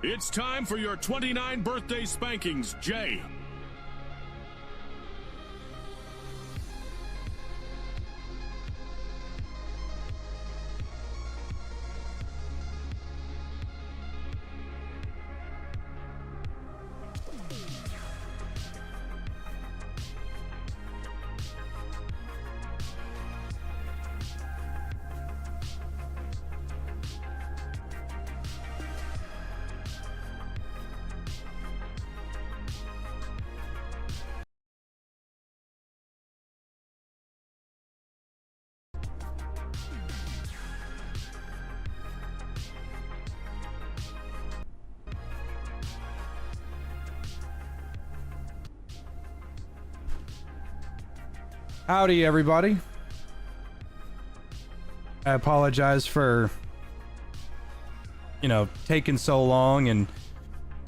It's time for your 29 birthday spankings, Jay. Howdy, everybody. I apologize for, taking so long and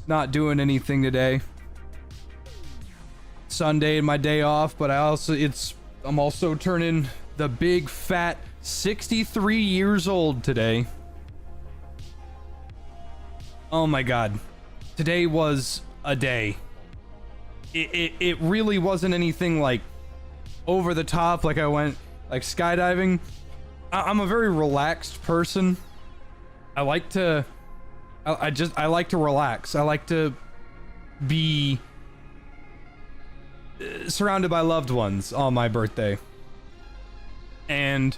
not doing anything today. Sunday, my day off, but I'm also turning the big fat 63 years old today. Oh my god. Today was a day. It really wasn't anything like over the top, like I went like skydiving. I'm a very relaxed person. I like to relax. I like to be surrounded by loved ones on my birthday. And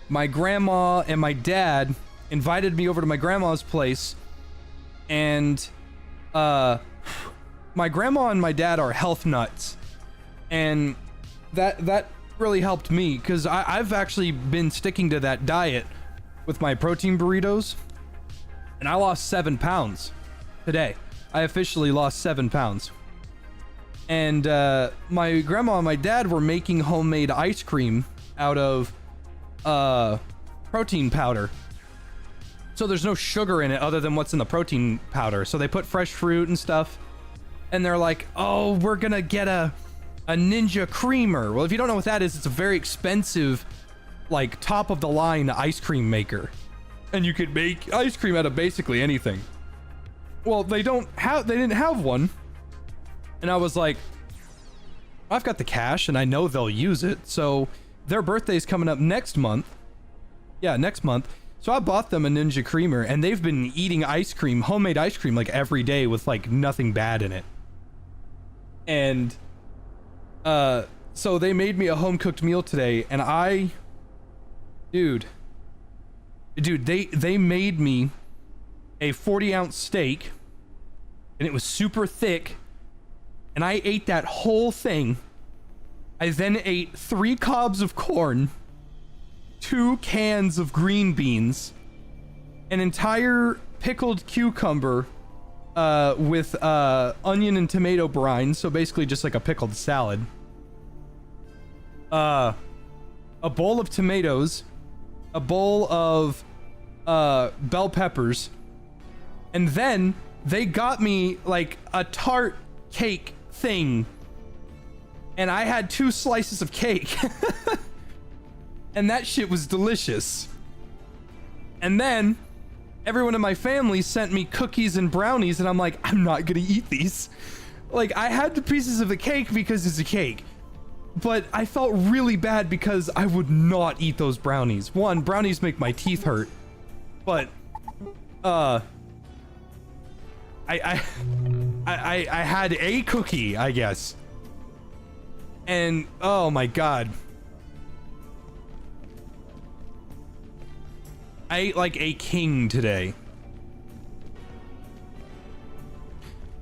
my grandma and my dad invited me over to my grandma's place, and my grandma and my dad are health nuts, and that really helped me, because I've actually been sticking to that diet with my protein burritos, and I lost 7 pounds today. I officially lost 7 pounds. And my grandma and my dad were making homemade ice cream out of protein powder. So there's no sugar in it other than what's in the protein powder. So they put fresh fruit and stuff, and they're like, oh, we're gonna get a Ninja Creamer. Well, if you don't know what that is, it's a very expensive, like, top of the line ice cream maker, and you could make ice cream out of basically anything. Well, they didn't have one, and I was like, I've got the cash and I know they'll use it. So their birthday's coming up next month. Yeah, next month. So I bought them a Ninja Creamer, and they've been eating ice cream, homemade ice cream, like every day with like nothing bad in it. And so they made me a home cooked meal today, and dude, they made me a 40-ounce steak, and it was super thick, and I ate that whole thing. I then ate 3 cobs of corn, 2 cans of green beans, an entire pickled cucumber with onion and tomato brine, so basically just like a pickled salad. A bowl of tomatoes, a bowl of bell peppers, and then they got me like a tart cake thing, and I had 2 slices of cake. And that shit was delicious. And then everyone in my family sent me cookies and brownies, and I'm like, I'm not gonna eat these. Like, I had the pieces of the cake because it's a cake, but I felt really bad because I would not eat those brownies. One, brownies make my teeth hurt, but I had a cookie, I guess, and oh my god, I ate like a king today.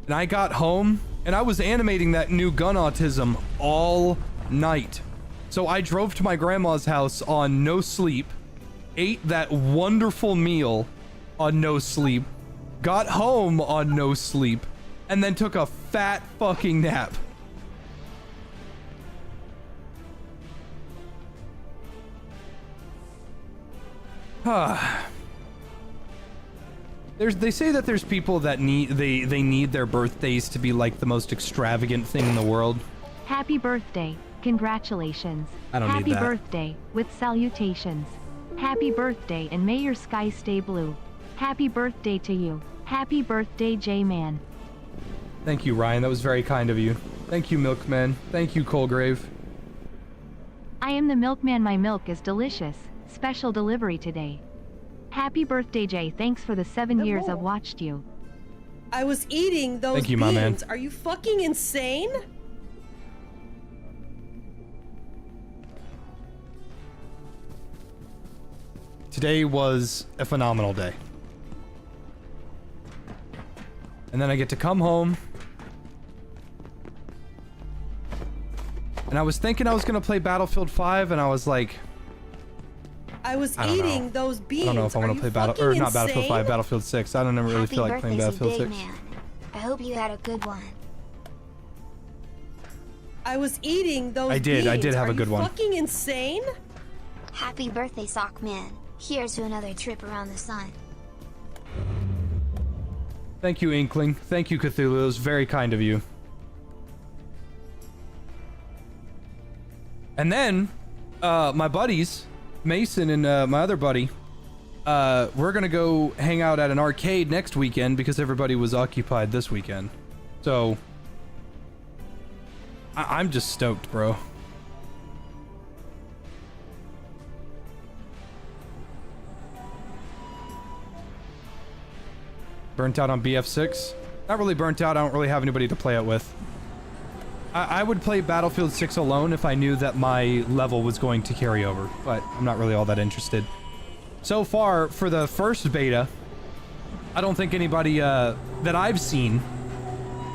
And I got home and I was animating that new gun autism all night. So I drove to my grandma's house on no sleep, ate that wonderful meal on no sleep, got home on no sleep, and then took a fat fucking nap. They say that there's people that need their birthdays to be like the most extravagant thing in the world. Happy birthday. Congratulations. I don't need that. Happy birthday with salutations. Happy birthday, and may your sky stay blue. Happy birthday to you. Happy birthday, J-Man. Thank you, Ryan. That was very kind of you. Thank you, Milkman. Thank you, Colgrave. I am the milkman. My milk is delicious. Special delivery today. Happy birthday, Jay. Thanks for the 7 years I've watched you. I was eating those Thank you, beans. my man. Are you fucking insane? Today was a phenomenal day. And then I get to come home. And I was thinking I was gonna play Battlefield 5, and I was like, I was I don't eating know. those beans. I don't know if I want to play not Battlefield 5, Battlefield 6. I don't ever really feel like playing Battlefield 6. Man. I hope you had a good one. I was eating those I did beans. have Are a good you one. fucking insane? Happy birthday, Sock Man. Here's to another trip around the sun. Thank you, Inkling. Thank you, Cthulhu. It was very kind of you. And then, my buddies, Mason and my other buddy, we're gonna go hang out at an arcade next weekend because everybody was occupied this weekend. So, I'm just stoked, bro. Burnt out on BF6? Not really burnt out. I don't really have anybody to play it with. I would play Battlefield 6 alone if I knew that my level was going to carry over, but I'm not really all that interested. So far, for the first beta, I don't think anybody that I've seen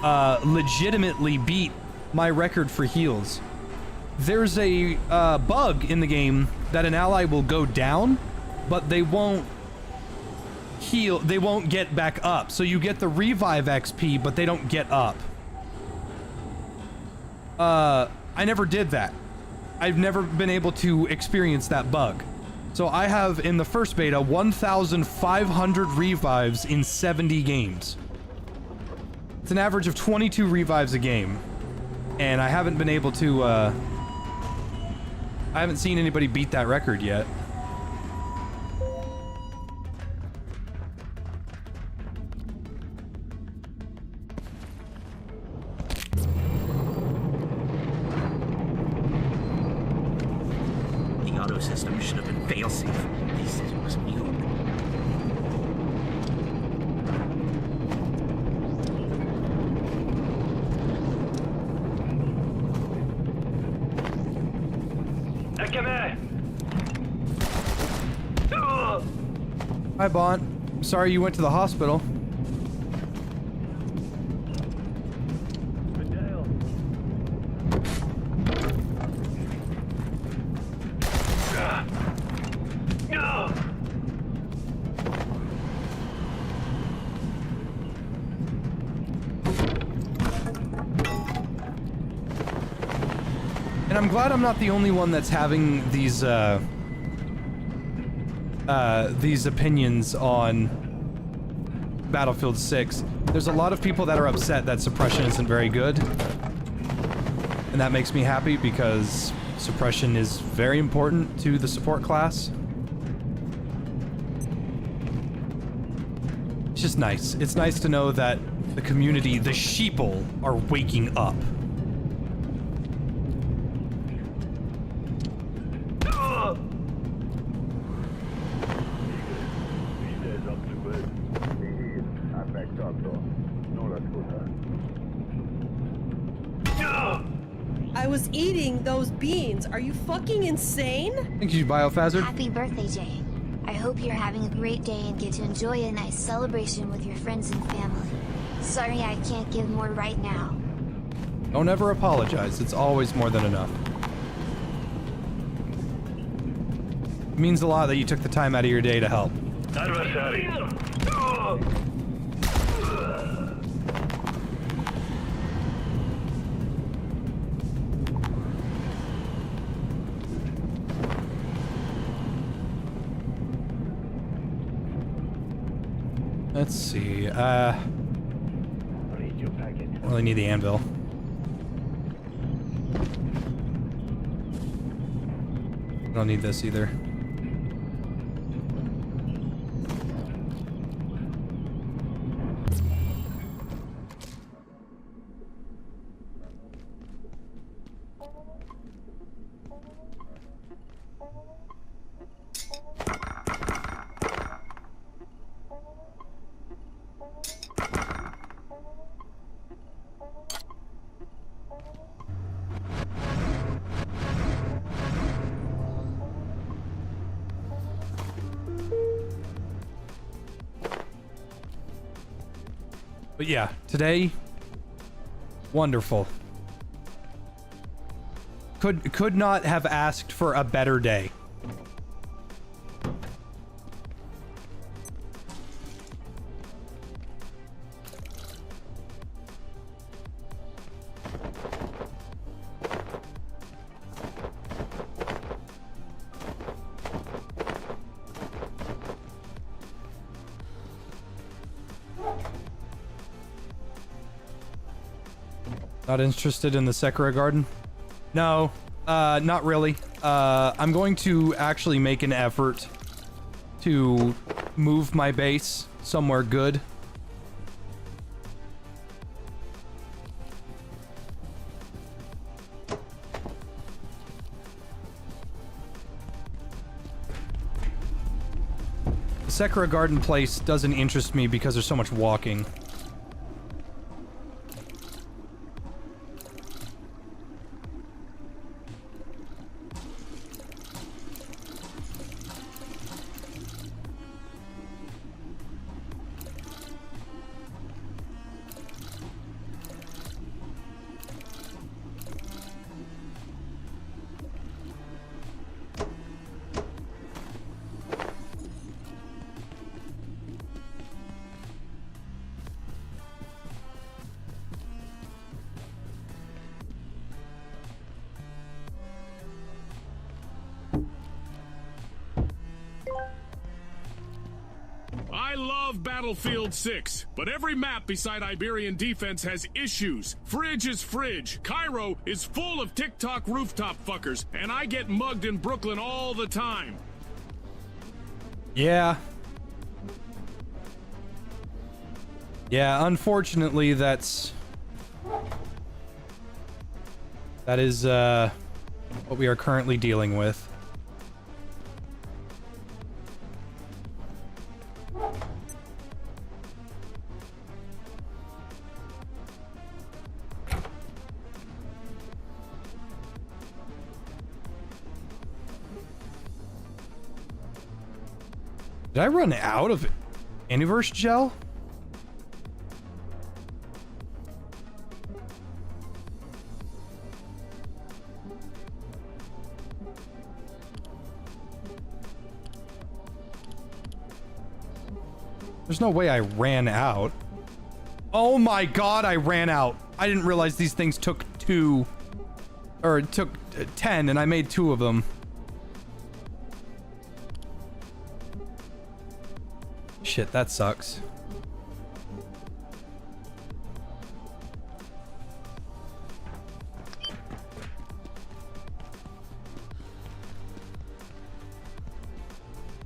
legitimately beat my record for heals. There's a bug in the game that an ally will go down, but they won't heal, they won't get back up. So you get the revive XP, but they don't get up. I never did that. I've never been able to experience that bug. So I have, in the first beta, 1,500 revives in 70 games. It's an average of 22 revives a game. And I haven't been able to, I haven't seen anybody beat that record yet. System should have been failsafe. They said it was immune. Hi, Bont. Sorry you went to the hospital. And I'm glad I'm not the only one that's having these opinions on Battlefield 6. There's a lot of people that are upset that suppression isn't very good. And that makes me happy because suppression is very important to the support class. It's just nice. It's nice to know that the community, the sheeple, are waking up. I was eating those beans. Are you fucking insane? Thank you, Biophazard. Happy birthday, Jay. I hope you're having a great day and get to enjoy a nice celebration with your friends and family. Sorry I can't give more right now. Don't ever apologize. It's always more than enough. It means a lot that you took the time out of your day to help. Let's see, I really need the anvil. I don't need this either. But yeah, today, wonderful. Could not have asked for a better day. Not interested in the Sakura Garden? No, not really. I'm going to actually make an effort to move my base somewhere good. The Sakura Garden place doesn't interest me because there's so much walking. I love Battlefield 6, but every map beside Iberian Defense has issues. Fridge is fridge. Cairo is full of TikTok rooftop fuckers, and I get mugged in Brooklyn all the time. Yeah. Yeah, unfortunately, that is, what we are currently dealing with. Did I run out of Antiverse gel? There's no way I ran out. Oh my god, I ran out. I didn't realize these things took 2, or it took 10, and I made 2 of them. Shit, that sucks.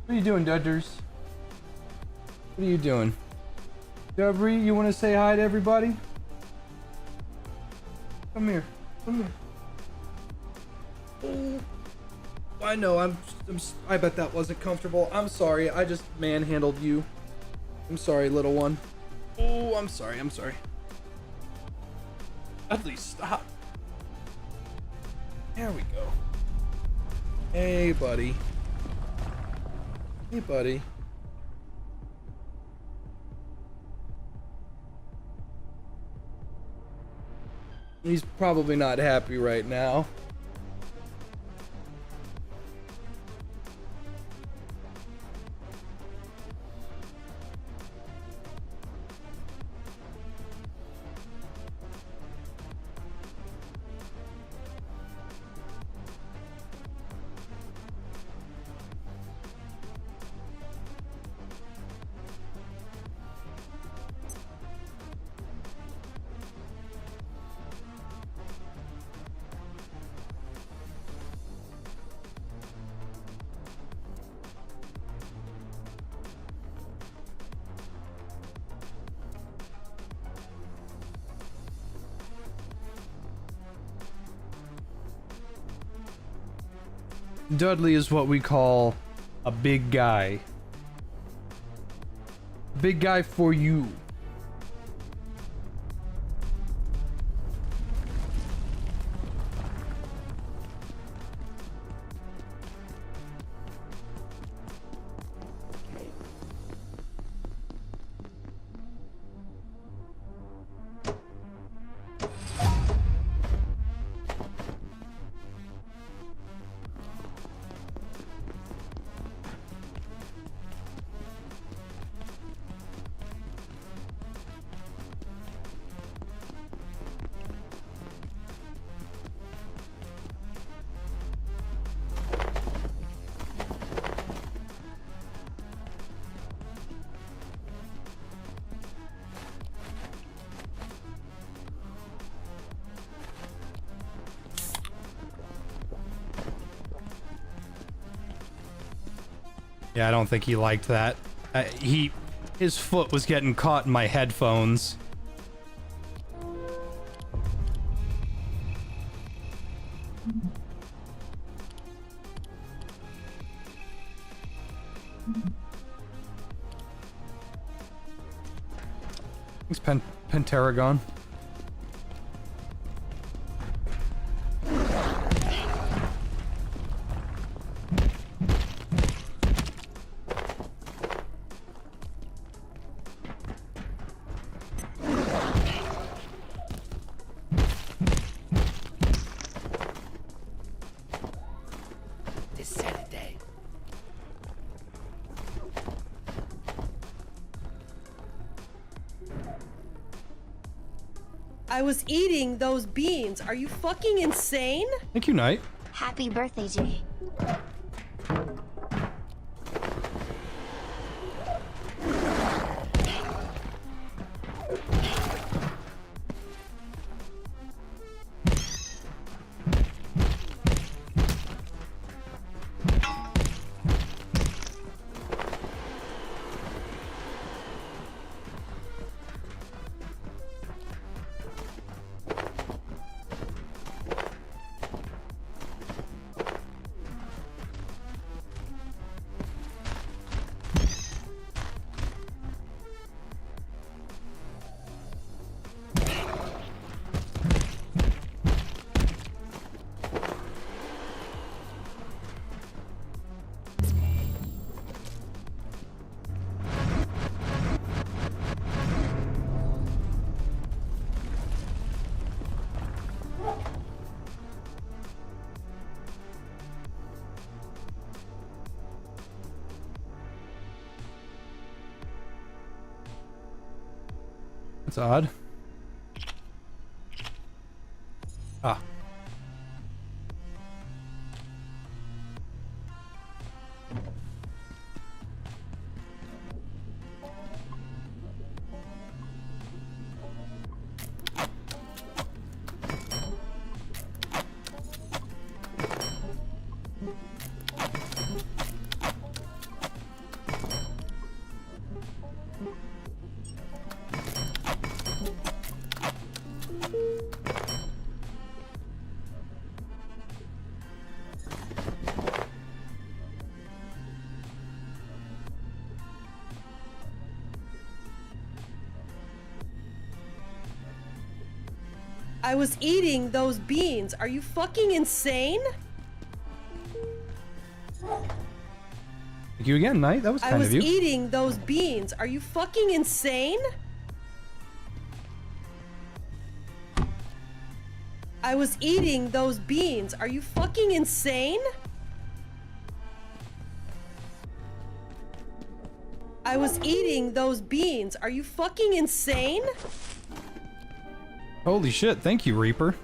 What are you doing, Dudgers? What are you doing? Dubry, you want to say hi to everybody? Come here. Come here. Oh, I know. I bet that wasn't comfortable. I'm sorry. I just manhandled you. I'm sorry, little one. Oh, I'm sorry. I'm sorry. Dudley, stop. There we go. Hey, buddy. Hey, buddy. He's probably not happy right now. Dudley is what we call a big guy. Big guy for you. Yeah, I don't think he liked that. His foot was getting caught in my headphones. Thanks, Pentaragon. I was eating those beans. Are you fucking insane? Thank you, Knight. Happy birthday, Jay. That's odd. Ah. I was eating those beans. Are you fucking insane? Thank you again, Knight. That was kind of you. I was eating those beans. Are you fucking insane? I was eating those beans. Are you fucking insane? I was eating those beans. Are you fucking insane? Holy shit, thank you, Reaper.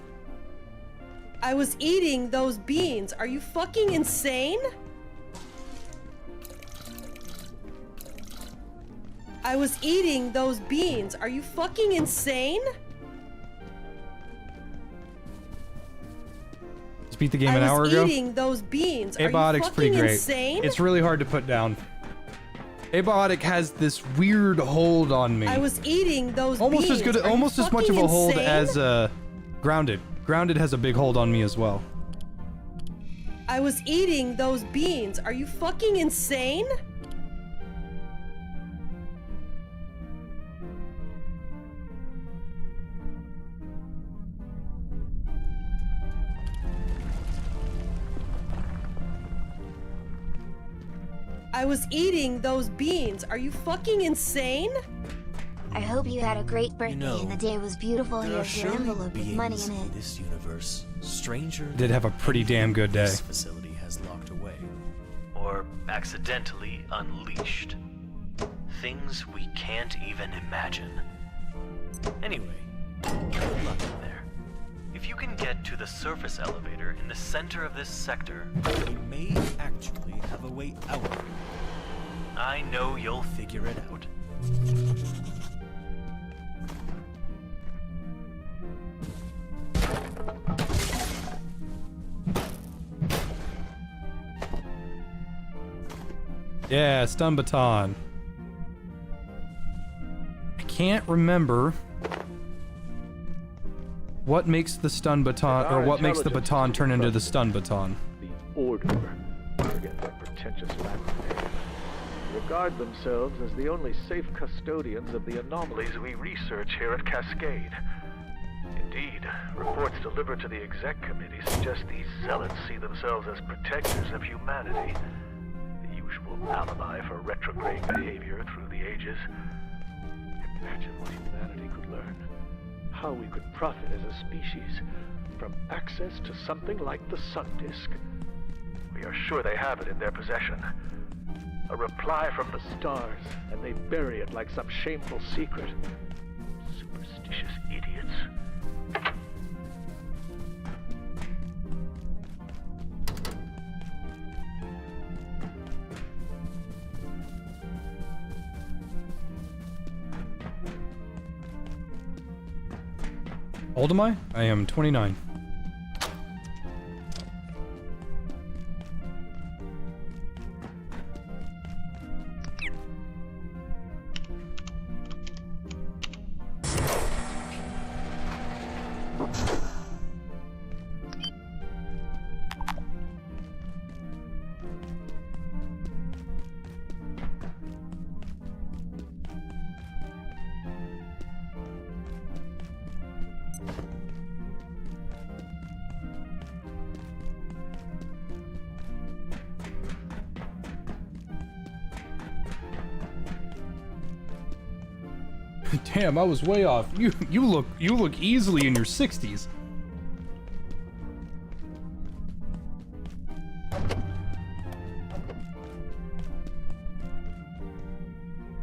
I was eating those beans. Are you fucking insane? I was eating those beans. Are you fucking insane? Just beat the game an hour ago. I was eating those beans. Are you Abiotic's pretty fucking great. insane? It's really hard to put down. Abiotic has this weird hold on me. I was eating those almost beans. as good, almost as much of a hold as Grounded. Grounded has a big hold on me as well. I was eating those beans. Are you fucking insane? I was eating those beans. Are you fucking insane? I hope you had a great birthday and the day was beautiful. There are Here's your surely envelope with money beings in it. this universe, stranger Did have a pretty damn good day. this facility has locked away. Or accidentally unleashed. Things we can't even imagine. Anyway, good luck in there. If you can get to the surface elevator in the center of this sector, We may actually have a way out. I know you'll figure it out. Yeah, stun baton. I can't remember what makes the stun baton, or what makes the baton turn into the stun baton. The Order, forget that pretentious Latin name, regard themselves as the only safe custodians of the anomalies we research here at Cascade. Indeed, reports delivered to the exec committee suggest these zealots see themselves as protectors of humanity. The usual alibi for retrograde behavior through the ages. Imagine what humanity could learn. How we could profit as a species from access to something like the sun disk. We are sure they have it in their possession. A reply from the stars, and they bury it like some shameful secret. Superstitious idiots. How old am I? I am 29. Damn, I was way off. You look easily in your 60s.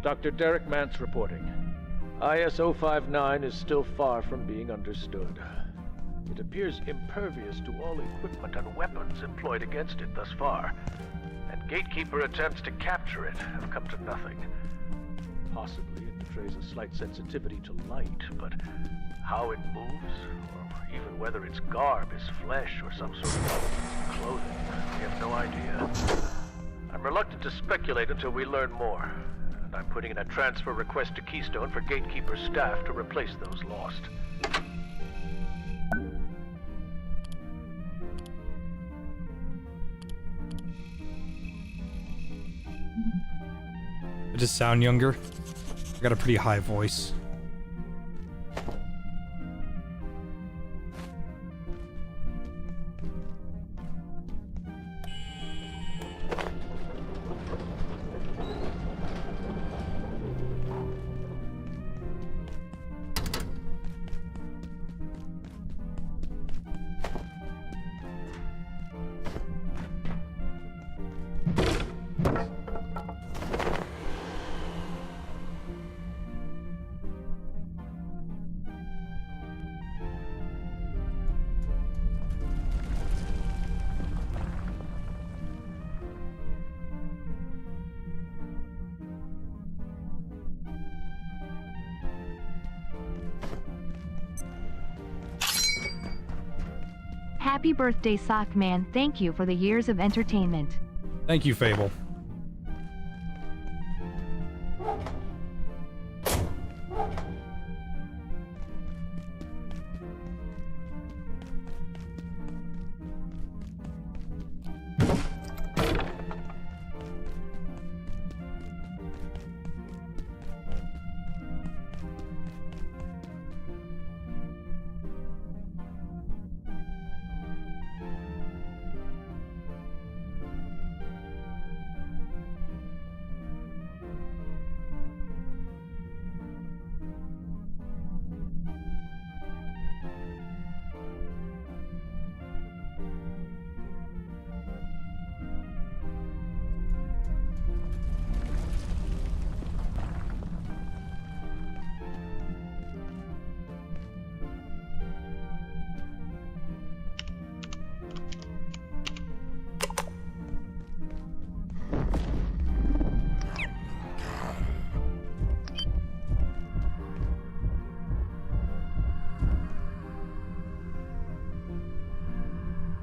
Dr. Derek Mance reporting. ISO 59 is still far from being understood. It appears impervious to all equipment and weapons employed against it thus far, and gatekeeper attempts to capture it have come to nothing. Possibly it betrays a slight sensitivity to light, but how it moves, or even whether its garb is flesh or some sort of clothing, we have no idea. I'm reluctant to speculate until we learn more, and I'm putting in a transfer request to Keystone for Gatekeeper staff to replace those lost. I just sound younger. I got a pretty high voice. Happy birthday, Sockman. Thank you for the years of entertainment. Thank you, Fable.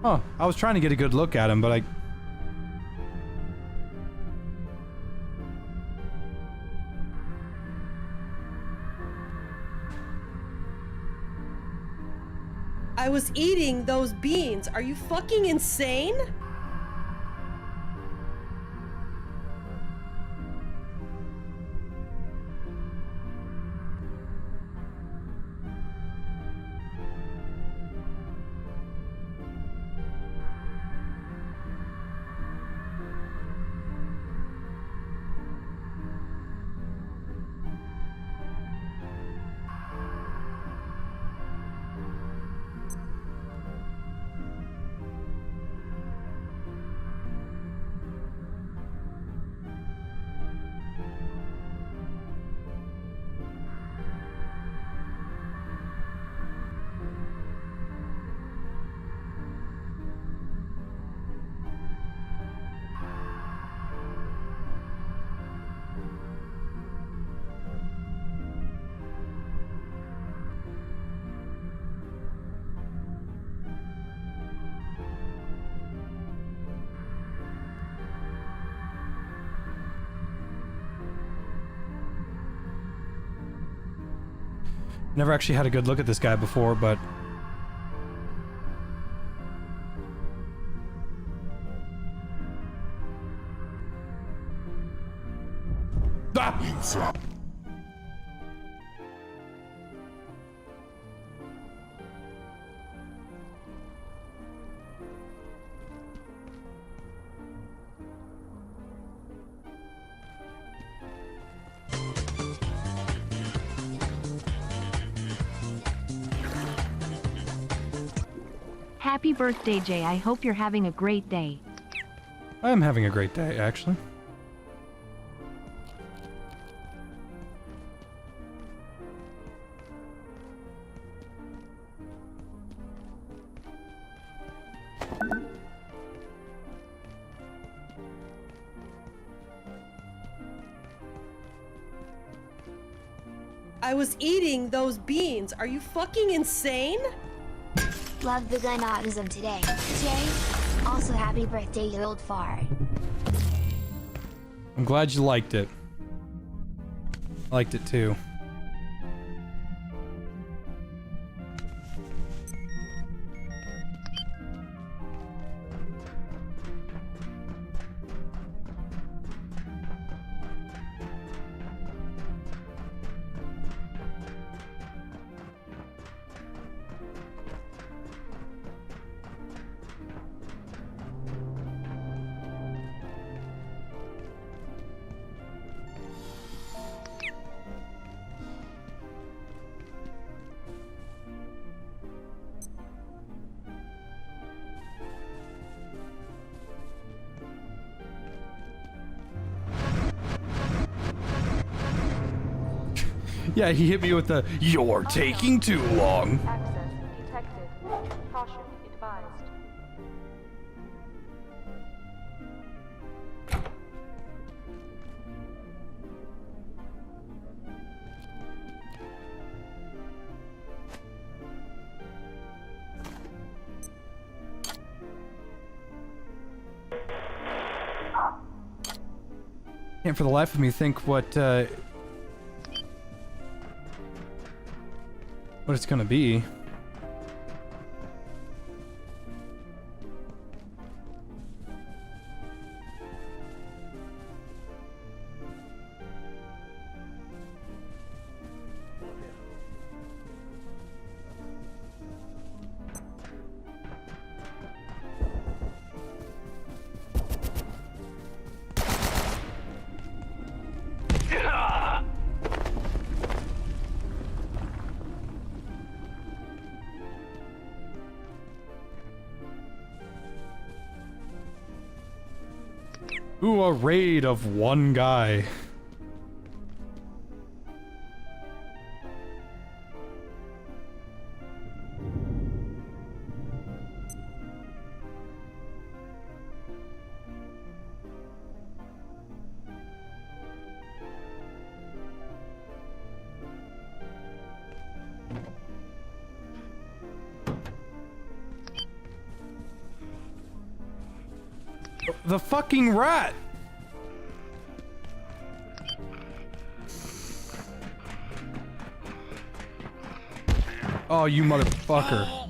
Oh, I was trying to get a good look at him, but I was eating those beans. Are you fucking insane? never actually had a good look at this guy before, but... Ah! Happy birthday, Jay. I hope you're having a great day. I am having a great day, actually. I was eating those beans. Are you fucking insane? Love the gun autism today. Jay, also happy birthday, you old fart. I'm glad you liked it. I liked it too. Yeah, he hit me with the, "You're taking too long." Access detected. Caution advised. Can't for the life of me think what it's gonna be. Ooh, a raid of one guy. The fucking rat! Oh, you motherfucker.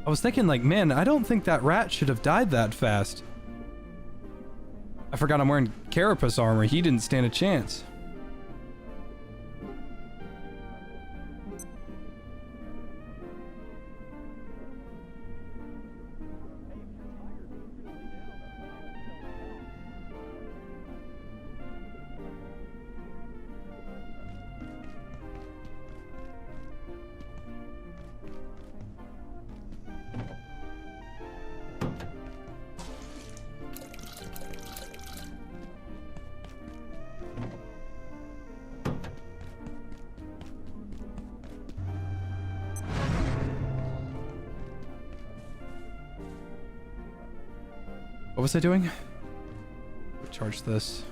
I was thinking, like, man, I don't think that rat should have died that fast. I forgot I'm wearing carapace armor. He didn't stand a chance. What was I doing? Charge this.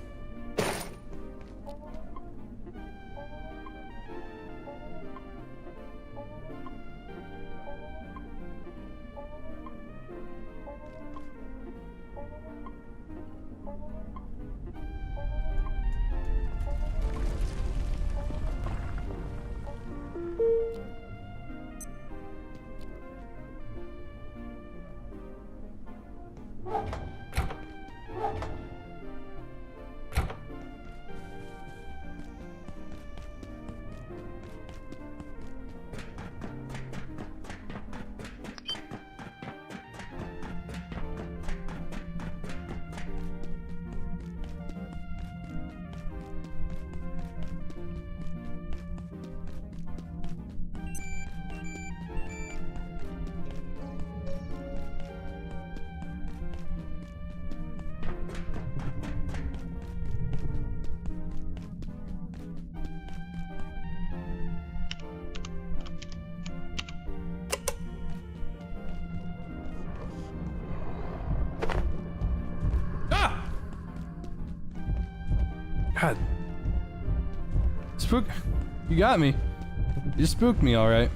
God. Spook. You got me. You spooked me, alright.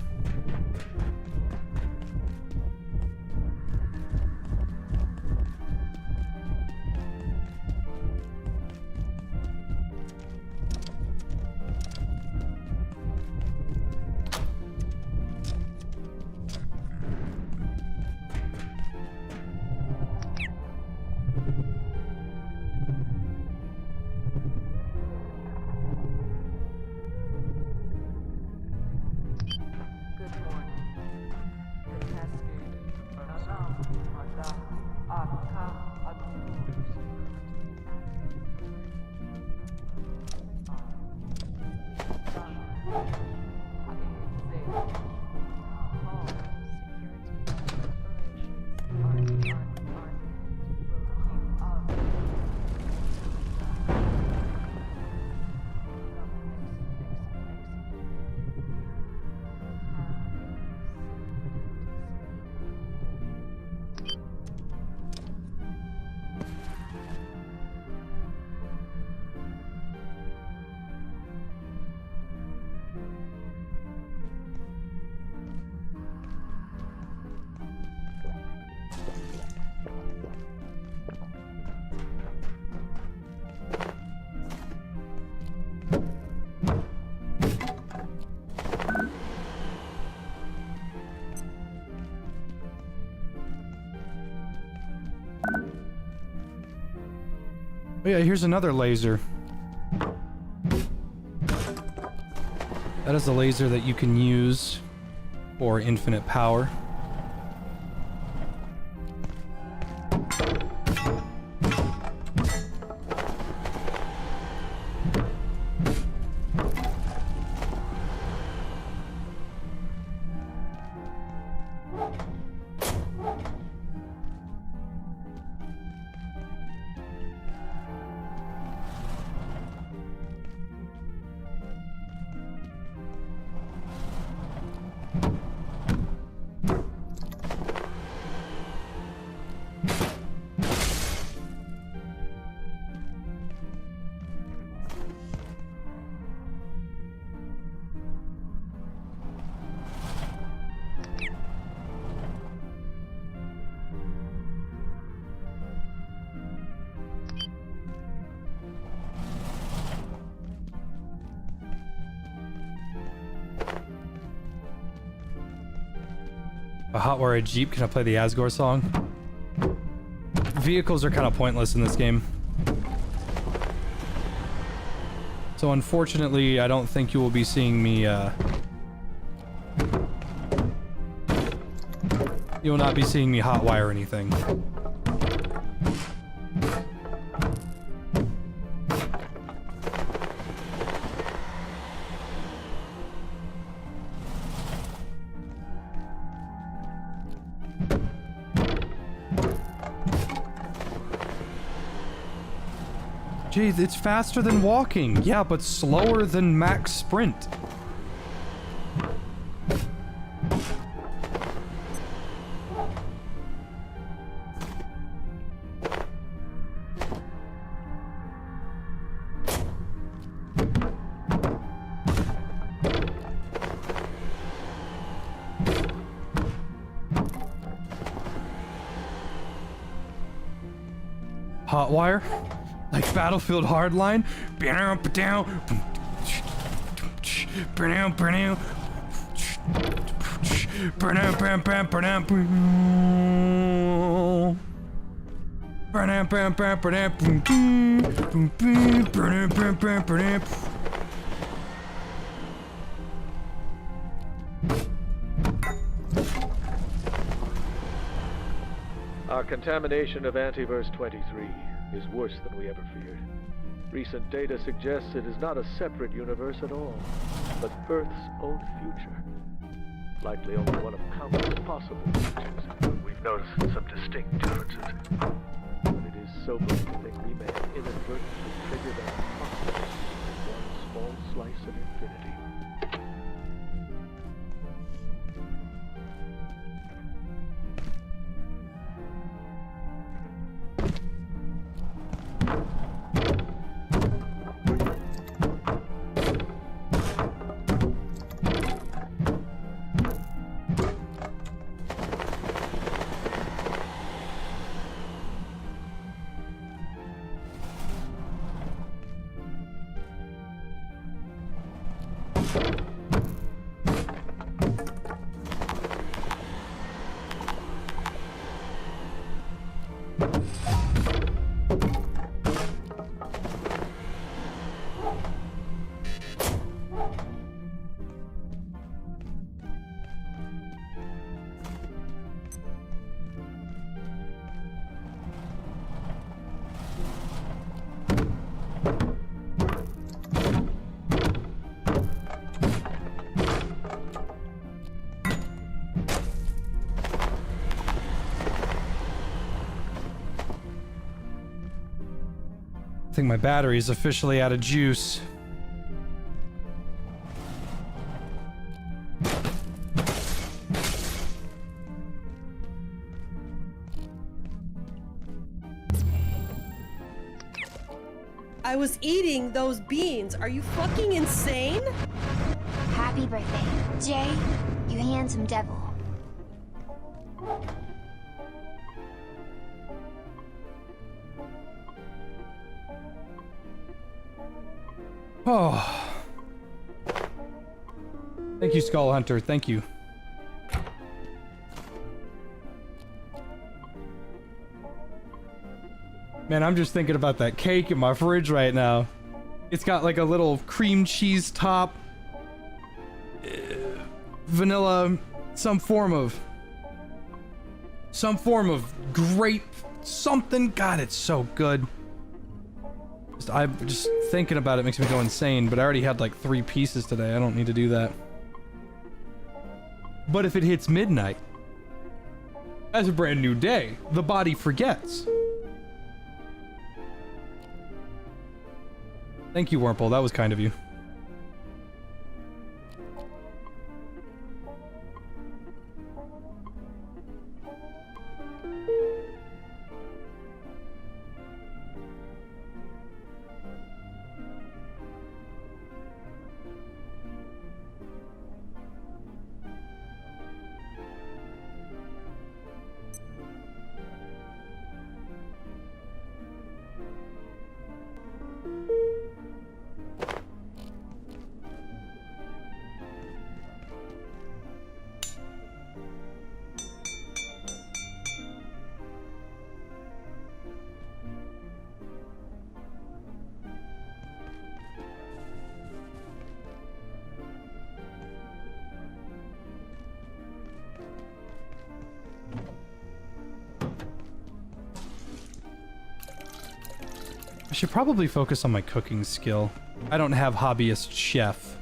Oh yeah, here's another laser. That is a laser that you can use for infinite power. A hotwire Jeep, can I play the Asgore song? Vehicles are kind of pointless in this game. So unfortunately, I don't think you will be seeing me, you will not be seeing me hotwire anything. Gee, it's faster than walking. Yeah, but slower than max sprint. Hotwire? Like Battlefield Hardline? Our contamination of Antiverse 23 is worse than we ever feared. Recent data suggests it is not a separate universe at all, but Earth's own future. Likely only one of countless possible futures. We've noticed some distinct differences. But it is sobering to think we may have inadvertently triggered an apocalypse in one small slice of infinity. I think my battery's officially out of juice. I was eating those beans. Are you fucking insane? Happy birthday, Jay, you handsome devil. Oh. Thank you, Skull Hunter. Thank you. Man, I'm just thinking about that cake in my fridge right now. It's got like a little cream cheese top, vanilla, some form of grape something. God, it's so good. I'm just thinking about it makes me go insane, but I already had like 3 pieces today. I don't need to do that. But if it hits midnight, that's a brand new day. The body forgets. Thank you, Wurmple. That was kind of you. I should probably focus on my cooking skill. I don't have hobbyist chef.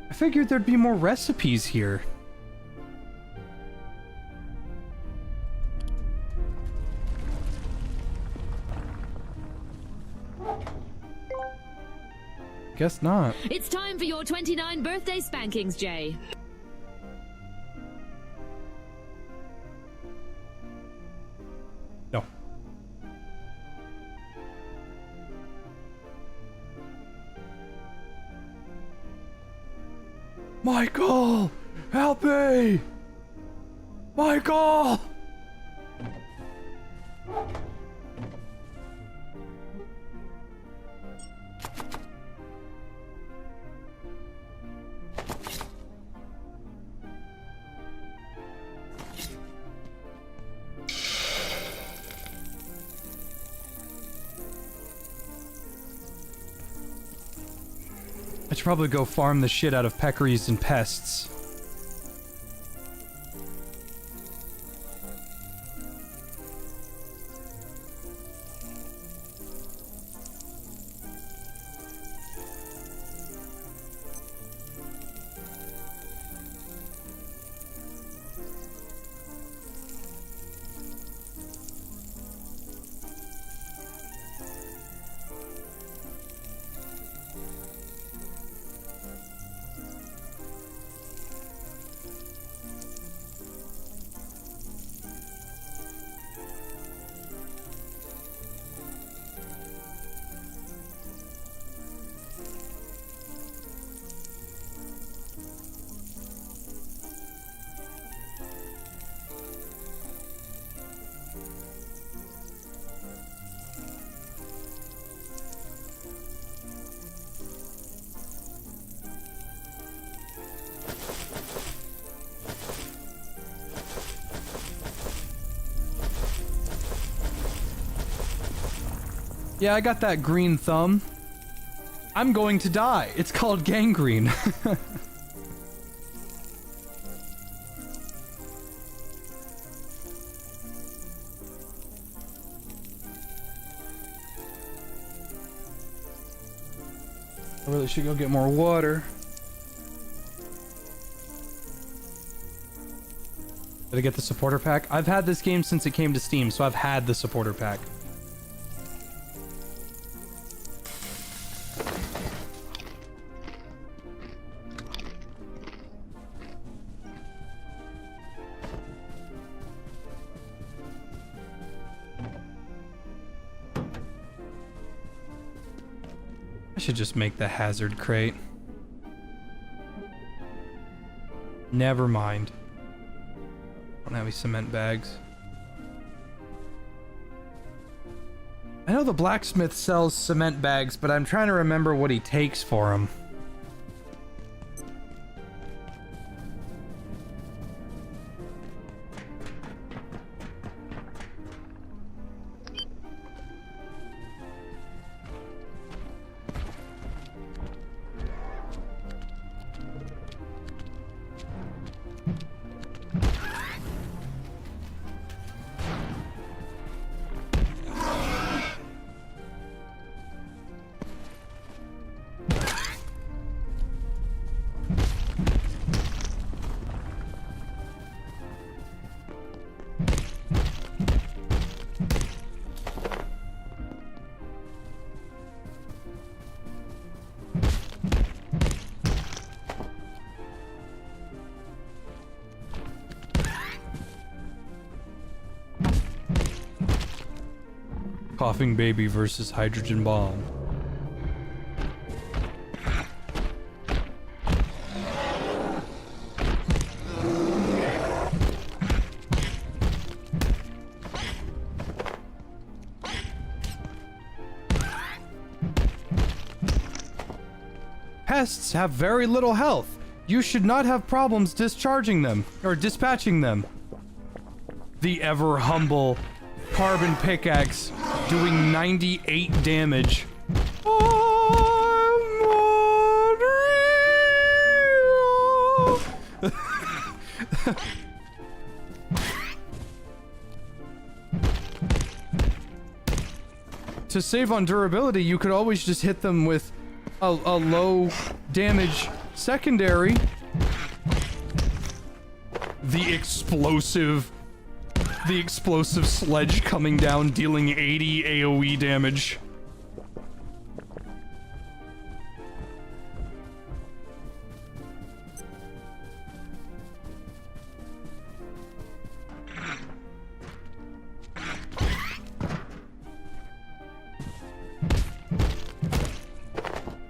I figured there'd be more recipes here. Guess not. It's time for your 29 birthday spankings, Jay. No. Michael! Help me! Michael! I should probably go farm the shit out of peccaries and pests. Yeah, I got that green thumb. I'm going to die. It's called gangrene. I really should go get more water. Did I get the supporter pack? I've had this game since it came to Steam, so I've had the supporter pack. I should just make the hazard crate. Never mind. Don't have any cement bags. I know the blacksmith sells cement bags, but I'm trying to remember what he takes for them. Coughing baby versus hydrogen bomb. Pests have very little health. You should not have problems discharging them or dispatching them. The ever humble carbon pickaxe doing 98 damage. to save on durability, you could always just hit them with a low damage secondary. The explosive sledge coming down, dealing 80 AoE damage.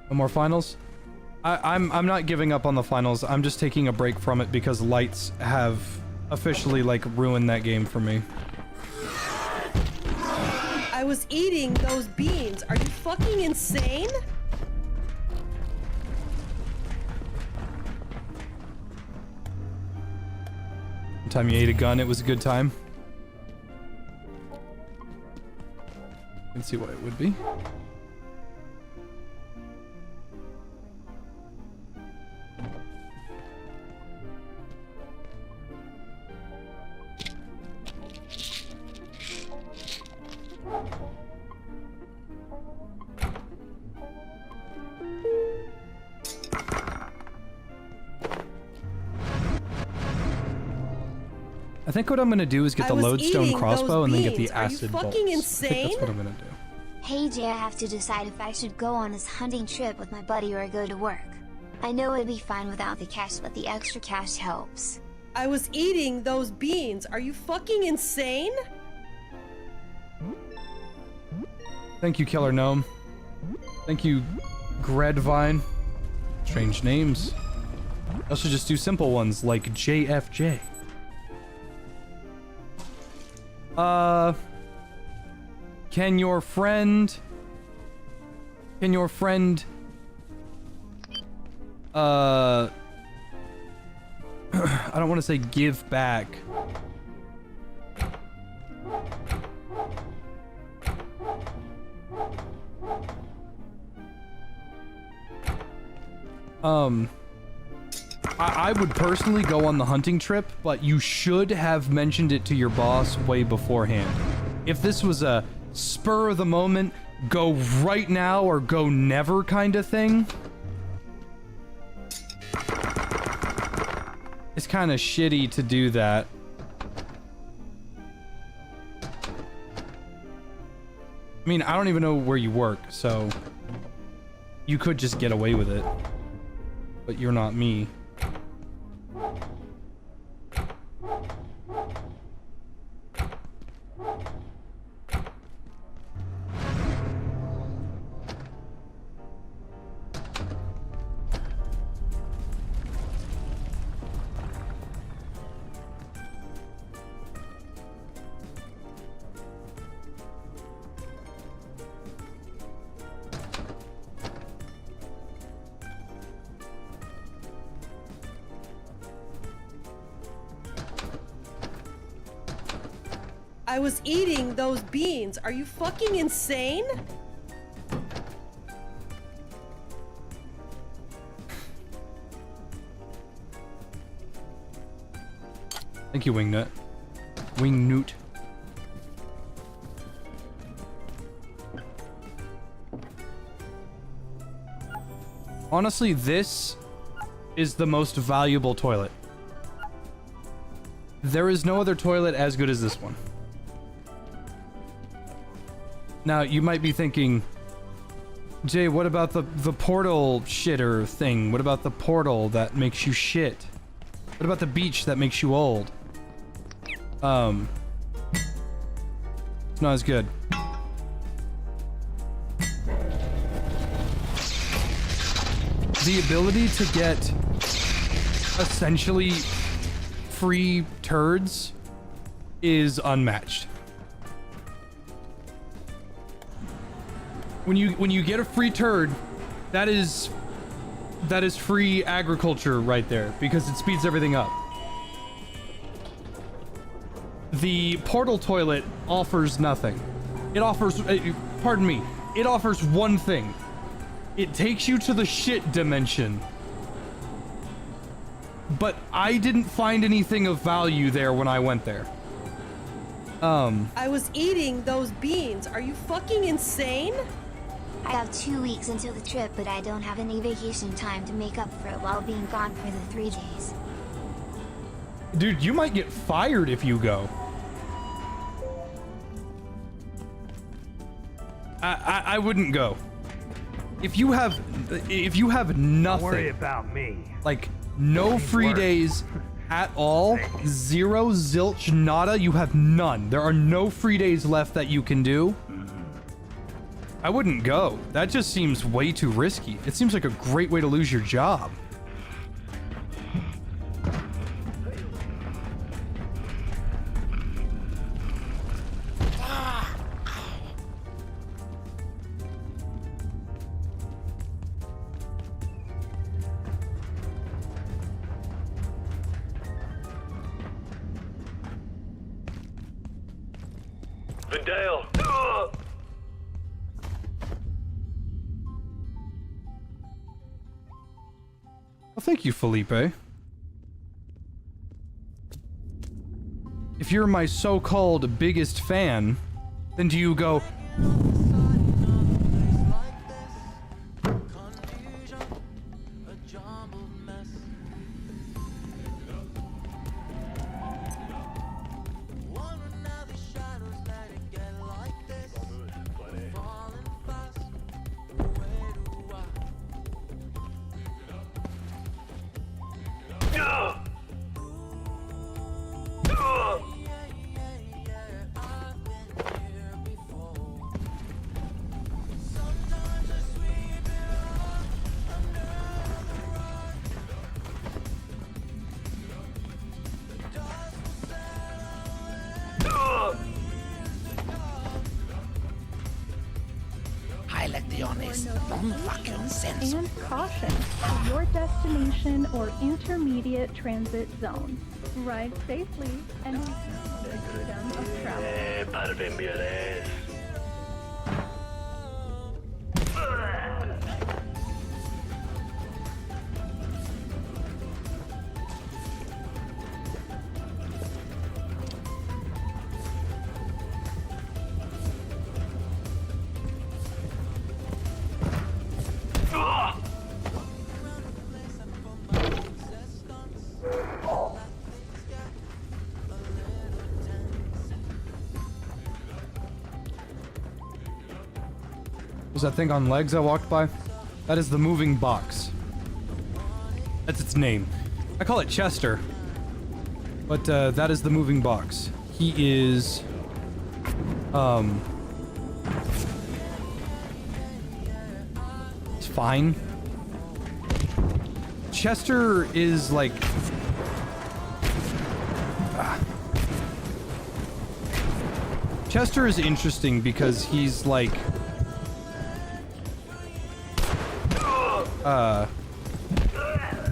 No more finals? I'm not giving up on the finals. I'm just taking a break from it because lights have officially, like, ruined that game for me. I was eating those beans. Are you fucking insane? The time you ate a gun, it was a good time. Let's see what it would be. I think what I'm gonna do is get the lodestone crossbow and then get the acid bolts. Fucking I insane? think that's what I'm gonna do. Hey Jay, I have to decide if I should go on this hunting trip with my buddy or go to work. I know it'd be fine without the cash, but the extra cash helps. I was eating those beans. Are you fucking insane? Thank you, Killer Gnome. Thank you, Gredvine. Strange names. I should just do simple ones like JFJ. Can your friend... I don't want to say give back. I would personally go on the hunting trip, but you should have mentioned it to your boss way beforehand. If this was a spur of the moment, go right now or go never kind of thing, it's kind of shitty to do that. I mean, I don't even know where you work, so you could just get away with it, but you're not me. I was eating those beans. Are you fucking insane? Thank you, Wingnut. Wingnut. Honestly, this is the most valuable toilet. There is no other toilet as good as this one. Now, you might be thinking, Jay, what about the portal shitter thing? What about the portal that makes you shit? What about the beach that makes you old? It's not as good. The ability to get essentially free turds is unmatched. When you get a free turd, that is free agriculture right there, because it speeds everything up. The portal toilet offers nothing. It offers, pardon me, it offers one thing. It takes you to the shit dimension. But I didn't find anything of value there when I went there. I was eating those beans. Are you fucking insane? I have 2 weeks until the trip, but I don't have any vacation time to make up for it while being gone for the 3 days. Dude, you might get fired if you go. I wouldn't go. If you have nothing. Don't worry about me. Like no free days at all, zero, zilch, nada, you have none. There are no free days left that you can do. I wouldn't go. That just seems way too risky. It seems like a great way to lose your job. Vidal! Well, thank you, Felipe. If you're my so-called biggest fan, then do you go... And caution, your destination or intermediate transit zone. Ride safely and freedom of travel. Was that thing on legs I walked by? That is the moving box. That's its name. I call it Chester. But that is the moving box. He is... It's fine. Chester is like... Chester is interesting because he's like...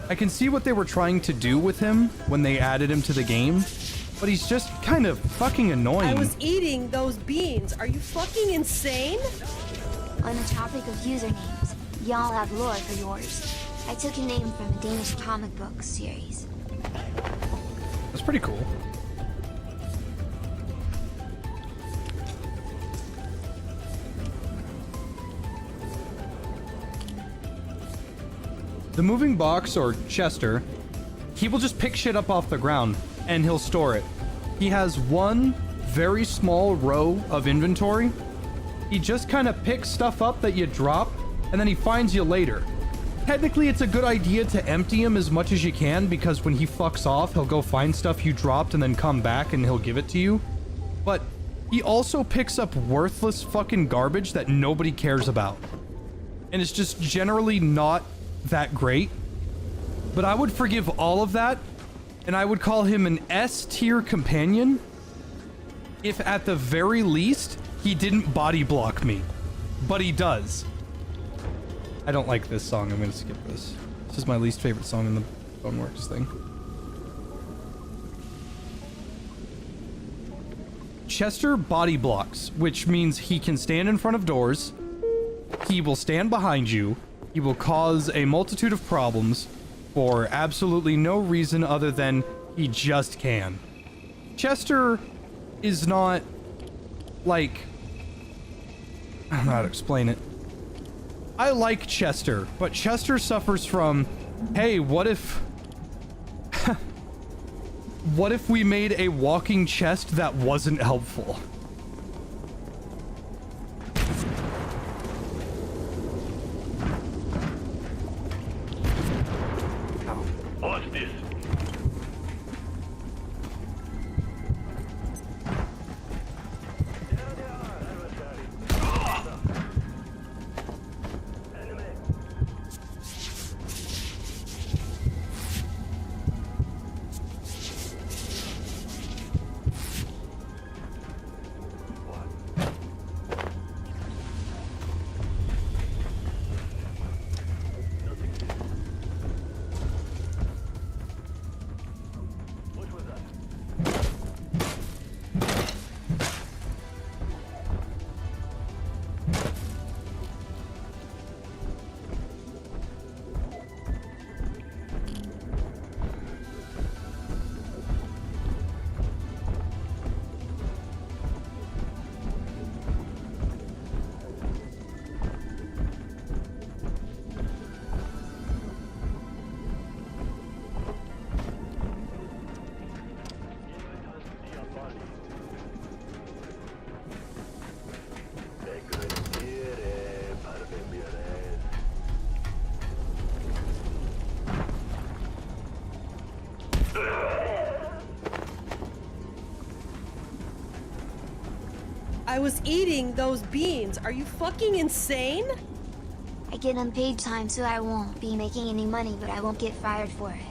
I can see what they were trying to do with him when they added him to the game, but he's just kind of fucking annoying. I was eating those beans. Are you fucking insane? On the topic of usernames, y'all have lore for yours. I took a name from a Danish comic book series. That's pretty cool. The moving box, or Chester, he will just pick shit up off the ground, and he'll store it. He has one very small row of inventory. He just kind of picks stuff up that you drop, and then he finds you later. Technically, it's a good idea to empty him as much as you can, because when he fucks off, he'll go find stuff you dropped and then come back and he'll give it to you. But he also picks up worthless fucking garbage that nobody cares about. And it's just generally not that great, but I would forgive all of that, and I would call him an S-tier companion if at the very least he didn't body block me, but he does. I don't like this song. I'm gonna skip this. This is my least favorite song in the Boneworks thing. Chester body blocks, which means he can stand in front of doors, he will stand behind you, he will cause a multitude of problems for absolutely no reason other than he just can. Chester is not, like... I don't know how to explain it. I like Chester, but Chester suffers from, hey, what if... what if we made a walking chest that wasn't helpful? What's this? I was eating those beans. Are you fucking insane? I get unpaid time, so I won't be making any money, but I won't get fired for it.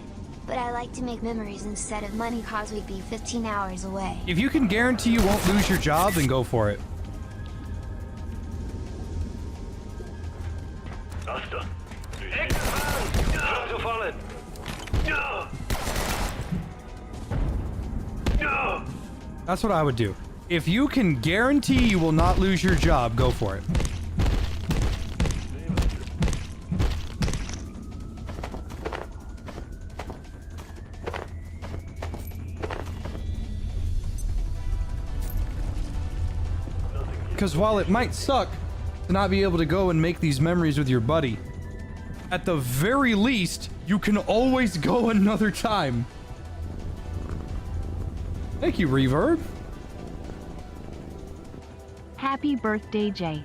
But I like to make memories instead of money, cause we'd be 15 hours away. If you can guarantee you won't lose your job, then go for it. Asta. That's what I would do. If you can guarantee you will not lose your job, go for it. Because while it might suck to not be able to go and make these memories with your buddy, at the very least, you can always go another time. Thank you, Reverb. Happy birthday, Jay.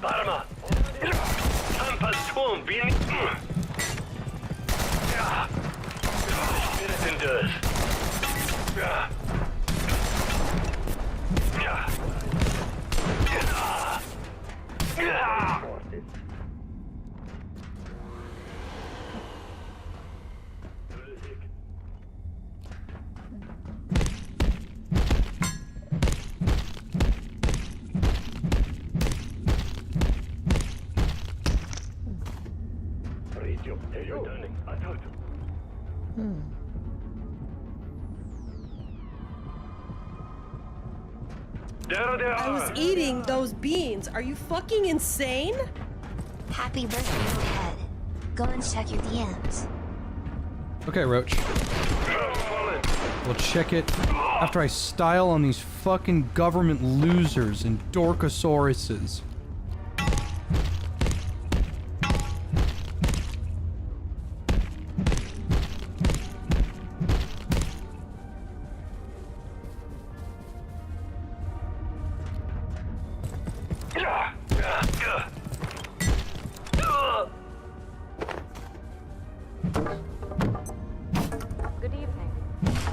Parma. Tampas tuum bin. Spirit endures. I was eating those beans. Are you fucking insane? Happy birthday, Head. Go and check your DMs. Okay, Roach. We'll check it after I style on these fucking government losers and dorkosauruses. Good evening.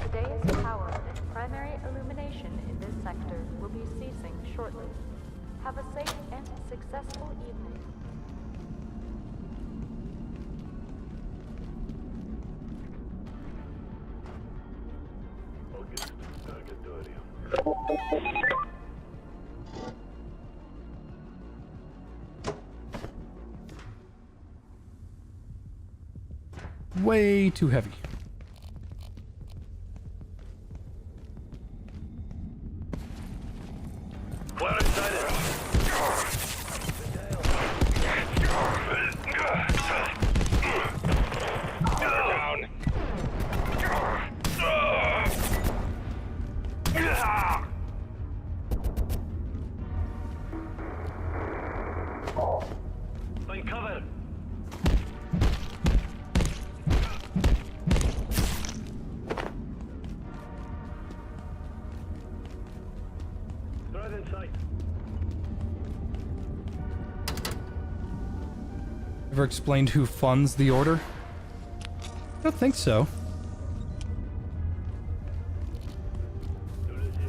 Today's power and primary illumination in this sector will be ceasing shortly. Have a safe and successful evening. way too heavy. Find cover. Threat in sight. Ever explained who funds the order? I don't think so.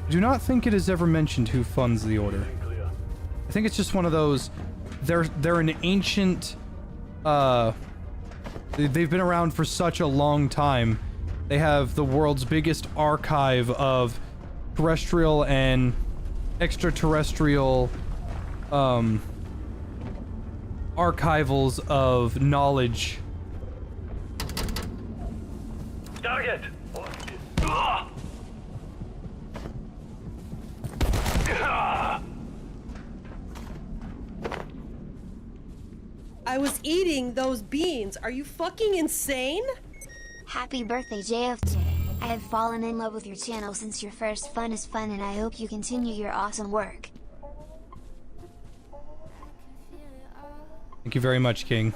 Do not think it is ever mentioned who funds the order. I think it's just one of those. They're an ancient. They've been around for such a long time. They have the world's biggest archive of terrestrial and extraterrestrial archivals of knowledge. Target. I was eating those beans. Are you fucking insane? Happy birthday, JFJ. I have fallen in love with your channel since your first Fun is Fun, and I hope you continue your awesome work. Thank you very much, King.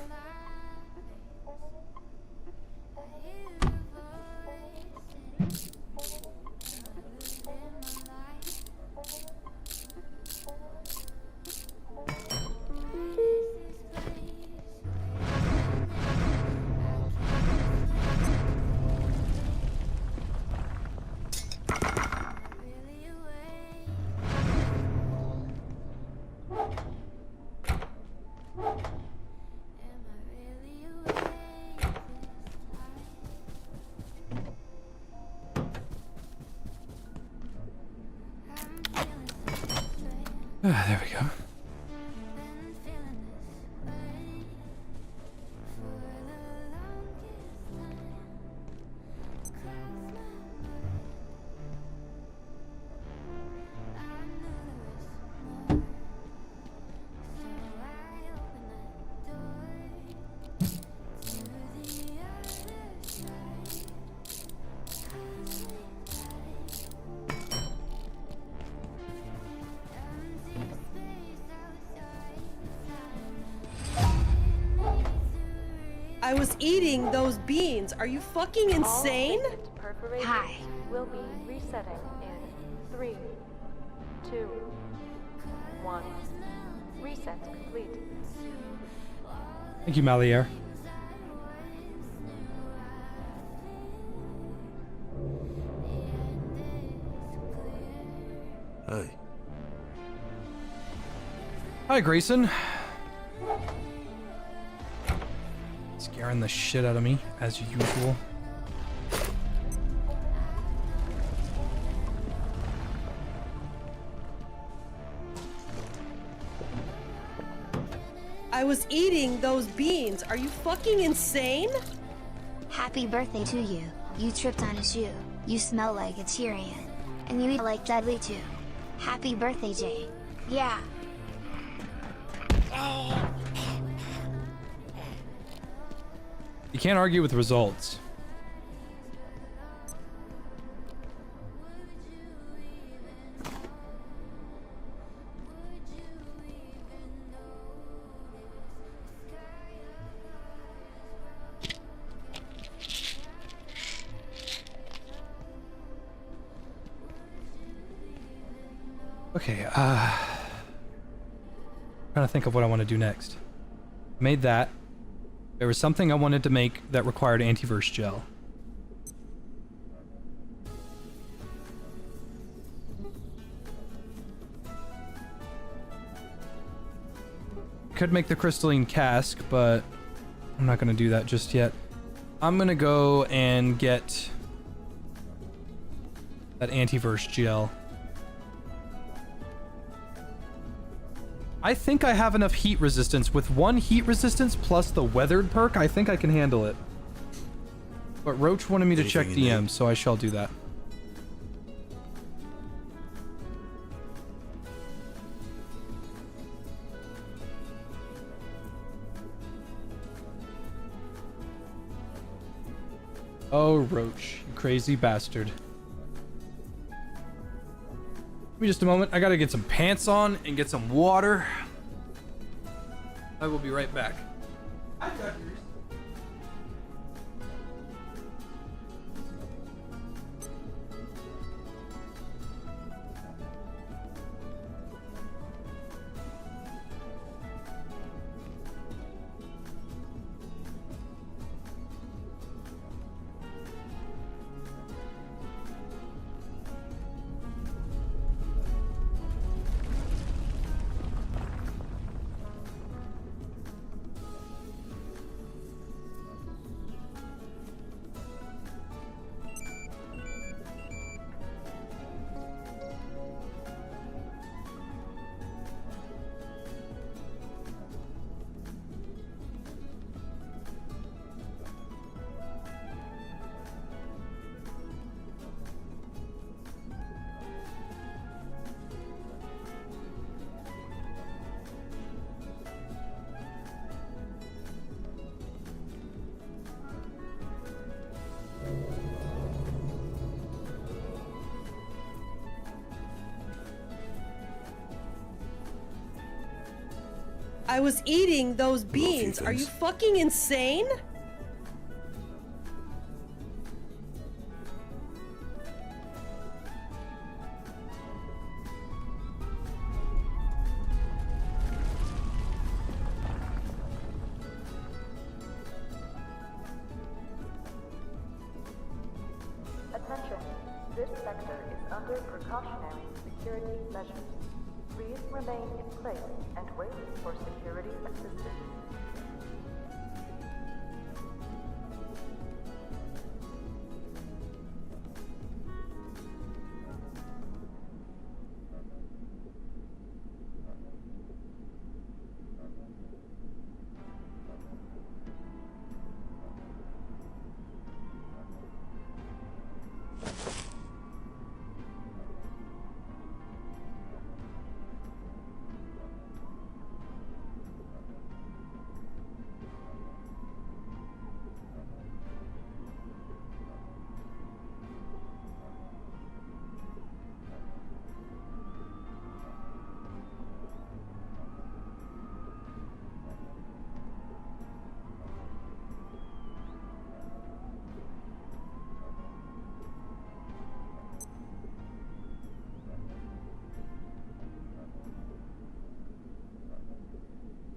There we go. I was eating those beans. Are you fucking insane? Hi. Will be resetting in 3, 2, 1. Reset complete. Thank you, Malier. Hey. Hi, Grayson. Scaring the shit out of me, as usual. I was eating those beans. Are you fucking insane? Happy birthday to you. You tripped on a shoe. You smell like a Tyrion. And you eat like Dudley too. Happy birthday, Jay. Yeah. You can't argue with results. Okay, trying to think of what I want to do next. Made that. There was something I wanted to make that required Antiverse gel. Could make the crystalline cask, but I'm not going to do that just yet. I'm going to go and get that Antiverse gel. I think I have enough heat resistance. With one heat resistance plus the weathered perk, I think I can handle it. But Roach wanted me to check Anything you DMs, so I shall do that. Oh, Roach, you crazy bastard. Give me just a moment. I gotta get some pants on and get some water. I will be right back. I was eating those beans. Are you fucking insane? Attention, this sector is under precautionary security measures. Please remain in place and wait for security assistance.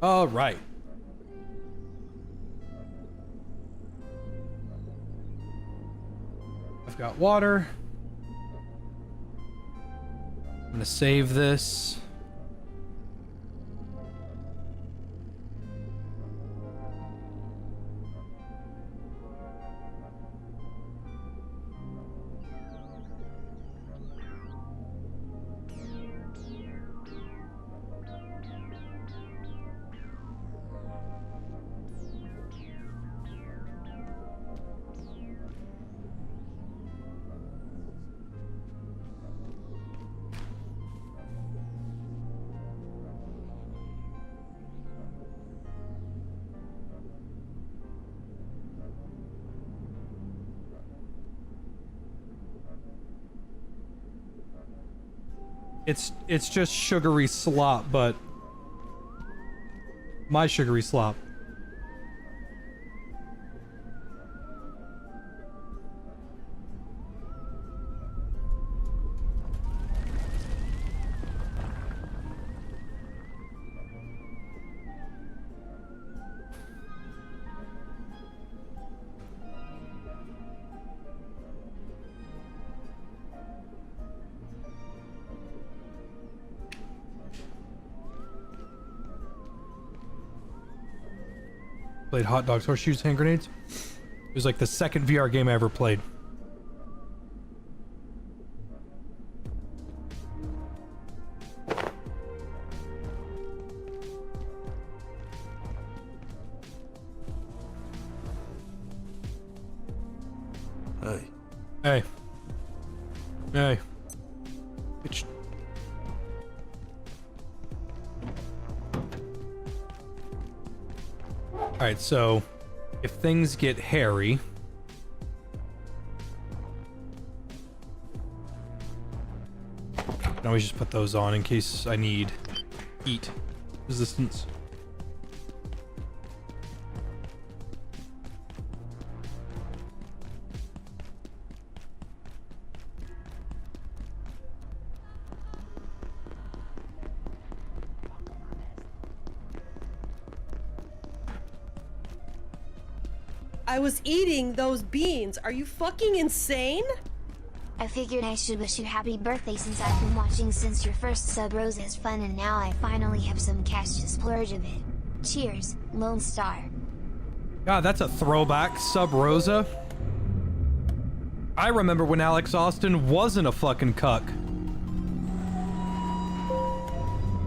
All right. I've got water. I'm gonna save this. It's just sugary slop, but my sugary slop. Played hot dogs, horseshoes, hand grenades. It was like the second VR game I ever played. Hey. Hey. Bitch. Alright, so if things get hairy, I can always just put those on in case I need heat resistance. I was eating those beans. Are you fucking insane? I figured I should wish you happy birthday since I've been watching since your first sub. Rose is fun and now I finally have some cash to splurge a bit. Cheers, Lone Star. God, that's a throwback, Sub Rosa. I remember when Alex Austin wasn't a fucking cuck.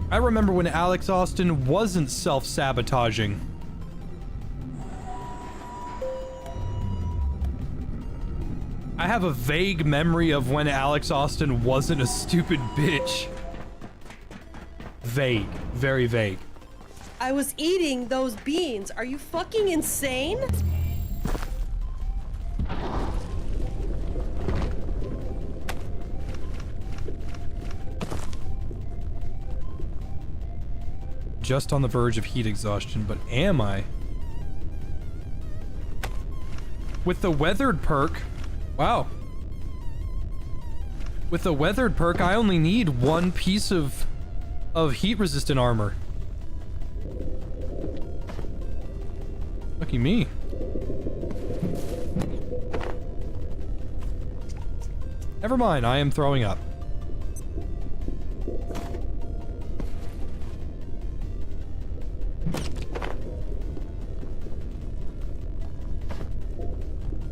I remember when Alex Austin wasn't self-sabotaging. I have a vague memory of when Alex Austin wasn't a stupid bitch. Vague. Very vague. I was eating those beans. Are you fucking insane? Just on the verge of heat exhaustion, but am I? With the weathered perk... Wow. With the weathered perk, I only need one piece of heat-resistant armor. Lucky me. Never mind, I am throwing up.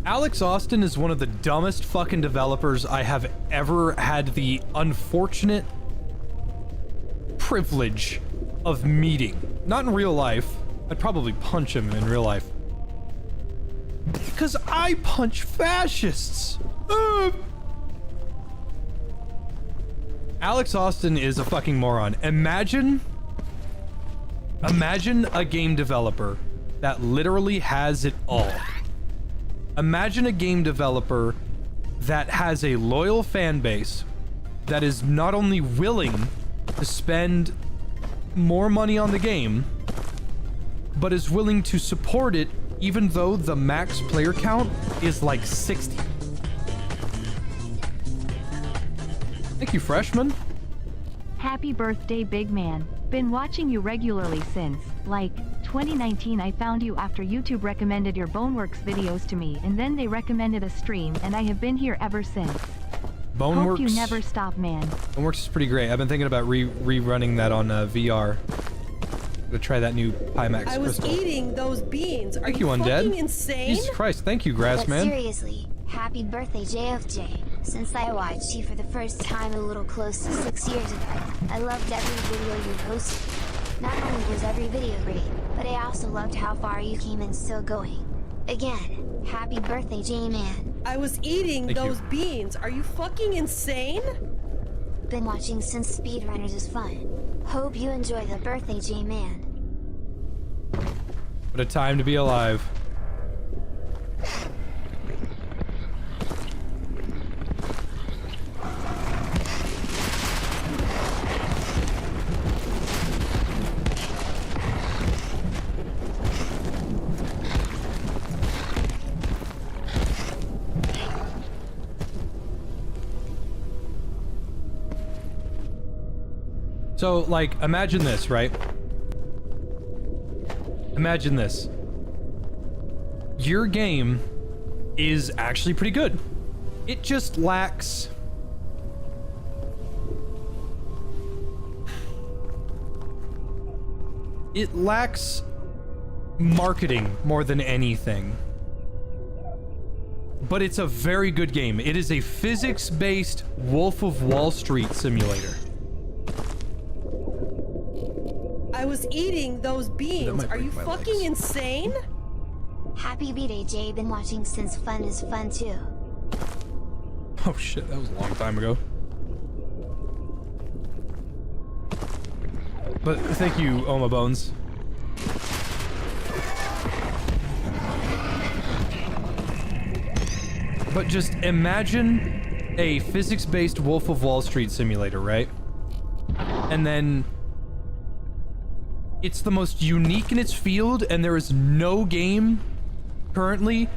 Alex Austin is one of the dumbest fucking developers I have ever had the unfortunate privilege of meeting. Not in real life. I'd probably punch him in real life. Because I punch fascists! Alex Austin is a fucking moron. Imagine a game developer that literally has it all. Imagine a game developer that has a loyal fan base that is not only willing to spend more money on the game, but is willing to support it even though the max player count is like 60. Thank you, freshman. Happy birthday, big man. Been watching you regularly since, like, 2019. I found you after YouTube recommended your Boneworks videos to me, and then they recommended a stream, and I have been here ever since. Boneworks. Hope you never stop, man. Boneworks is pretty great. I've been thinking about rerunning that on VR. Gonna try that new Pimax I was crystal. eating those beans. Are Thank you Undead. fucking insane? Jesus Christ, thank you, But Grassman. seriously, happy birthday, JFJ. Since I watched you for the first time a little close to 6 years ago, I loved every video you posted. Not only was every video great, but I also loved how far you came and still going. Again, happy birthday, J-Man. I was eating Thank those you. beans. Are you fucking insane? Been watching since Speedrunners is fun. Hope you enjoy the birthday, J-Man. What a time to be alive. So, like, imagine this, right? Imagine this. Your game is actually pretty good. It just lacks... It lacks marketing more than anything. But it's a very good game. It is a physics-based Wolf of Wall Street simulator. I was eating those beans. Are you fucking insane? Happy B-Day, Jay. Been watching since fun is fun too. Oh shit, that was a long time ago. But thank you, Oma Bones. But just imagine a physics-based Wolf of Wall Street simulator, right? And then it's the most unique in its field, and there is no game currently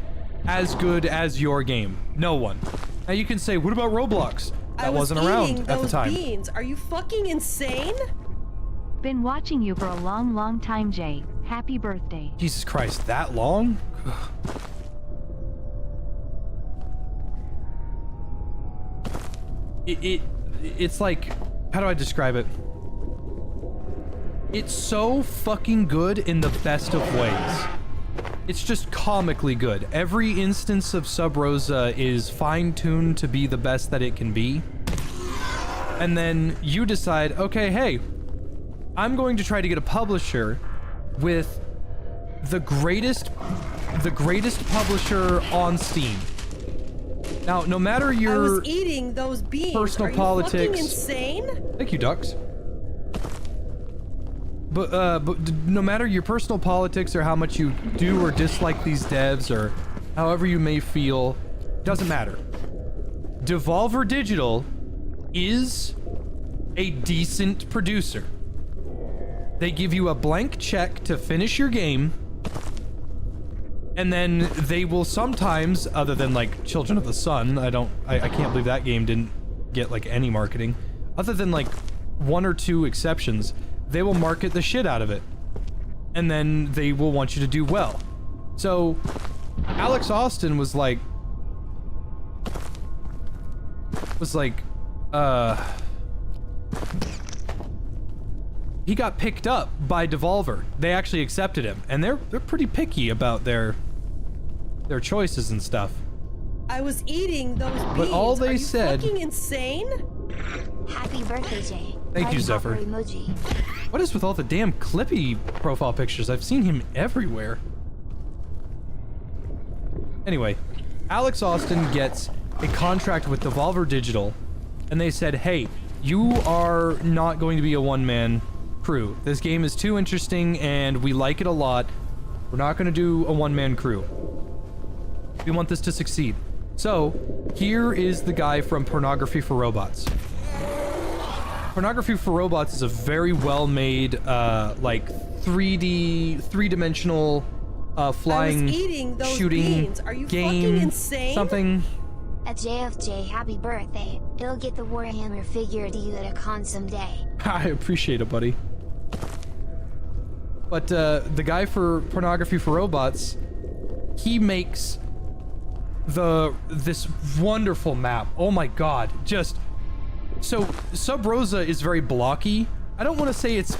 as good as your game. No one. Now you can say, what about Roblox? That wasn't around at the time. Beans. Are you fucking insane? Been watching you for a long, long time, Jay. Happy birthday. Jesus Christ, that long? It's like, how do I describe it? It's so fucking good in the best of ways. It's just comically good. Every instance of Sub Rosa is fine-tuned to be the best that it can be. And then you decide, okay, hey, I'm going to try to get a publisher with the greatest publisher on Steam. Now, no matter your I was eating those beans. personal Are you politics, fucking insane? Thank you, Ducks. But no matter your personal politics or how much you do or dislike these devs or however you may feel, doesn't matter. Devolver Digital is a decent producer. They give you a blank check to finish your game, and then they will sometimes, other than like Children of the Sun, I can't believe that game didn't get like any marketing. Other than like one or two exceptions, they will market the shit out of it. And then they will want you to do well. So, Alex Austin was like, he got picked up by Devolver. They actually accepted him, and they're pretty picky about their choices and stuff. I was eating those beans. But all they Are you said. fucking insane? Happy birthday, Jay. Thank you, Party Zephyr. popper emoji. What is with all the damn Clippy profile pictures? I've seen him everywhere. Anyway, Alex Austin gets a contract with Devolver Digital, and they said, hey, you are not going to be a one-man crew. This game is too interesting, and we like it a lot. We're not going to do a one-man crew. We want this to succeed. So, here is the guy from Pornography for Robots. Pornography for Robots is a very well-made, like, three-dimensional, flying, shooting beans. Are you game, fucking insane? something. At JFJ, happy birthday. It'll get the Warhammer figure to you at a con someday. I appreciate it, buddy. But, the guy for Pornography for Robots, he makes this wonderful map. Oh my god, just... So, Sub Rosa is very blocky. I don't want to say it's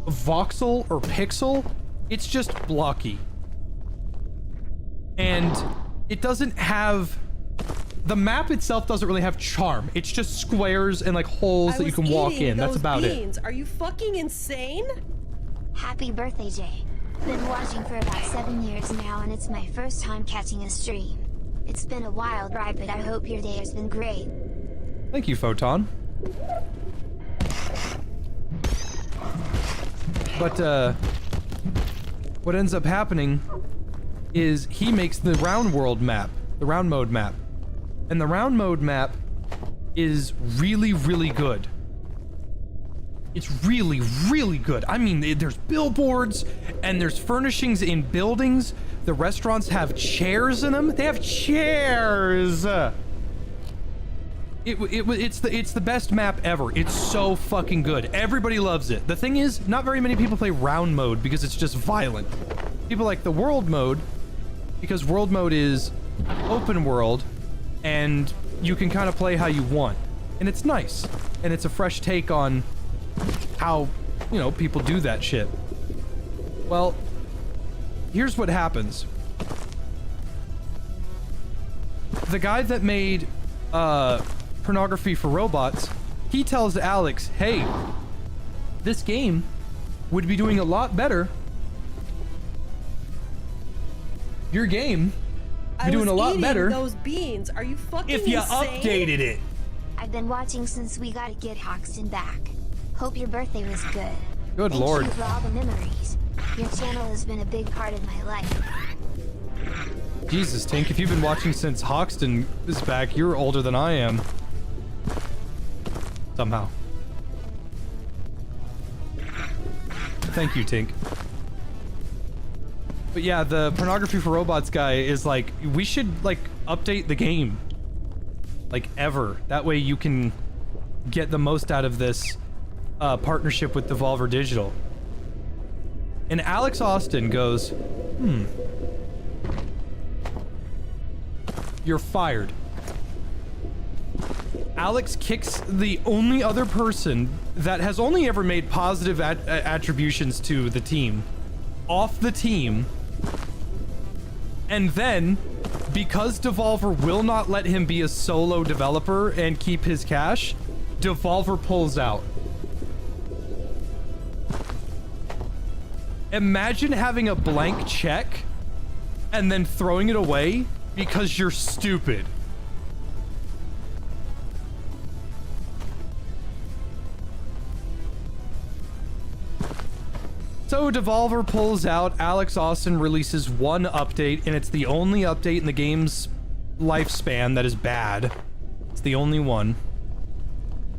voxel or pixel. It's just blocky. And it doesn't have... The map itself doesn't really have charm. It's just squares and like holes that you can walk in. That's about it. Are you fucking insane? Happy birthday, Jay. Been watching for about 7 years now, and it's my first time catching a stream. It's been a wild ride, but I hope your day has been great. Thank you, Photon. But, what ends up happening is he makes the round world map, the round mode map. And the round mode map is really, really good. It's really, really good. I mean, there's billboards and there's furnishings in buildings. The restaurants have chairs in them. They have chairs. It's the best map ever. It's so fucking good. Everybody loves it. The thing is, not very many people play round mode because it's just violent. People like the world mode because world mode is open world and you can kind of play how you want. And it's nice. And it's a fresh take on how, you know, people do that shit. Well, here's what happens. The guy that made Pornography for Robots, he tells Alex, hey, this game would be doing a lot better. Your game I doing was a lot eating better those beans. Are you fucking if you insane? updated it. I've been watching since we got to get Hoxton back. Hope your birthday was good. Good Thank lord. you for all the memories. Your channel has been a big part of my life. Jesus, Tink, if you've been watching since Hoxton is back, you're older than I am. Somehow. Thank you, Tink. But yeah, the pornography for robots guy is like, we should like update the game. Like ever. That way you can get the most out of this partnership with Devolver Digital. And Alex Austin goes, you're fired. Alex kicks the only other person that has only ever made positive attributions to the team off the team. And then, because Devolver will not let him be a solo developer and keep his cash, Devolver pulls out. Imagine having a blank check and then throwing it away because you're stupid. So Devolver pulls out, Alex Austin releases one update, and it's the only update in the game's lifespan that is bad. It's the only one.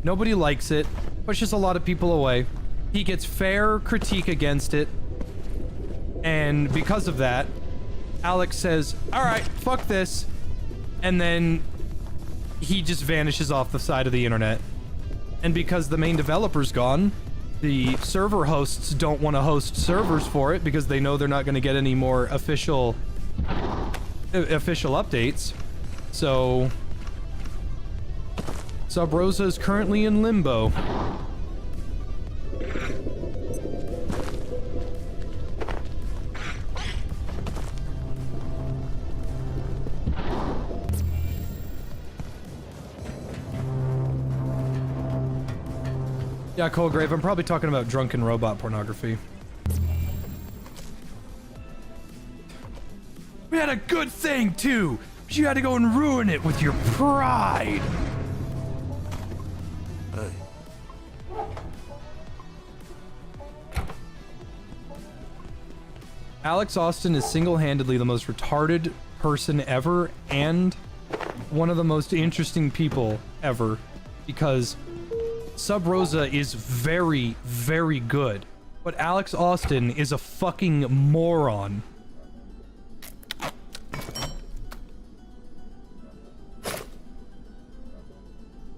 Nobody likes it, pushes a lot of people away. He gets fair critique against it, and because of that, Alex says, alright, fuck this, and then he just vanishes off the side of the internet. And because the main developer's gone, the server hosts don't want to host servers for it because they know they're not going to get any more official updates. So Sub Rosa is currently in limbo. Yeah, Coldgrave, I'm probably talking about drunken robot pornography. We had a good thing, too! But you had to go and ruin it with your pride! Hey. Alex Austin is single-handedly the most retarded person ever, and one of the most interesting people ever, because Sub Rosa is very, very good, but Alex Austin is a fucking moron.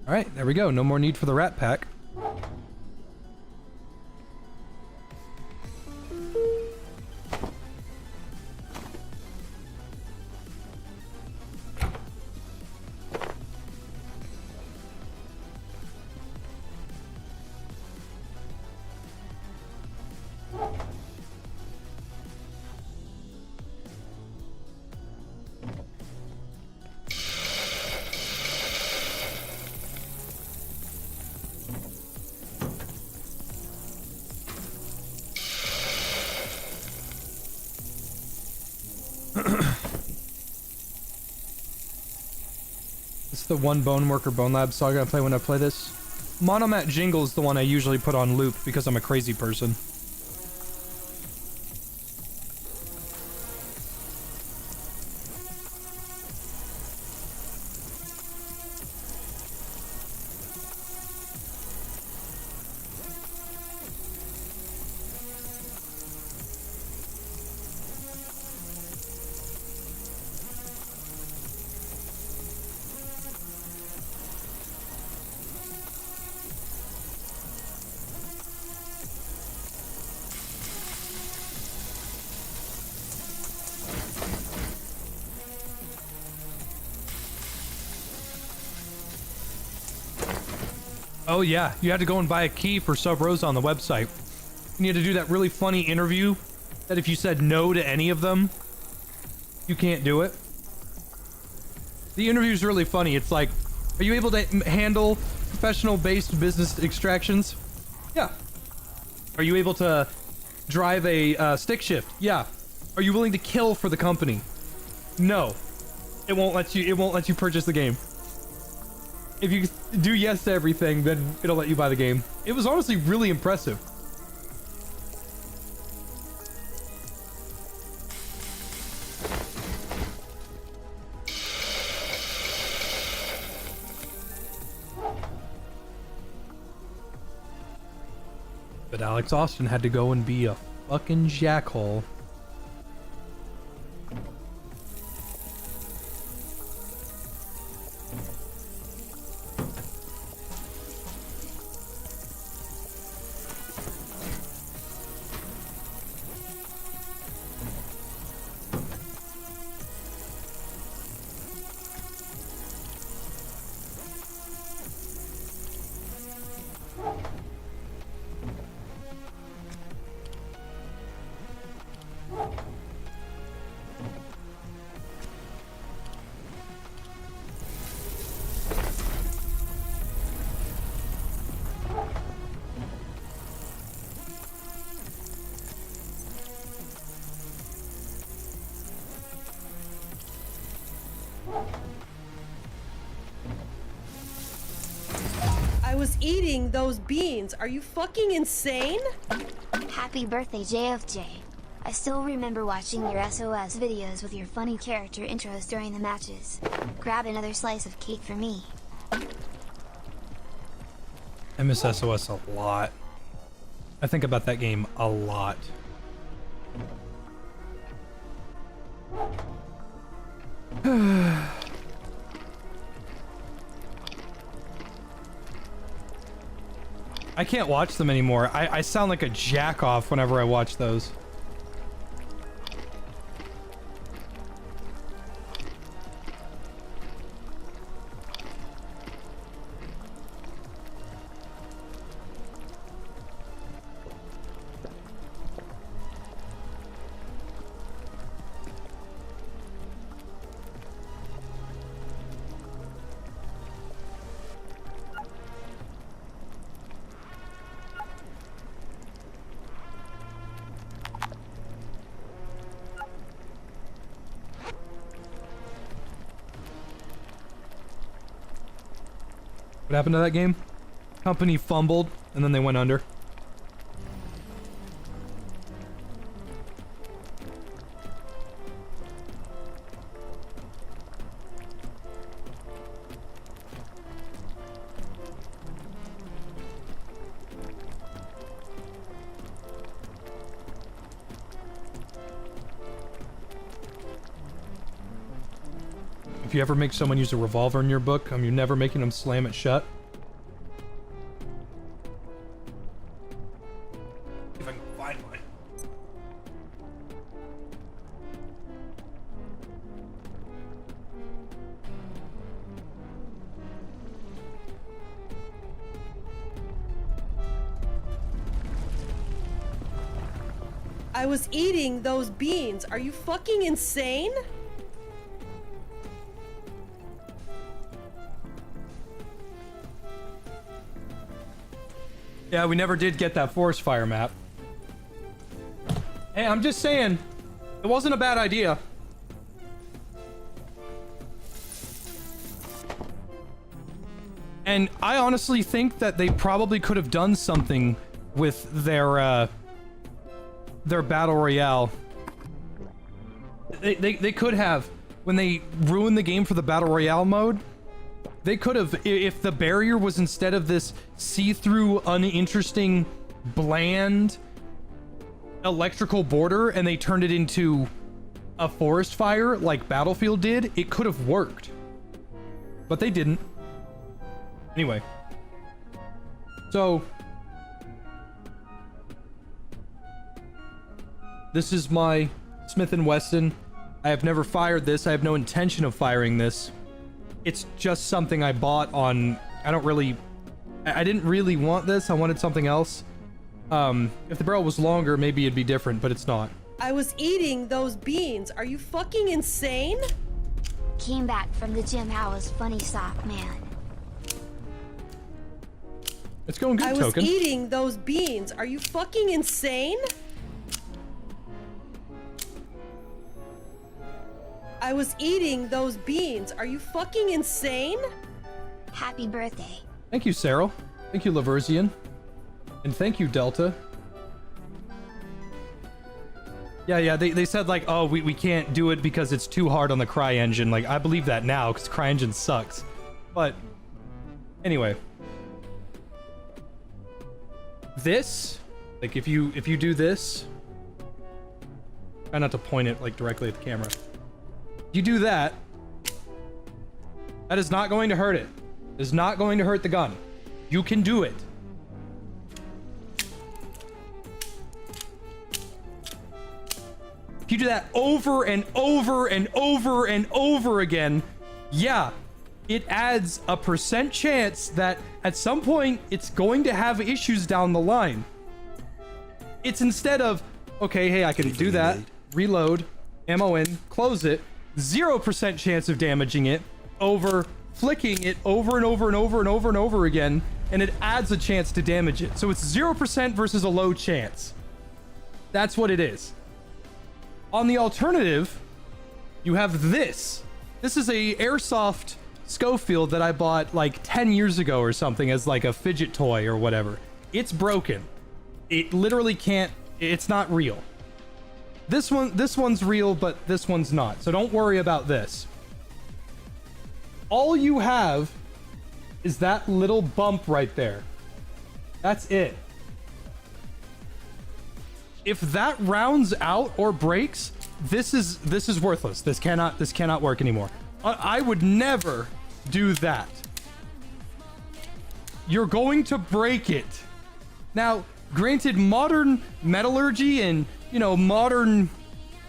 Alright, there we go. No more need for the Rat Pack. It's the one Bone Worker Bone Lab song I play when I play this. Monomat Jingle is the one I usually put on loop because I'm a crazy person. Oh yeah, you had to go and buy a key for Sub Rosa on the website. You had to do that really funny interview that if you said no to any of them, you can't do it. The interview's really funny. It's like, are you able to handle professional-based business extractions? Yeah. Are you able to drive a stick shift? Yeah. Are you willing to kill for the company? No. It won't let you purchase the game. If you do yes to everything, then it'll let you buy the game. It was honestly really impressive. But Alex Austin had to go and be a fucking jackhole. I was eating those beans. Are you fucking insane? Happy birthday, JFJ. I still remember watching your SOS videos with your funny character intros during the matches. Grab another slice of cake for me. I miss SOS a lot. I think about that game a lot. I can't watch them anymore. I sound like a jack off whenever I watch those. What happened to that game? Company fumbled, and then they went under. If you ever make someone use a revolver in your book, you're never making them slam it shut. If I can find mine. I was eating those beans. Are you fucking insane? Yeah, we never did get that forest fire map. Hey, I'm just saying, it wasn't a bad idea. And I honestly think that they probably could have done something with their battle royale. They could have, when they ruined the game for the battle royale mode. They could have, if the barrier was instead of this see-through, uninteresting, bland electrical border, and they turned it into a forest fire like Battlefield did, it could have worked. But they didn't. Anyway. So, this is my Smith & Wesson. I have never fired this. I have no intention of firing this. It's just something I bought on... I didn't really want this. I wanted something else. If the barrel was longer, maybe it'd be different, but it's not. I was eating those beans. Are you fucking insane? Came back from the gym. How was funny sock, man? It's going good, I was Token. eating those beans. Are you fucking insane? I was eating those beans. Are you fucking insane? Happy birthday. Thank you, Cyril. Thank you, Laversian. And thank you, Delta. Yeah, they said like, oh, we can't do it because it's too hard on the CryEngine. Like, I believe that now, because CryEngine sucks. But, anyway. This, like, if you do this, try not to point it, like, directly at the camera. You do that, that is not going to hurt it. It is not going to hurt the gun. You can do it. If you do that over and over and over and over again, yeah, it adds a % chance that at some point it's going to have issues down the line. It's instead of, okay, hey, I can do that, reload, ammo in, close it, 0% chance of damaging it, over flicking it over and over and over and over and over again, and it adds a chance to damage it. So it's 0% versus a low chance. That's what it is. On the alternative, you have this. This is a airsoft Schofield that I bought like 10 years ago or something as like a fidget toy or whatever. It's broken. It literally can't, it's not real. This one's real, but this one's not. So don't worry about this. All you have is that little bump right there. That's it. If that rounds out or breaks, this is worthless. This cannot work anymore. I would never do that. You're going to break it. Now, granted, modern metallurgy and, you know, modern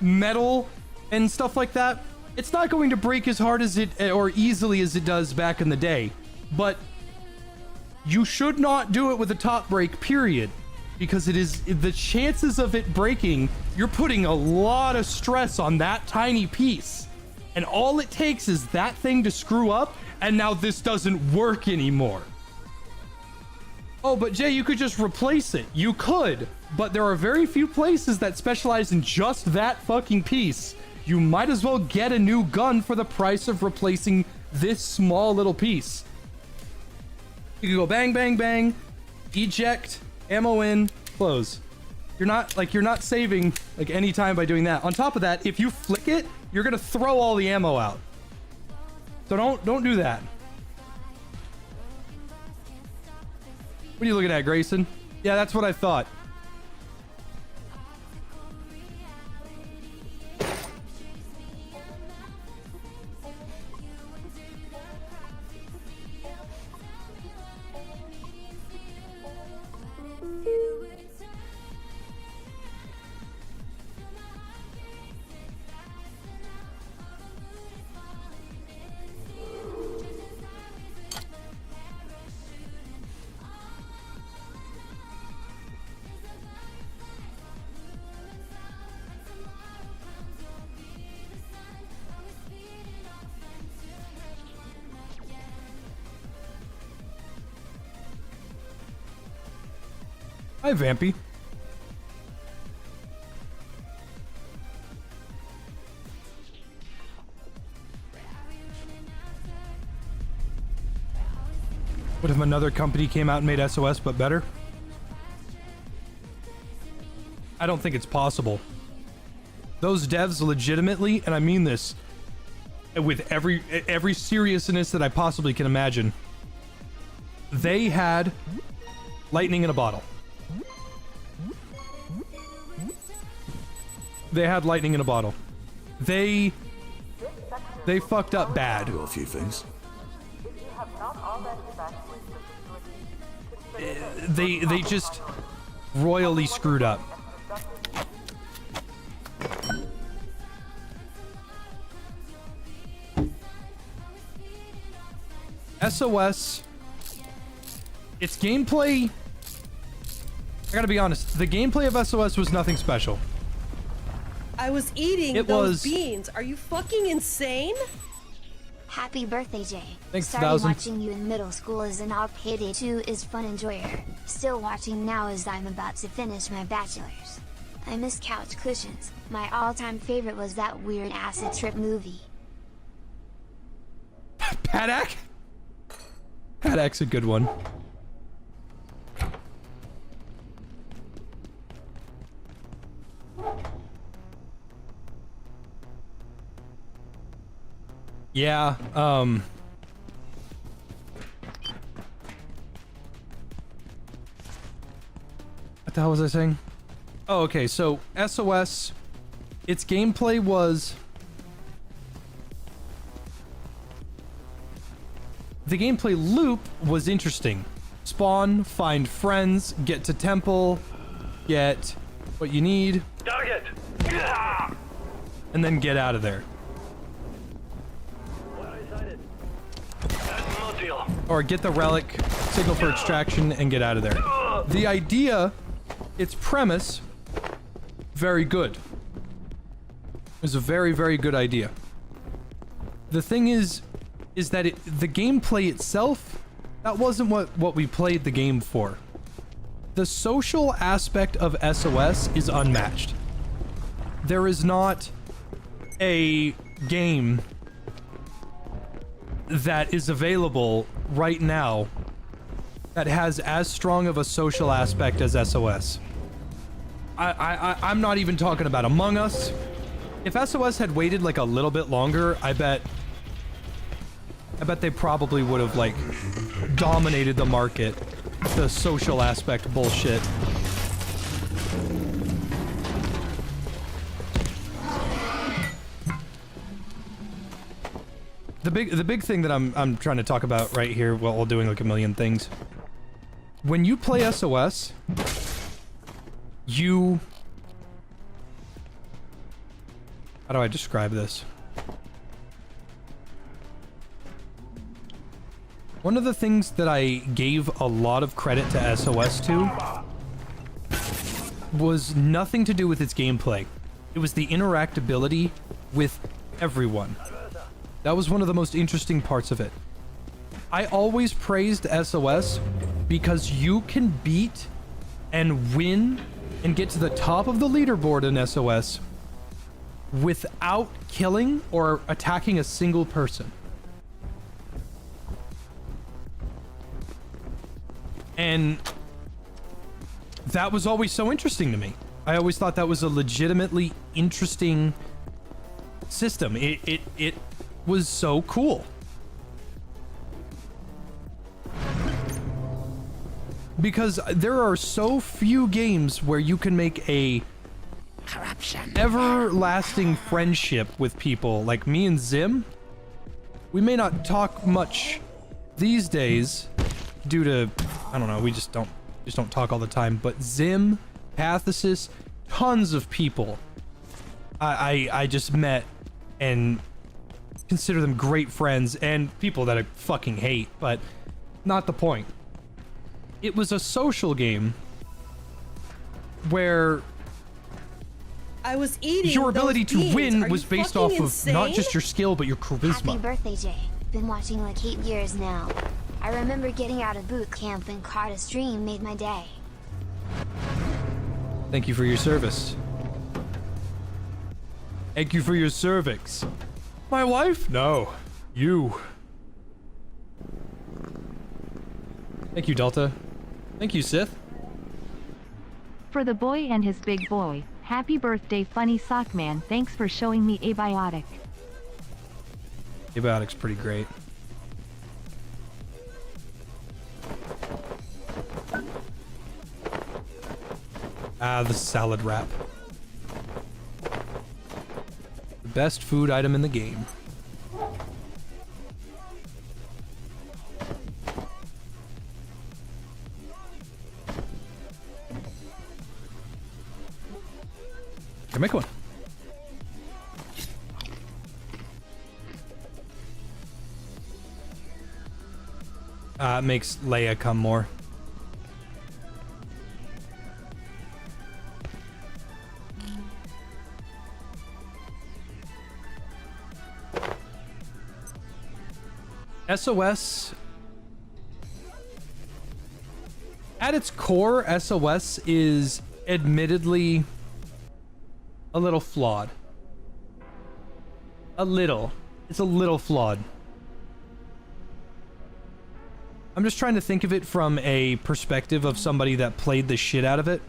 metal and stuff like that, it's not going to break as hard as it or easily as it does back in the day. But you should not do it with a top break, period. Because it is, the chances of it breaking, you're putting a lot of stress on that tiny piece. And all it takes is that thing to screw up, and now this doesn't work anymore. Oh, but Jay, you could just replace it. You could, but there are very few places that specialize in just that fucking piece. You might as well get a new gun for the price of replacing this small little piece. You can go bang, bang, bang, eject, ammo in, close. You're not saving like any time by doing that. On top of that, if you flick it, you're gonna throw all the ammo out. So don't do that. What are you looking at, Grayson? Yeah, that's what I thought. Hi, Vampy. What if another company came out and made SOS but better? I don't think it's possible. Those devs legitimately, and I mean this with every seriousness that I possibly can imagine, they had lightning in a bottle. They had lightning in a bottle. They fucked up bad. A few things. They just royally screwed up. SOS, its gameplay, I gotta be honest, the gameplay of SOS was nothing special. I was eating those beans. Are you fucking insane? Happy birthday, Jay. Thanks, Started 1000. watching you in middle school as an op. Payday 2 is fun enjoyer. Still watching now as I'm about to finish my bachelor's. I miss couch cushions. My all-time favorite was that weird acid trip movie. Paddock? Paddock's a good one. Yeah, what the hell was I saying? Oh, okay, so SOS, its gameplay was... The gameplay loop was interesting. Spawn, find friends, get to temple, get what you need, Target! and then get out of there. Or get the relic, signal for extraction, and get out of there. The idea, its premise, very good. It was a very, very good idea. The thing is that the gameplay itself, that wasn't what we played the game for. The social aspect of SOS is unmatched. There is not a game that is available right now that has as strong of a social aspect as SOS. I'm not even talking about Among Us. If SOS had waited like a little bit longer, I bet they probably would have like dominated the market. The social aspect bullshit. The big thing that I'm trying to talk about right here while doing like a million things. When you play SOS, you... How do I describe this? One of the things that I gave a lot of credit to SOS to was nothing to do with its gameplay. It was the interactability with everyone. That was one of the most interesting parts of it. I always praised SOS because you can beat and win and get to the top of the leaderboard in SOS without killing or attacking a single person. And that was always so interesting to me. I always thought that was a legitimately interesting system. It was so cool. Because there are so few games where you can make a everlasting friendship with people. Like me and Zim, we may not talk much these days due to, I don't know, we just don't talk all the time, but Zim, Pathesis, tons of people I just met and consider them great friends, and people that I fucking hate, but not the point. It was a social game where I was eating your ability those to win beans. was based off of not just your skill, but your Happy charisma. birthday, Jay. Been watching like 8 years now. I remember getting out of boot camp and caught a stream made my day. Thank you for your service. Thank you for your cervix. My wife? No. You. Thank you, Delta. Thank you, Sith. For the boy and his big boy, happy birthday funny sock man, thanks for showing me Abiotic. Abiotic's pretty great. Ah, the salad wrap. The best food item in the game. Here, make one. It makes Leia come more. SOS, at its core, SOS is admittedly a little flawed. A little. It's a little flawed. I'm just trying to think of it from a perspective of somebody that played the shit out of it.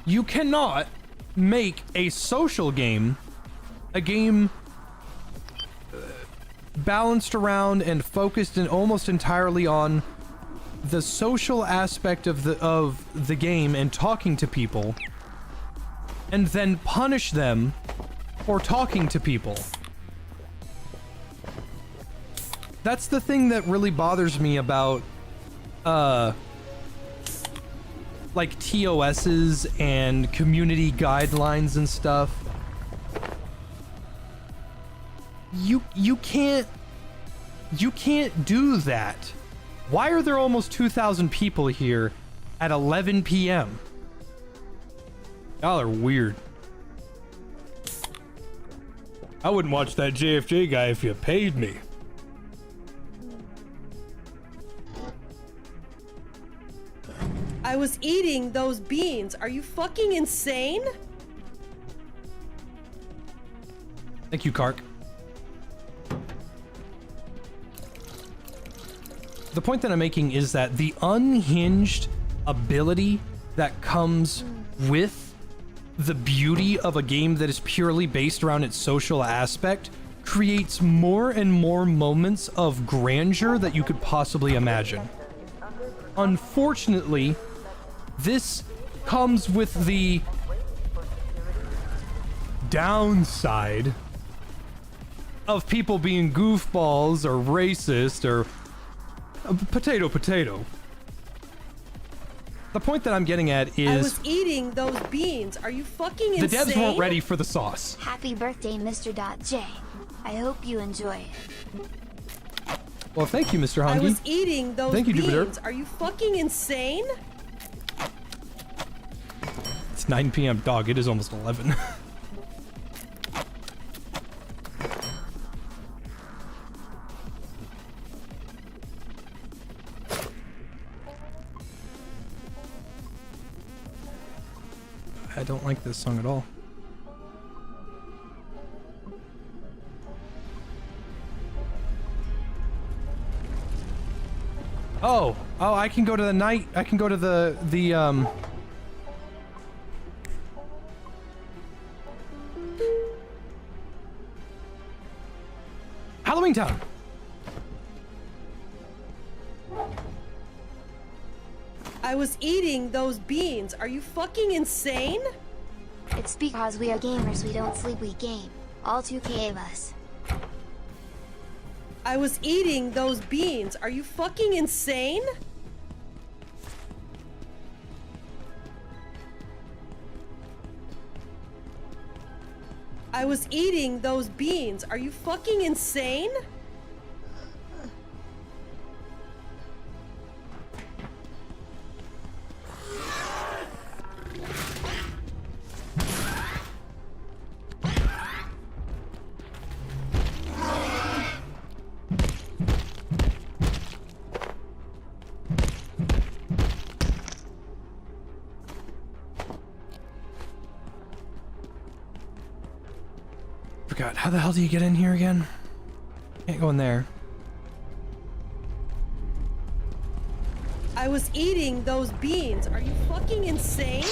You cannot make a social game, a game balanced around and focused and almost entirely on the social aspect of the game and talking to people, and then punish them for talking to people. That's the thing that really bothers me about like TOSs and community guidelines and stuff. You can't do that. Why are there almost 2,000 people here at 11 p.m.? Y'all are weird. I wouldn't watch that JFJ guy if you paid me. I was eating those beans. Are you fucking insane? Thank you, Kark. The point that I'm making is that the unhinged ability that comes with the beauty of a game that is purely based around its social aspect creates more and more moments of grandeur that you could possibly imagine. Unfortunately, this comes with the downside of people being goofballs or racist or potato. The point that I'm getting at is... I was eating those beans. Are you fucking insane? The devs weren't ready for the sauce. Happy birthday, Mr. J. I hope you enjoy it. Well, thank you, Mr. Hongi. I was eating those beans. Jupiter. Are you fucking insane? It's 9 p.m. Dog, it is almost 11. I don't like this song at all. Oh, I can go to the night. I can go to the Halloween Town. I was eating those beans. Are you fucking insane? It's because we are gamers, we don't sleep, we game. All 2K of us. I was eating those beans. Are you fucking insane? I was eating those beans. Are you fucking insane? Forgot. How the hell do you get in here again? Can't go in there. I was eating those beans. Are you fucking insane?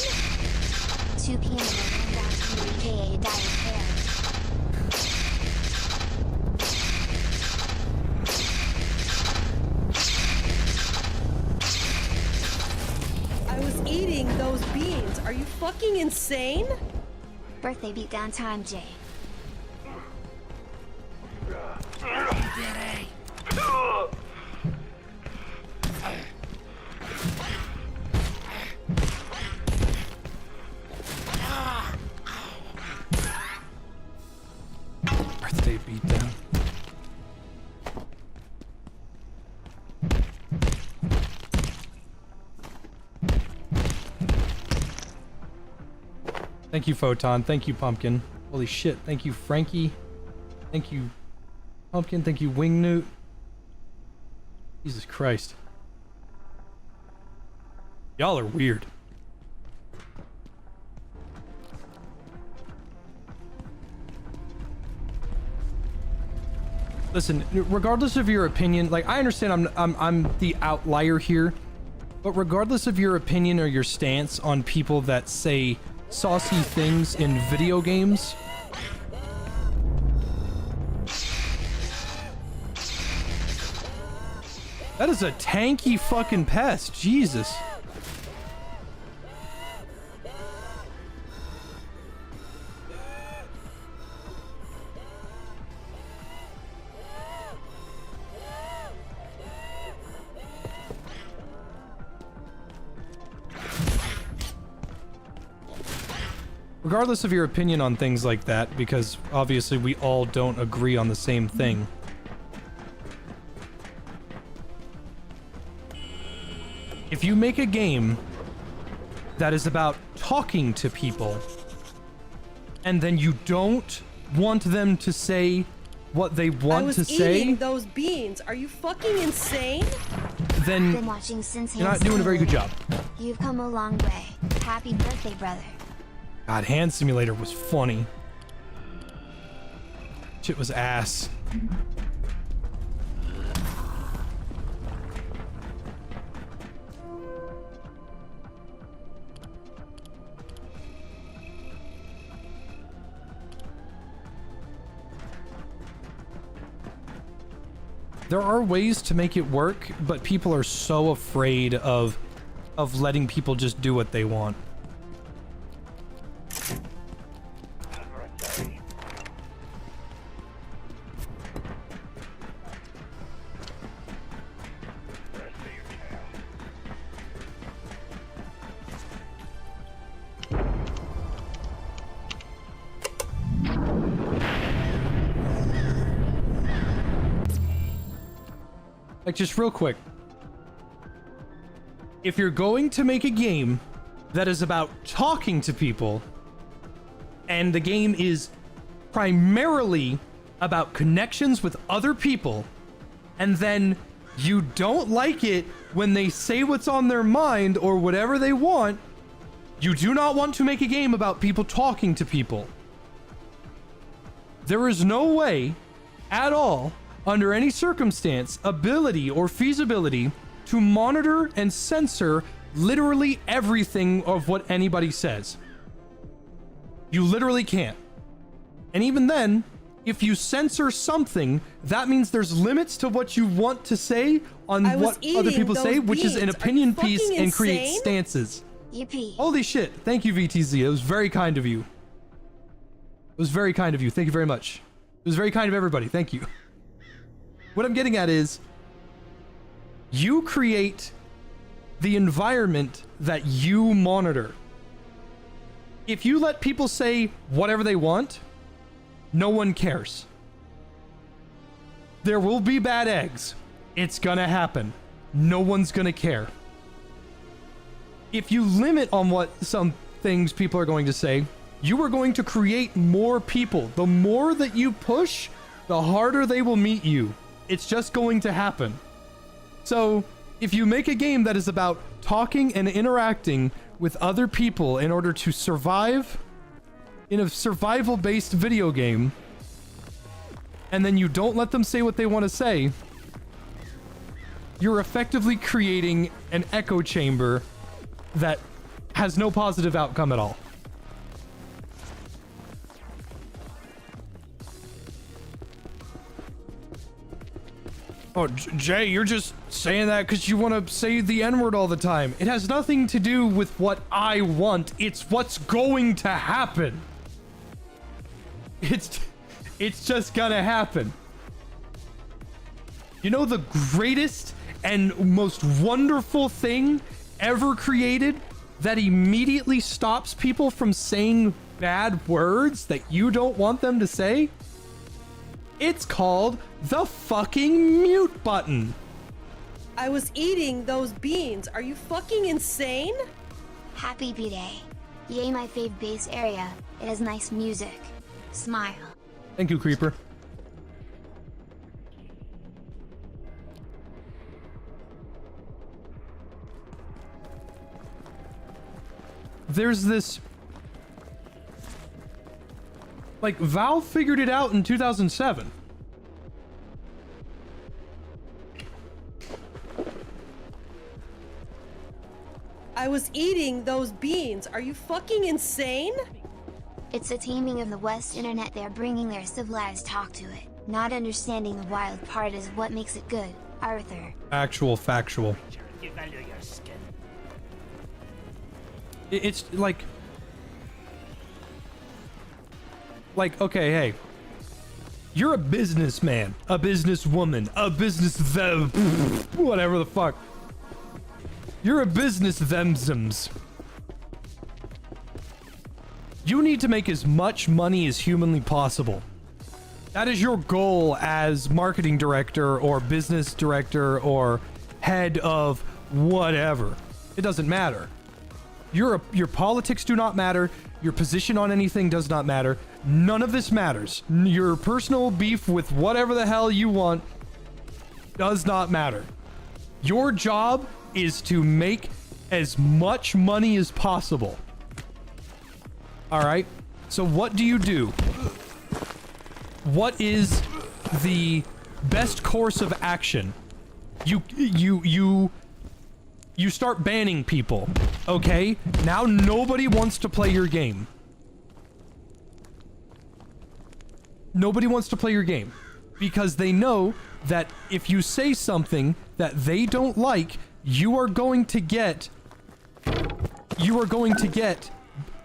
2 p.m. aka Diet Hair. I was eating those beans. Are you fucking insane? Birthday beatdown time, Jay. Birthday beatdown. Thank you, Photon. Thank you, Pumpkin. Holy shit. Thank you, Frankie. Thank you, Pumpkin. Thank you, Wingnut. Jesus Christ. Y'all are weird. Listen, regardless of your opinion, like I understand I'm the outlier here, but regardless of your opinion or your stance on people that say saucy things in video games, that is a tanky fucking pest. Jesus. Regardless of your opinion on things like that, because obviously we all don't agree on the same thing. If you make a game that is about talking to people, and then you don't want them to say what they want to say, eating those beans. Are you fucking insane? Then Been watching since you're not doing a very good job. You've come a long way. Happy birthday, brother. God, Hand Simulator was funny. Shit was ass. There are ways to make it work, but people are so afraid of letting people just do what they want. Like, just real quick. If you're going to make a game that is about talking to people, and the game is primarily about connections with other people, and then you don't like it when they say what's on their mind or whatever they want, you do not want to make a game about people talking to people. There is no way at all, under any circumstance, ability, or feasibility to monitor and censor literally everything of what anybody says. You literally can't. And even then, if you censor something, that means there's limits to what you want to say on what other people say, which is an opinion piece and creates stances. Yippee. Holy shit. Thank you, VTZ. It was very kind of you. It was very kind of you. Thank you very much. It was very kind of everybody. Thank you. What I'm getting at is, you create the environment that you monitor. If you let people say whatever they want, no one cares. There will be bad eggs. It's gonna happen. No one's gonna care. If you limit on what some things people are going to say, you are going to create more people. The more that you push, the harder they will meet you. It's just going to happen. So, if you make a game that is about talking and interacting with other people in order to survive in a survival-based video game, and then you don't let them say what they want to say, you're effectively creating an echo chamber that has no positive outcome at all. Oh, Jay, you're just saying that because you want to say the N-word all the time. It has nothing to do with what I want. It's what's going to happen. It's just gonna happen. You know the greatest and most wonderful thing ever created that immediately stops people from saying bad words that you don't want them to say? It's called the fucking mute button. I was eating those beans. Are you fucking insane? Happy B-Day. Yay, my fave base area. It has nice music. Smile. Thank you, Creeper. there's this... Like, Valve figured it out in 2007. I was eating those beans. Are you fucking insane? It's a taming of the West Internet. They're bringing their civilized talk to it. Not understanding the wild part is what makes it good, Arthur. Actual factual. You value your skin. It's like, okay, hey, you're a businessman, a businesswoman, a business whatever the fuck. You're a business themsums. You need to make as much money as humanly possible. That is your goal as marketing director or business director or head of whatever. It doesn't matter. Your politics do not matter. Your position on anything does not matter. None of this matters. Your personal beef with whatever the hell you want does not matter. Your job is to make as much money as possible. All right? So what do you do? What is the best course of action? You start banning people, okay? Now nobody wants to play your game. Nobody wants to play your game because they know that if you say something that they don't like, you are going to get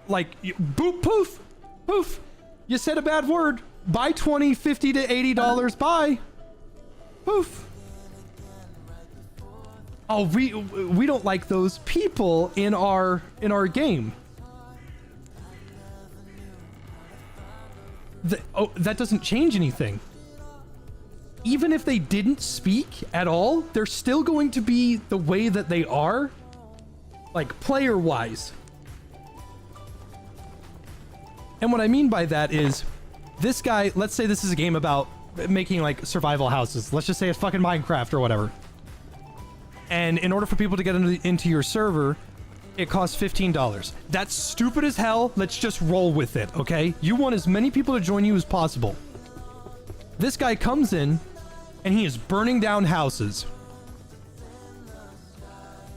like boop poof poof. You said a bad word. Buy $20, $50 to $80. Bye. Poof. Oh, we don't like those people in our game. That doesn't change anything. Even if they didn't speak at all, they're still going to be the way that they are, like player-wise. And what I mean by that is, this guy, let's say this is a game about making like survival houses. Let's just say it's fucking Minecraft or whatever. And in order for people to get into your server, it costs $15. That's stupid as hell. Let's just roll with it, okay? You want as many people to join you as possible. This guy comes in and he is burning down houses.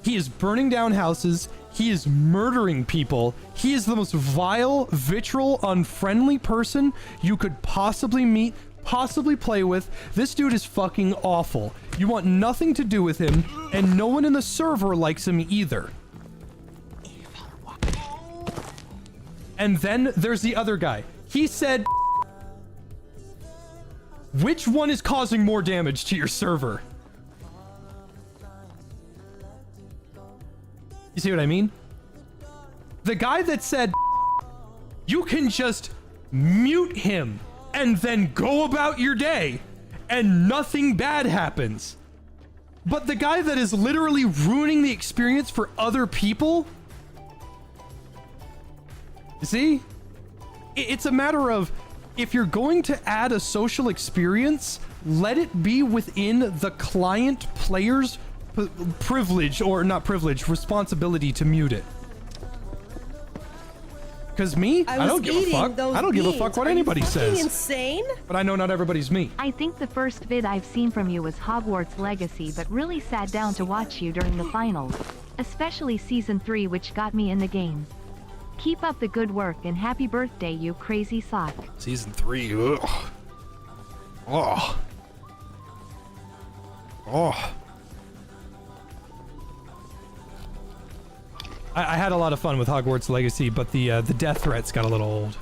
He is burning down houses. He is murdering people. He is the most vile, vitriol, unfriendly person you could possibly meet, possibly play with. This dude is fucking awful. You want nothing to do with him, and no one in the server likes him either. And then there's the other guy. He said, which one is causing more damage to your server? You see what I mean? The guy that said, you can just mute him and then go about your day and nothing bad happens. But the guy that is literally ruining the experience for other people, you see? It's a matter of, if you're going to add a social experience, let it be within the client player's privilege, or not privilege, responsibility to mute it. Because me, I don't give a fuck. I don't give a fuck what anybody says. Insane? But I know not everybody's me. I think the first vid I've seen from you was Hogwarts Legacy, but really sat down to watch you during the finals. Especially Season 3, which got me in the game. Keep up the good work and happy birthday, you crazy sock. Season 3, ugh. Oh. Oh. I had a lot of fun with Hogwarts Legacy, but the death threats got a little old.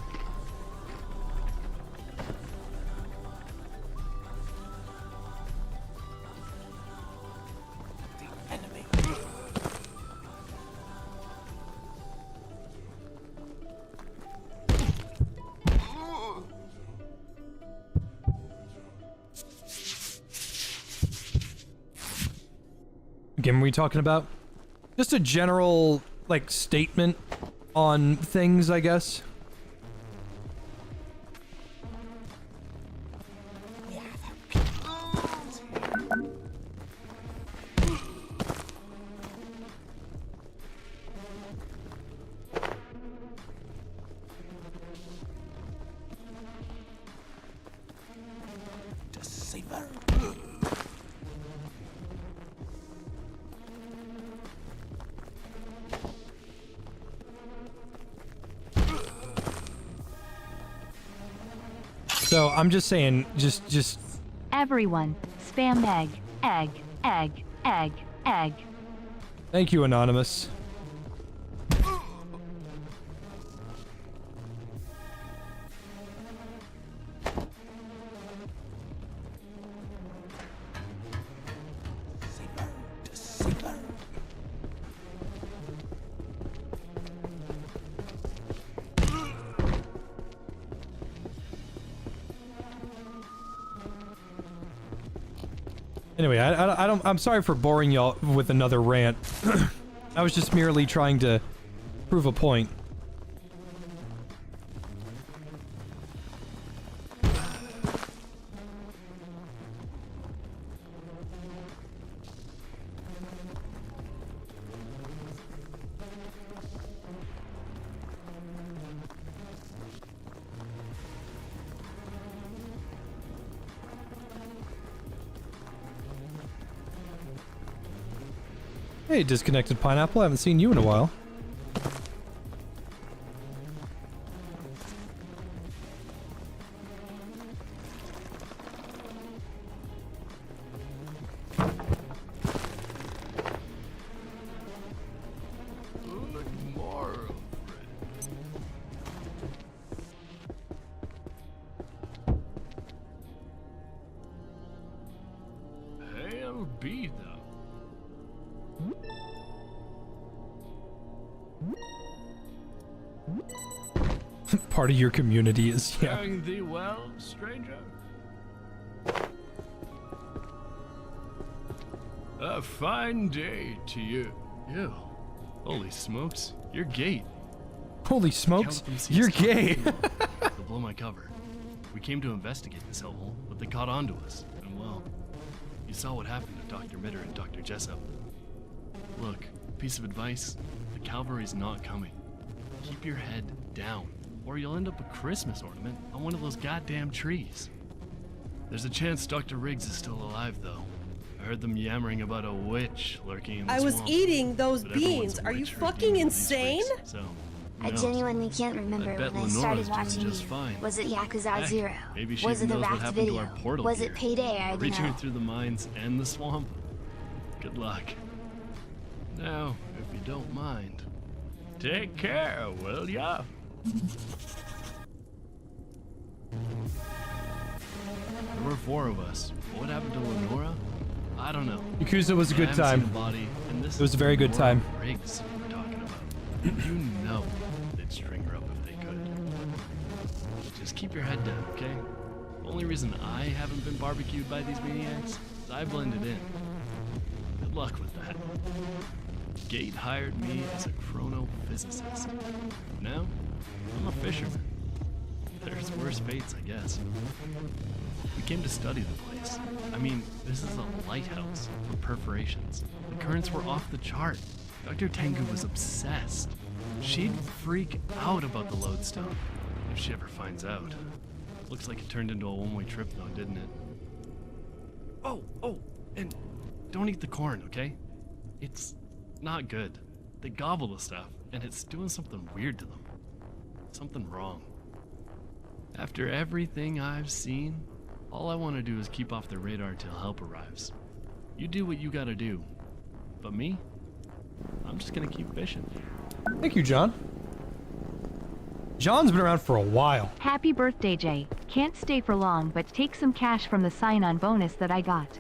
Again, were we talking about just a general, like, statement on things, I guess? So I'm just saying, just. Everyone, spam egg, egg, egg, egg, egg. Thank you, Anonymous. Anyway, I'm sorry for boring y'all with another rant. I was just merely trying to prove a point. Hey, disconnected pineapple, I haven't seen you in a while. Hail be thou. Part of your community is, yeah. Faring thee well, stranger? A fine day to you. Ew. Holy smokes, you're gay. Holy smokes, you're gay. They'll blow my cover. We came to investigate this hellhole, but they caught on to us. And well, you saw what happened to Dr. Mitter and Dr. Jessup. Look, piece of advice, the cavalry's not coming. Keep your head down, or you'll end up a Christmas ornament on one of those goddamn trees. There's a chance Dr. Riggs is still alive, though. I heard them yammering about a witch lurking in the I was swamp, eating those but everyone's beans. a Are you witch or a fucking demon with these insane? freaks, so, I genuinely can't remember I bet when I Lenora's started doing watching just you. fine. Was it Yakuza Heck, 0? maybe she Was it even the knows what Raft happened to video? our portal Was gear. it Payday? I don't Reaching know. through the mines and the swamp. Good luck. Now, if you don't mind, take care, will ya? There were 4 of us. What happened to Lenora? I don't know. Yakuza was a I good haven't time. seen a body, and this It was a very good time. Riggs we're talking about. You know they'd string her up if they could. Just keep your head down, okay? The only reason I haven't been barbecued by these maniacs is I blended in. Good luck with that. Gate hired me as a chronophysicist. Now, I'm a fisherman. There's worse fates, I guess. We came to study the place. I mean, this is a lighthouse for perforations. The currents were off the chart. Dr. Tengu was obsessed. She'd freak out about the lodestone if she ever finds out. Looks like it turned into a one-way trip though, didn't it? Oh, and don't eat the corn, okay? It's not good. They gobble the stuff, and it's doing something weird to them. Something wrong. After everything I've seen, all I want to do is keep off the radar till help arrives. You do what you gotta do. But me? I'm just gonna keep fishing. Thank you, John. John's been around for a while. Happy birthday, Jay. Can't stay for long, but take some cash from the sign-on bonus that I got.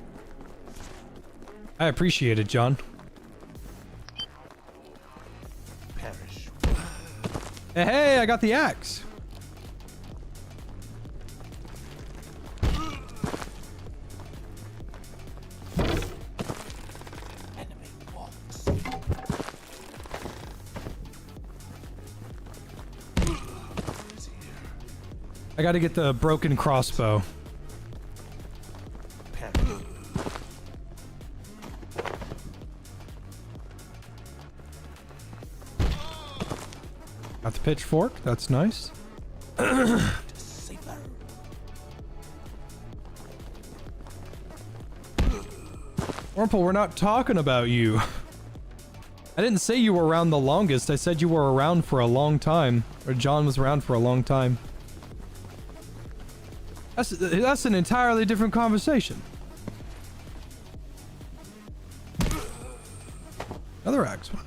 I appreciate it, John. Perish. Hey, I got the axe. I gotta get the broken crossbow. Got the pitchfork, that's nice. Orpal, we're not talking about you. I didn't say you were around the longest. I said you were around for a long time. Or John was around for a long time. That's an entirely different conversation. Another axe one.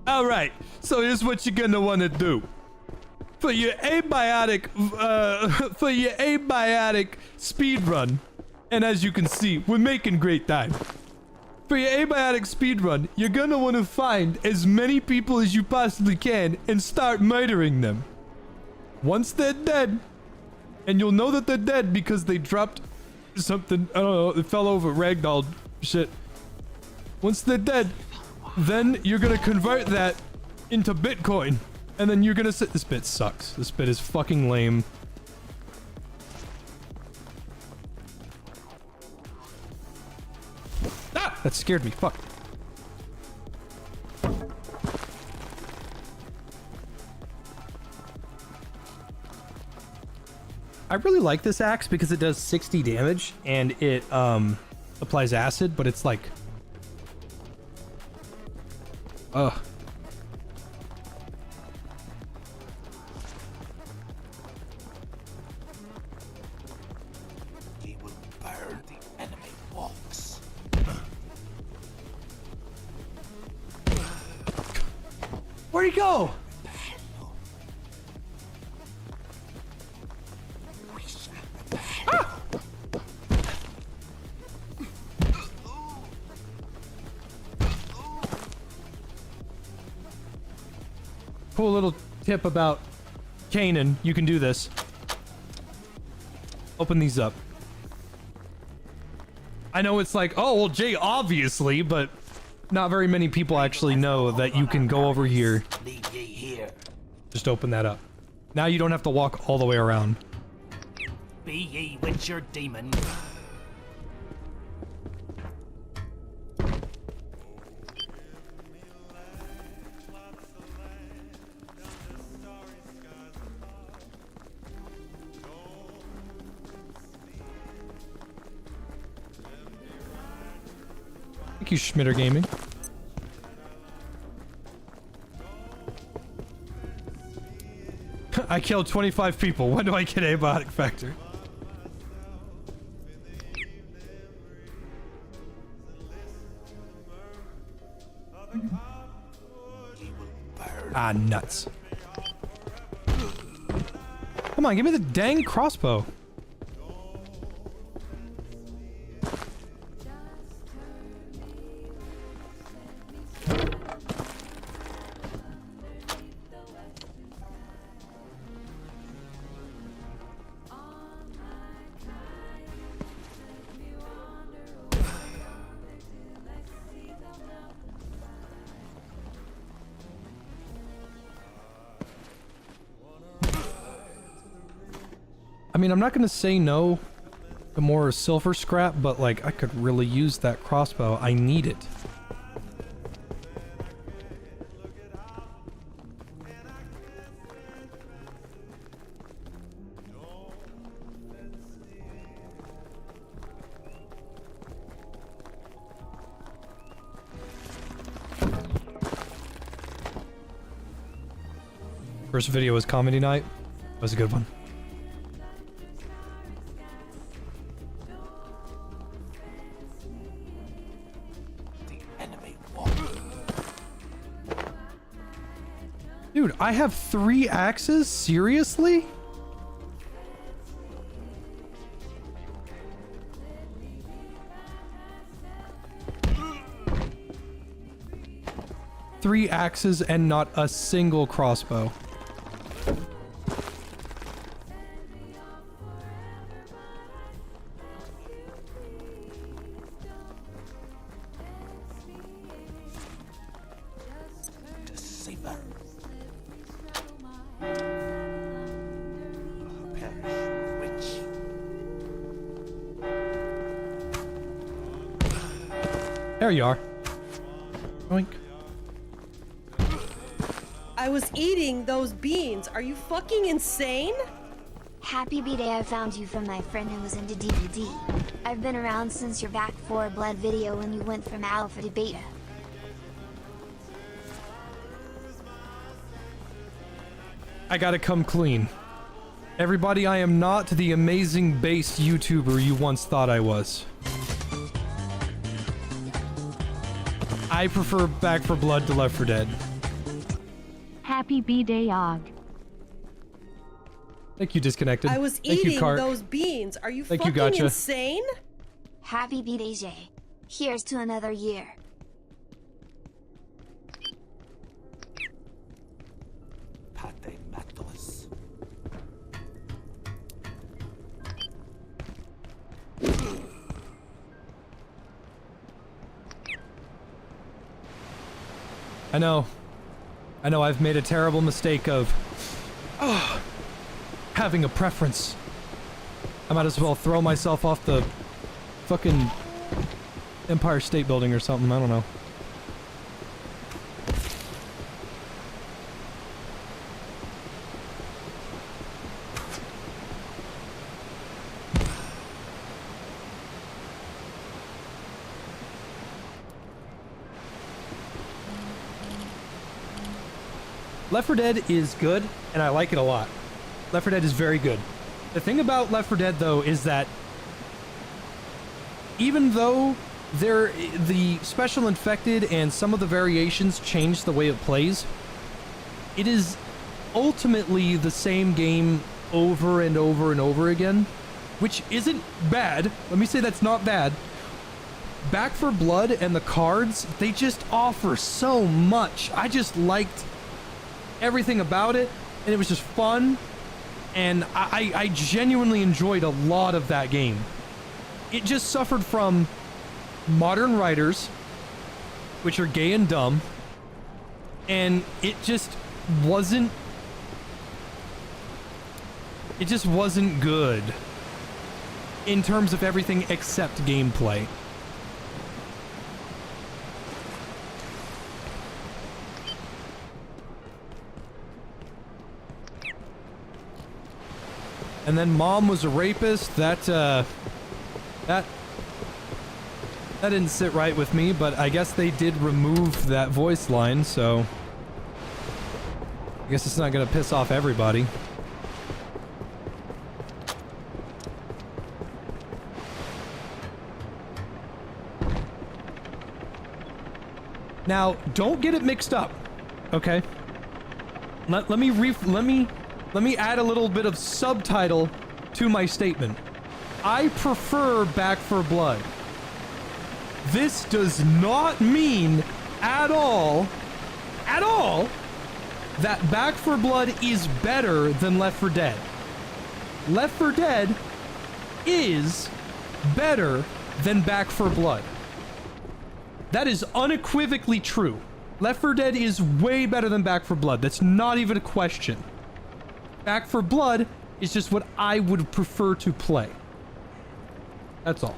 Alright, so here's what you're gonna wanna do. For your abiotic speedrun, and as you can see, we're making great time. For your abiotic speedrun, you're gonna want to find as many people as you possibly can and start murdering them. Once they're dead, and you'll know that they're dead because they dropped something, I don't know, it fell over, ragdoll shit. Once they're dead, then you're gonna convert that into Bitcoin. And then you're gonna sit. This bit sucks. This bit is fucking lame. Ah! That scared me. Fuck. I really like this axe because it does 60 damage and it applies acid, but it's like, ugh. Where'd he go? Ah! Cool little tip about Kanan. You can do this. Open these up. I know it's like, oh, well, Jay, obviously, but not very many people actually know that you can go over here. Just open that up. Now you don't have to walk all the way around. Be ye with your demon. Thank you, Schmitter Gaming. I killed 25 people. When do I get abiotic factor? Ah, nuts. Come on, give me the dang crossbow. I mean, I'm not gonna say no to more silver scrap, but like, I could really use that crossbow. I need it. First video was comedy night. That was a good one. Dude, I have 3 axes? Seriously? Three axes and not a single crossbow. There you are. Oink. I was eating those beans. Are you fucking insane? Happy B-Day, I found you from my friend who was into DVD. I've been around since your Back 4 Blood video when you went from alpha to beta. I gotta come clean. Everybody, I am not the amazing bass YouTuber you once thought I was. I prefer Back 4 Blood to Left 4 Dead. Happy B-Day, Og. Thank you, Disconnected. I was Thank eating you, Cart. those beans. Are you Thank fucking you, Gotcha. insane? Happy B-Day, Jay. Here's to another year. Pate matos. I know. I've made a terrible mistake of having a preference. I might as well throw myself off the fucking Empire State Building or something, I don't know. Left 4 Dead is good, and I like it a lot. Left 4 Dead is very good. The thing about Left 4 Dead, though, is that even though the special infected and some of the variations change the way it plays, it is ultimately the same game over and over and over again, which isn't bad. Let me say that's not bad. Back 4 Blood and the cards, they just offer so much. I just liked everything about it, and it was just fun, and I genuinely enjoyed a lot of that game. It just suffered from modern writers, which are gay and dumb, and it just wasn't good in terms of everything except gameplay. And then Mom was a rapist. That didn't sit right with me, but I guess they did remove that voice line, so I guess it's not gonna piss off everybody. Now, don't get it mixed up, okay? Let me add a little bit of subtitle to my statement. I prefer Back 4 Blood. This does not mean at all, that Back 4 Blood is better than Left 4 Dead. Left 4 Dead is better than Back 4 Blood. That is unequivocally true. Left 4 Dead is way better than Back 4 Blood. That's not even a question. Back 4 Blood is just what I would prefer to play. That's all.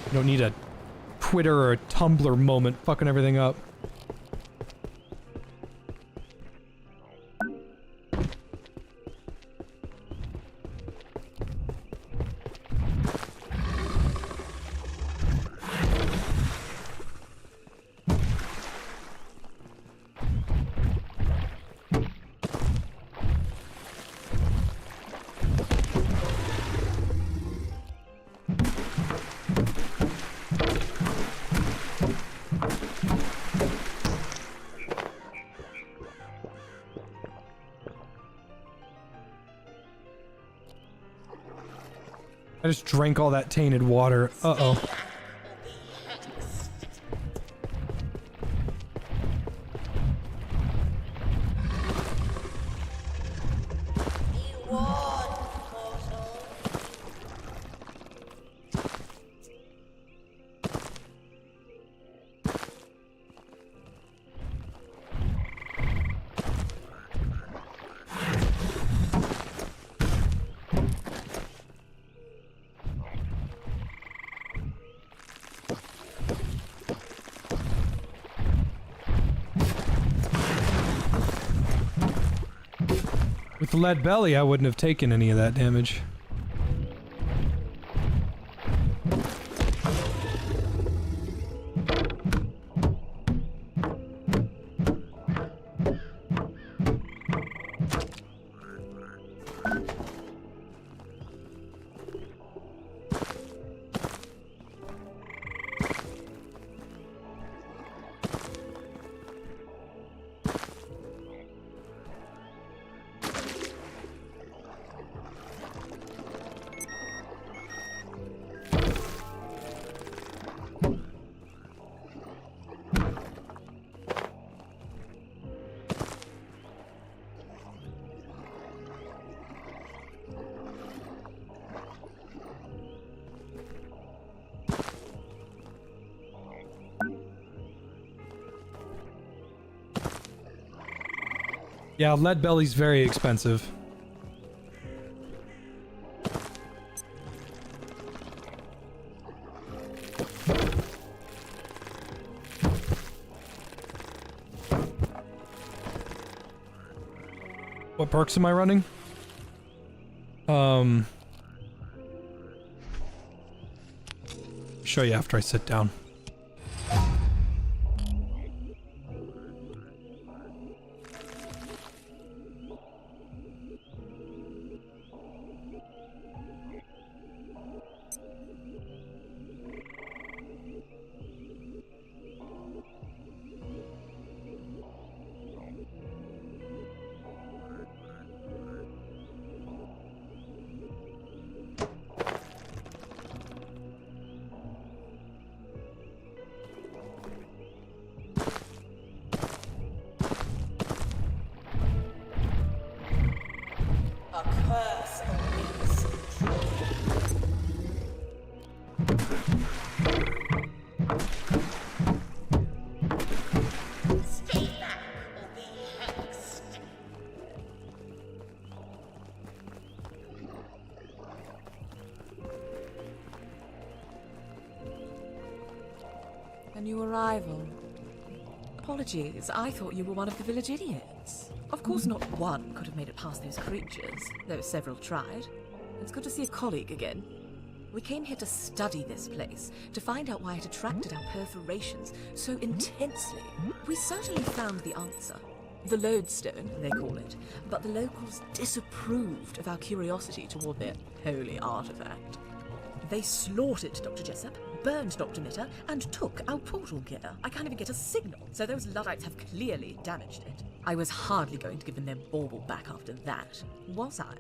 You don't need a Twitter or a Tumblr moment fucking everything up. I just drank all that tainted water. Uh-oh. lead belly, I wouldn't have taken any of that damage. Yeah, lead belly's very expensive. What perks am I running? Show you after I sit down. A new arrival. Apologies, I thought you were one of the village idiots. Of course not one could have made it past those creatures, though several tried. It's good to see a colleague again. We came here to study this place, to find out why it attracted our perforations so intensely. We certainly found the answer. The lodestone, they call it, but the locals disapproved of our curiosity toward their holy artifact. They slaughtered Dr. Jessup, burned Dr. Mitter, and took our portal gear. I can't even get a signal, so those Luddites have clearly damaged it. I was hardly going to give them their bauble back after that, was I?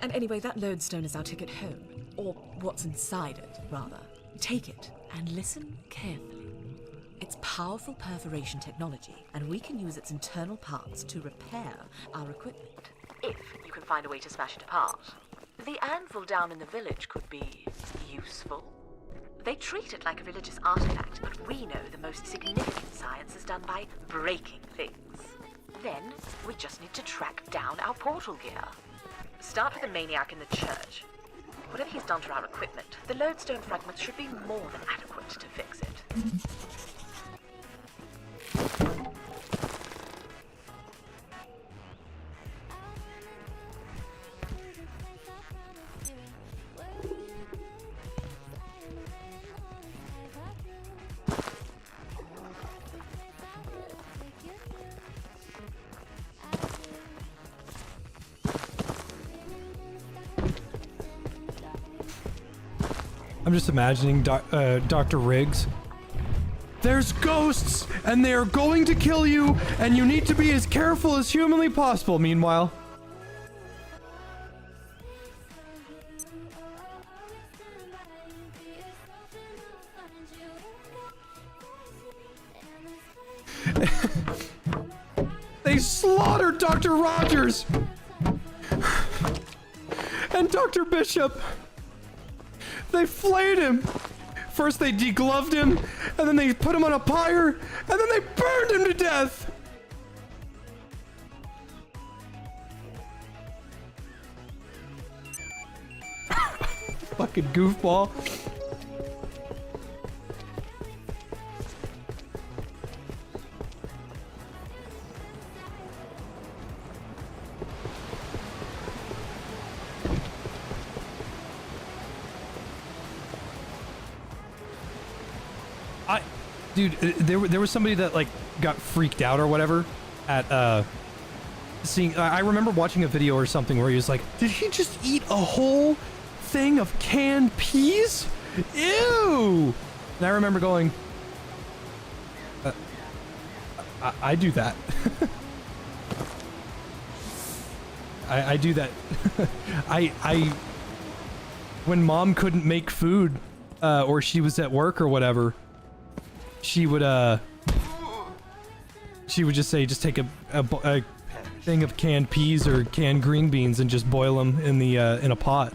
And anyway, that lodestone is our ticket home. Or what's inside it, rather. Take it, and listen carefully. It's powerful perforation technology, and we can use its internal parts to repair our equipment. If you can find a way to smash it apart. The anvil down in the village could be useful. They treat it like a religious artifact, but we know the most significant science is done by breaking things. Then, we just need to track down our portal gear. Start with the maniac in the church. Whatever he's done to our equipment, the lodestone fragments should be more than adequate to fix it. I'm just imagining Dr. Riggs. There's ghosts, and they are going to kill you, and you need to be as careful as humanly possible. Meanwhile, they slaughtered Dr. Rogers and Dr. Bishop. They flayed him. First they degloved him, and then they put him on a pyre, and then they burned him to death. Fucking goofball. Dude, there was somebody that like got freaked out or whatever at seeing. I remember watching a video or something where he was like, "Did he just eat a whole thing of canned peas? Ew!" And I remember going, I do that. I do that. I when mom couldn't make food, or she was at work or whatever, she would just say, just take a thing of canned peas or canned green beans and just boil them in the in a pot.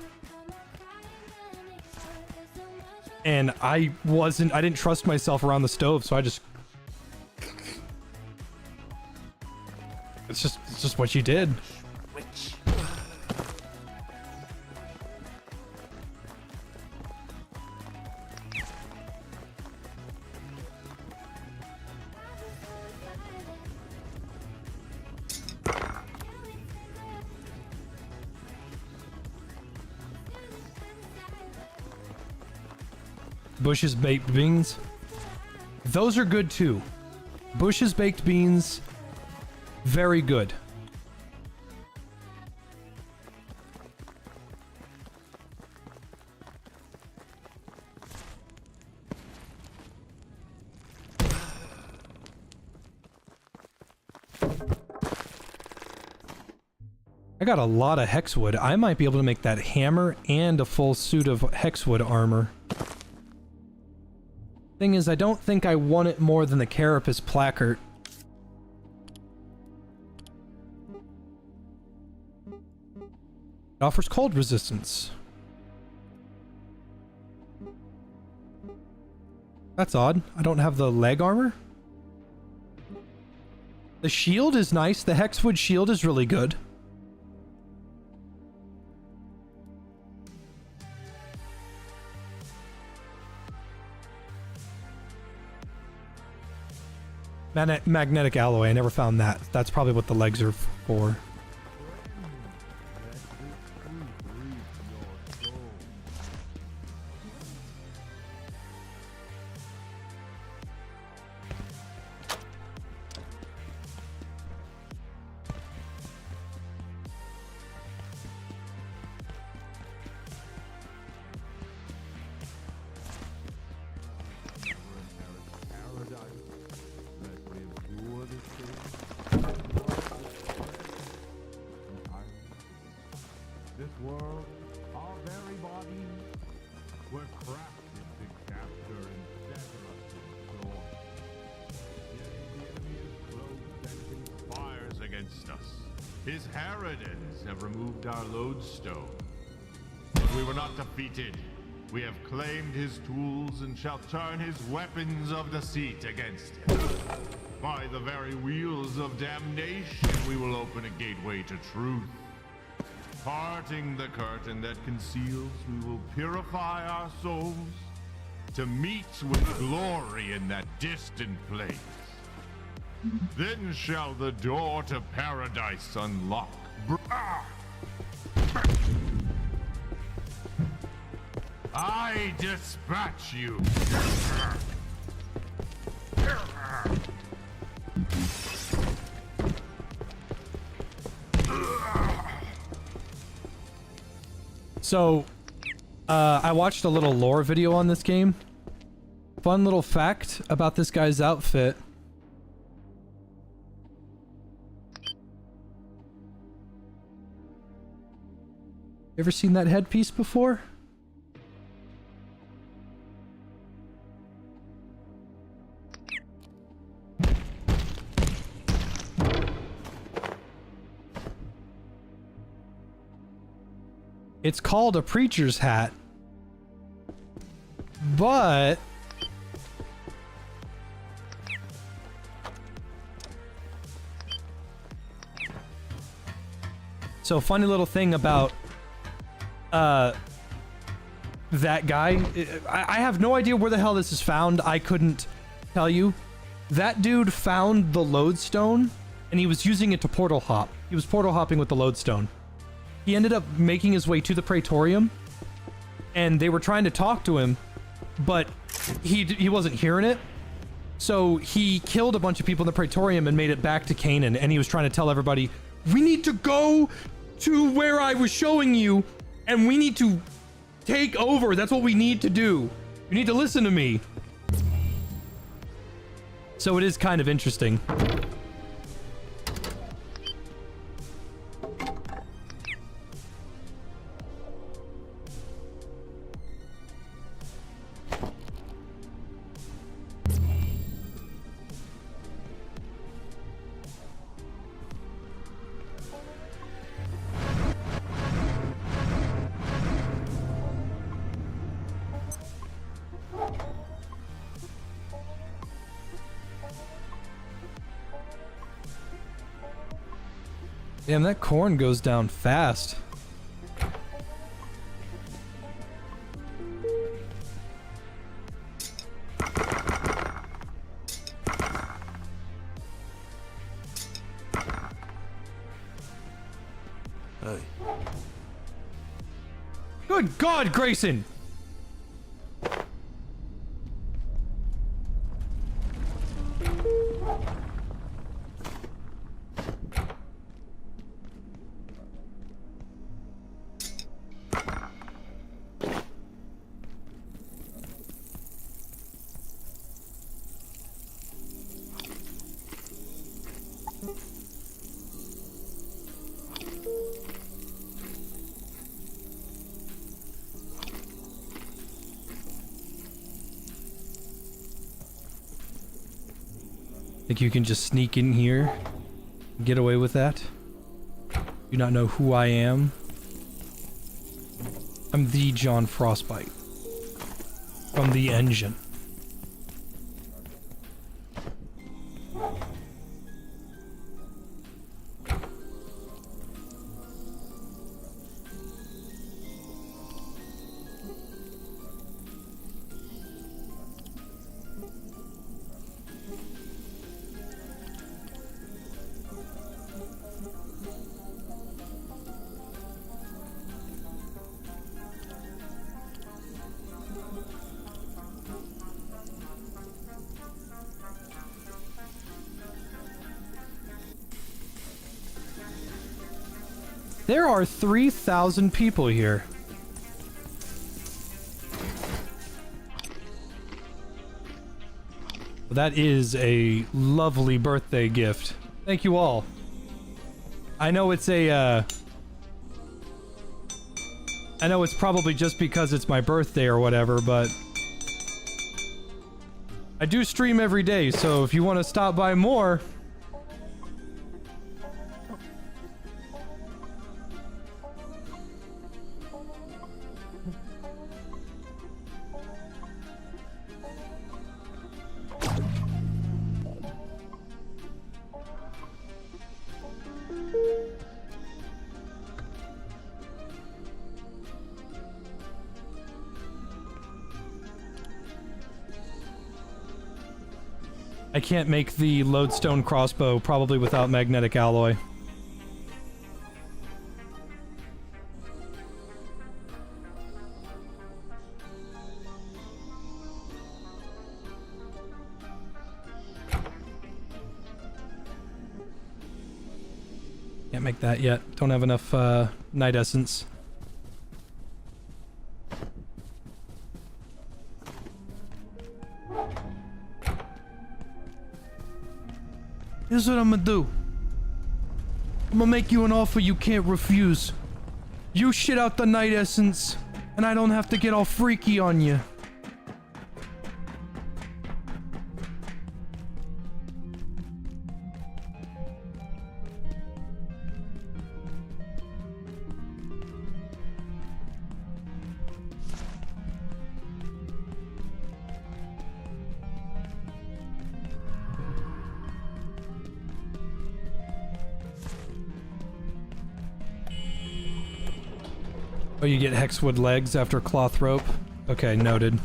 And I didn't trust myself around the stove, so I just, it's just what you did. Bush's baked beans. Those are good too. Bush's baked beans, very good. I got a lot of hexwood. I might be able to make that hammer and a full suit of hexwood armor. Thing is, I don't think I want it more than the Carapace placard. It offers cold resistance. That's odd. I don't have the leg armor. The shield is nice. The hexwood shield is really good. Magnetic alloy, I never found that. That's probably what the legs are for. His Harridans have removed our lodestone. But we were not defeated. We have claimed his tools and shall turn his weapons of deceit against him. By the very wheels of damnation, we will open a gateway to truth. Parting the curtain that conceals, we will purify our souls to meet with glory in that distant place. Then shall the door to paradise unlock. I dispatch you. So, I watched a little lore video on this game. Fun little fact about this guy's outfit. Ever seen that headpiece before? It's called a preacher's hat, but so funny little thing about that guy. I have no idea where the hell this is found. I couldn't tell you. That dude found the lodestone and he was using it to portal hop. He was portal hopping with the lodestone. He ended up making his way to the Praetorium and they were trying to talk to him, but he wasn't hearing it. So he killed a bunch of people in the Praetorium and made it back to Canaan, and he was trying to tell everybody, we need to go to where I was showing you, and we need to take over. That's what we need to do. You need to listen to me. So it is kind of interesting. Damn, that corn goes down fast. Hey. Good God, Grayson! Think you can just sneak in here and get away with that? You not know who I am? I'm the John Frostbite from the engine. There are 3,000 people here. That is a lovely birthday gift. Thank you all. I know it's a, I know it's probably just because it's my birthday or whatever, but I do stream every day, so if you want to stop by more... I can't make the lodestone crossbow, probably without magnetic alloy. Can't make that yet. Don't have enough night essence. Here's what I'm gonna do. I'm gonna make you an offer you can't refuse. You shit out the night essence, and I don't have to get all freaky on you. Oh, you get hexwood legs after cloth rope? Okay, noted.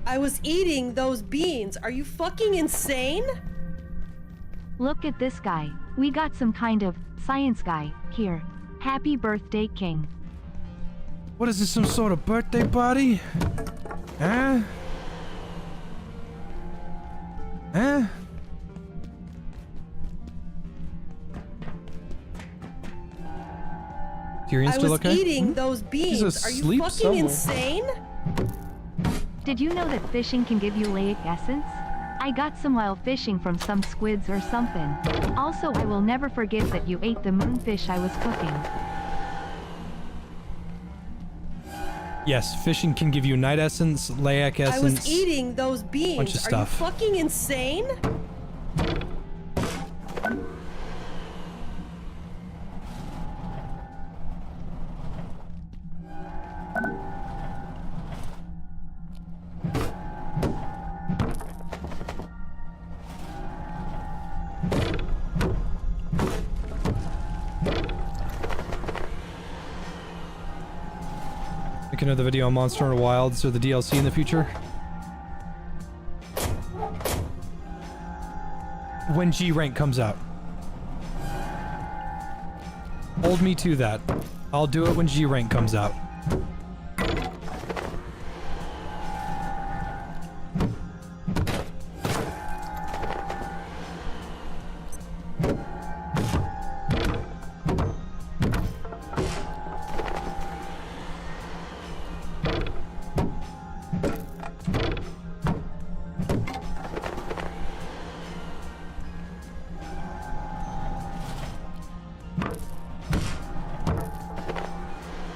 I was eating those beans. Are you fucking insane? Look at this guy. We got some kind of science guy here. Happy birthday, King. What is this, some sort of birthday party? Huh? Huh? Tyrion's still okay? I was eating those beans. Are you fucking insane? Did you know that fishing can give you laic essence? I got some while fishing from some squids or something. Also, I will never forget that you ate the moonfish I was cooking. Yes, fishing can give you night essence, laic essence. I was eating those beans. Bunch of stuff. Are you fucking insane? Make another video on Monster Hunter Wilds or the DLC in the future. When G rank comes out. Hold me to that. I'll do it when G rank comes out.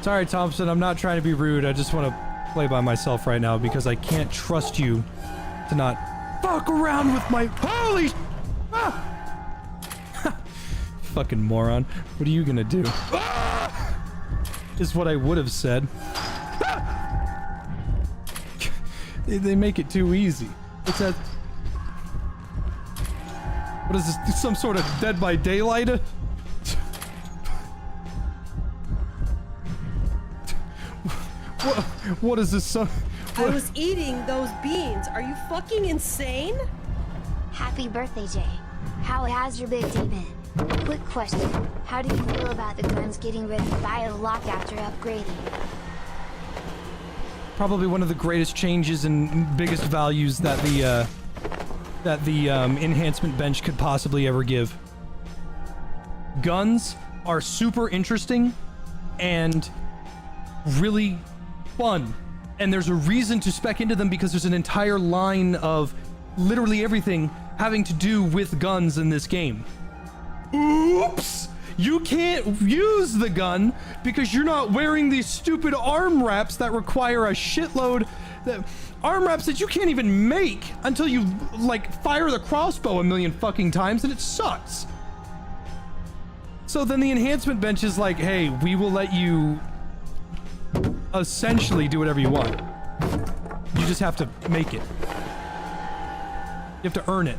Sorry, Thompson, I'm not trying to be rude. I just want to play by myself right now because I can't trust you to not fuck around with my... Holy... Ah! Fucking moron. What are you gonna do? Ah! Is what I would have said. Ah! They make it too easy. It's that... What is this? Some sort of Dead by Daylight? What is this? I was eating those beans. Are you fucking insane? Happy birthday, Jay. How has your big day been? Quick question. How do you feel about the guns getting rid of bio-lock after upgrading? Probably one of the greatest changes and biggest values that the enhancement bench could possibly ever give. Guns are super interesting and really fun, and there's a reason to spec into them because there's an entire line of literally everything having to do with guns in this game. Oops! You can't use the gun because you're not wearing these stupid arm wraps that require a shitload arm wraps that you can't even make until you like fire the crossbow a million fucking times, and it sucks. So then the enhancement bench is like, hey, we will let you essentially do whatever you want. You just have to make it. You have to earn it.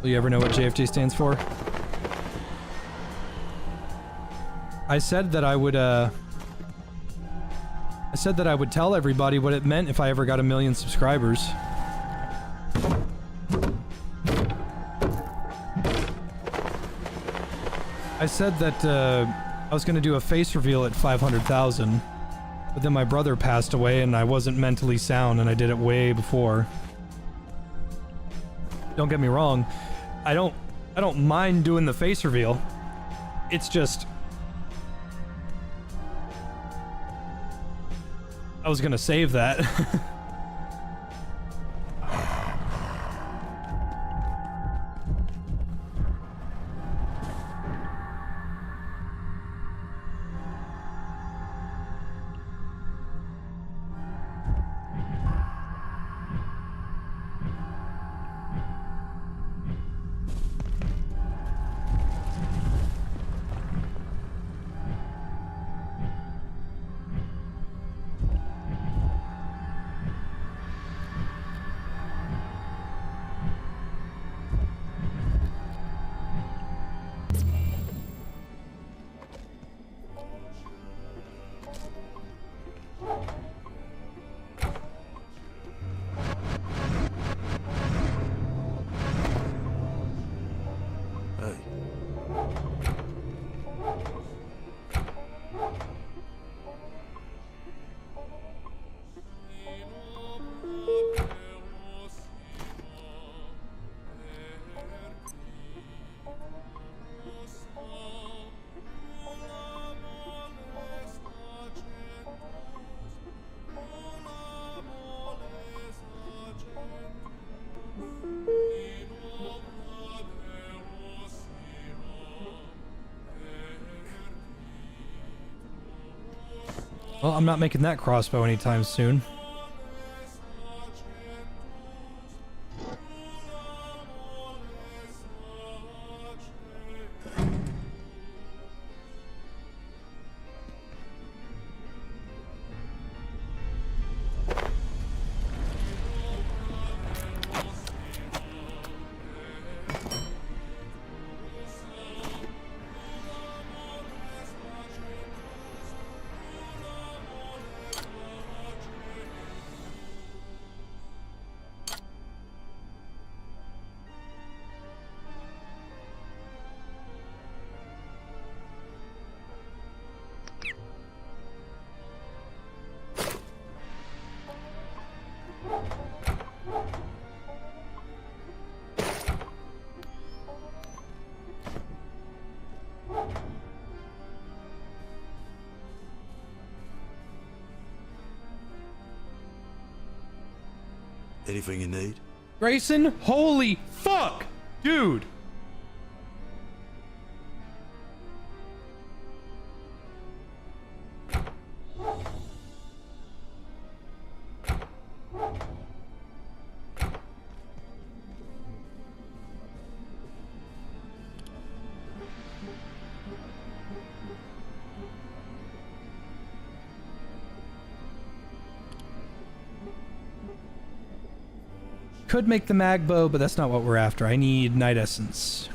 Will you ever know what JFJ stands for? I said that I would tell everybody what it meant if I ever got 1 million subscribers. I said that I was gonna do a face reveal at 500,000, but then my brother passed away and I wasn't mentally sound and I did it way before. Don't get me wrong, I don't mind doing the face reveal. It's just I was gonna save that. Well, I'm not making that crossbow anytime soon. Anything you need? Grayson, holy fuck! Dude! Could make the mag bow, but that's not what we're after. I need night essence.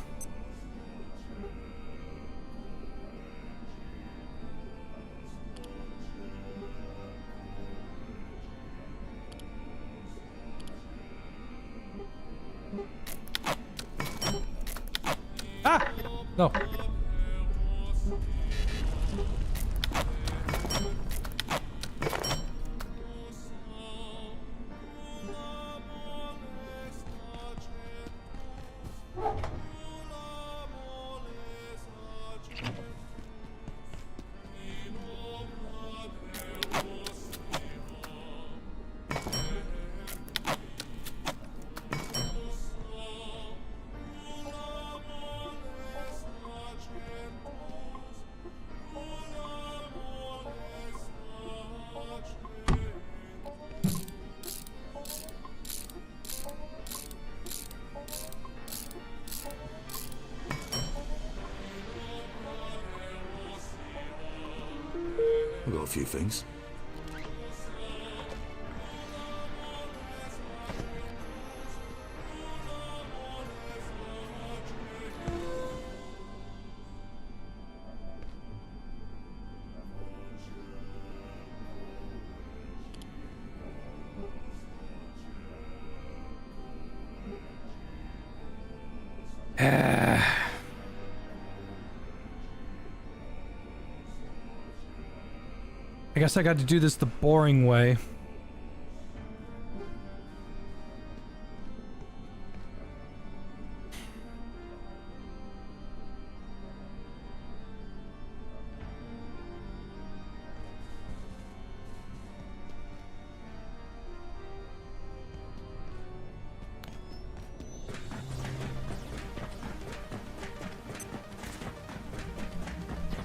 Ah! No. I've got a few things. I guess I got to do this the boring way.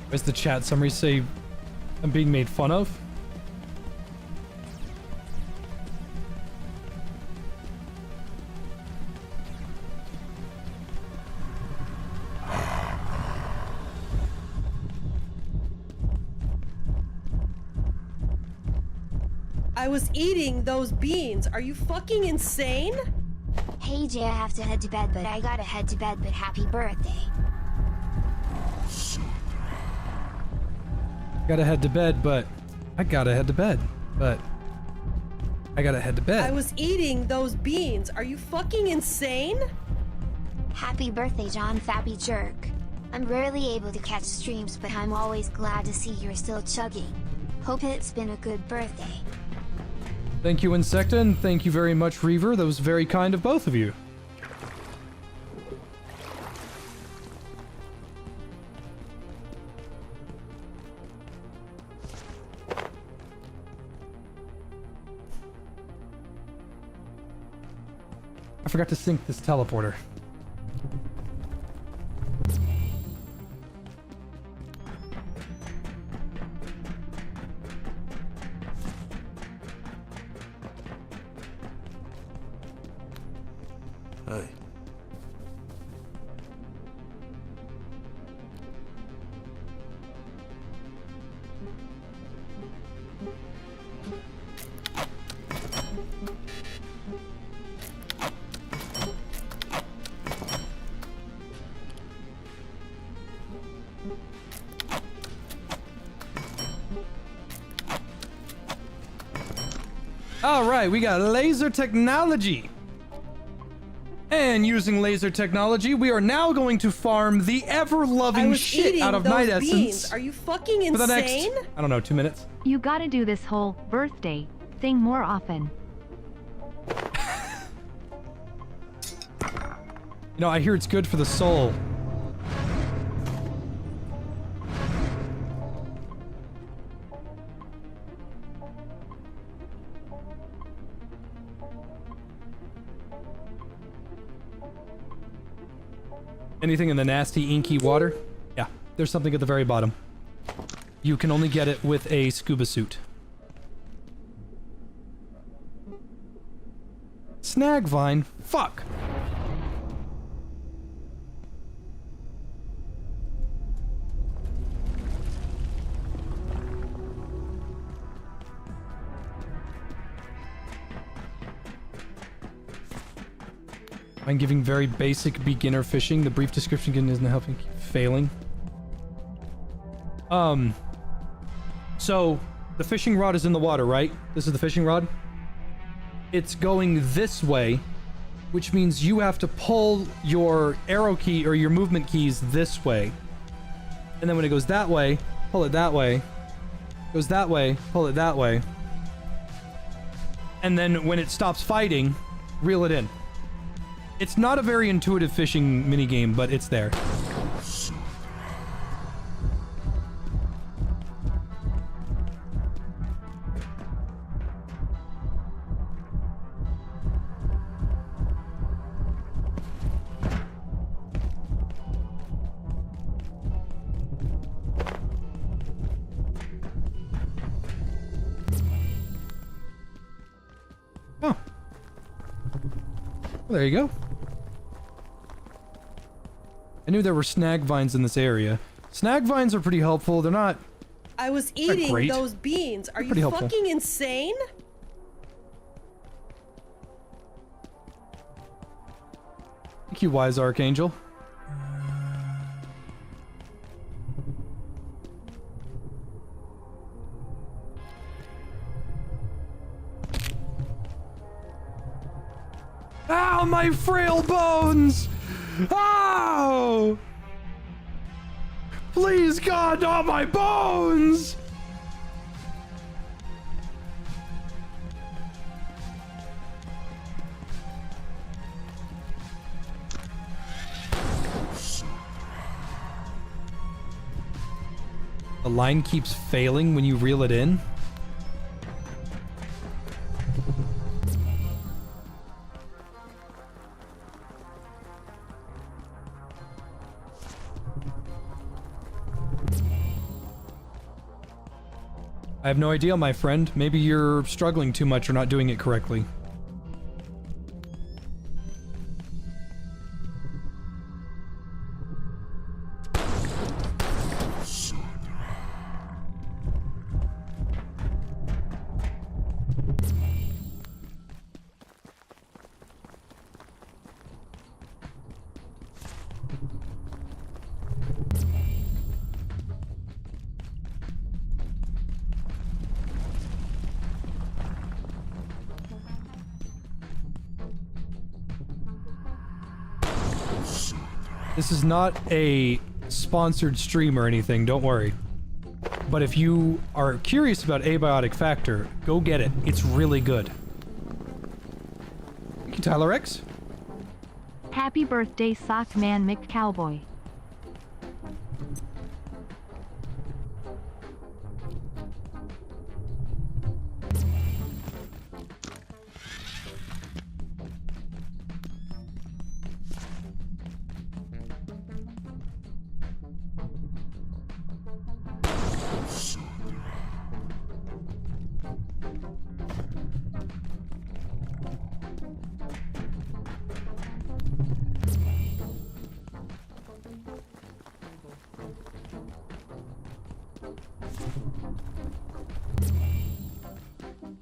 Where's the chat? Somebody say I'm being made fun of? I was eating those beans. Are you fucking insane? Hey Jay, I have to head to bed, but I gotta head to bed, but happy birthday. Gotta head to bed, but I gotta head to bed, but I gotta head to bed. I was eating those beans. Are you fucking insane? Happy birthday, John Fappy Jerk. I'm rarely able to catch streams, but I'm always glad to see you're still chugging. Hope it's been a good birthday. Thank you, Insecta, and thank you very much, Reaver. That was very kind of both of you. I forgot to sync this teleporter. Hey. All right, we got laser technology. And using laser technology, we are now going to farm the ever-loving shit out of Night Essence. Are you fucking insane? For the next, I don't know, 2 minutes. You gotta do this whole birthday thing more often. You know, I hear it's good for the soul. Anything in the nasty, inky water? Yeah, there's something at the very bottom. You can only get it with a scuba suit. Snag vine? Fuck! I'm giving very basic beginner fishing. The brief description again isn't helping. Keep failing. So the fishing rod is in the water, right? This is the fishing rod. It's going this way, which means you have to pull your arrow key or your movement keys this way. And then when it goes that way, pull it that way. Goes that way, pull it that way. And then when it stops fighting, reel it in. It's not a very intuitive fishing minigame, but it's there. Oh. Well, there you go. I knew there were snag vines in this area. Snag vines are pretty helpful. They're not. I was eating those beans. Are you fucking insane? Thank you, wise archangel. Ow, my frail bones! Ow! Please, God, not my bones! The line keeps failing when you reel it in. I have no idea, my friend. Maybe you're struggling too much or not doing it correctly. This is not a sponsored stream or anything, don't worry. But if you are curious about Abiotic Factor, go get it. It's really good. Thank you, Tyler X. Happy birthday, Sock Man McCowboy.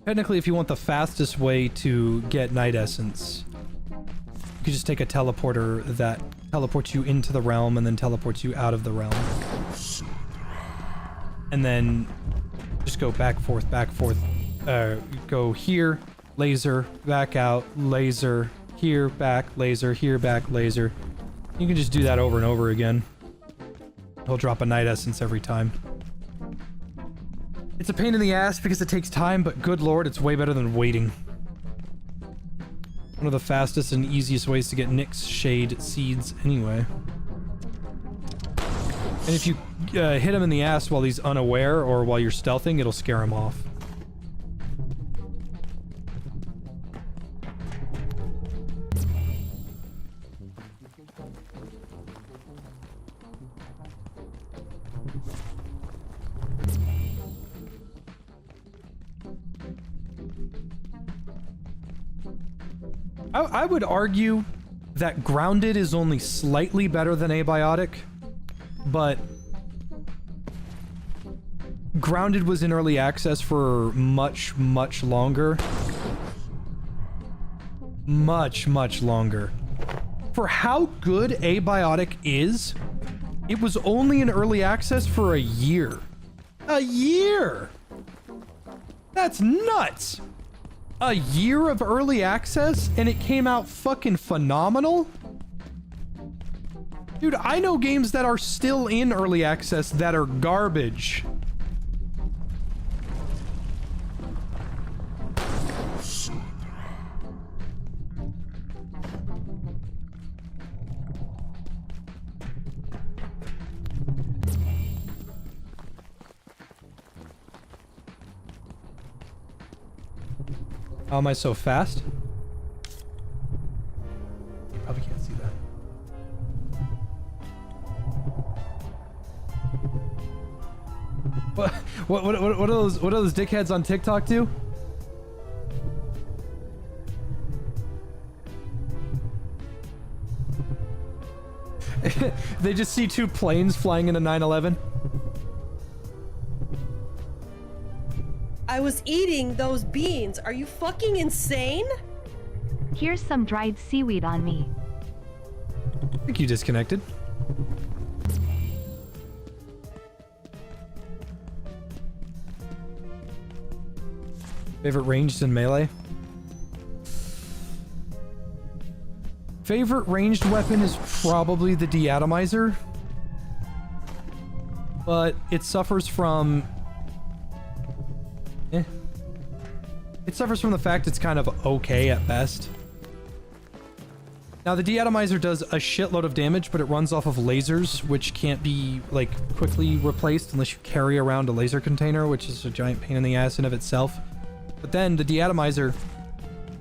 Technically, if you want the fastest way to get Night Essence, you could just take a teleporter that teleports you into the realm and then teleports you out of the realm. And then just go back, forth, go here, laser, back out, laser, here, back, laser, here, back, laser. You can just do that over and over again. He'll drop a Night Essence every time. It's a pain in the ass because it takes time, but good lord, it's way better than waiting. One of the fastest and easiest ways to get Nyx Shade seeds anyway. And if you hit him in the ass while he's unaware or while you're stealthing, it'll scare him off. I would argue that Grounded is only slightly better than Abiotic, but Grounded was in early access for much, much longer. Much, much longer. For how good Abiotic is, it was only in early access for a year. A year! That's nuts! A year of early access and it came out fucking phenomenal? Dude, I know games that are still in early access that are garbage. How am I so fast? You probably can't see that. What are those dickheads on TikTok do? They just see two planes flying in a 911. I was eating those beans. Are you fucking insane? Here's some dried seaweed on me. I think you disconnected. Favorite ranged in melee? Favorite ranged weapon is probably the deatomizer, but it suffers from it suffers from the fact it's kind of okay at best. Now the deatomizer does a shitload of damage, but it runs off of lasers, which can't be like quickly replaced unless you carry around a laser container, which is a giant pain in the ass in of itself. But then the deatomizer,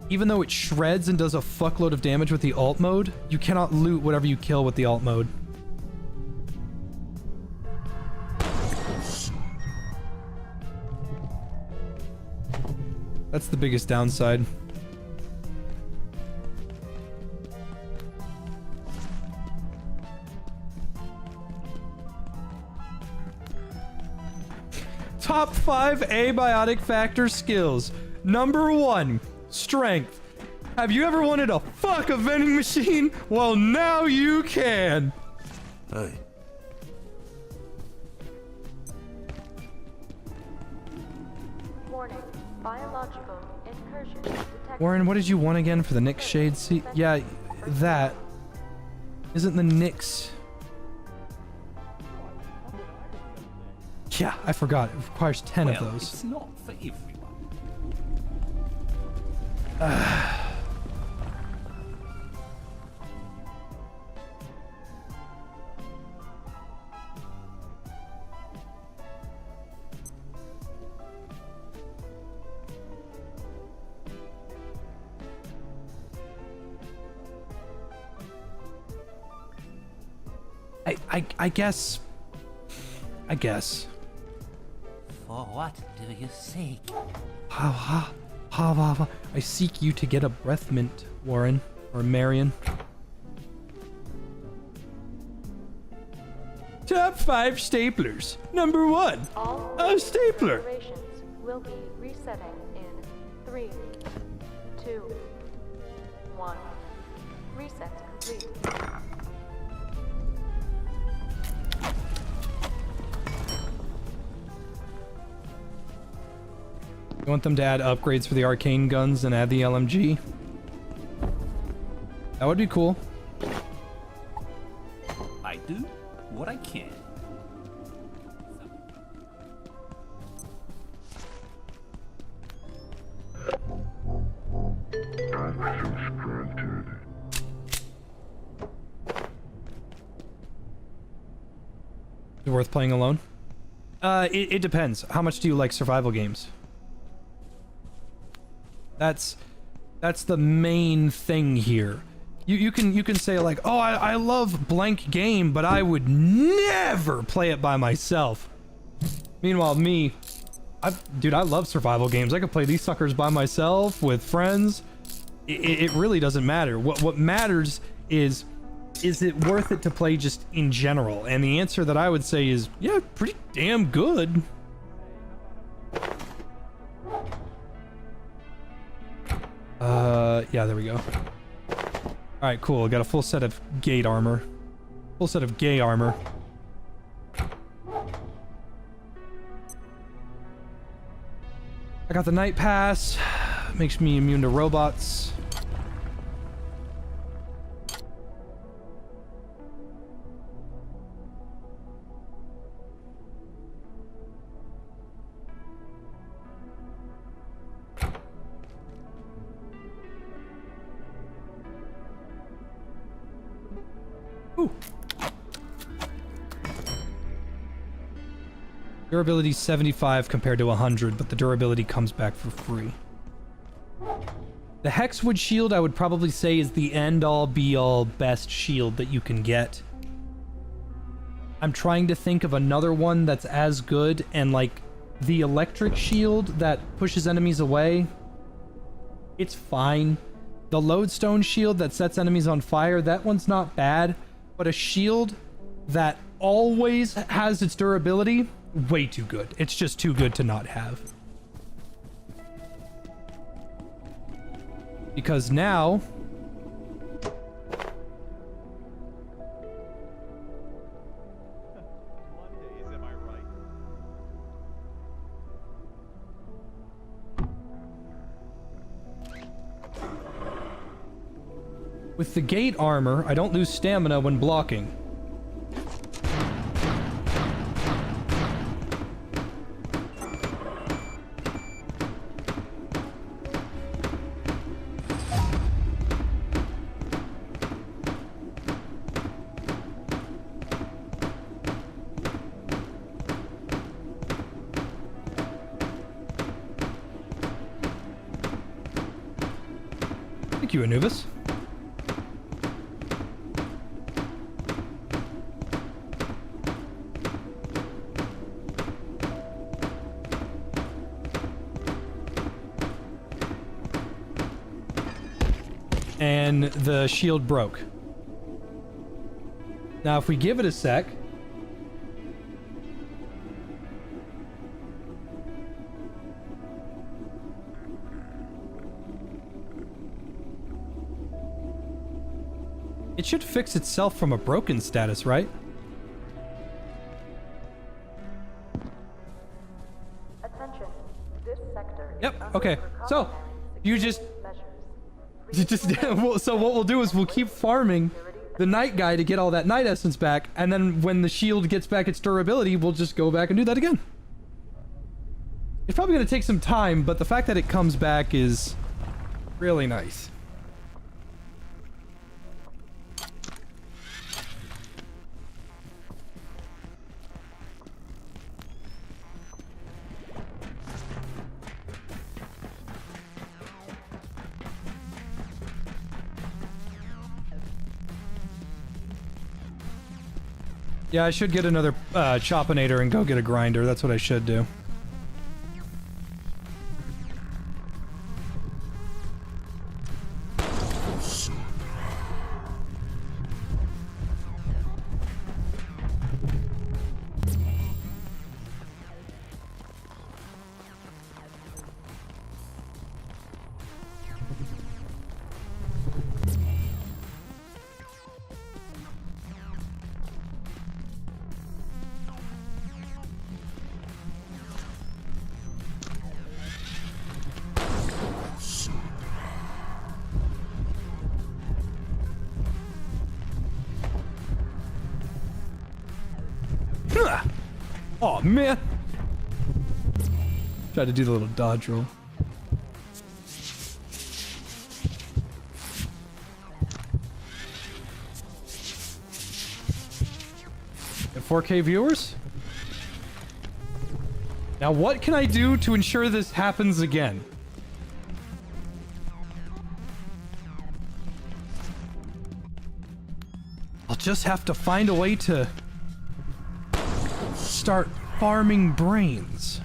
even though it shreds and does a fuckload of damage with the alt mode, you cannot loot whatever you kill with the alt mode. That's the biggest downside. Top 5 abiotic factor skills. Number 1, strength. Have you ever wanted to fuck a vending machine? Well, now you can. Hey. Warning. Biological incursion detected. Warren, what did you want again for the Nyx Shade seed? Yeah, that. Isn't the Nyx... Yeah, I forgot. It requires 10 of those. It's not for everyone. I guess. For what do you seek? I seek you to get a breath mint, Warren. Or Marion. Top 5 staplers. Number 1. All A stapler. configurations will be resetting in 3, 2, 1. Reset complete. You want them to add upgrades for the arcane guns and add the LMG? That would be cool. I do what I can. Access granted. Is it worth playing alone? It depends. How much do you like survival games? That's the main thing here. You can say like, oh, I love blank game, but I would never play it by myself. Meanwhile, me, dude, I love survival games. I could play these suckers by myself with friends. It really doesn't matter. What matters is it worth it to play just in general? And the answer that I would say is, yeah, pretty damn good. Yeah, there we go. Alright, cool. Got a full set of gate armor. Full set of gay armor. I got the night pass. Makes me immune to robots. Ooh. Durability 75 compared to 100, but the durability comes back for free. The Hexwood shield, I would probably say, is the end-all, be-all, best shield that you can get. I'm trying to think of another one that's as good, and like the electric shield that pushes enemies away, it's fine. The lodestone shield that sets enemies on fire, that one's not bad. But a shield that always has its durability, way too good. It's just too good to not have. Because now... with the gate armor, I don't lose stamina when blocking. Thank you, Anubis. And the shield broke. Now, if we give it a sec... it should fix itself from a broken status, right? Attention. This sector is Yep, under okay. So, you just... so what we'll do is we'll keep farming the night guy to get all that night essence back, and then when the shield gets back its durability, we'll just go back and do that again. It's probably going to take some time, but the fact that it comes back is really nice. Yeah, I should get another Chopinator and go get a grinder. That's what I should do. Oh man. Tried to do the little dodge roll. At 4K viewers? Now what can I do to ensure this happens again? I'll just have to find a way to start farming brains.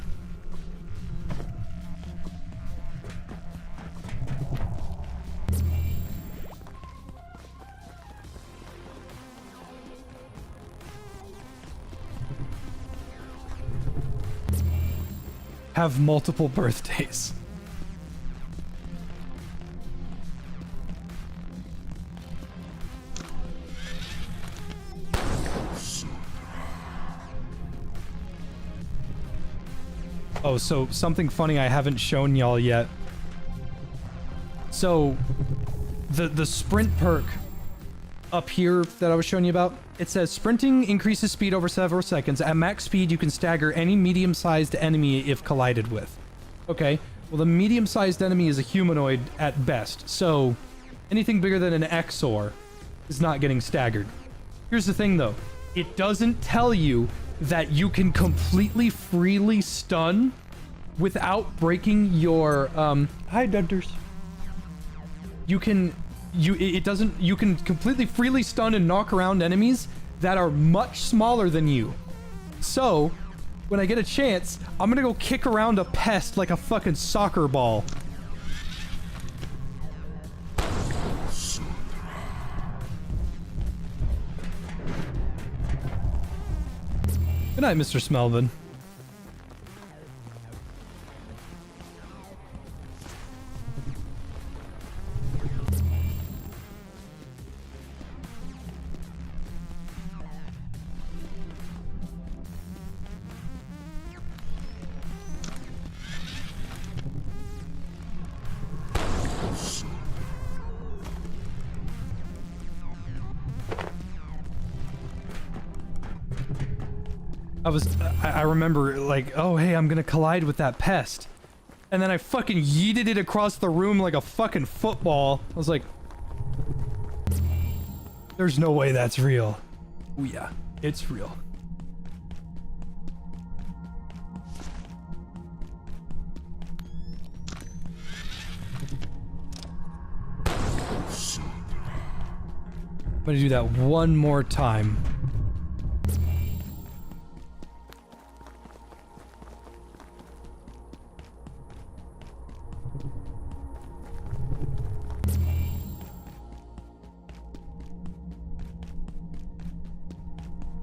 Have multiple birthdays. Oh, so something funny I haven't shown y'all yet. So, the sprint perk up here that I was showing you about, it says sprinting increases speed over several seconds. At max speed, you can stagger any medium-sized enemy if collided with. Okay, well the medium-sized enemy is a humanoid at best, so anything bigger than an Exor is not getting staggered. Here's the thing though, it doesn't tell you that you can completely freely stun without breaking your hi Dunters. You can completely freely stun and knock around enemies that are much smaller than you. So when I get a chance, I'm gonna go kick around a pest like a fucking soccer ball. Good night, Mr. Smelvin. I remember like, oh hey, I'm gonna collide with that pest. And then I fucking yeeted it across the room like a fucking football. I was like, there's no way that's real. Oh yeah, it's real. I'm gonna do that one more time.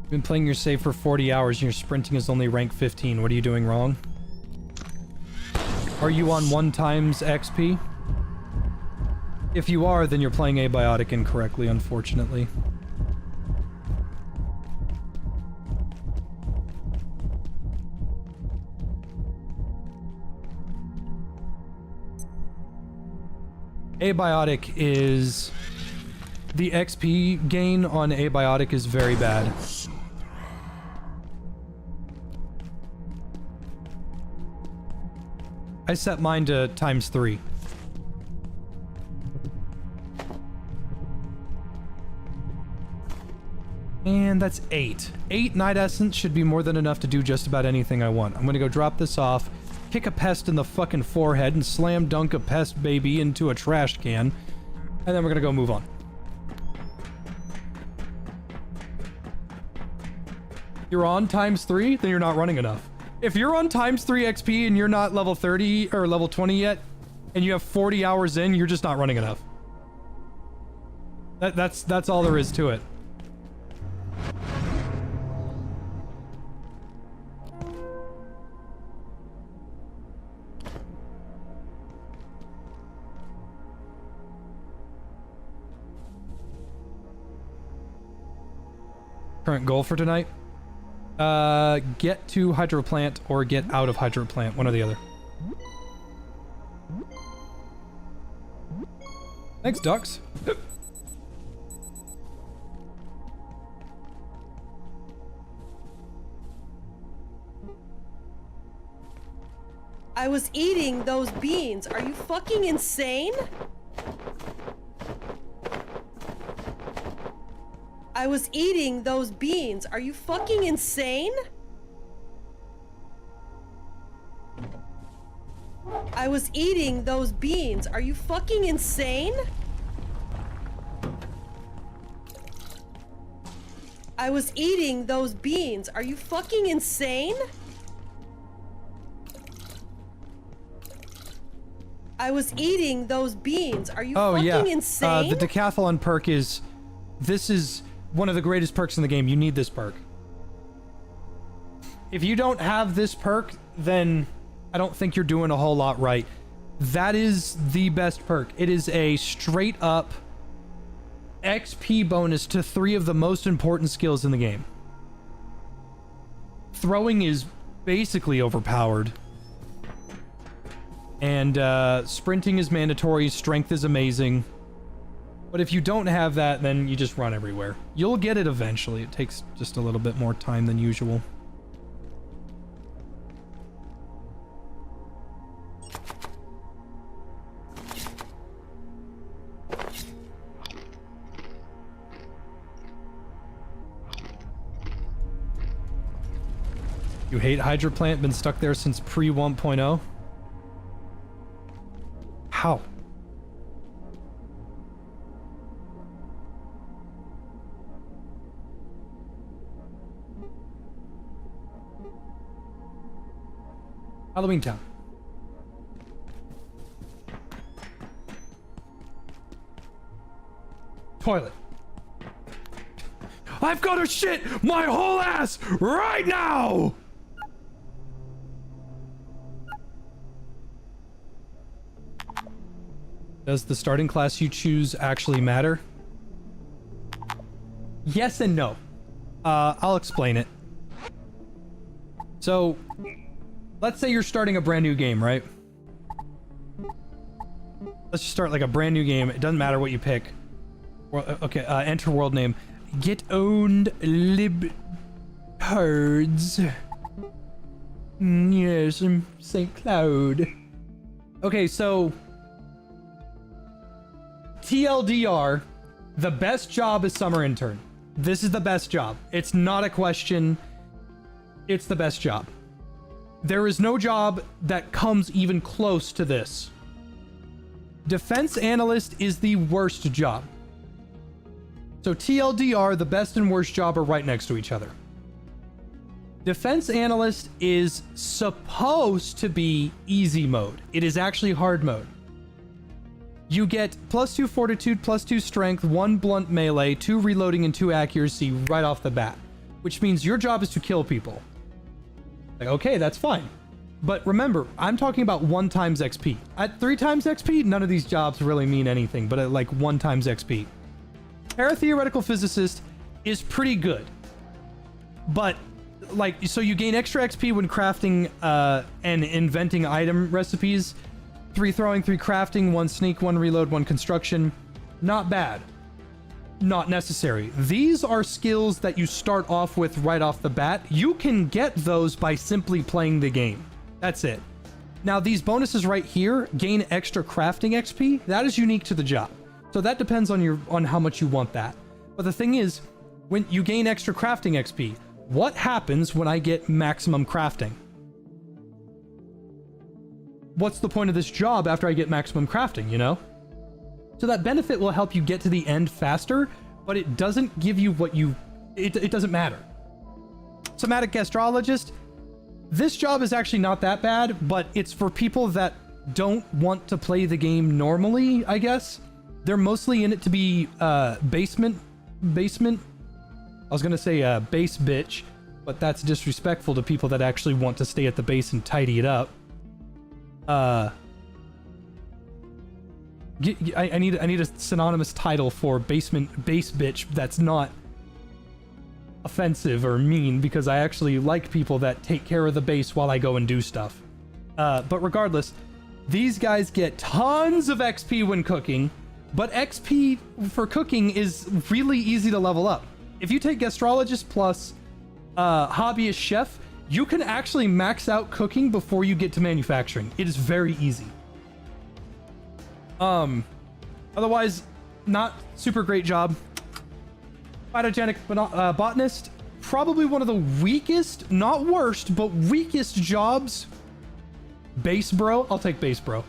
Been playing your save for 40 hours and your sprinting is only rank 15. What are you doing wrong? Are you on 1 times XP? If you are, then you're playing Abiotic incorrectly, unfortunately. Abiotic is... The XP gain on Abiotic is very bad. I set mine to ×3. And that's 8. 8 Night Essence should be more than enough to do just about anything I want. I'm gonna go drop this off, kick a pest in the fucking forehead, and slam dunk a pest baby into a trash can. And then we're gonna go move on. You're on ×3, then you're not running enough. If you're on ×3 XP and you're not level 30 or level 20 yet, and you have 40 hours in, you're just not running enough. That's all there is to it. Current goal for tonight? Get to Hydro Plant or get out of Hydro Plant, one or the other. Thanks, ducks. I was eating those beans. Are you fucking insane? I was eating those beans. Are you fucking insane? I was eating those beans. Are you fucking insane? I was eating those beans. Are you fucking insane? I was eating those beans. Are you fucking insane? The decathlon perk is... This is one of the greatest perks in the game. You need this perk. If you don't have this perk, then I don't think you're doing a whole lot right. That is the best perk. It is a straight up XP bonus to 3 of the most important skills in the game. Throwing is basically overpowered. And sprinting is mandatory, strength is amazing. But if you don't have that, then you just run everywhere. You'll get it eventually. It takes just a little bit more time than usual. You hate Hydro Plant? Been stuck there since pre 1.0? How? Halloween Town. Toilet. I've got to shit my whole ass right now! Does the starting class you choose actually matter? Yes and no. I'll explain it. So, let's say you're starting a brand new game, right? Let's just start like a brand new game. It doesn't matter what you pick. Okay, enter world name. Get owned libtards. Yes, I'm St. Cloud. Okay, so... TLDR, the best job is summer intern. This is the best job. It's not a question. It's the best job. There is no job that comes even close to this. Defense analyst is the worst job. So TLDR, the best and worst job are right next to each other. Defense analyst is supposed to be easy mode. It is actually hard mode. You get +2 fortitude, +2 strength, 1 blunt melee, 2 reloading, and 2 accuracy right off the bat. Which means your job is to kill people. Like, okay, that's fine. But remember, I'm talking about 1 times XP. At 3 times XP, none of these jobs really mean anything, but at like 1 times XP. Paratheoretical physicist is pretty good. But, like, so you gain extra XP when crafting and inventing item recipes. 3 throwing, 3 crafting, 1 sneak, 1 reload, 1 construction. Not bad. Not necessary. These are skills that you start off with right off the bat. You can get those by simply playing the game. That's it. Now, these bonuses right here, gain extra crafting XP, that is unique to the job. So that depends on how much you want that. But the thing is, when you gain extra crafting XP, what happens when I get maximum crafting? What's the point of this job after I get maximum crafting, you know? So that benefit will help you get to the end faster, but it doesn't give you what you... It doesn't matter. Somatic gastrologist, this job is actually not that bad, but it's for people that don't want to play the game normally, I guess. They're mostly in it to be basement. I was gonna say base bitch, but that's disrespectful to people that actually want to stay at the base and tidy it up. I need a synonymous title for base bitch that's not offensive or mean, because I actually like people that take care of the base while I go and do stuff. But regardless, these guys get tons of XP when cooking, but XP for cooking is really easy to level up. If you take gastrologist plus hobbyist chef, You can actually max out cooking before you get to manufacturing. It is very easy. Otherwise, not super great job. Phytogenic botanist, probably one of the weakest, not worst, but weakest jobs. Base bro, I'll take base bro.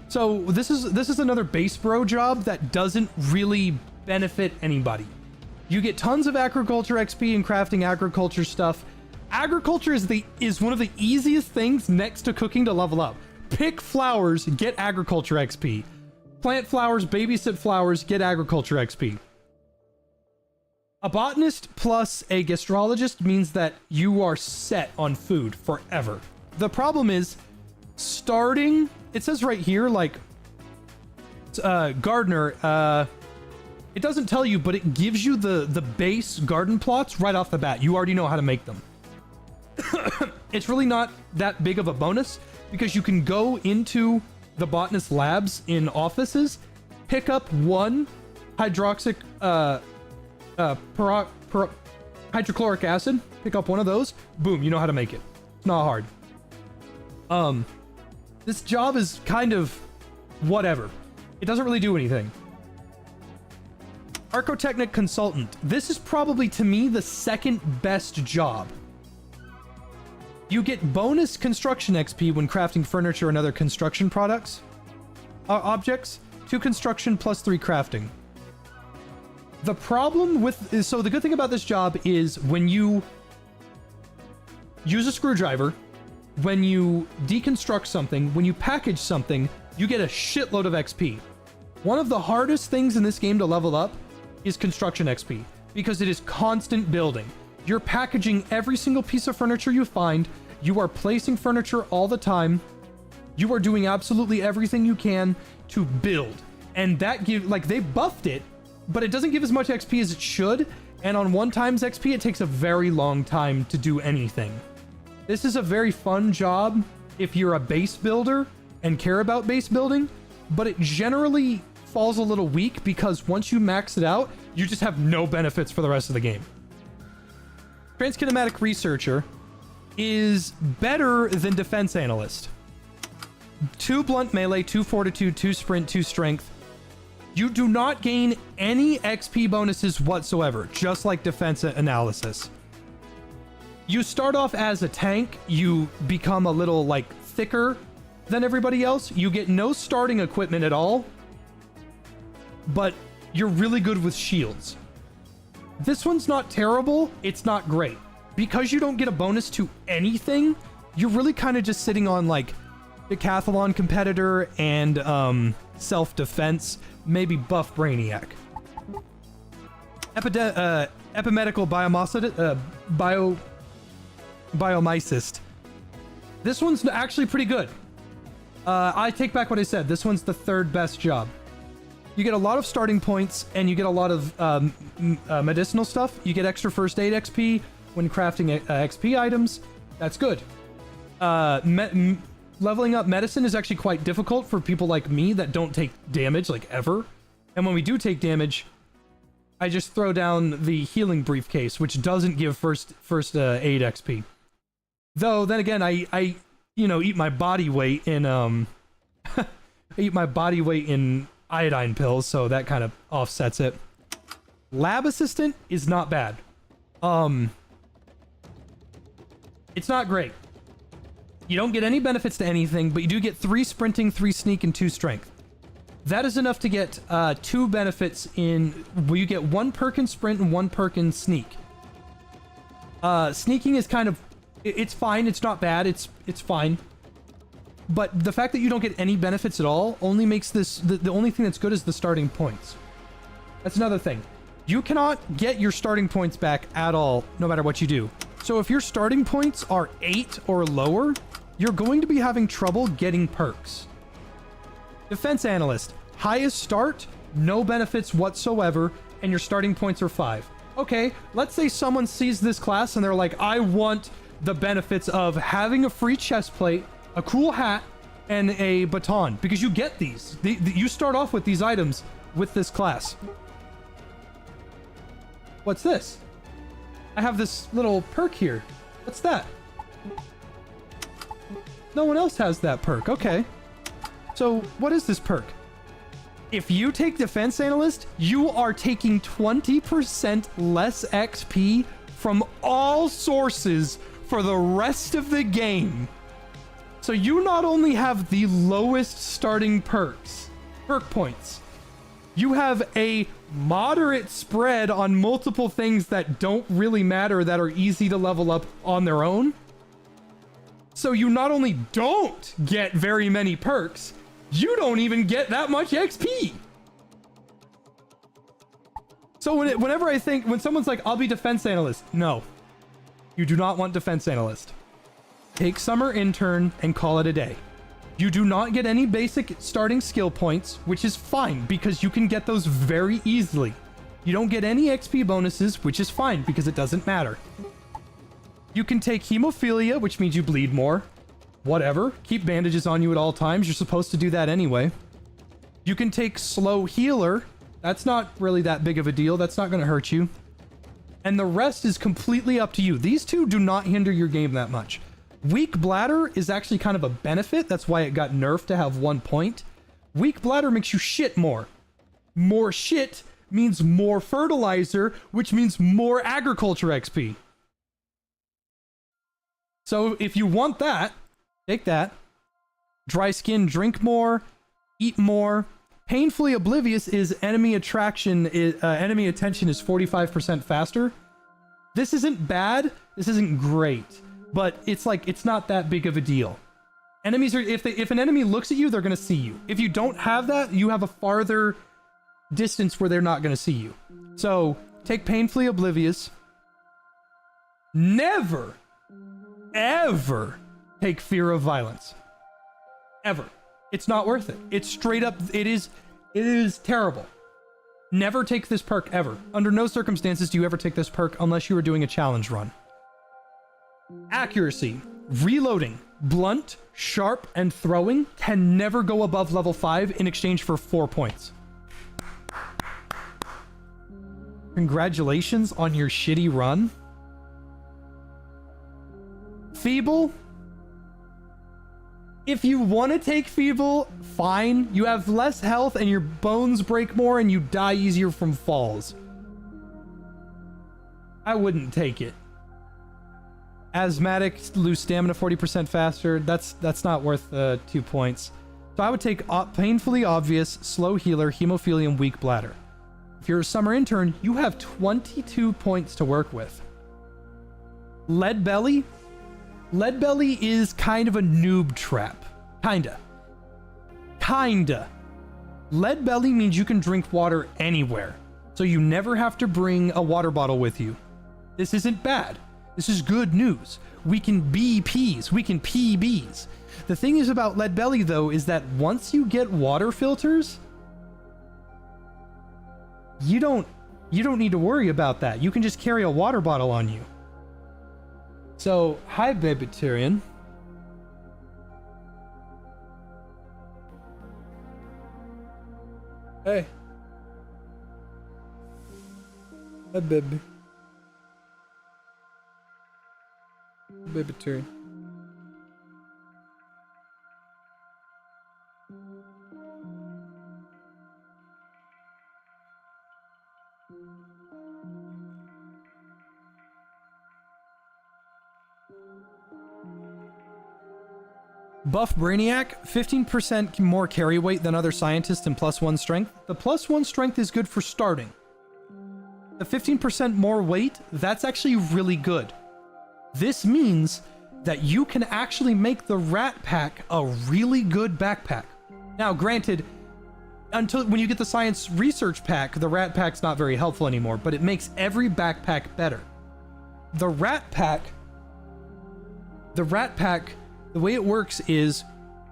So this is another base bro job that doesn't really benefit anybody. You get tons of agriculture XP and crafting agriculture stuff. Agriculture is one of the easiest things next to cooking to level up. Pick flowers, get agriculture XP. Plant flowers, babysit flowers, get agriculture XP. A botanist plus a gastrologist means that you are set on food forever. The problem is starting, it says right here, like, gardener, it doesn't tell you, but it gives you the base garden plots right off the bat. You already know how to make them. It's really not that big of a bonus because you can go into the botanist labs in offices, pick up one hydroxychloric acid, pick up one of those, boom, you know how to make it. It's not hard. This job is kind of whatever. It doesn't really do anything. Architectonic consultant. This is probably, to me, the second best job. You get bonus construction XP when crafting furniture and other construction products, objects, 2 construction plus 3 crafting. The problem with, so the good thing about this job is when you use a screwdriver, when you deconstruct something, when you package something, you get a shitload of XP. One of the hardest things in this game to level up is construction XP because it is constant building. You're packaging every single piece of furniture you find. You are placing furniture all the time. You are doing absolutely everything you can to build. And that gives, like, they buffed it, but it doesn't give as much XP as it should. And on 1 times XP, it takes a very long time to do anything. This is a very fun job if you're a base builder and care about base building, but it generally falls a little weak because once you max it out, you just have no benefits for the rest of the game. Transkinematic researcher is better than defense analyst. 2 blunt melee, 2 fortitude, 2 sprint, 2 strength. You do not gain any XP bonuses whatsoever, just like defense analysis. You start off as a tank, you become a little, like, thicker than everybody else. You get no starting equipment at all, but you're really good with shields. This one's not terrible, it's not great. Because you don't get a bonus to anything, you're really kind of just sitting on, like, decathlon competitor and self-defense, maybe buff brainiac. Epimedical biomycist. This one's actually pretty good. I take back what I said. This one's the 3rd best job. You get a lot of starting points, and you get a lot of medicinal stuff. You get extra first aid XP when crafting XP items. That's good. Leveling up medicine is actually quite difficult for people like me that don't take damage, like, ever. And when we do take damage, I just throw down the healing briefcase, which doesn't give first aid XP. Though, then again, I you know, eat my body weight in, eat my body weight in iodine pills, so that kind of offsets it. Lab assistant is not bad. It's not great. You don't get any benefits to anything, but you do get 3 sprinting, 3 sneak, and 2 strength. That is enough to get 2 benefits in, where you get 1 perk in sprint and 1 perk in sneak. Sneaking is kind of, it's fine, it's not bad, it's fine. But the fact that you don't get any benefits at all only makes this, the only thing that's good is the starting points. That's another thing. You cannot get your starting points back at all, no matter what you do. So if your starting points are 8 or lower, you're going to be having trouble getting perks. Defense analyst, highest start, no benefits whatsoever, and your starting points are 5. Okay, let's say someone sees this class and they're like, I want the benefits of having a free chest plate, a cool hat, and a baton, because you get these. You start off with these items with this class. What's this? I have this little perk here. What's that? No one else has that perk. Okay. So what is this perk? If you take Defense Analyst, you are taking 20% less XP from all sources for the rest of the game. So you not only have the lowest starting perk points, you have a moderate spread on multiple things that don't really matter, that are easy to level up on their own. So you not only don't get very many perks, you don't even get that much XP. So when someone's like, I'll be Defense Analyst. No, you do not want Defense Analyst. Take Summer Intern and call it a day. You do not get any basic starting skill points, which is fine because you can get those very easily. You don't get any XP bonuses, which is fine because it doesn't matter. You can take Hemophilia, which means you bleed more. Whatever. Keep bandages on you at all times. You're supposed to do that anyway. You can take Slow Healer. That's not really that big of a deal. That's not going to hurt you. And the rest is completely up to you. These two do not hinder your game that much. Weak Bladder is actually kind of a benefit. That's why it got nerfed to have 1 point. Weak Bladder makes you shit more. More shit means more fertilizer, which means more agriculture XP. So if you want that, take that. Dry Skin, drink more, eat more. Painfully Oblivious is enemy attention is 45% faster. This isn't bad. This isn't great. But it's like, it's not that big of a deal. Enemies are, if an enemy looks at you, they're going to see you. If you don't have that, you have a farther distance where they're not going to see you. So take Painfully Oblivious. Never, ever take Fear of Violence. Ever. It's not worth it. It's straight up, it is terrible. Never take this perk ever. Under no circumstances do you ever take this perk unless you are doing a challenge run. Accuracy, reloading, blunt, sharp, and throwing can never go above level 5 in exchange for 4 points. Congratulations on your shitty run. Feeble. If you want to take Feeble, fine. You have less health and your bones break more and you die easier from falls. I wouldn't take it. Asthmatic, lose stamina 40% faster. That's not worth 2 points. So I would take Painfully Obvious, Slow Healer, Hemophilia, and Weak Bladder. If you're a Summer Intern, you have 22 points to work with. Lead Belly. Lead Belly is kind of a noob trap. Kinda. Lead Belly means you can drink water anywhere. So you never have to bring a water bottle with you. This isn't bad. This is good news. We can be P's. We can PBs. The thing is about Lead Belly, though, is that once you get water filters, you don't need to worry about that. You can just carry a water bottle on you. So, hi, Babytarian. Hey. Hi, baby. Babytarian. Buff Brainiac, 15% more carry weight than other scientists and +1 strength. The +1 strength is good for starting. The 15% more weight, that's actually really good. This means that you can actually make the Rat Pack a really good backpack. Now, granted, until when you get the Science Research Pack, the Rat Pack's not very helpful anymore, but it makes every backpack better. The Rat Pack, the way it works is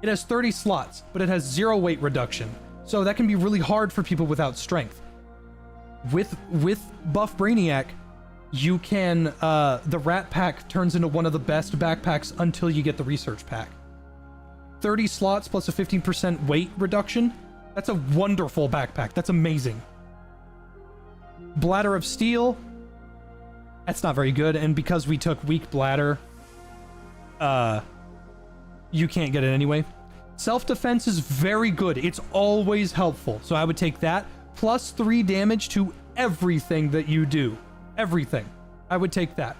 it has 30 slots, but it has 0 weight reduction. So that can be really hard for people without strength. With Buff Brainiac, you can, the Rat Pack turns into one of the best backpacks until you get the Research Pack. 30 slots plus a 15% weight reduction. That's a wonderful backpack. That's amazing. Bladder of Steel. That's not very good. And because we took Weak Bladder, you can't get it anyway. Self-defense is very good. It's always helpful. So I would take that. Plus 3 damage to everything that you do. Everything. I would take that.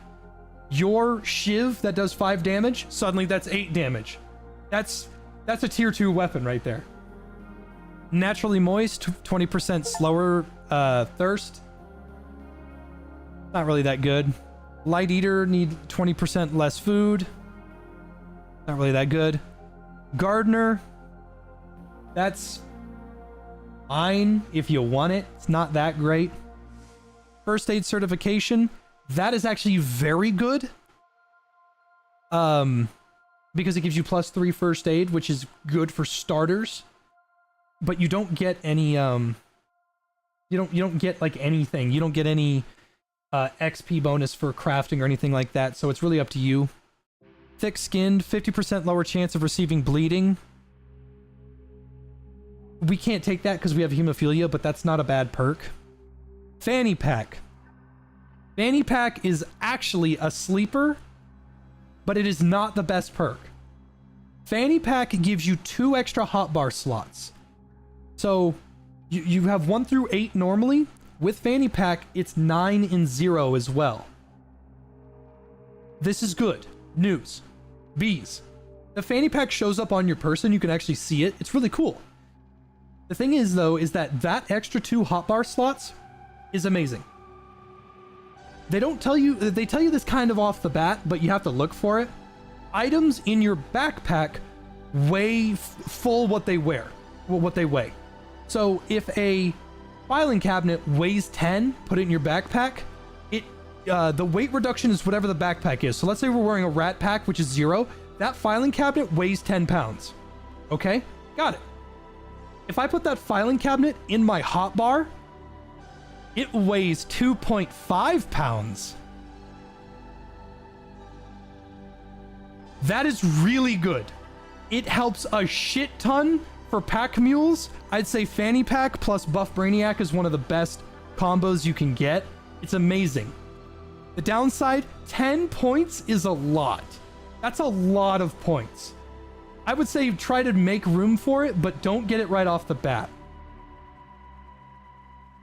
Your shiv that does 5 damage, suddenly that's 8 damage. That's a tier 2 weapon right there. Naturally moist, 20% slower thirst. Not really that good. Light eater, need 20% less food. Not really that good. Gardener, that's fine if you want it. It's not that great. First aid certification, that is actually very good. Because it gives you plus 3 first aid, which is good for starters. But you don't get any you don't get like anything. You don't get any XP bonus for crafting or anything like that, so it's really up to you. Thick-skinned, 50% lower chance of receiving bleeding. We can't take that because we have hemophilia, but that's not a bad perk. Fanny pack. Fanny pack is actually a sleeper, but it is not the best perk. Fanny pack gives you 2 extra hotbar slots. So you have 1 through 8 normally. With Fanny Pack, it's 9 and 0 as well. This is good news. Bees. The Fanny Pack shows up on your person. You can actually see it. It's really cool. The thing is, though, is that extra 2 hotbar slots is amazing. They don't tell you, they tell you this kind of off the bat, but you have to look for it. Items in your backpack weigh full what they weigh. So if a filing cabinet weighs 10, put it in your backpack, the weight reduction is whatever the backpack is. So let's say we're wearing a rat pack, which is 0. That filing cabinet weighs 10 pounds. Okay? Got it. If I put that filing cabinet in my hotbar, it weighs 2.5 pounds. That is really good. It helps a shit ton for pack mules. I'd say Fanny Pack plus Buff Brainiac is one of the best combos you can get. It's amazing. The downside, 10 points is a lot. That's a lot of points. I would say try to make room for it, but don't get it right off the bat.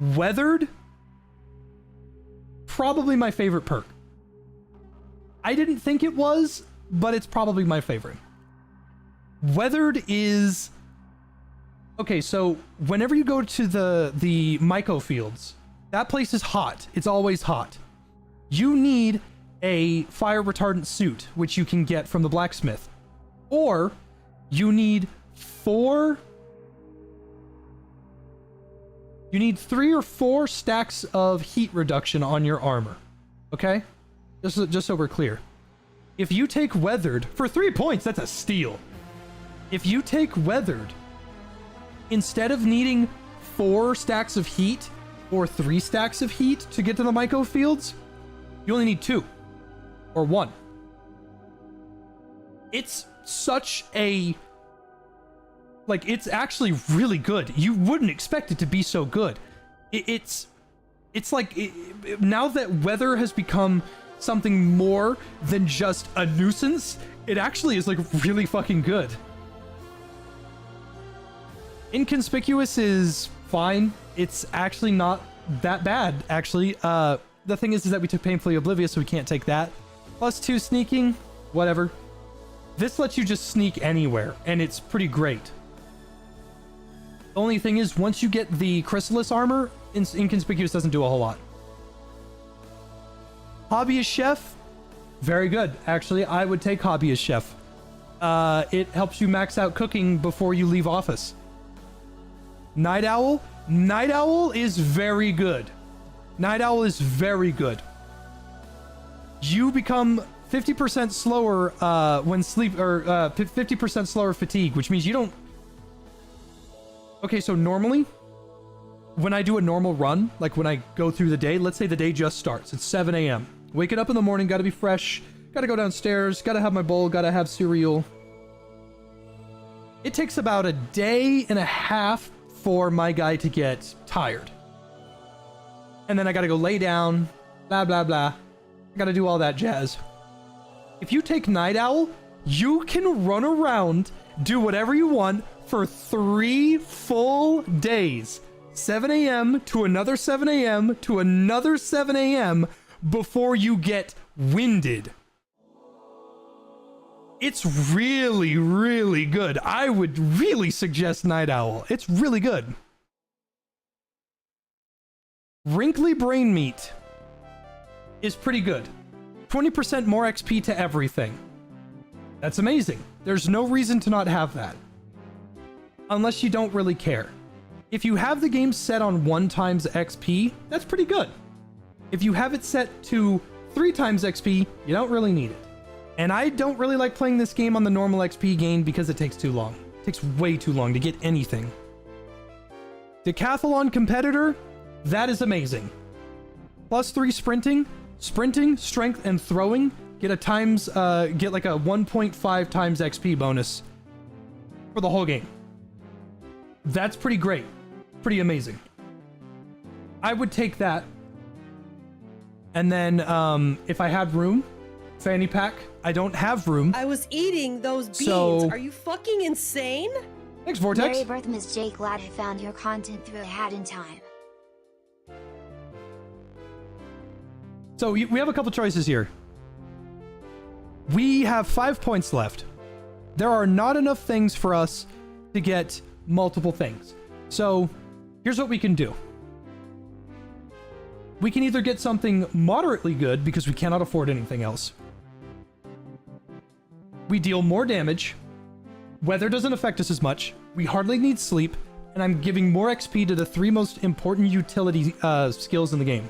Weathered, probably my favorite perk. I didn't think it was, but it's probably my favorite. Weathered is... Okay, so whenever you go to the Myco fields, that place is hot. It's always hot. You need a fire retardant suit, which you can get from the blacksmith. Or you need 3 or 4 stacks of heat reduction on your armor. Okay? Just so we're clear. If you take weathered for 3 points, that's a steal. If you take weathered, instead of needing 4 stacks of heat or 3 stacks of heat to get to the Myco fields, you only need 2 or 1. It's such a... Like, it's actually really good. You wouldn't expect it to be so good. It's like, now that weather has become something more than just a nuisance, it actually is like really fucking good. Inconspicuous is fine. It's actually not that bad, actually. The thing is that we took Painfully Oblivious, so we can't take that. Plus 2 sneaking, whatever. This lets you just sneak anywhere, and it's pretty great. The only thing is, once you get the Chrysalis armor, Inconspicuous doesn't do a whole lot. Hobbyist Chef, very good. Actually, I would take Hobbyist Chef. It helps you max out cooking before you leave office. Night Owl? Night Owl is very good. Night Owl is very good. You become 50% slower when sleep, or 50% slower fatigue, which means you don't... Okay, so normally, when I do a normal run, like when I go through the day, let's say the day just starts. It's 7 a.m. Waking up in the morning, gotta be fresh, gotta go downstairs, gotta have my bowl, gotta have cereal. It takes about a day and a half for my guy to get tired. And then I gotta go lay down, blah, blah, blah. I gotta do all that jazz. If you take Night Owl, You can run around, do whatever you want for 3 full days. 7 a.m. to another 7 a.m. to another 7 a.m. before you get winded. It's really, really good. I would really suggest Night Owl. It's really good. Wrinkly Brain Meat is pretty good. 20% more XP to everything. That's amazing. There's no reason to not have that. Unless you don't really care. If you have the game set on 1 times XP, that's pretty good. If you have it set to 3 times XP, you don't really need it. And I don't really like playing this game on the normal XP gain because it takes too long. It takes way too long to get anything. Decathlon Competitor, that is amazing. +3 sprinting, strength, and throwing. Get like a 1.5 times XP bonus for the whole game. That's pretty great. Pretty amazing. I would take that. And then if I had room, fanny pack. I don't have room. I was eating those beans. So... Are you fucking insane? Thanks, Vortex. Merry birth, Miss J. Glad I found your content through a hat in time. So we have a couple choices here. We have 5 points left. There are not enough things for us to get multiple things. So here's what we can do. We can either get something moderately good because we cannot afford anything else. We deal more damage. Weather doesn't affect us as much. We hardly need sleep. And I'm giving more XP to the 3 most important utility skills in the game.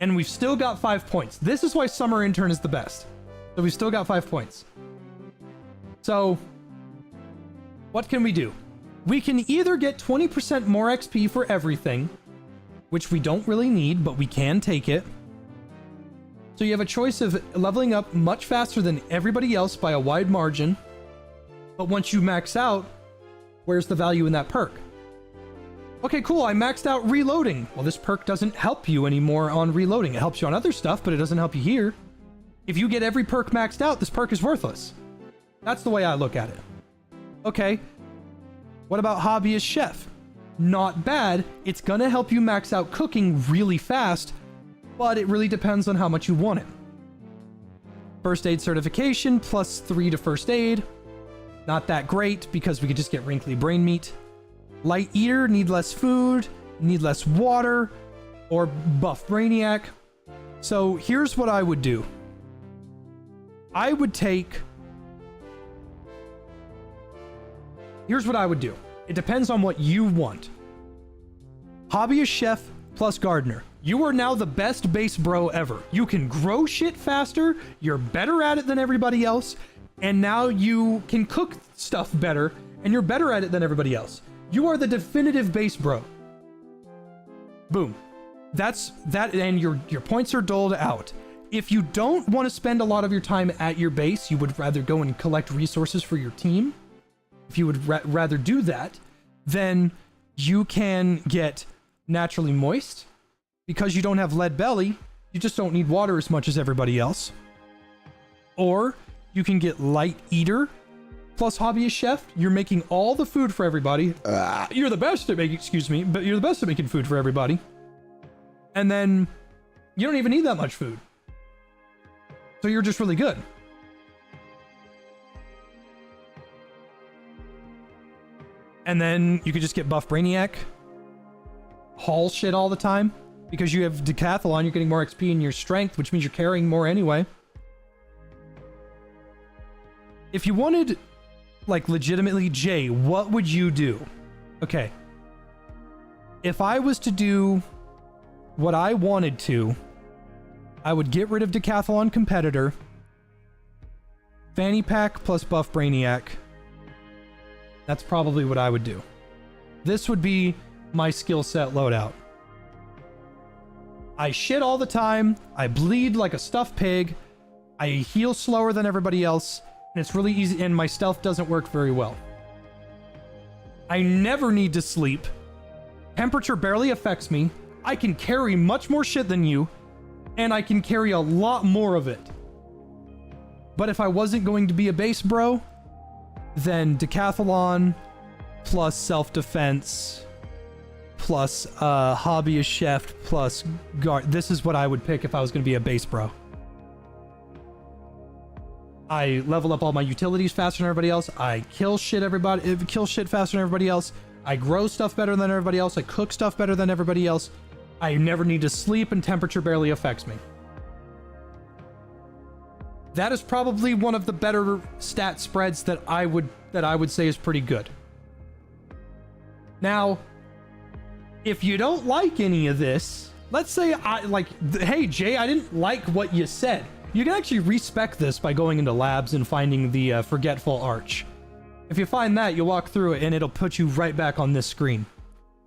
And we've still got 5 points. This is why Summer Intern is the best. So we've still got 5 points. So, what can we do? We can either get 20% more XP for everything, which we don't really need, but we can take it. So you have a choice of leveling up much faster than everybody else by a wide margin. But once you max out, where's the value in that perk? Okay, cool, I maxed out reloading. Well, this perk doesn't help you anymore on reloading. It helps you on other stuff, but it doesn't help you here. If you get every perk maxed out, this perk is worthless. That's the way I look at it. Okay, what about Hobbyist Chef? Not bad. It's gonna help you max out cooking really fast, but it really depends on how much you want it. First aid certification, +3 to first aid. Not that great because we could just get wrinkly brain meat. Light eater, need less food, need less water, or buff brainiac. So here's what I would do. I would take... Here's what I would do. It depends on what you want. Hobbyist Chef plus Gardener. You are now the best base bro ever. You can grow shit faster, you're better at it than everybody else, and now you can cook stuff better, and you're better at it than everybody else. You are the definitive base bro. Boom. That's that, and your points are doled out. If you don't want to spend a lot of your time at your base, you would rather go and collect resources for your team. If you would rather do that, then you can get naturally moist. Because you don't have lead belly, you just don't need water as much as everybody else. Or you can get light eater plus hobbyist chef. You're making all the food for everybody. You're the best at making, but you're the best at making food for everybody. And then you don't even need that much food. So you're just really good. And then you could just get buff brainiac. Haul shit all the time. Because you have decathlon, you're getting more XP in your strength, which means you're carrying more anyway. If you wanted, like, legitimately, Jay, what would you do? Okay. If I was to do what I wanted to, I would get rid of decathlon competitor, fanny pack plus buff brainiac. That's probably what I would do. This would be my skill set loadout. I shit all the time, I bleed like a stuffed pig, I heal slower than everybody else, and it's really easy, and my stealth doesn't work very well. I never need to sleep, temperature barely affects me, I can carry much more shit than you, and I can carry a lot more of it. But if I wasn't going to be a base bro, then decathlon plus self-defense plus hobbyist chef plus guard. This is what I would pick if I was going to be a base bro. I level up all my utilities faster than everybody else. I kill shit faster than everybody else. I grow stuff better than everybody else. I cook stuff better than everybody else. I never need to sleep and temperature barely affects me. That is probably one of the better stat spreads that I would say is pretty good. Now, if you don't like any of this, let's say hey Jay, I didn't like what you said. You can actually respec this by going into labs and finding the Forgetful Arch. If you find that, you'll walk through it and it'll put you right back on this screen.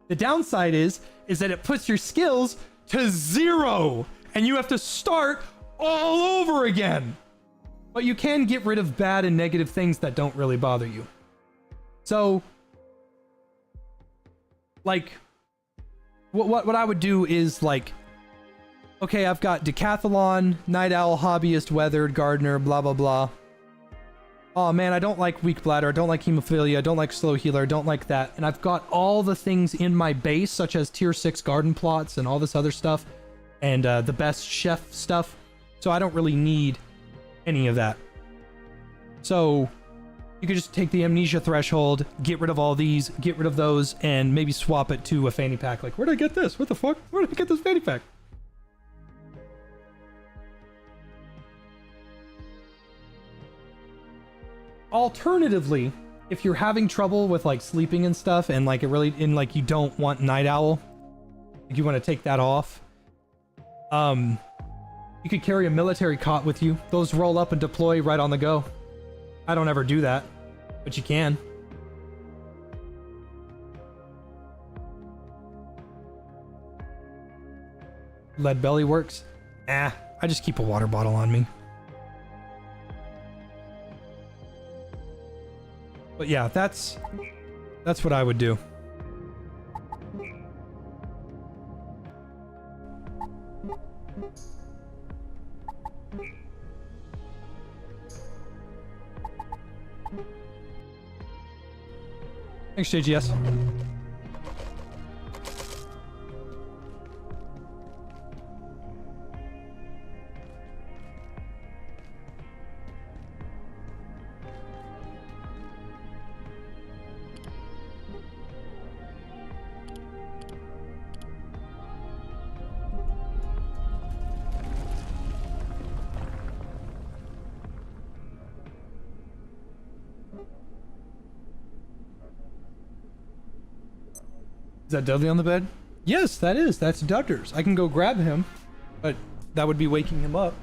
The downside is that it puts your skills to 0 and you have to start all over again. But you can get rid of bad and negative things that don't really bother you. So, like, what I would do is, like, okay, I've got decathlon, night owl, hobbyist, weathered, gardener, blah, blah, blah. Oh man, I don't like weak bladder, I don't like hemophilia, I don't like slow healer, I don't like that. And I've got all the things in my base, such as tier 6 garden plots and all this other stuff, and the best chef stuff. So I don't really need any of that. So you could just take the amnesia threshold, get rid of all these, get rid of those, and maybe swap it to a fanny pack. Like, where'd I get this? What the fuck? Where did I get this fanny pack? Alternatively, if you're having trouble with like sleeping and stuff, and like you don't want night owl, like you want to take that off, you could carry a military cot with you. Those roll up and deploy right on the go. I don't ever do that, but you can. Lead belly works. I just keep a water bottle on me. But yeah, that's what I would do. Thanks, JGS. Is that Dudley on the bed? Yes, that is. That's Dudders. I can go grab him, but that would be waking him up.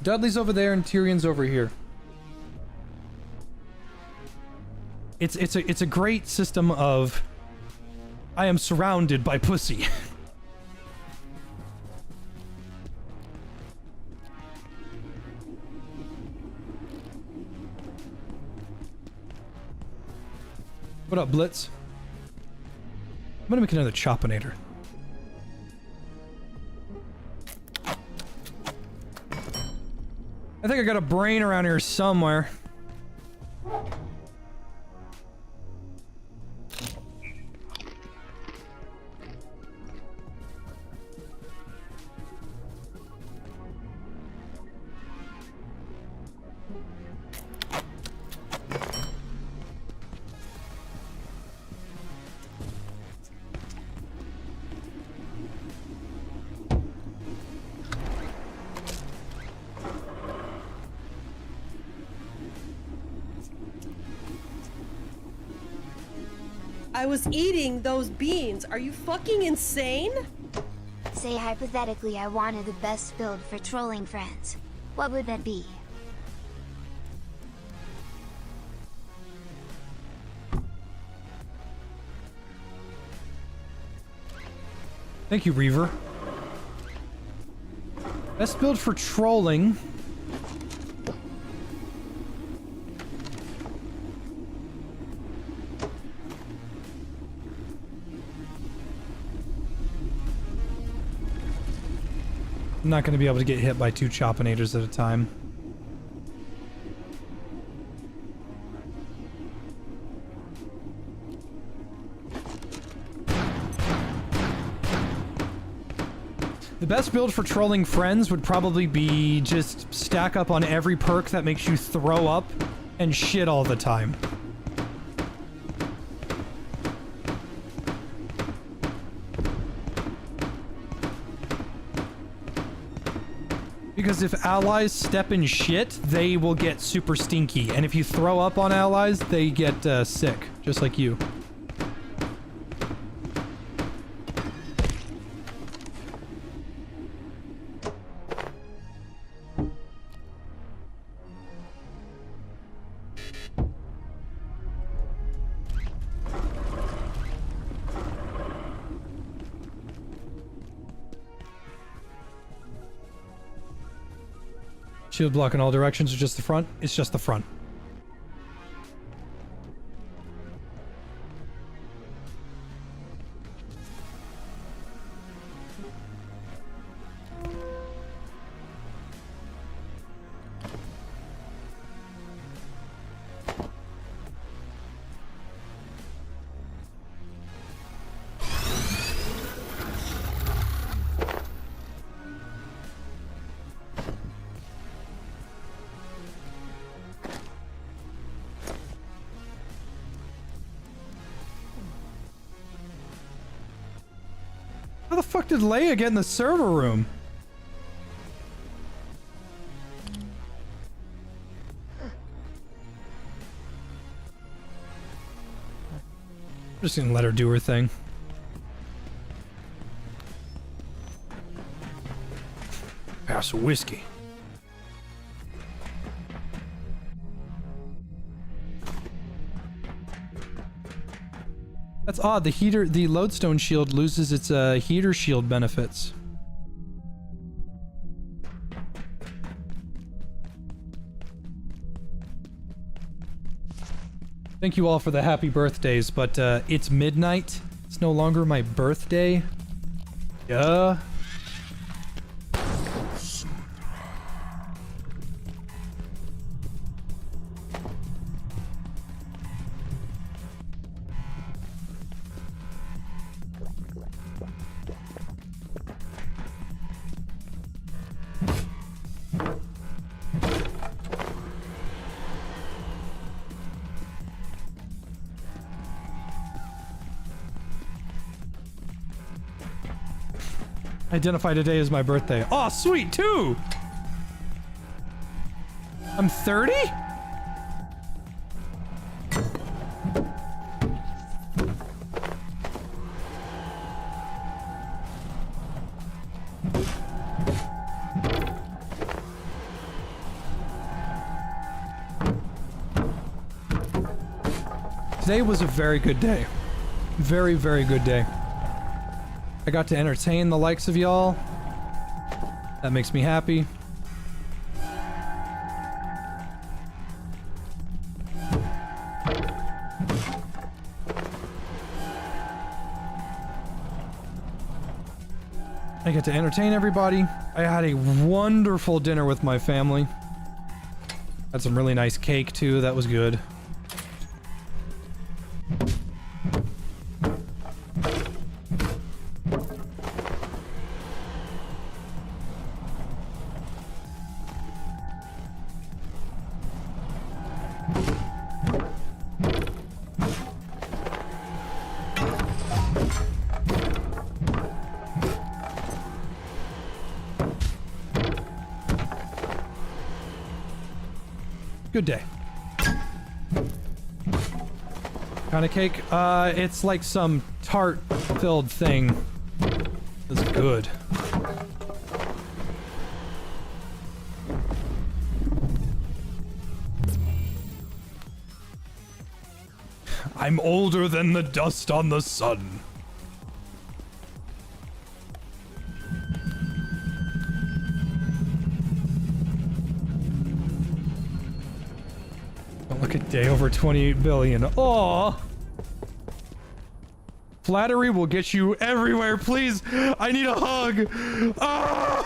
Dudley's over there and Tyrion's over here. It's a great system of I am surrounded by pussy. What up, Blitz? I'm gonna make another Chopinator. I think I got a brain around here somewhere. I was eating those beans. Are you fucking insane? Say hypothetically I wanted the best build for trolling friends. What would that be? Thank you, Reaver. Best build for trolling. I'm not going to be able to get hit by 2 Chopinators at a time. The best build for trolling friends would probably be just stack up on every perk that makes you throw up and shit all the time. Because if allies step in shit, they will get super stinky. And if you throw up on allies, they get sick, just like you. Shield block in all directions or just the front? It's just the front. How the fuck did Leia get in the server room? I'm just gonna let her do her thing. Pass a whiskey. That's odd. The lodestone shield loses its heater shield benefits. Thank you all for the happy birthdays, but it's midnight. It's no longer my birthday. Yeah. Identify today as my birthday. Oh, sweet, too! I'm 30? Today was a very good day. Very, very good day. I got to entertain the likes of y'all. That makes me happy. I get to entertain everybody. I had a wonderful dinner with my family. Had some really nice cake too, that was good. Good day. Kind of cake? It's like some tart-filled thing. It's good. I'm older than the dust on the sun. Look at day over 28 billion. Aww. Flattery will get you everywhere. Please, I need a hug. Ah!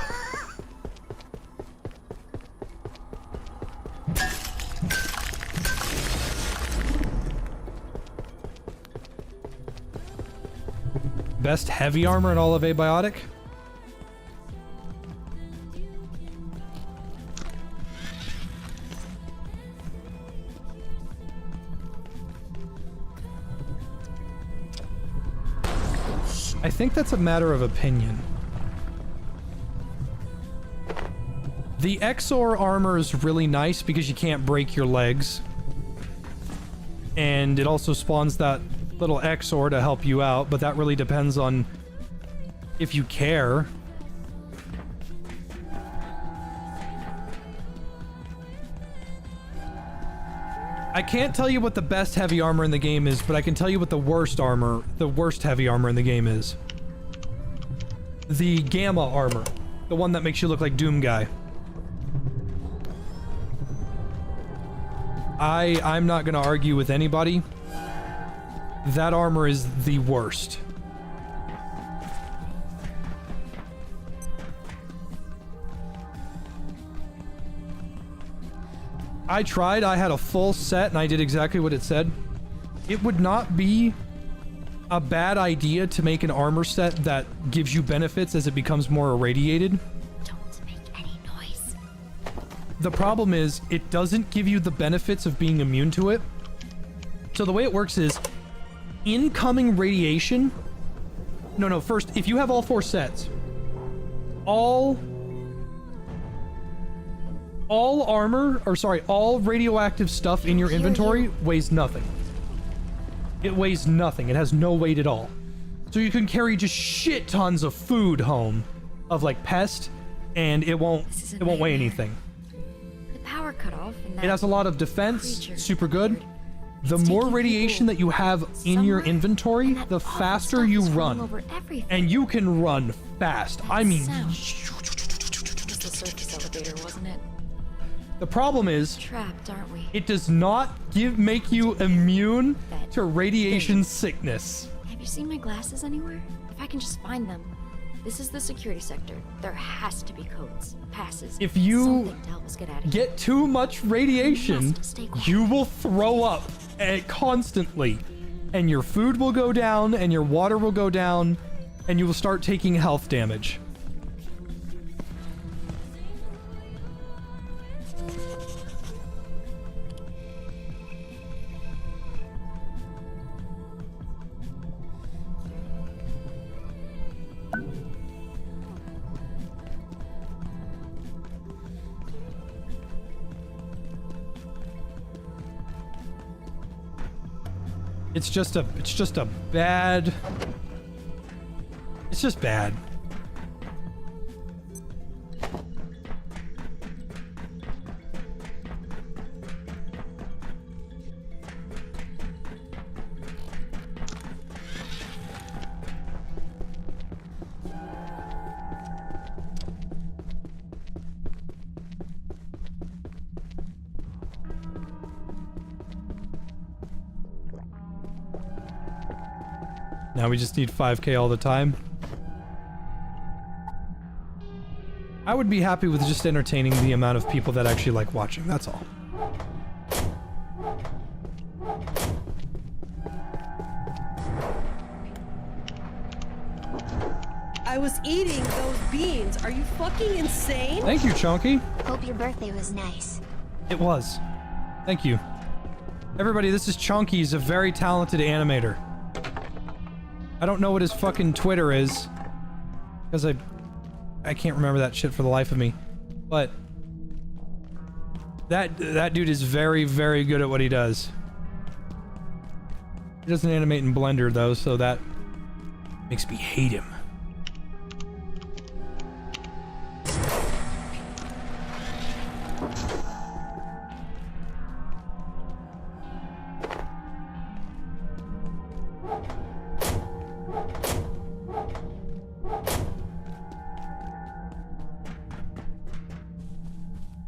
Best heavy armor in all of Abiotic? I think that's a matter of opinion. The XOR armor is really nice because you can't break your legs. And it also spawns that little XOR to help you out, but that really depends on if you care. I can't tell you what the best heavy armor in the game is, but I can tell you what the worst heavy armor in the game is. The Gamma armor. The one that makes you look like Doom Guy. I'm not gonna argue with anybody. That armor is the worst. I tried, I had a full set and I did exactly what it said. It would not be a bad idea to make an armor set that gives you benefits as it becomes more irradiated. Don't make any noise. The problem is, it doesn't give you the benefits of being immune to it. So the way it works is, incoming radiation... No, first, if you have all 4 sets, all radioactive stuff in your inventory weighs nothing. It weighs nothing. It has no weight at all. So you can carry just shit tons of food home, of like pest, and it won't weigh anything. The power cut off. It has a lot of defense, super good. The more radiation that you have in your inventory, the faster you run. And you can run fast. I mean, Wasn't it? the problem is, Trapped, aren't we? it does not make you immune to radiation sickness. Have you seen my glasses anywhere? If I can just find them. This is the security sector. There has to be codes, passes. If you something to help us get out of here. get too much radiation, you will throw up constantly. And your food will go down, and your water will go down, and you will start taking health damage. It's just bad. It's just bad. Now we just need 5K all the time. I would be happy with just entertaining the amount of people that actually like watching, that's all. I was eating those beans. Are you fucking insane? Thank you, Chunky. Hope your birthday was nice. It was. Thank you. Everybody, this is Chunky. He's a very talented animator. I don't know what his fucking Twitter is, because I can't remember that shit for the life of me. But that dude is very, very good at what he does. He doesn't animate in Blender though, so that makes me hate him.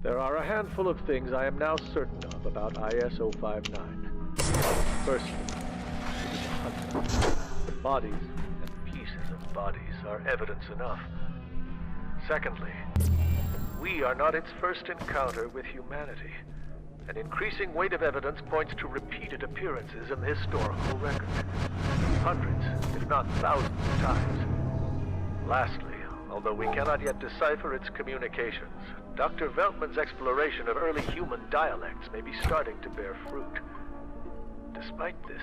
There are a handful of things I am now certain of about IS-059. Firstly, it is a hunter. The bodies and pieces of bodies are evidence enough. Secondly, we are not its first encounter with humanity. An increasing weight of evidence points to repeated appearances in the historical record. Hundreds, if not thousands of times. Lastly, although we cannot yet decipher its communications, Dr. Veltman's exploration of early human dialects may be starting to bear fruit. Despite this,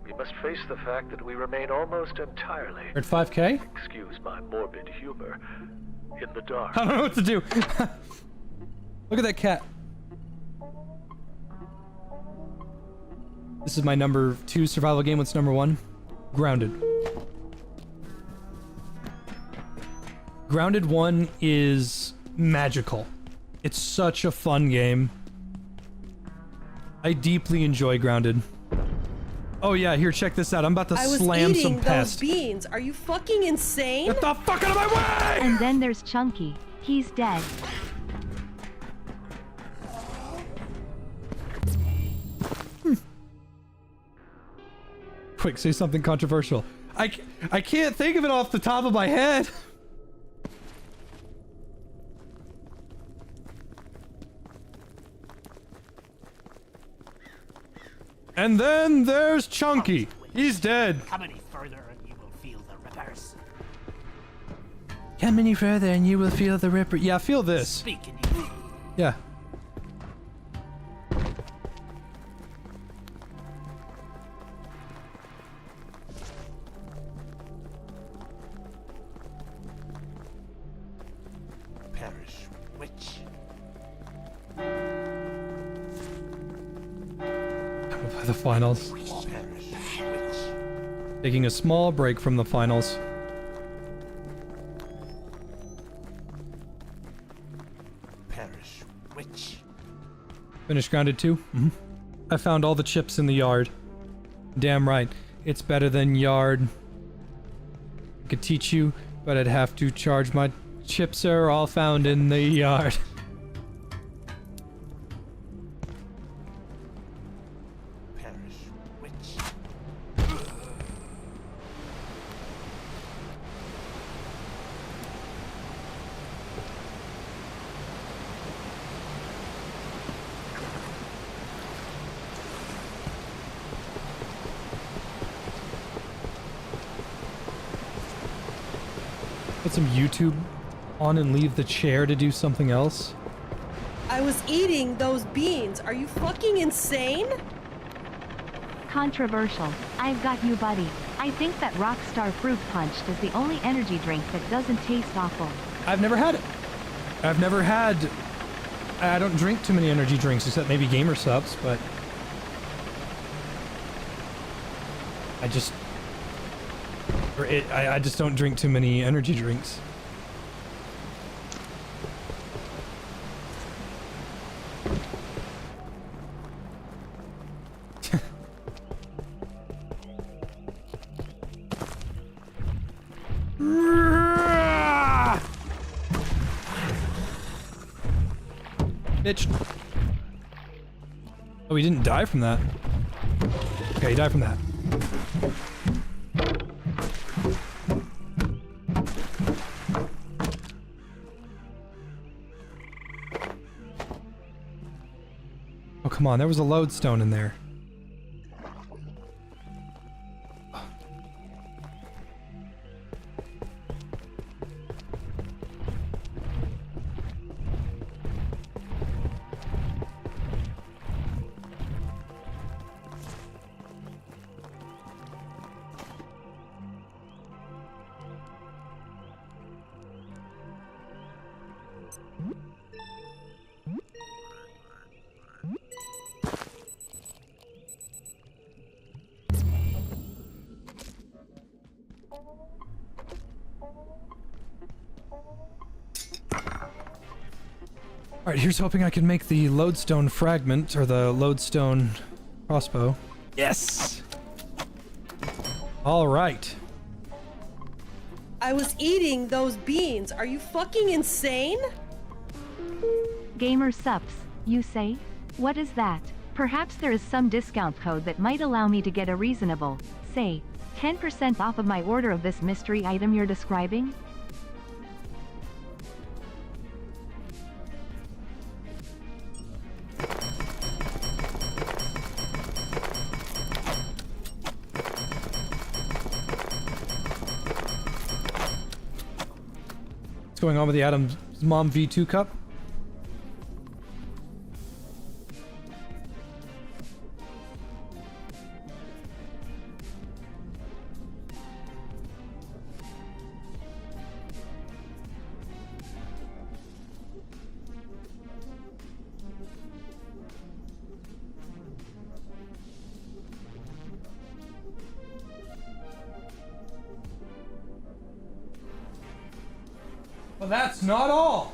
You must face the fact that we remain almost entirely, You're at 5K? excuse my morbid humor, in the dark. I don't know what to do. Look at that cat. This is my number 2 survival game. What's number 1? Grounded. Grounded 1 is magical. It's such a fun game. I deeply enjoy Grounded. Oh yeah, here, check this out. I'm about to slam some pest. Those beans. Are you fucking insane? Get the fuck out of my way! And then there's Chunky. He's dead. Quick, say something controversial. I can't think of it off the top of my head. And then there's Chunky. He's dead. Come any further and you will feel the rippers. Come any further and you will feel the ripper. Yeah, feel this. Speak and you Yeah. perish witch. By the finals. Taking a small break from the finals. Perish witch. Finished Grounded 2? Mm-hmm. I found all the chips in the yard. Damn right. It's better than yard. I could teach you, but I'd have to charge. My chips are all found in the yard. Put some YouTube on and leave the chair to do something else. I was eating those beans. Are you fucking insane? Controversial. I've got you, buddy. I think that Rockstar Fruit Punch is the only energy drink that doesn't taste awful. I've never had it. I've never had... I don't drink too many energy drinks, except maybe Gamer Subs, but... I just don't drink too many energy drinks. Bitch. Oh, he didn't die from that. Okay, he died from that. Oh, come on, there was a lodestone in there. Alright, here's hoping I can make the lodestone fragment, or the lodestone crossbow. Yes! Alright. I was eating those beans. Are you fucking insane? Gamer Subs, you say? What is that? Perhaps there is some discount code that might allow me to get a reasonable, say, 10% off of my order of this mystery item you're describing? What's going on with the Adam's Mom V2 cup? But that's not all.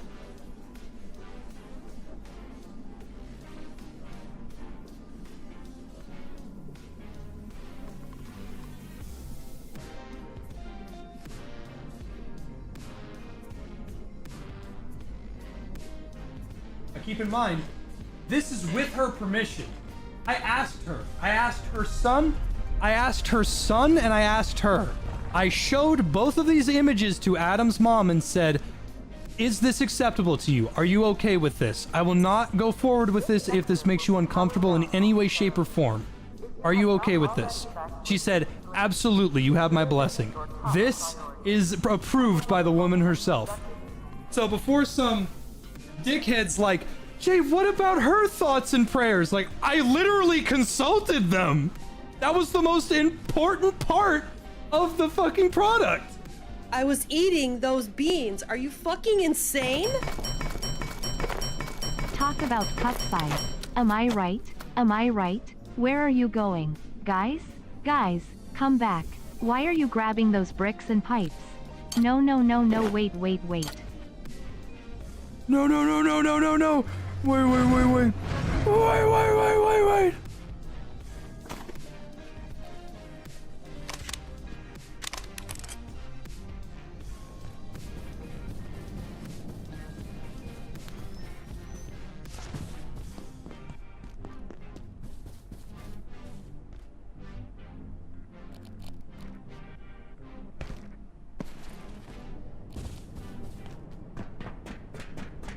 Now keep in mind, this is with her permission. I asked her son, and I asked her. I showed both of these images to Adam's mom and said, is this acceptable to you? Are you okay with this? I will not go forward with this if this makes you uncomfortable in any way, shape, or form. Are you okay with this? She said, absolutely, you have my blessing. This is approved by the woman herself. So before some dickheads like, Jay, what about her thoughts and prayers? Like, I literally consulted them. That was the most important part of the fucking product. I was eating those beans. Are you fucking insane? Talk about cup size. Am I right? Am I right? Where are you going? Guys, come back. Why are you grabbing those bricks and pipes? No, wait. No. Wait.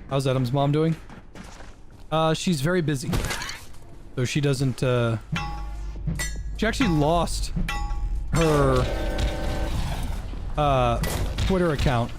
How's Adam's mom doing? She's very busy. So she doesn't, she actually lost her, Twitter account.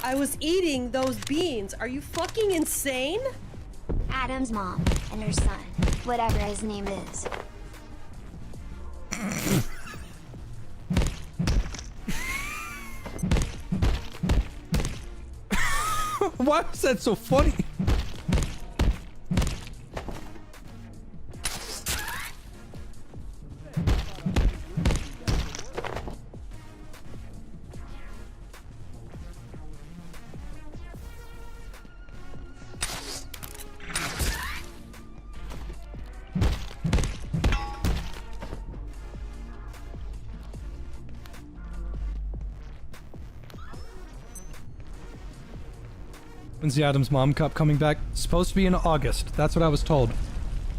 I was eating those beans. Are you fucking insane? Adam's mom and her son, whatever his name is. Why was that so funny? When's the Adam's Mom Cup coming back? It's supposed to be in August. That's what I was told.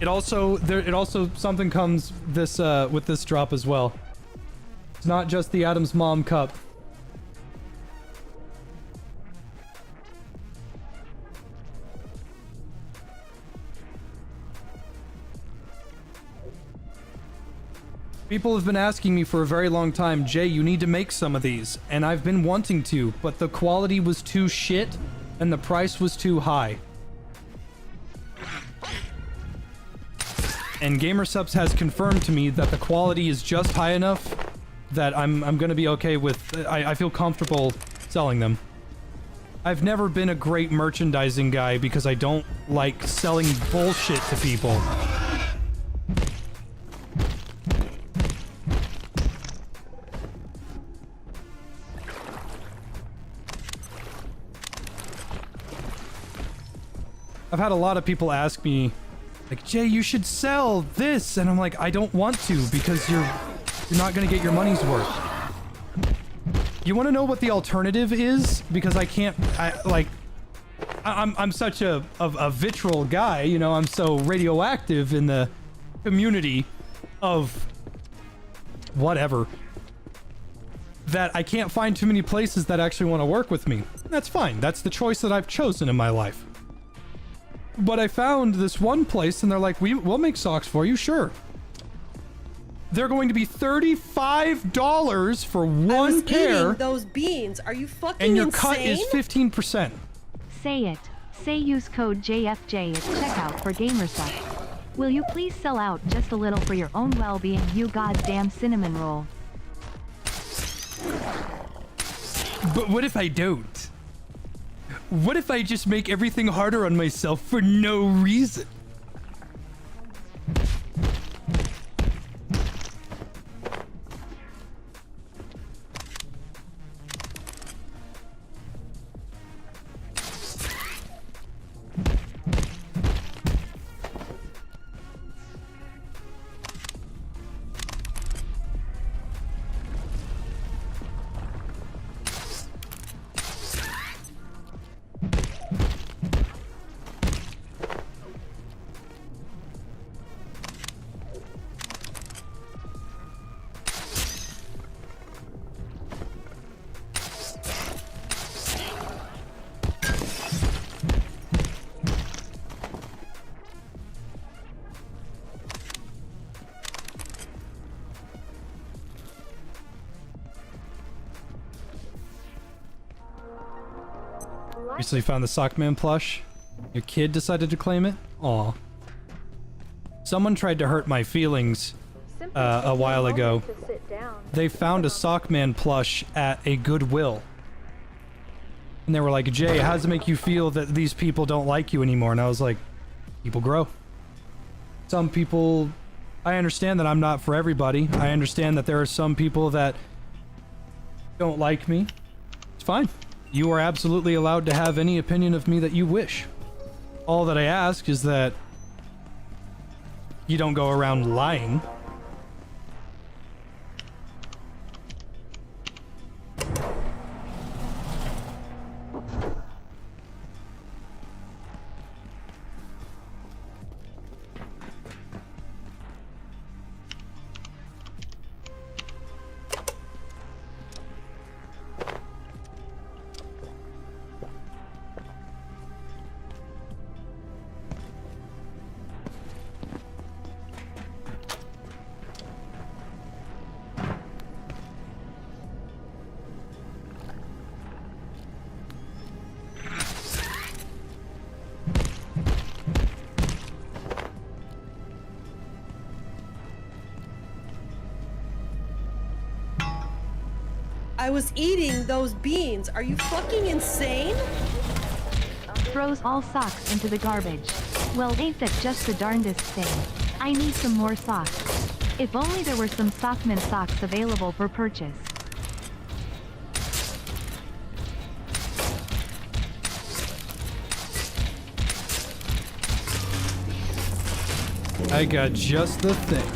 It also something comes this with this drop as well. It's not just the Adam's Mom Cup. People have been asking me for a very long time, Jay, you need to make some of these, and I've been wanting to, but the quality was too shit and the price was too high. And GamerSubs has confirmed to me that the quality is just high enough that I'm gonna be okay with. I feel comfortable selling them. I've never been a great merchandising guy because I don't like selling bullshit to people. I've had a lot of people ask me, like, Jay, you should sell this, and I'm like, I don't want to because you're not gonna get your money's worth. You want to know what the alternative is? Because I'm such a vitriol guy, you know. I'm so radioactive in the community of whatever, that I can't find too many places that actually want to work with me. That's fine. That's the choice that I've chosen in my life. But I found this one place and they're like, we'll make socks for you, sure. They're going to be $35 for one pair. Eating those beans. Are you fucking and your insane? cut is 15%. Say it. Say use code JFJ at checkout for GamerSuck. Will you please sell out just a little for your own well-being, you goddamn cinnamon roll? But what if I don't? What if I just make everything harder on myself for no reason? Recently found the Sockman plush. Your kid decided to claim it? Aw. Someone tried to hurt my feelings a while ago. They found a Sockman plush at a Goodwill. And they were like, Jay, how does it make you feel that these people don't like you anymore? And I was like, people grow. Some people... I understand that I'm not for everybody. I understand that there are some people that don't like me. It's fine. You are absolutely allowed to have any opinion of me that you wish. All that I ask is that you don't go around lying. I was eating those beans. Are you fucking insane? Throws all socks into the garbage. Well, ain't that just the darndest thing? I need some more socks. If only there were some Sockman socks available for purchase. I got just the thing.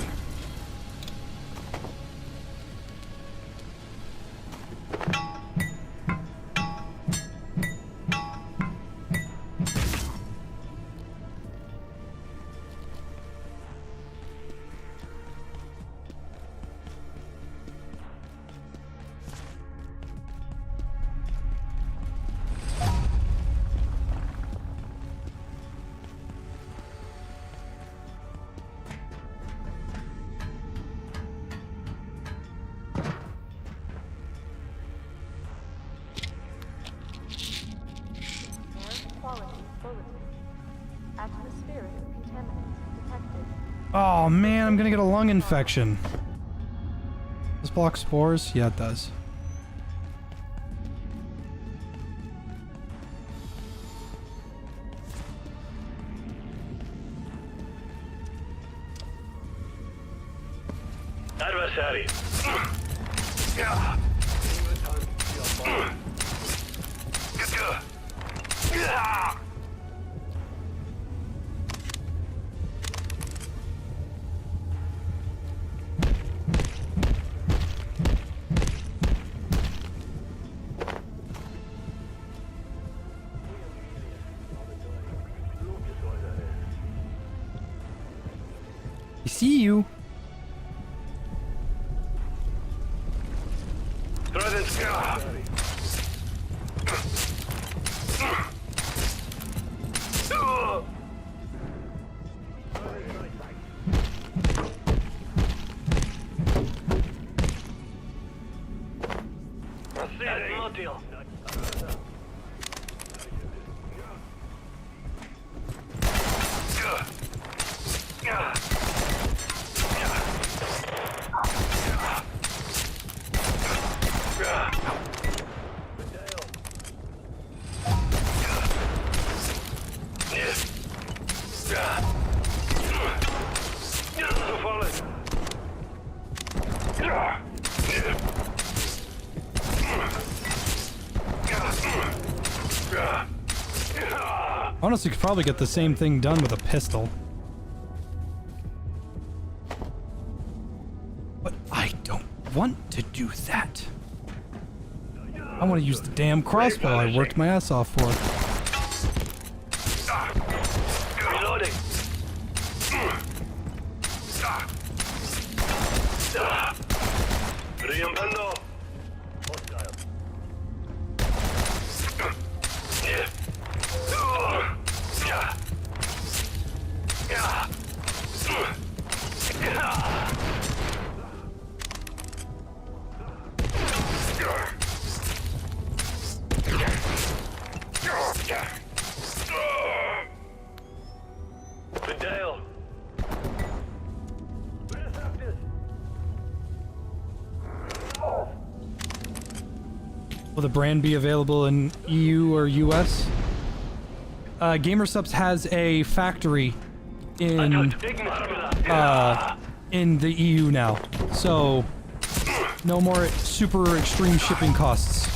Oh man, I'm gonna get a lung infection. Does this block spores? Yeah, it does. Adversary. I see you. Honestly, could probably get the same thing done with a pistol. But I don't want to do that. I want to use the damn crossbow I worked my ass off for. Reloading. Reinvento. Will the brand be available in EU or US? GamerSubs has a factory in the EU now, so no more super extreme shipping costs.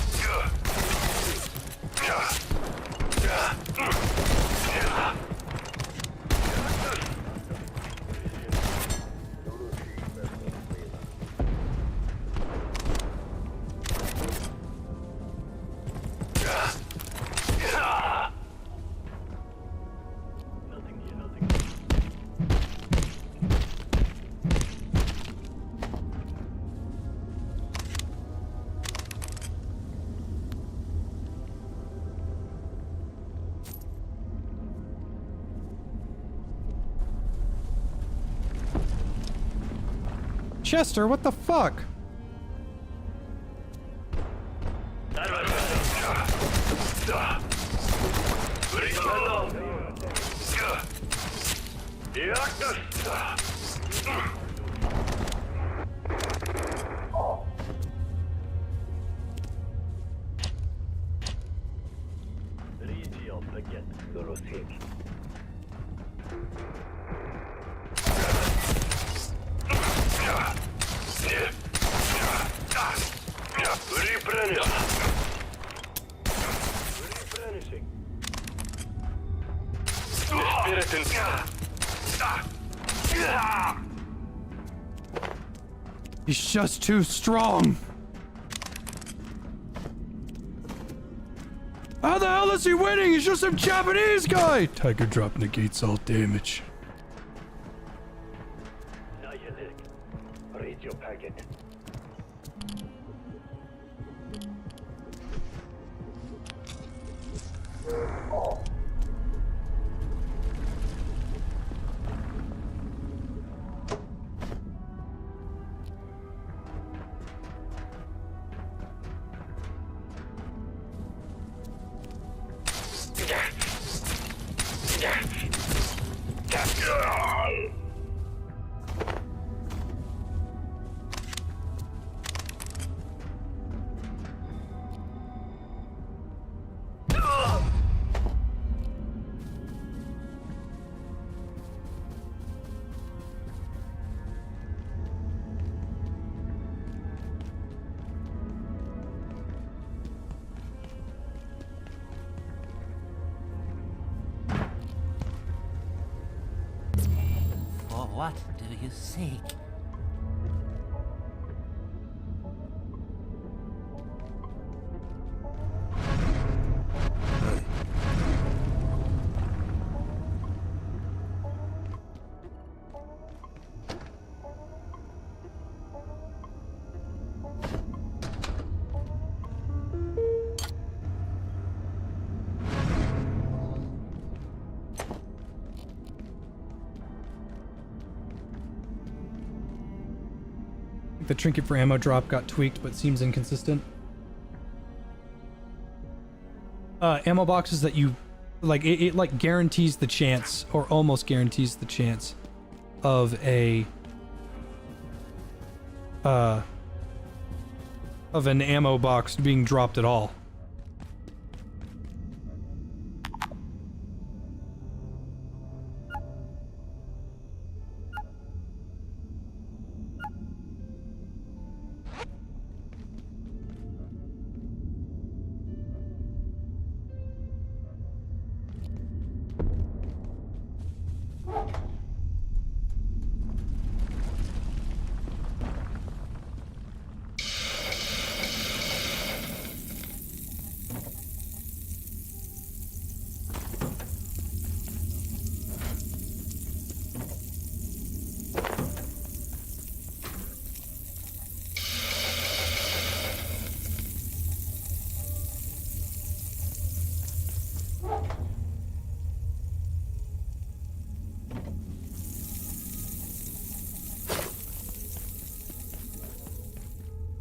Chester, what the fuck? He's just too strong. How the hell is he winning? He's just some Japanese guy. Tiger drop negates all damage. Read your packet. What do you seek? The trinket for ammo drop got tweaked, but seems inconsistent. Ammo boxes that you like, it like guarantees the chance, or almost guarantees the chance, of a of an ammo box being dropped at all.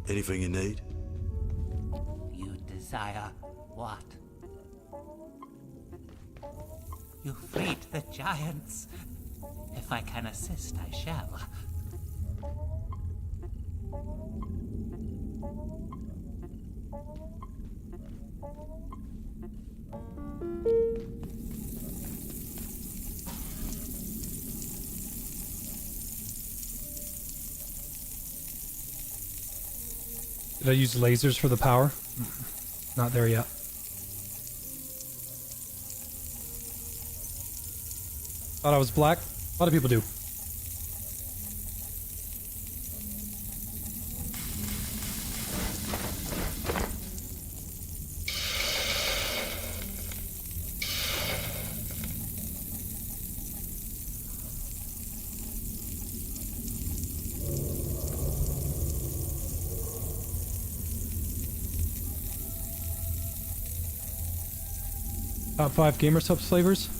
Anything you need? You desire what? You freed the giants. If I can assist, I shall. Did I use lasers for the power? Not there yet. Thought I was black? A lot of people do. Top 5 gamer subs flavors?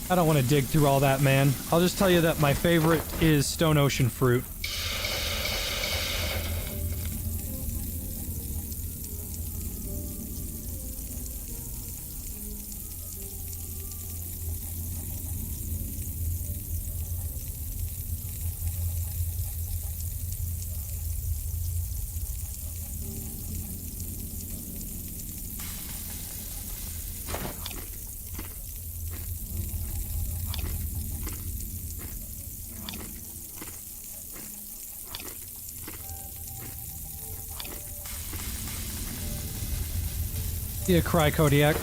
I don't want to dig through all that, man. I'll just tell you that my favorite is Stone Ocean Fruit. Yeah, cry Kodiak.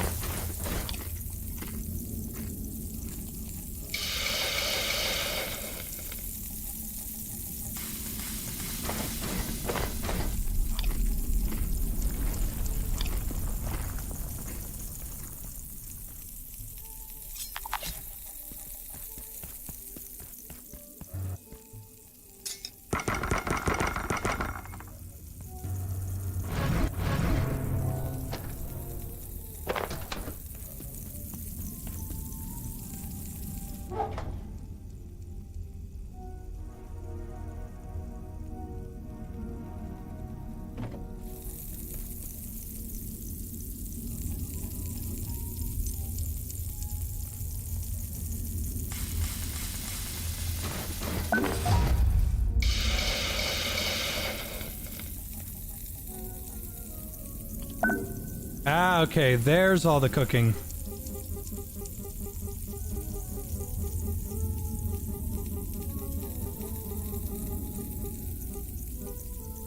Ah, okay, there's all the cooking.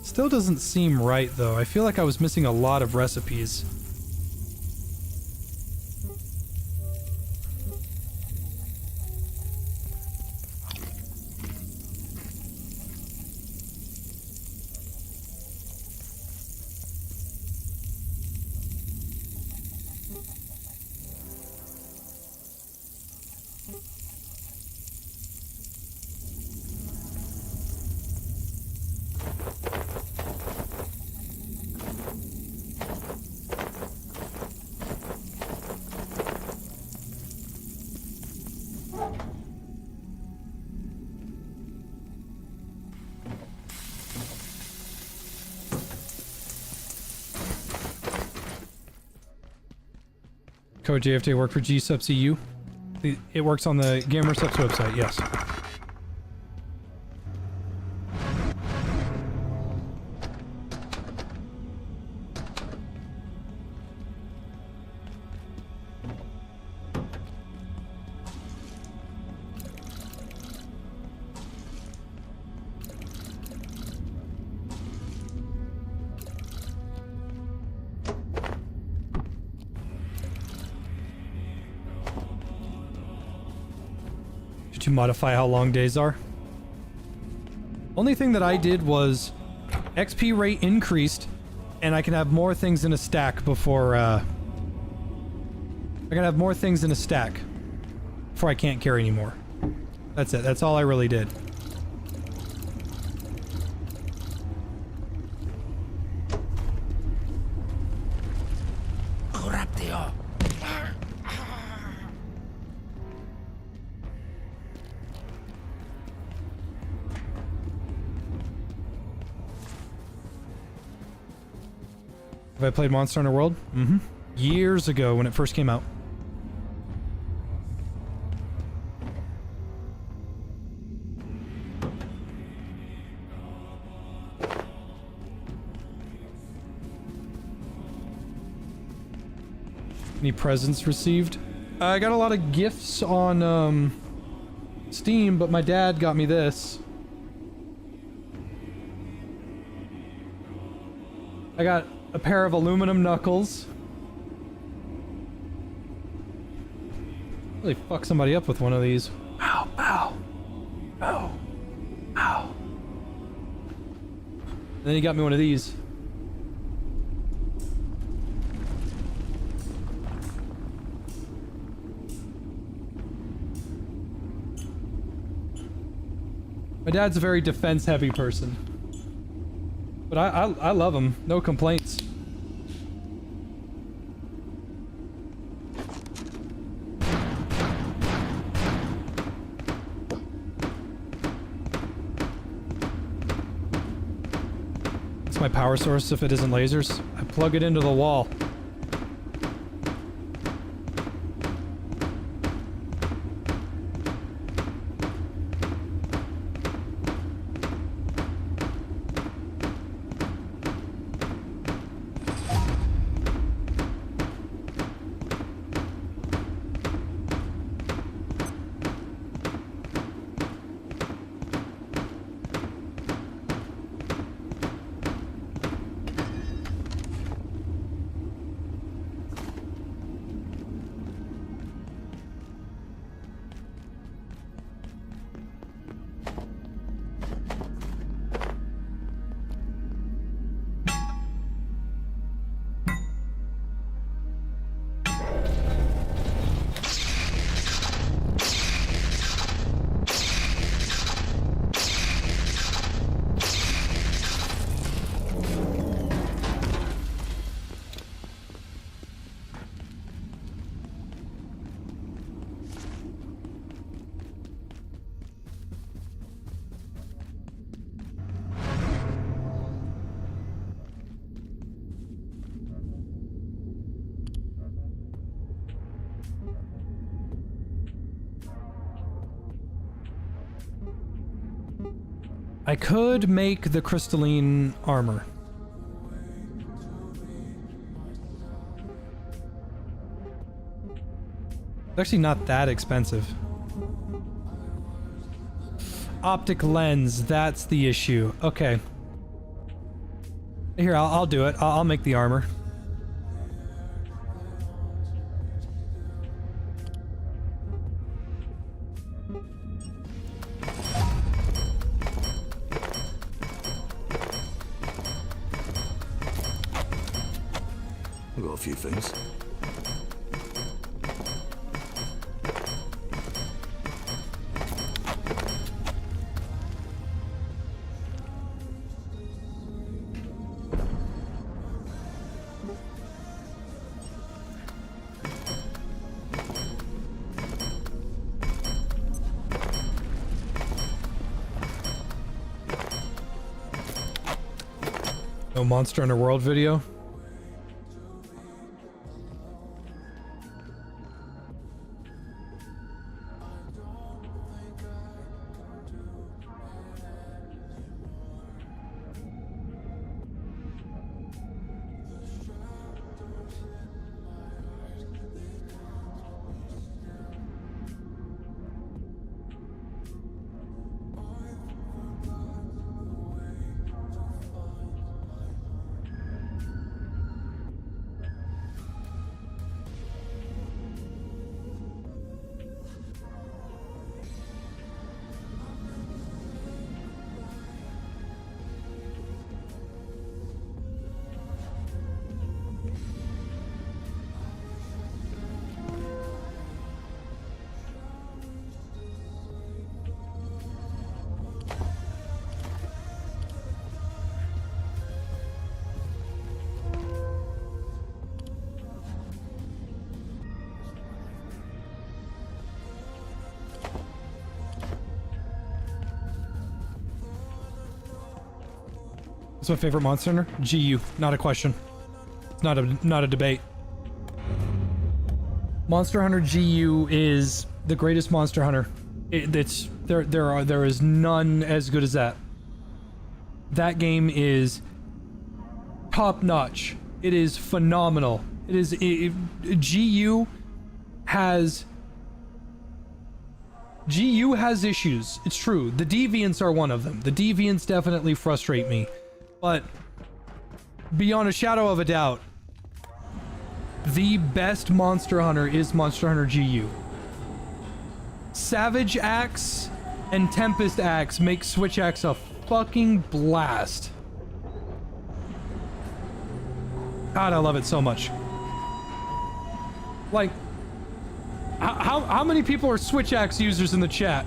Still doesn't seem right, though. I feel like I was missing a lot of recipes. Code JFJ work for G-Subs EU? It works on the Gamer Subs website, yes. To modify how long days are. Only thing that I did was XP rate increased, and I can have more things in a stack before I can have more things in a stack before I can't carry anymore. That's it. That's all I really did. Have I played Monster Hunter World? Mm-hmm. Years ago when it first came out. Any presents received? I got a lot of gifts on Steam, but my dad got me this. I got a pair of aluminum knuckles. Really fuck somebody up with one of these. Ow, ow, ow, ow. And then he got me one of these. My dad's a very defense-heavy person. But I love him. No complaints. It's my power source if it isn't lasers. I plug it into the wall. I could make the crystalline armor. It's actually not that expensive. Optic lens, that's the issue. Okay. Here, I'll do it. I'll make the armor. I've got a few things. No Monster Hunter World video. What's my favorite Monster Hunter? GU, not a question. It's not a debate. Monster Hunter GU is the greatest Monster Hunter. There is none as good as that. That game is top notch. It is phenomenal. GU has issues. It's true. The deviants are one of them. The deviants definitely frustrate me. But beyond a shadow of a doubt, the best Monster Hunter is Monster Hunter GU. Savage Axe and Tempest Axe make Switch Axe a fucking blast. God, I love it so much. Like, how many people are Switch Axe users in the chat?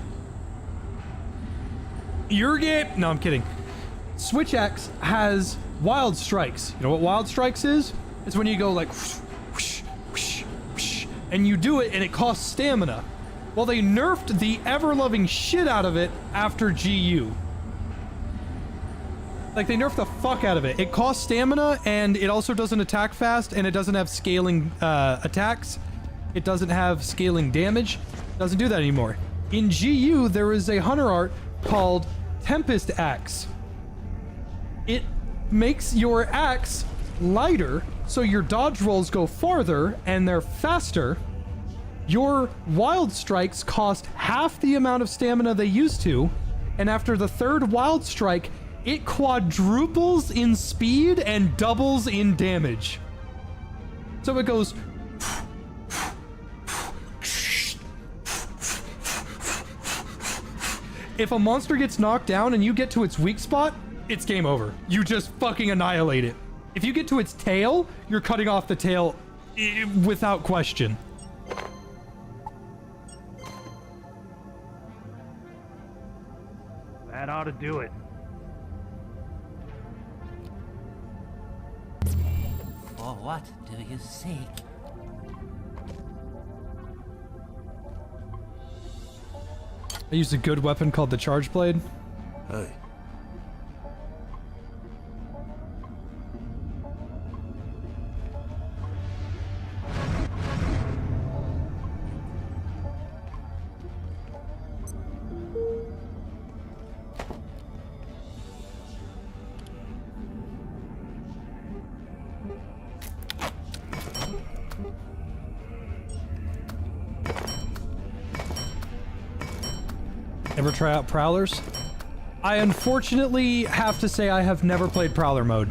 No, I'm kidding. Switch Axe has Wild Strikes. You know what Wild Strikes is? It's when you go like whoosh, whoosh, whoosh, and you do it and it costs stamina. Well, they nerfed the ever-loving shit out of it after GU. Like, they nerfed the fuck out of it. It costs stamina, and it also doesn't attack fast, and it doesn't have scaling attacks. It doesn't have scaling damage. It doesn't do that anymore. In GU, there is a hunter art called Tempest Axe. It makes your axe lighter, so your dodge rolls go farther, and they're faster. Your wild strikes cost half the amount of stamina they used to, and after the third wild strike, it quadruples in speed and doubles in damage. So it goes... If a monster gets knocked down and you get to its weak spot, it's game over. You just fucking annihilate it. If you get to its tail, you're cutting off the tail without question. That ought to do it. For what do you seek? I used a good weapon called the Charge Blade. Hey. Ever try out Prowlers? I unfortunately have to say I have never played Prowler mode.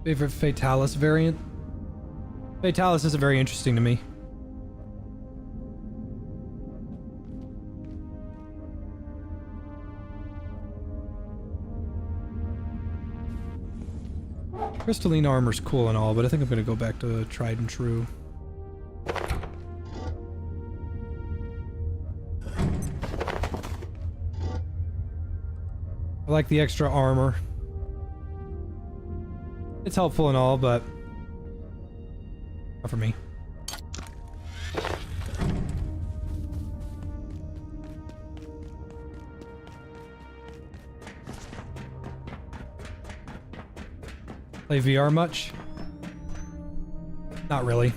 Favorite Fatalis variant? Fatalis isn't very interesting to me. Crystalline armor's cool and all, but I think I'm gonna go back to tried and true. I like the extra armor. It's helpful and all, but not for me. Play VR much? Not really.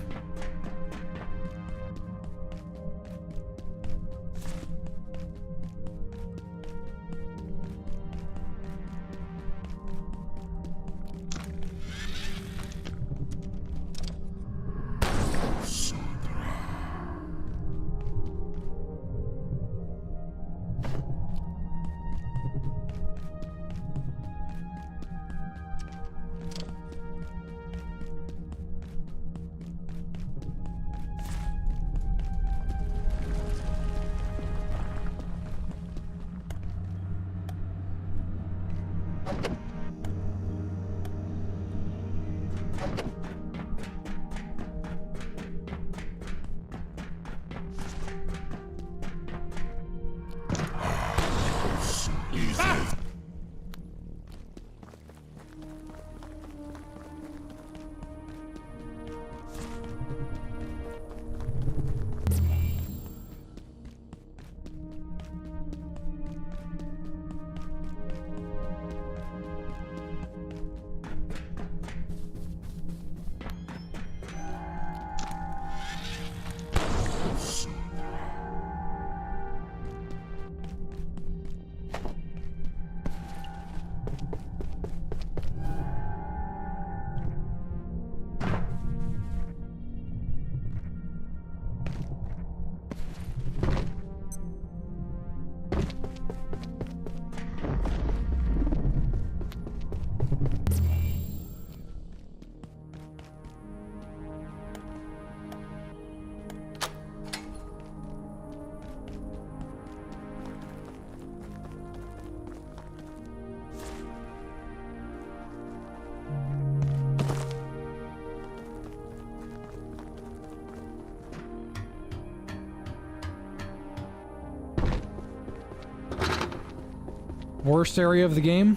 Worst area of the game?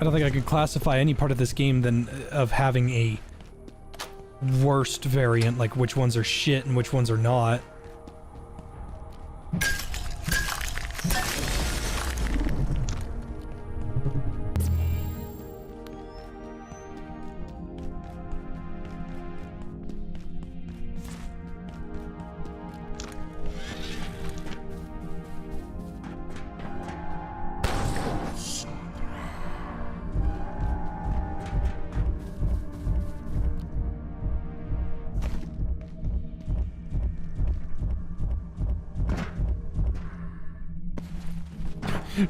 I don't think I could classify any part of this game than of having a worst variant, like which ones are shit and which ones are not.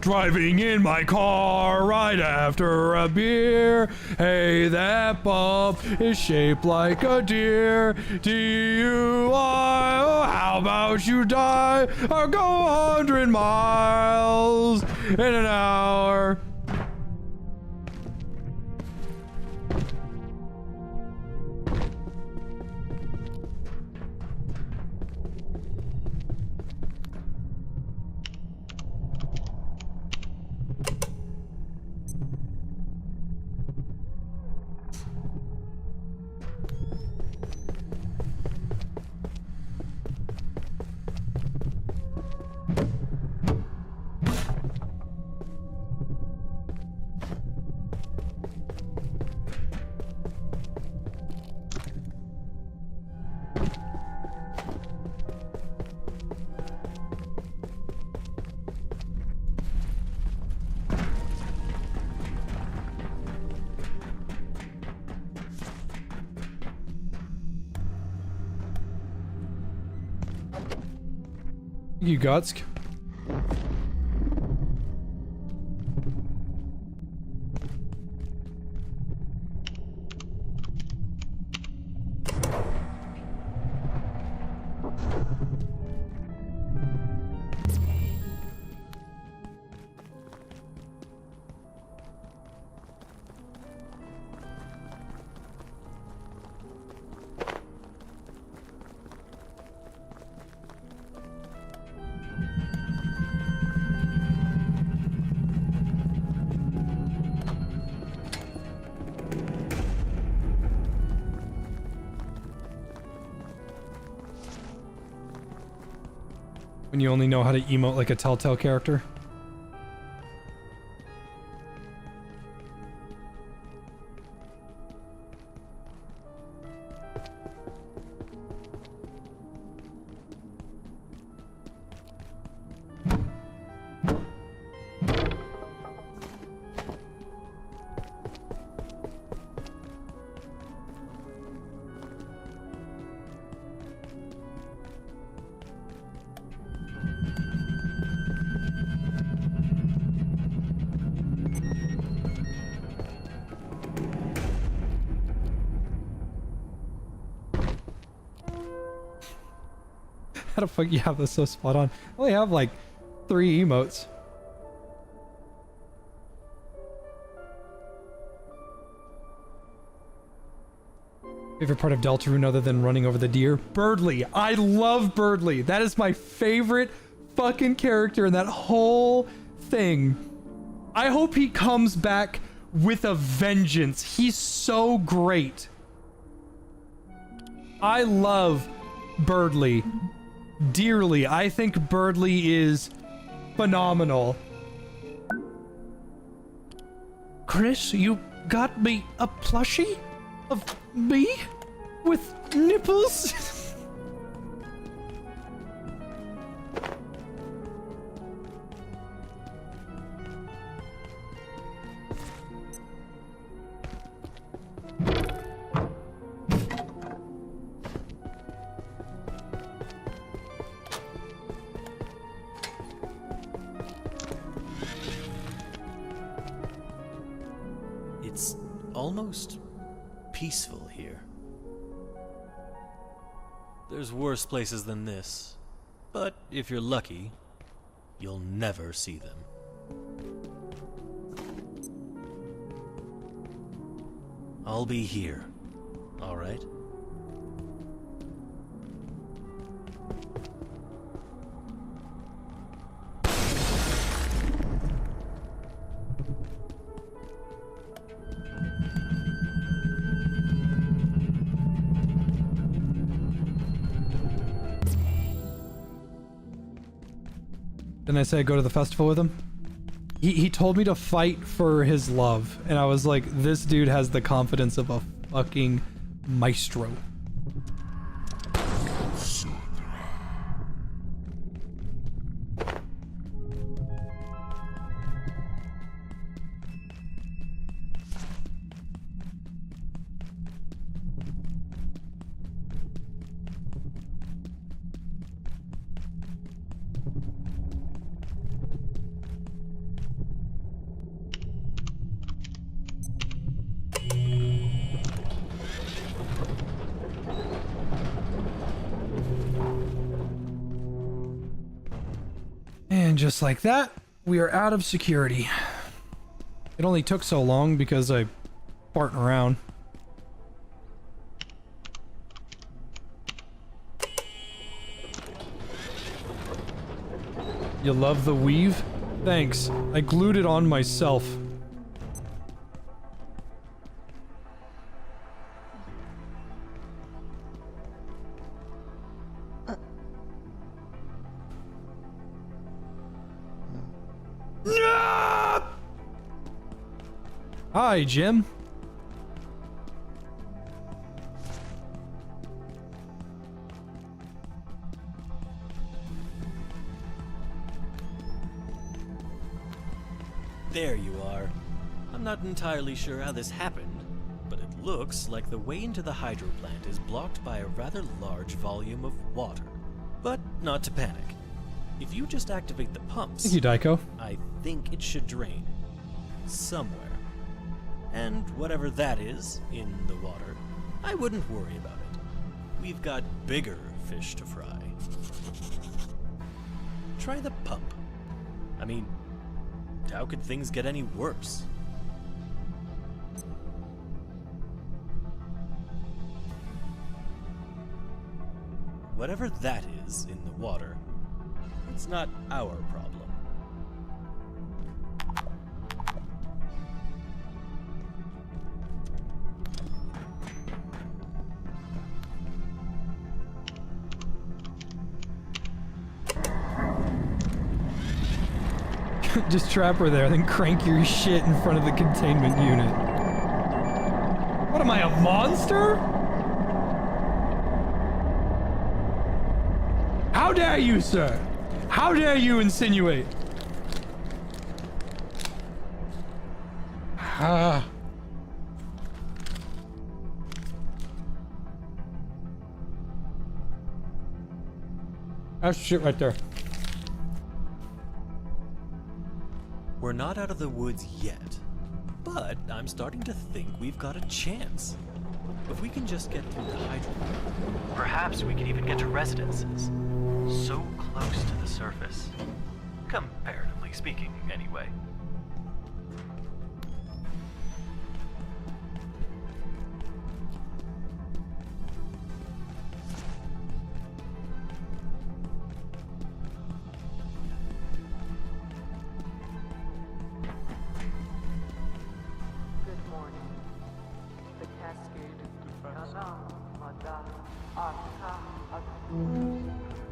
Driving in my car right after a beer. Hey, that bump is shaped like a deer. DUI, oh, how about you die or go 100 miles in an hour? You Gotsk. When you only know how to emote like a Telltale character. How the fuck you have this so spot on? I only have like 3 emotes. Favorite part of Deltarune other than running over the deer? Birdly. I love Birdly. That is my favorite fucking character in that whole thing. I hope he comes back with a vengeance. He's so great. I love Birdly dearly. I think Birdly is phenomenal. Chris, you got me a plushie of me with nipples? It's almost peaceful here. There's worse places than this, but if you're lucky, you'll never see them. I'll be here, all right? Didn't I say I'd go to the festival with him? He told me to fight for his love, and I was like, this dude has the confidence of a fucking maestro. And just like that, we are out of security. It only took so long because I farting around. You love the weave? Thanks. I glued it on myself. Hi, Jim. There you are. I'm not entirely sure how this happened, but it looks like the way into the hydro plant is blocked by a rather large volume of water. But not to panic. If you just activate the pumps, Thank you, Daiko. I think it should drain. Somewhere. And whatever that is in the water, I wouldn't worry about it. We've got bigger fish to fry. Try the pump. I mean, how could things get any worse? Whatever that is in the water, it's not our problem. Just trap her there, then crank your shit in front of the containment unit. What am I, a monster? How dare you, sir? How dare you insinuate? That's shit right there. We're not out of the woods yet, but I'm starting to think we've got a chance. If we can just get through the Hydra. Perhaps we can even get to residences. So close to the surface. Comparatively speaking, anyway.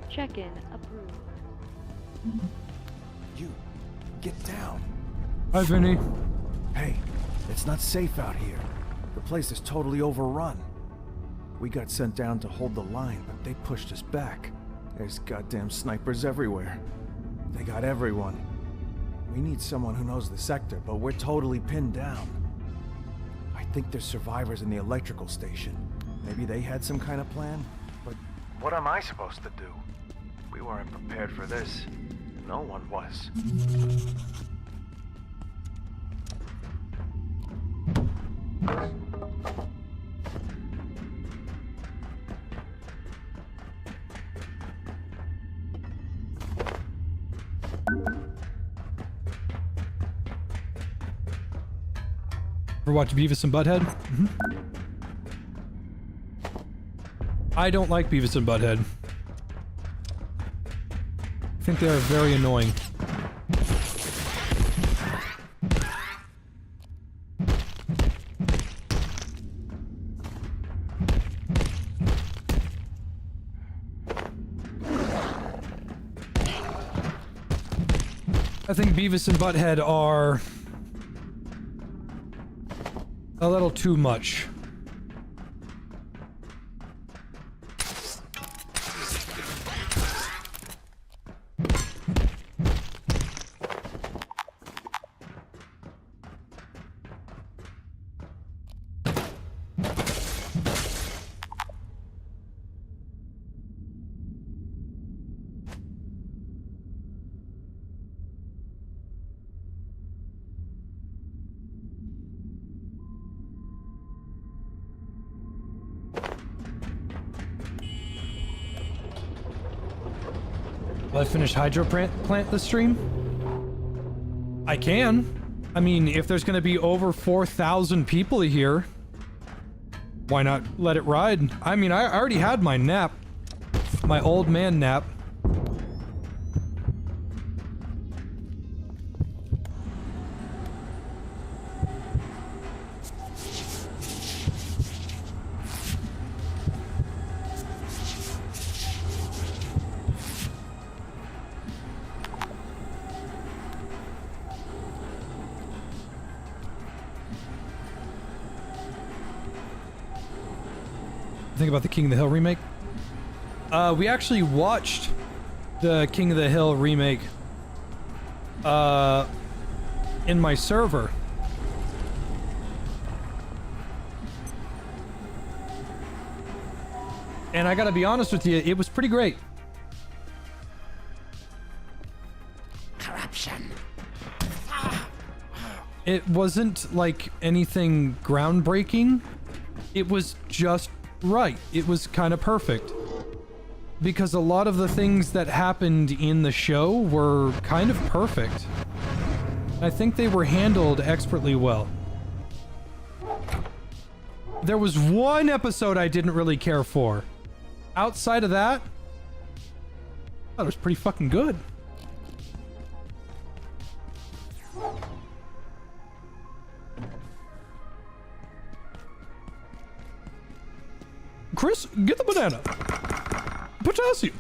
Check-in approved. You, get down. Hi, Vinny. Hey, it's not safe out here. The place is totally overrun. We got sent down to hold the line, but they pushed us back. There's goddamn snipers everywhere. They got everyone. We need someone who knows the sector, but we're totally pinned down. I think there's survivors in the electrical station. Maybe they had some kind of plan, but what am I supposed to do? We weren't prepared for this. No one was. Ever watch Beavis and Butthead? Mm-hmm. I don't like Beavis and Butthead. I think they are very annoying. I think Beavis and Butthead are a little too much. Will I finish hydro plant this stream? I can. I mean, if there's gonna be over 4,000 people here, why not let it ride? I mean, I already had my nap. My old man nap. Think about the King of the Hill remake? We actually watched the King of the Hill remake in my server. And I gotta be honest with you, it was pretty great. Corruption. It wasn't like anything groundbreaking. It was just right. It was kind of perfect. Because a lot of the things that happened in the show were kind of perfect. I think they were handled expertly well. There was one episode I didn't really care for. Outside of that, I thought it was pretty fucking good. Chris, get the banana. Potassium.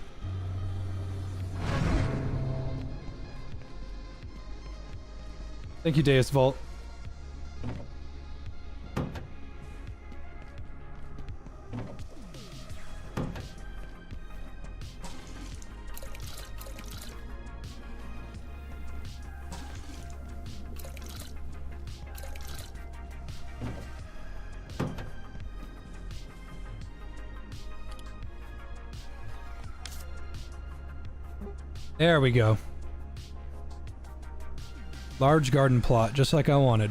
Thank you, Deus Vault. There we go. Large garden plot, just like I wanted.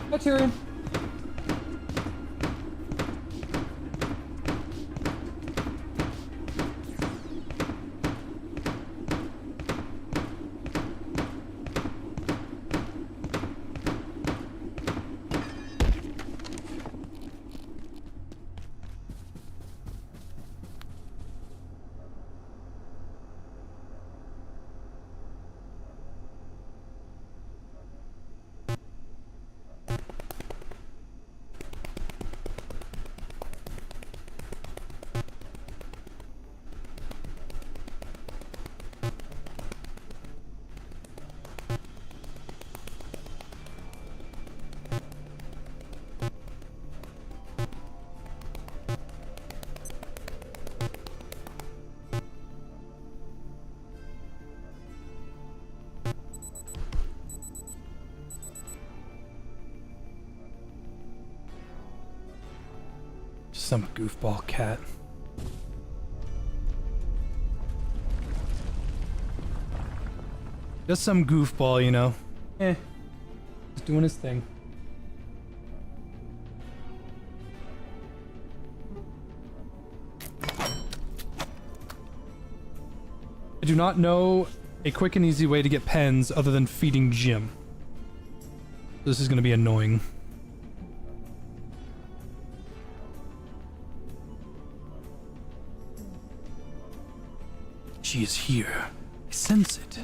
Hi, Tyrion. Some goofball cat. Just some goofball, you know. Just doing his thing. I do not know a quick and easy way to get pens other than feeding Jim. This is going to be annoying. She is here. I sense it.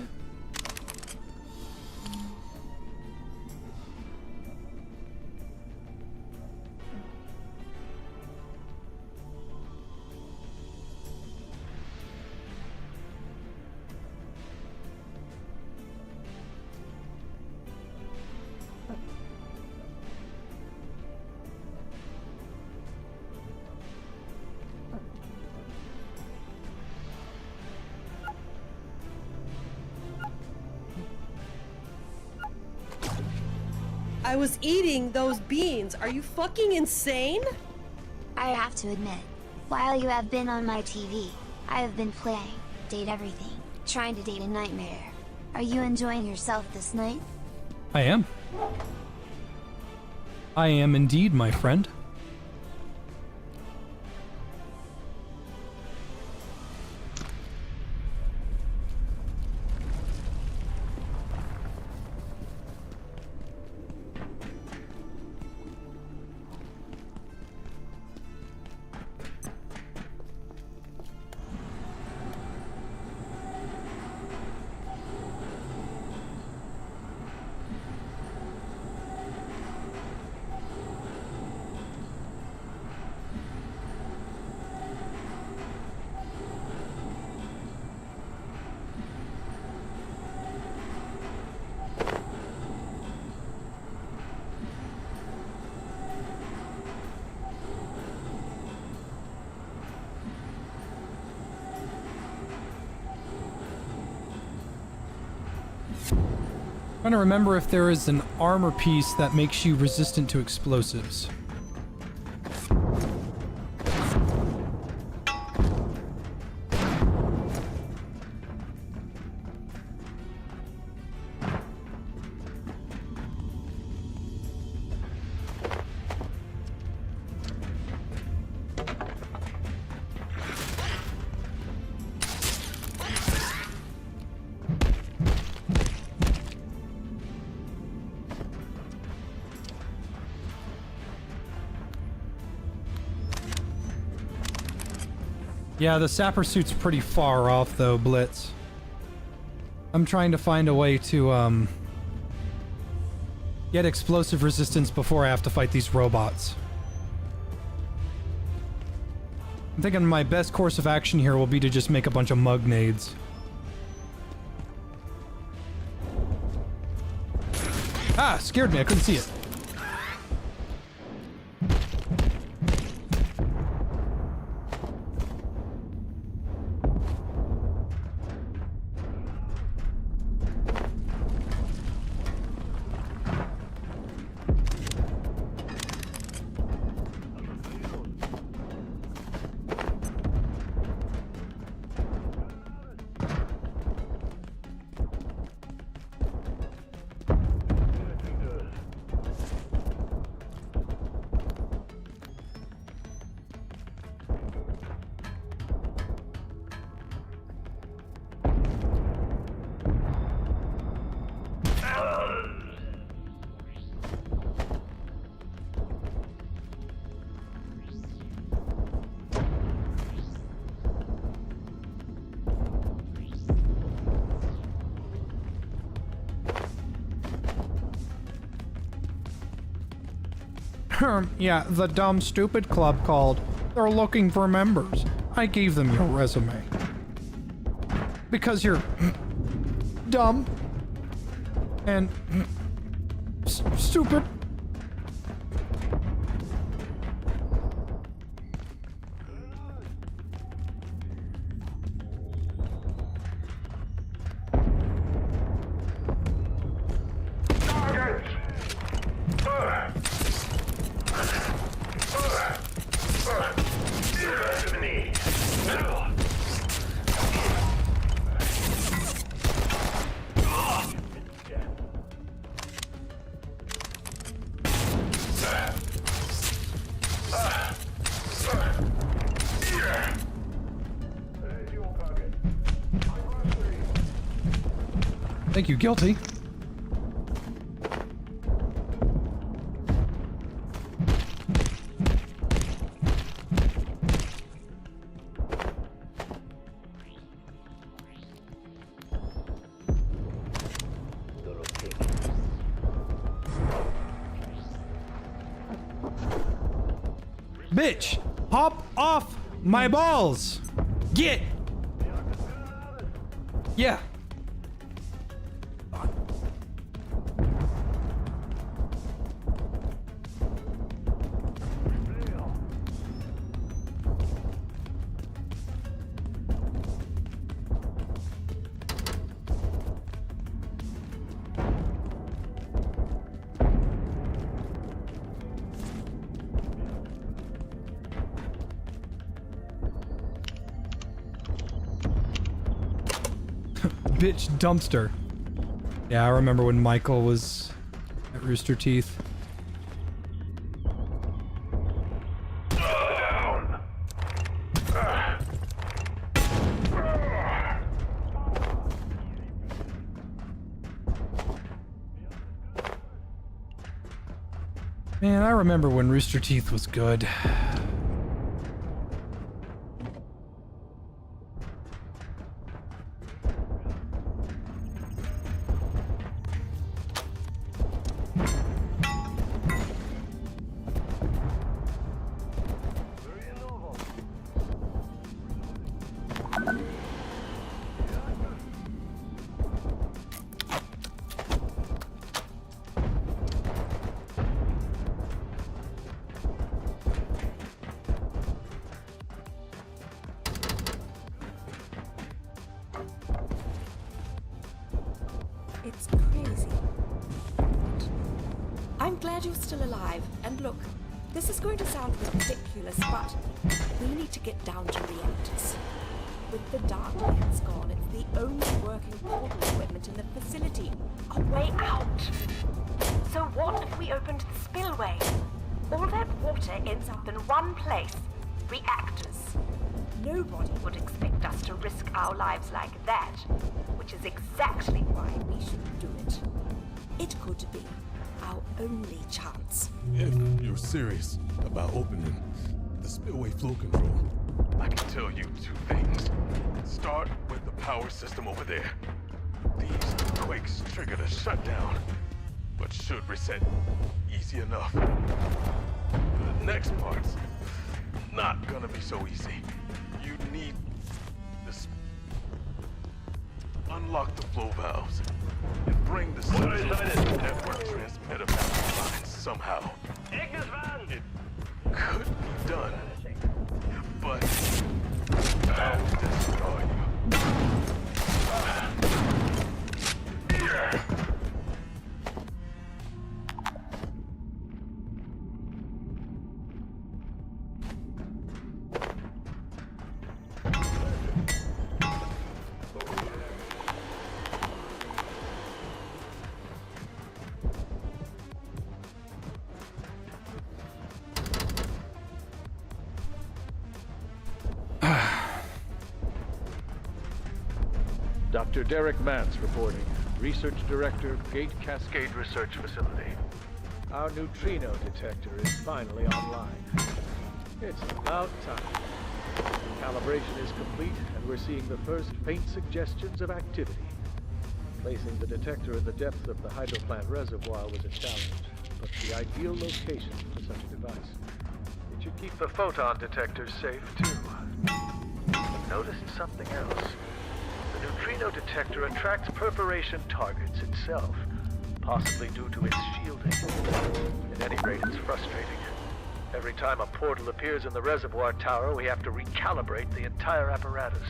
I was eating those beans. Are you fucking insane? I have to admit, while you have been on my TV, I have been playing Date Everything, trying to date a nightmare. Are you enjoying yourself this night? I am. I am indeed, my friend. Trying to remember if there is an armor piece that makes you resistant to explosives. Yeah, the sapper suit's pretty far off though, Blitz. I'm trying to find a way to, get explosive resistance before I have to fight these robots. I'm thinking my best course of action here will be to just make a bunch of mug nades. Ah, scared me, I couldn't see it. Yeah, the dumb stupid club called. They're looking for members. I gave them your resume. Because you're dumb and stupid. Thank you, guilty. Bitch, hop off my balls. Get. Yeah. Bitch dumpster. Yeah, I remember when Michael was at Rooster Teeth. Man, I remember when Rooster Teeth was good. glad you're still alive. And look, this is going to sound ridiculous, but we need to get down to reactors. With the dark lights gone, it's the only working portal equipment in the facility. A way out. So what if we opened the spillway? All that water ends up in one place. Reactors. Nobody would expect us to risk our lives like that, which is exactly why we should do it. It could be our only chance. If you're serious about opening the spillway flow control, I can tell you two things. Start with the power system over there. These quakes triggered a shutdown, but should reset easy enough. The next part's not gonna be so easy. You need this. Unlock the flow valves and bring the network transmitter back online somehow. It could be done, but I'll destroy you. Dr. Derek Mance reporting. Research Director, Gate Cascade Research Facility. Our neutrino detector is finally online. It's about time. Calibration is complete, and we're seeing the first faint suggestions of activity. Placing the detector in the depths of the hydroplant reservoir was a challenge, but the ideal location for such a device. It should keep the photon detectors safe, too. Noticed something else. The neutrino detector attracts perforation targets itself, possibly due to its shielding. At any rate, it's frustrating. Every time a portal appears in the reservoir tower, we have to recalibrate the entire apparatus.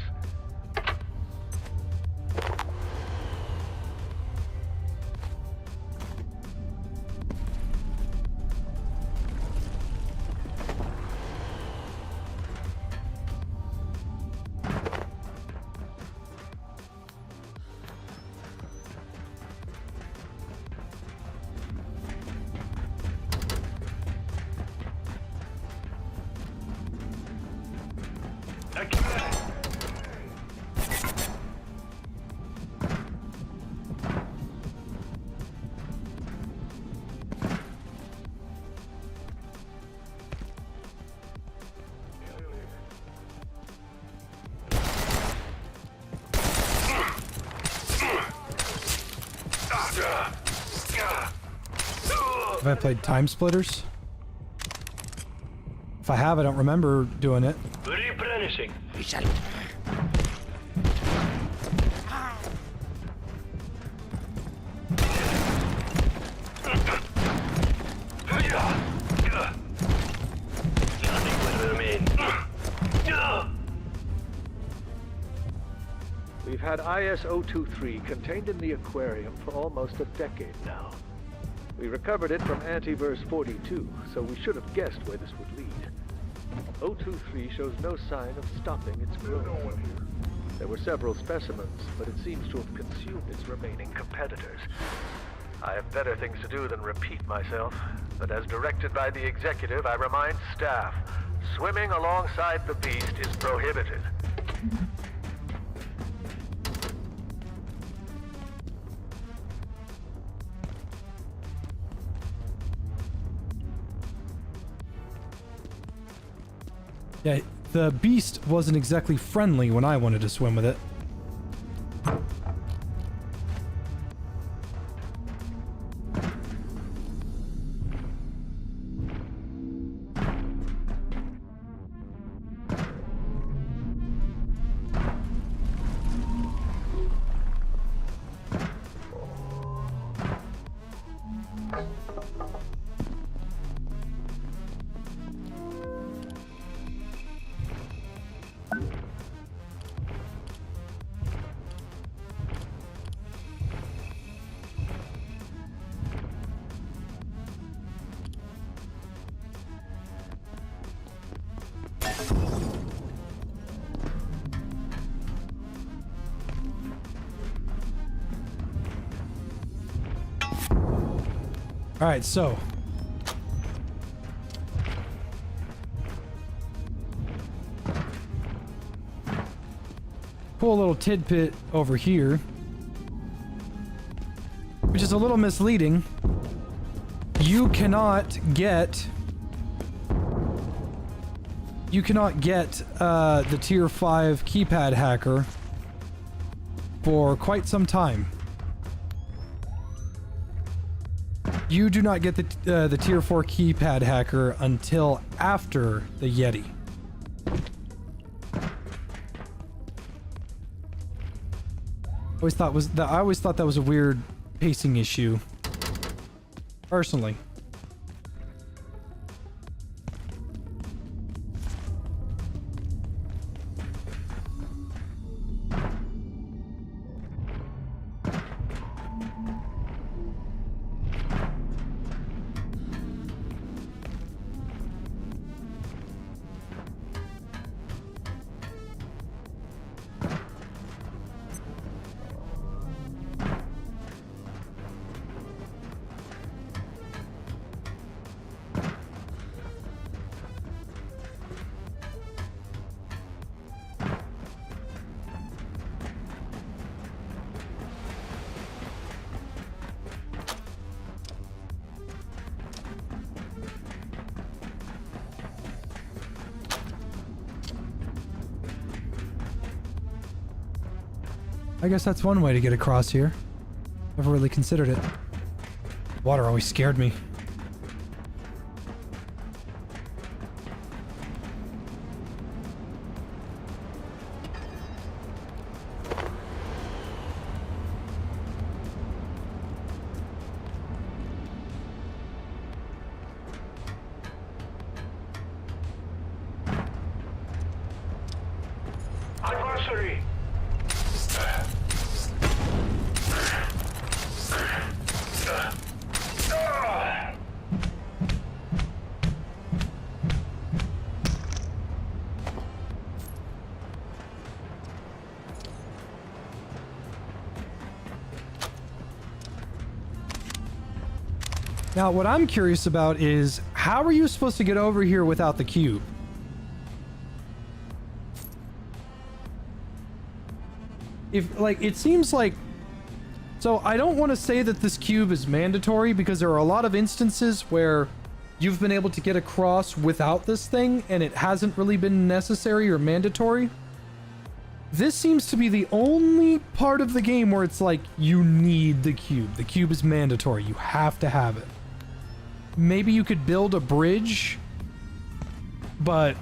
Have I played Time Splitters? If I have, I don't remember doing it. Replenishing. We've had IS-023 contained in the aquarium for almost a decade now. We recovered it from Antiverse 42, so we should have guessed where this would lead. 023 shows no sign of stopping its growth. There were several specimens, but it seems to have consumed its remaining competitors. I have better things to do than repeat myself, but as directed by the executive, I remind staff, swimming alongside the beast is prohibited. Yeah, the beast wasn't exactly friendly when I wanted to swim with it. Alright, so. Cool little tidbit over here. Which is a little misleading. You cannot get the tier 5 keypad hacker for quite some time. You do not get the tier 4 keypad hacker until after the Yeti. I always thought that was a weird pacing issue. Personally. I guess that's one way to get across here. Never really considered it. Water always scared me. Adversary! Now, what I'm curious about is, how are you supposed to get over here without the cube? If, like, it seems like... So, I don't want to say that this cube is mandatory, because there are a lot of instances where you've been able to get across without this thing, and it hasn't really been necessary or mandatory. This seems to be the only part of the game where it's like, you need the cube. The cube is mandatory. You have to have it. Maybe you could build a bridge, but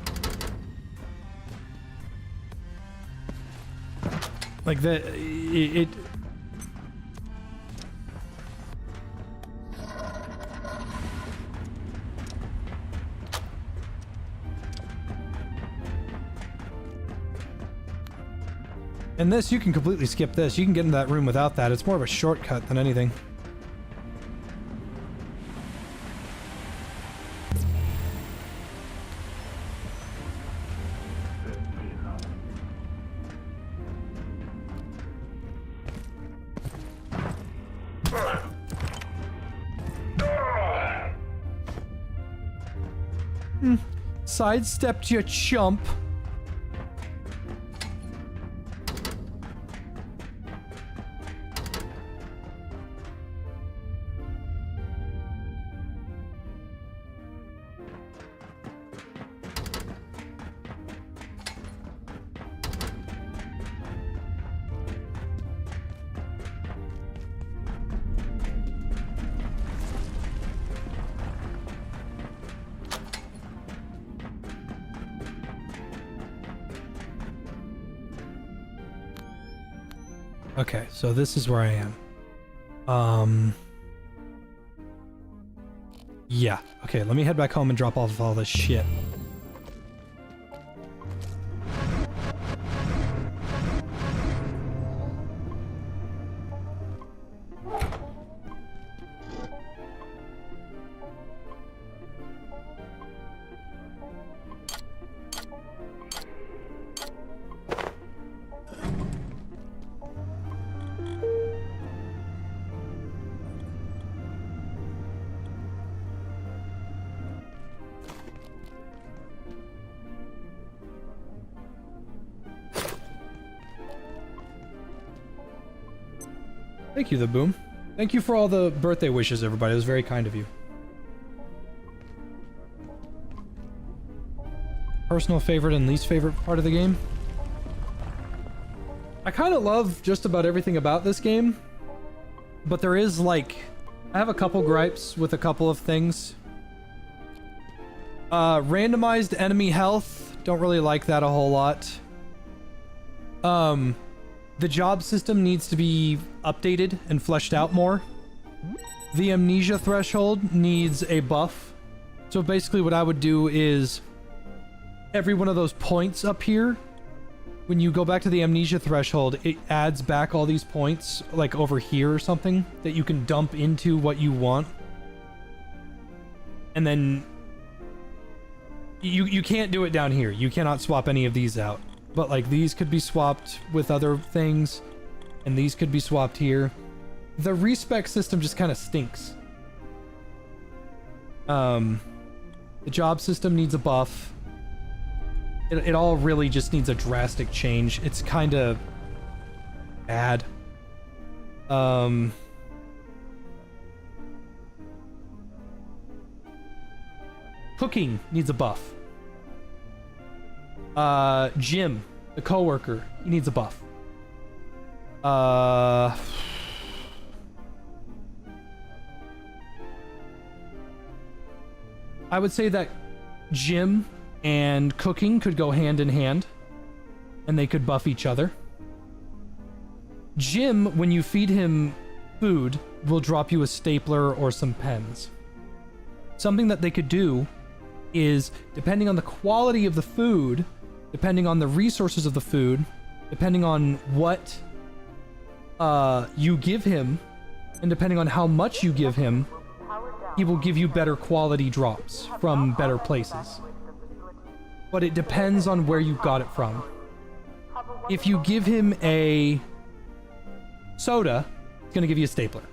like that, it and this, you can completely skip this. You can get into that room without that. It's more of a shortcut than anything. Sidestepped, you chump. Okay, so this is where I am. Yeah. Okay, let me head back home and drop off all this shit. Thank you, The Boom. Thank you for all the birthday wishes, everybody. It was very kind of you. Personal favorite and least favorite part of the game? I kind of love just about everything about this game, but there is like, I have a couple gripes with a couple of things. Randomized enemy health, don't really like that a whole lot. The job system needs to be updated and fleshed out more. The amnesia threshold needs a buff. So basically what I would do is every one of those points up here, when you go back to the amnesia threshold, it adds back all these points, like over here or something, that you can dump into what you want. And then you can't do it down here. You cannot swap any of these out. But like these could be swapped with other things, and these could be swapped here. The respec system just kind of stinks. The job system needs a buff. It all really just needs a drastic change. It's kind of bad. Cooking needs a buff. Jim, the coworker, he needs a buff. I would say that Jim and cooking could go hand in hand, and they could buff each other. Jim, when you feed him food, will drop you a stapler or some pens. Something that they could do is, depending on the quality of the food, depending on the resources of the food, depending on what you give him, and depending on how much you give him, he will give you better quality drops from better places. But it depends on where you got it from. If you give him a soda, he's going to give you a stapler.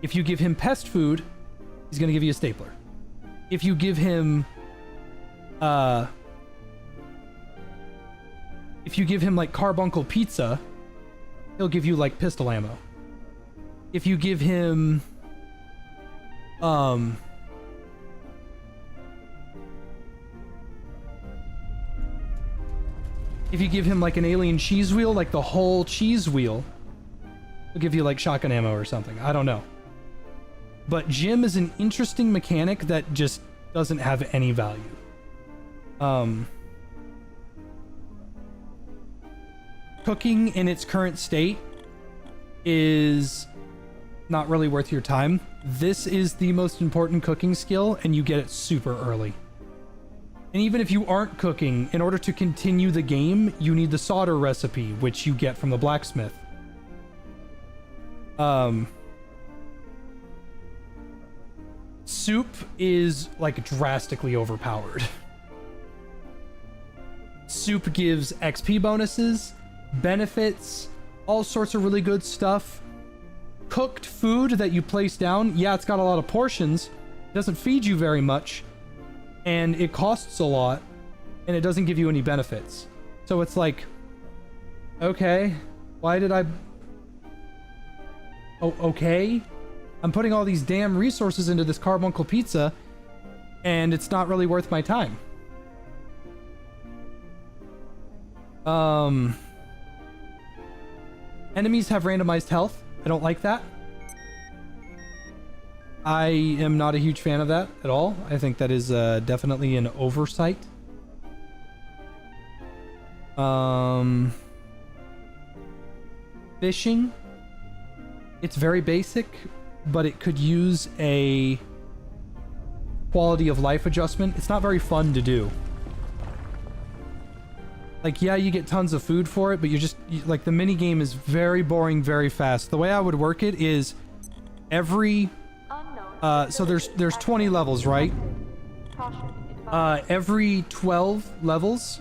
If you give him pest food, he's going to give you a stapler. If you give him like carbuncle pizza, he'll give you like pistol ammo. If you give him if you give him like an alien cheese wheel, like the whole cheese wheel, he'll give you like shotgun ammo or something. I don't know. But Jim is an interesting mechanic that just doesn't have any value. Cooking in its current state is not really worth your time. This is the most important cooking skill, and you get it super early. And even if you aren't cooking, in order to continue the game, you need the solder recipe, which you get from the blacksmith. Soup is like drastically overpowered. Soup gives XP bonuses, benefits, all sorts of really good stuff. Cooked food that you place down, yeah, it's got a lot of portions, it doesn't feed you very much, and it costs a lot, and it doesn't give you any benefits. So it's like, okay, why did I... Oh, okay? I'm putting all these damn resources into this carbuncle pizza, and it's not really worth my time. Enemies have randomized health. I don't like that. I am not a huge fan of that at all. I think that is definitely an oversight. Fishing. It's very basic, but it could use a quality of life adjustment. It's not very fun to do. Like, yeah, you get tons of food for it, but like, the mini game is very boring very fast. The way I would work it is every so there's 20 levels, right? Every 12 levels,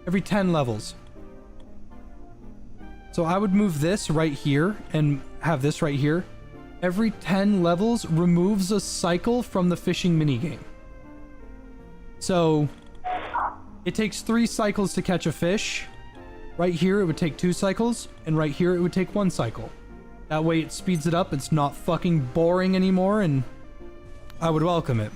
every 10 levels. So I would move this right here and have this right here. Every 10 levels removes a cycle from the fishing minigame. So it takes 3 cycles to catch a fish. Right here, it would take 2 cycles, and right here, it would take 1 cycle. That way, it speeds it up. It's not fucking boring anymore, and I would welcome it.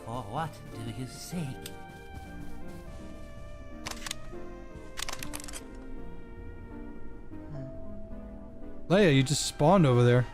For what do you seek? Leia, you just spawned over there.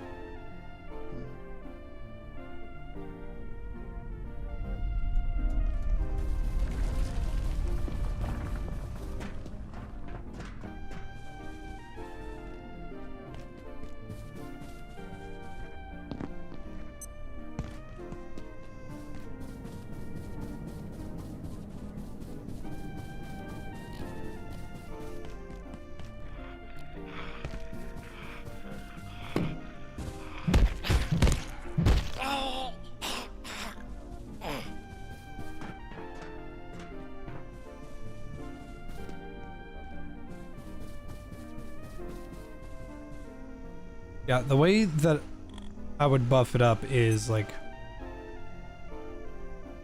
Yeah, the way that I would buff it up is like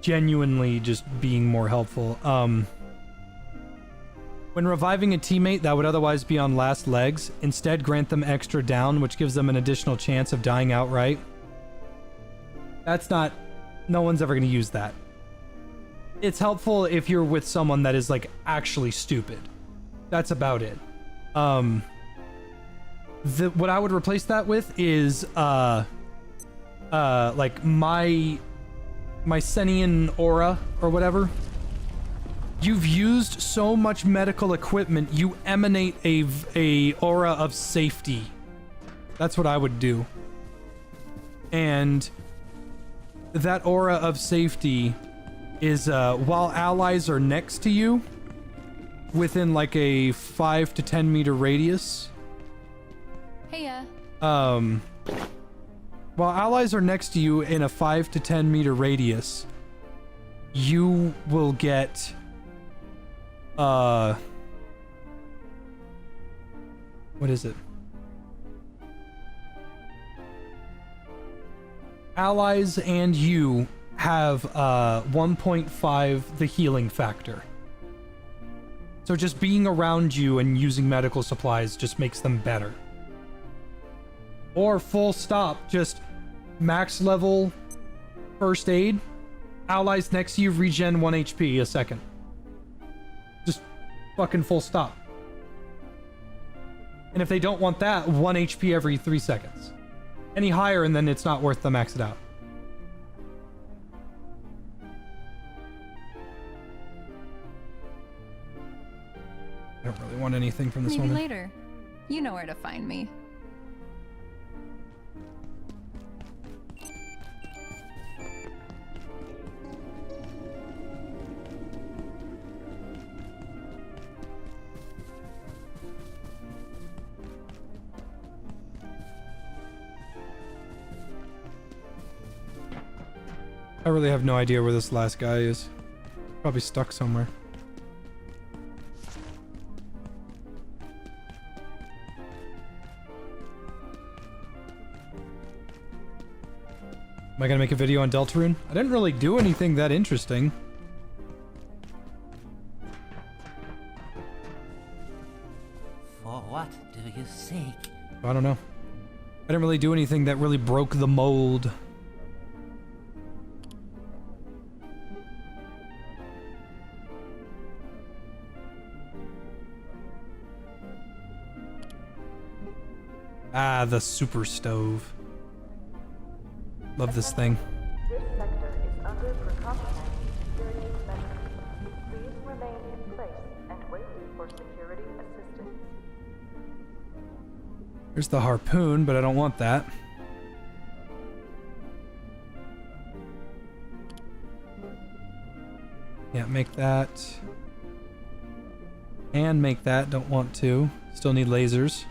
genuinely just being more helpful. When reviving a teammate that would otherwise be on last legs, instead grant them extra down, which gives them an additional chance of dying outright. That's not... No one's ever going to use that. It's helpful if you're with someone that is like actually stupid. That's about it. What I would replace that with is like my Mycenian aura or whatever. You've used so much medical equipment, you emanate a aura of safety. That's what I would do. And that aura of safety is while allies are next to you within like a 5 to 10 meter radius. Heya. While allies are next to you in a 5 to 10 meter radius, you will get what is it? Allies and you have 1.5 the healing factor. So just being around you and using medical supplies just makes them better. Or full stop, just max level first aid. Allies next to you regen 1 HP a second. Just fucking full stop. And if they don't want that, 1 HP every 3 seconds. Any higher and then it's not worth to max it out. I don't really want anything from this Maybe woman. later. You know where to find me. I really have no idea where this last guy is. Probably stuck somewhere. Am I gonna make a video on Deltarune? I didn't really do anything that interesting. For what do you seek? I don't know. I didn't really do anything that really broke the mold. Ah, the super stove. Love this thing. This sector is under precautionary security measures. Please remain in place and wait for security assistance. There's the harpoon, but I don't want that. Yeah, make that. And make that, don't want to. Still need lasers.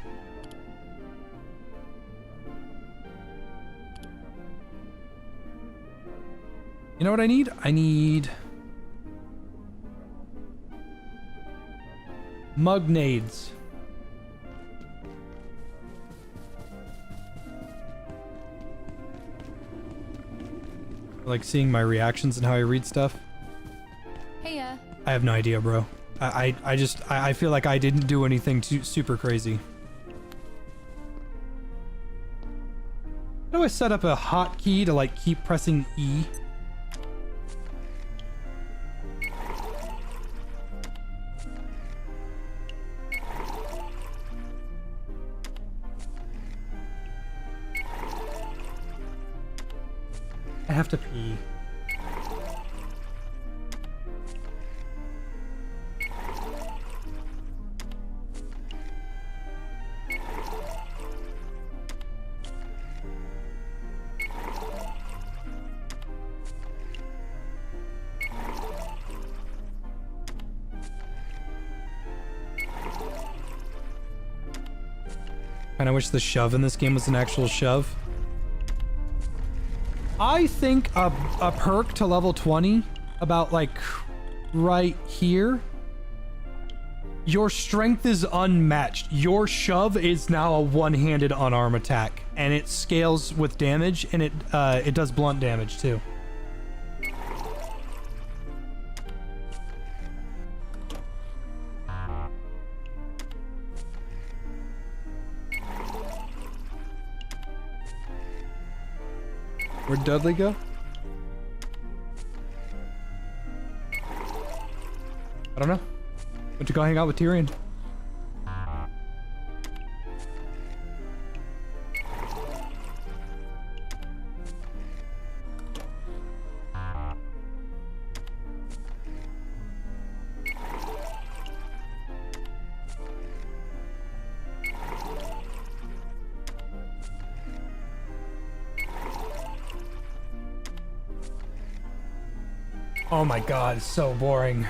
You know what I need? I need Mugnades. I like seeing my reactions and how I read stuff. Hey, I have no idea, bro. I feel like I didn't do anything too super crazy. How do I set up a hotkey to like keep pressing E? I have to pee. And I wish the shove in this game was an actual shove. I think a perk to level 20, about like right here, your strength is unmatched. Your shove is now a one-handed unarmed attack, and it scales with damage, and it does blunt damage too. Where'd Dudley go? I don't know. Went to go hang out with Tyrion. Oh my god, it's so boring.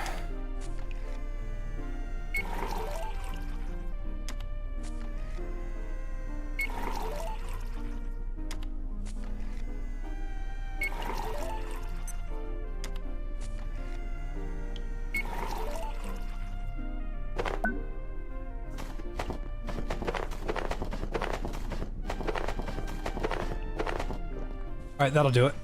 All right, that'll do it.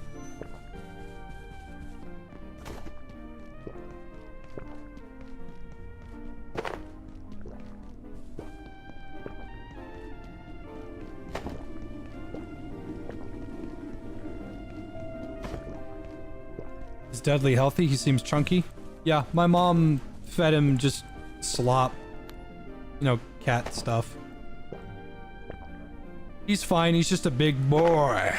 Is Dudley healthy? He seems chunky. Yeah, my mom fed him just slop. You know, cat stuff. He's fine, he's just a big boy.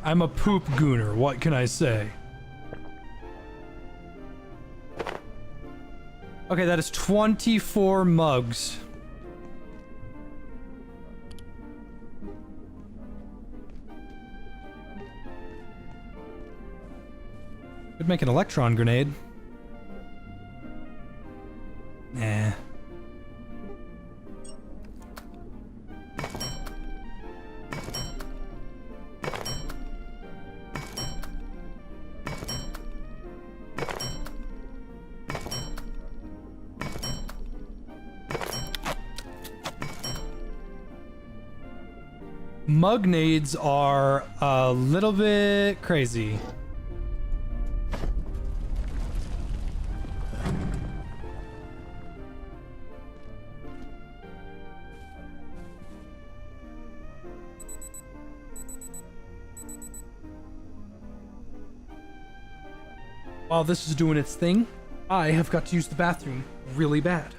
I'm a poop gooner, what can I say? Okay, that is 24 mugs. Could make an electron grenade. Mugnades are a little bit crazy. While this is doing its thing, I have got to use the bathroom really bad.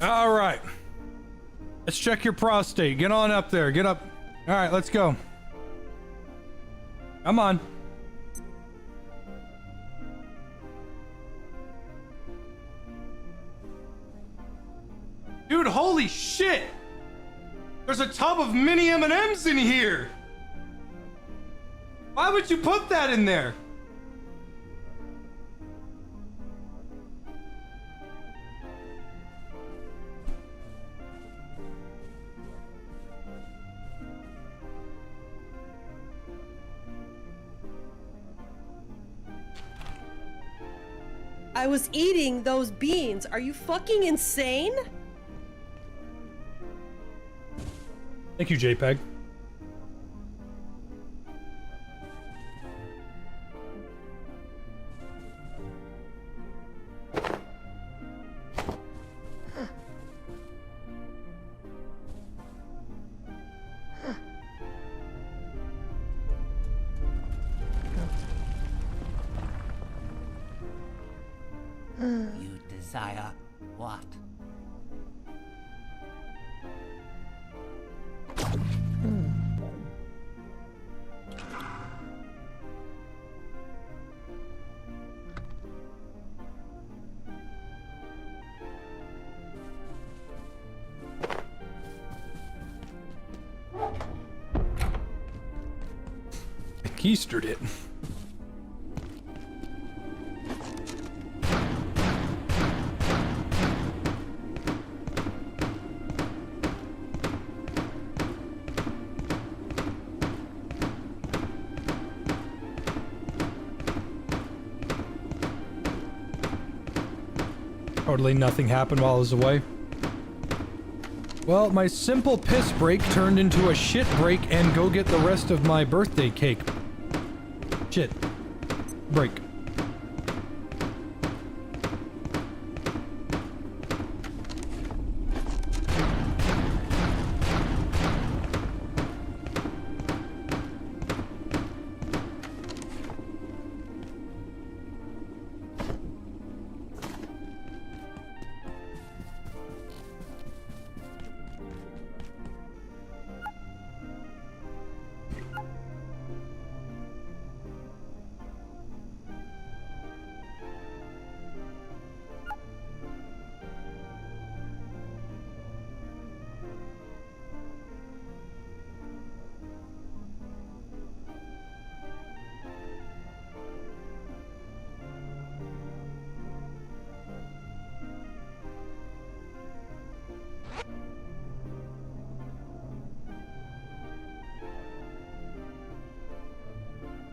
All right. Let's check your prostate. Get on up there. Get up. All right, let's go. Come on. Dude, holy shit! There's a tub of mini M&Ms in here! Why would you put that in there? I was eating those beans. Are you fucking insane? Thank you, JPEG. You desire what? I keistered it. Totally nothing happened while I was away. Well, my simple piss break turned into a shit break and go get the rest of my birthday cake. Shit. Break.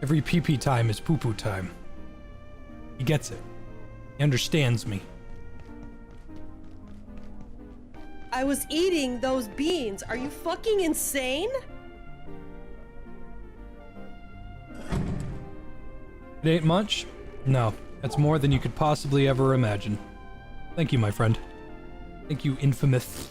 Every pee-pee time is poo-poo time. He gets it. He understands me. I was eating those beans. Are you fucking insane? It ain't much? No, that's more than you could possibly ever imagine. Thank you, my friend. Thank you, infamous.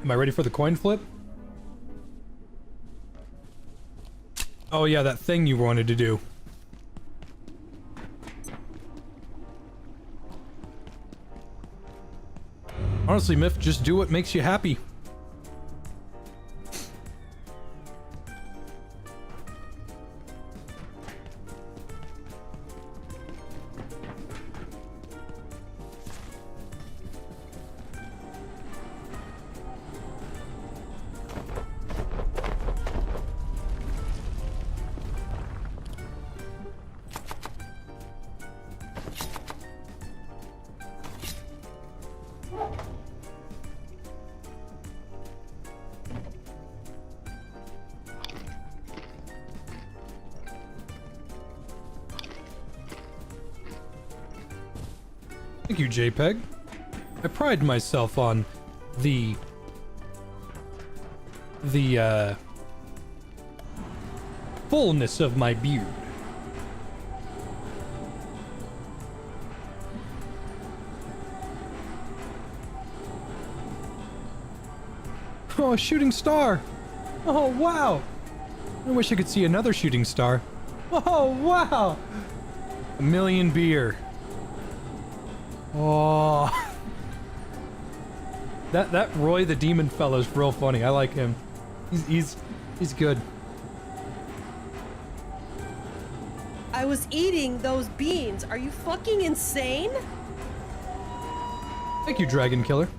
Am I ready for the coin flip? Oh yeah, that thing you wanted to do. Honestly, Miff, just do what makes you happy. Thank you, JPEG. I pride myself on the fullness of my beard. Oh, a shooting star! Oh, wow! I wish I could see another shooting star. Oh, wow! A million beer. Oh. That Roy the Demon fellow's real funny. I like him. He's good. I was eating those beans. Are you fucking insane? Thank you, Dragon Killer.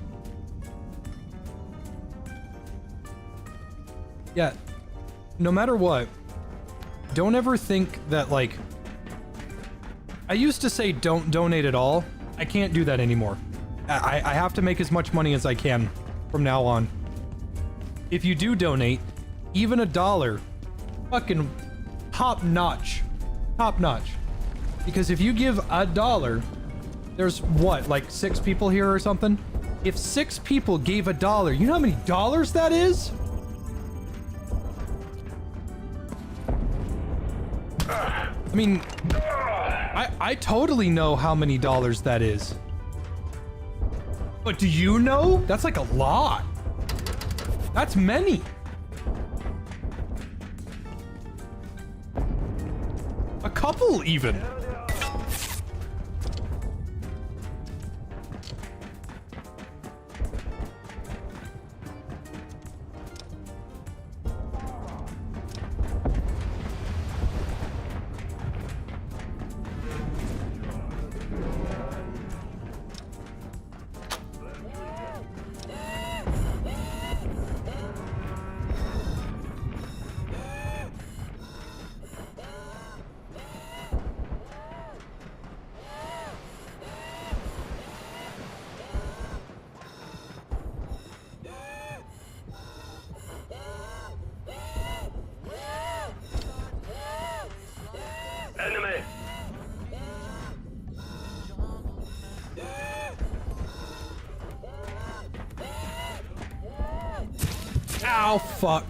Yeah, no matter what, don't ever think that, like, I used to say don't donate at all. I can't do that anymore. I have to make as much money as I can from now on. If you do donate, even $1, fucking top notch. Top notch. Because if you give $1, there's what, like 6 people here or something? If 6 people gave $1, you know how many dollars that is? I mean, I totally know how many dollars that is. But do you know? That's like a lot. That's many. A couple even. Enemy! Ow, fuck.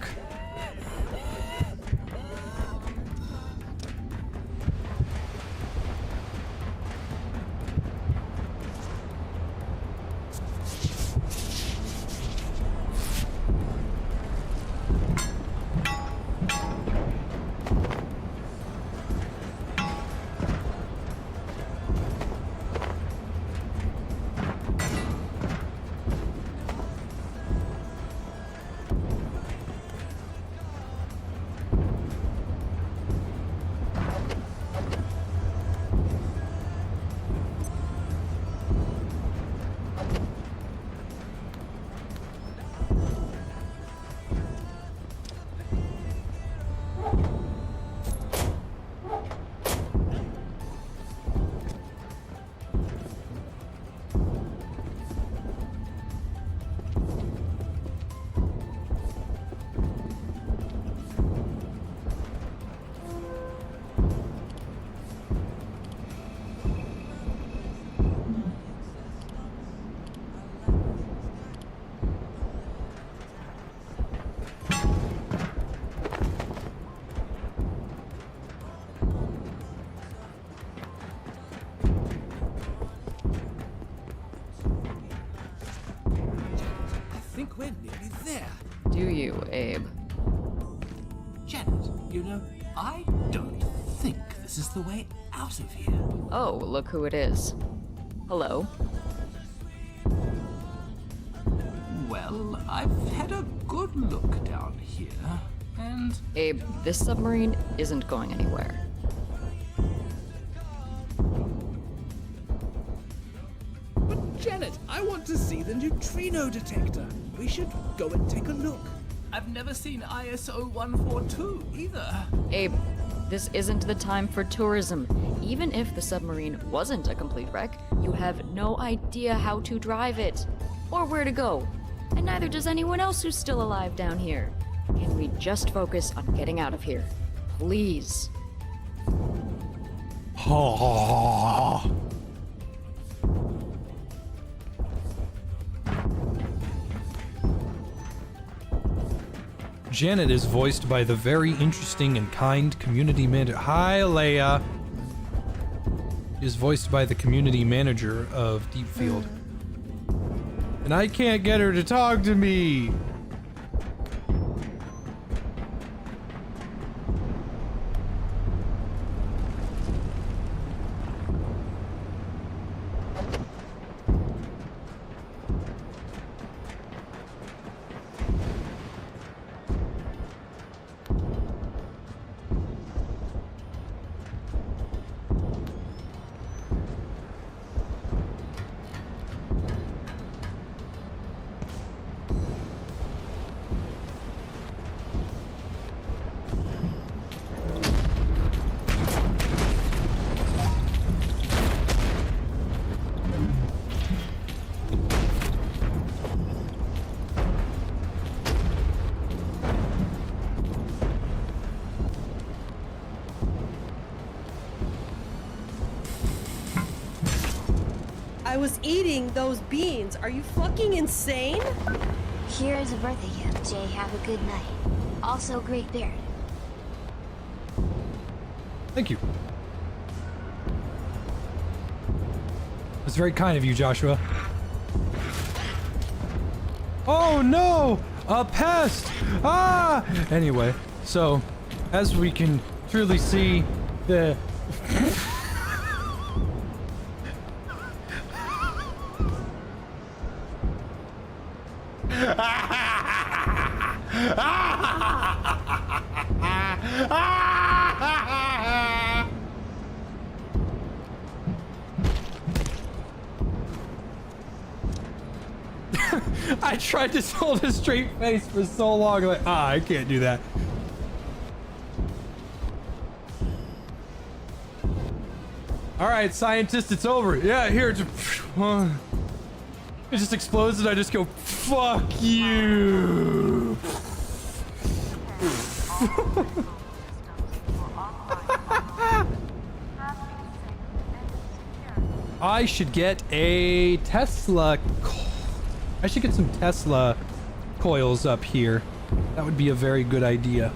think we're nearly there. Do you, Abe? Janet, you know, I don't think this is the way out of here. Oh, look who it is. Hello. Well, I've had a good look down here, and... Abe, this submarine isn't going anywhere. But Janet, I want to see the neutrino detector. We should go and take a look. I've never seen ISO 142 either. Abe, this isn't the time for tourism. Even if the submarine wasn't a complete wreck, you have no idea how to drive it, or where to go. And neither does anyone else who's still alive down here. Can we just focus on getting out of here? Please. Janet is voiced by the very interesting and kind community manager. Hi, Leia. Is voiced by the community manager of Deepfield. And I can't get her to talk to me. I was eating those beans. Are you fucking insane? Here is a birthday gift. Jay, have a good night. Also, great beard. Thank you. That's very kind of you, Joshua. Oh no! A pest! Ah! Anyway, so, as we can truly see, the... I tried to hold a straight face for so long, like, I can't do that. All right, scientist, it's over. Yeah, here, it just explodes and I just go, fuck you. I should get a Tesla. I should get some Tesla coils up here. That would be a very good idea.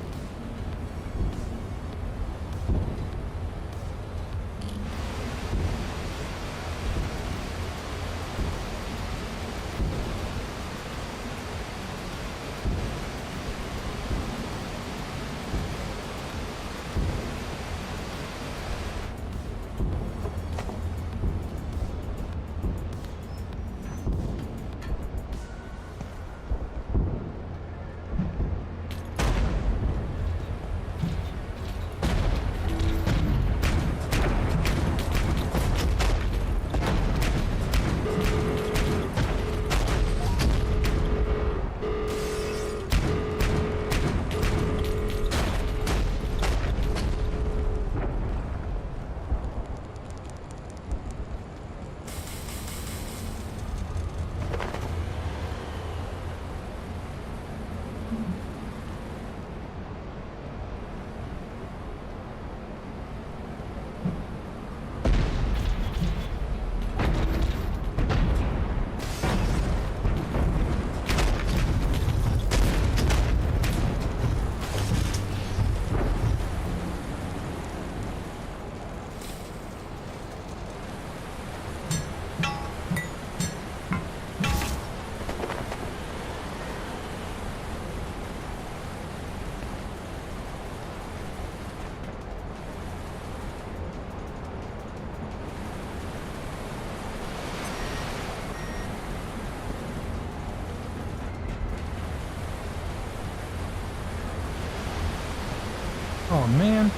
Oh man.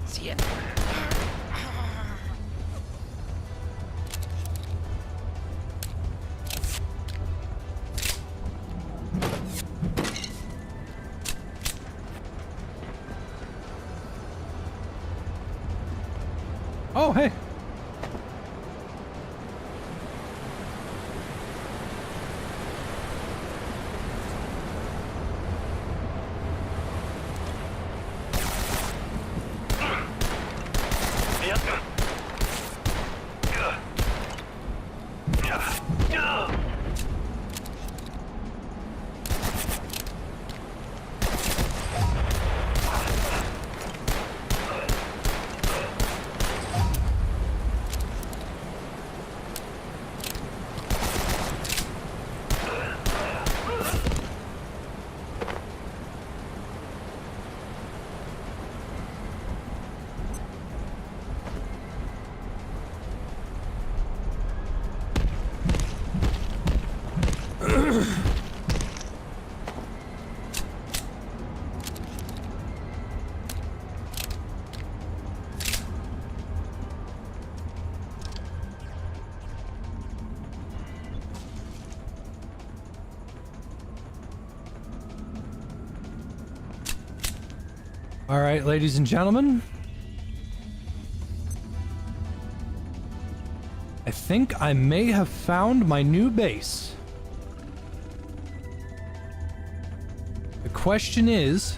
See ya. Oh, hey. All right, ladies and gentlemen. I think I may have found my new base. The question is...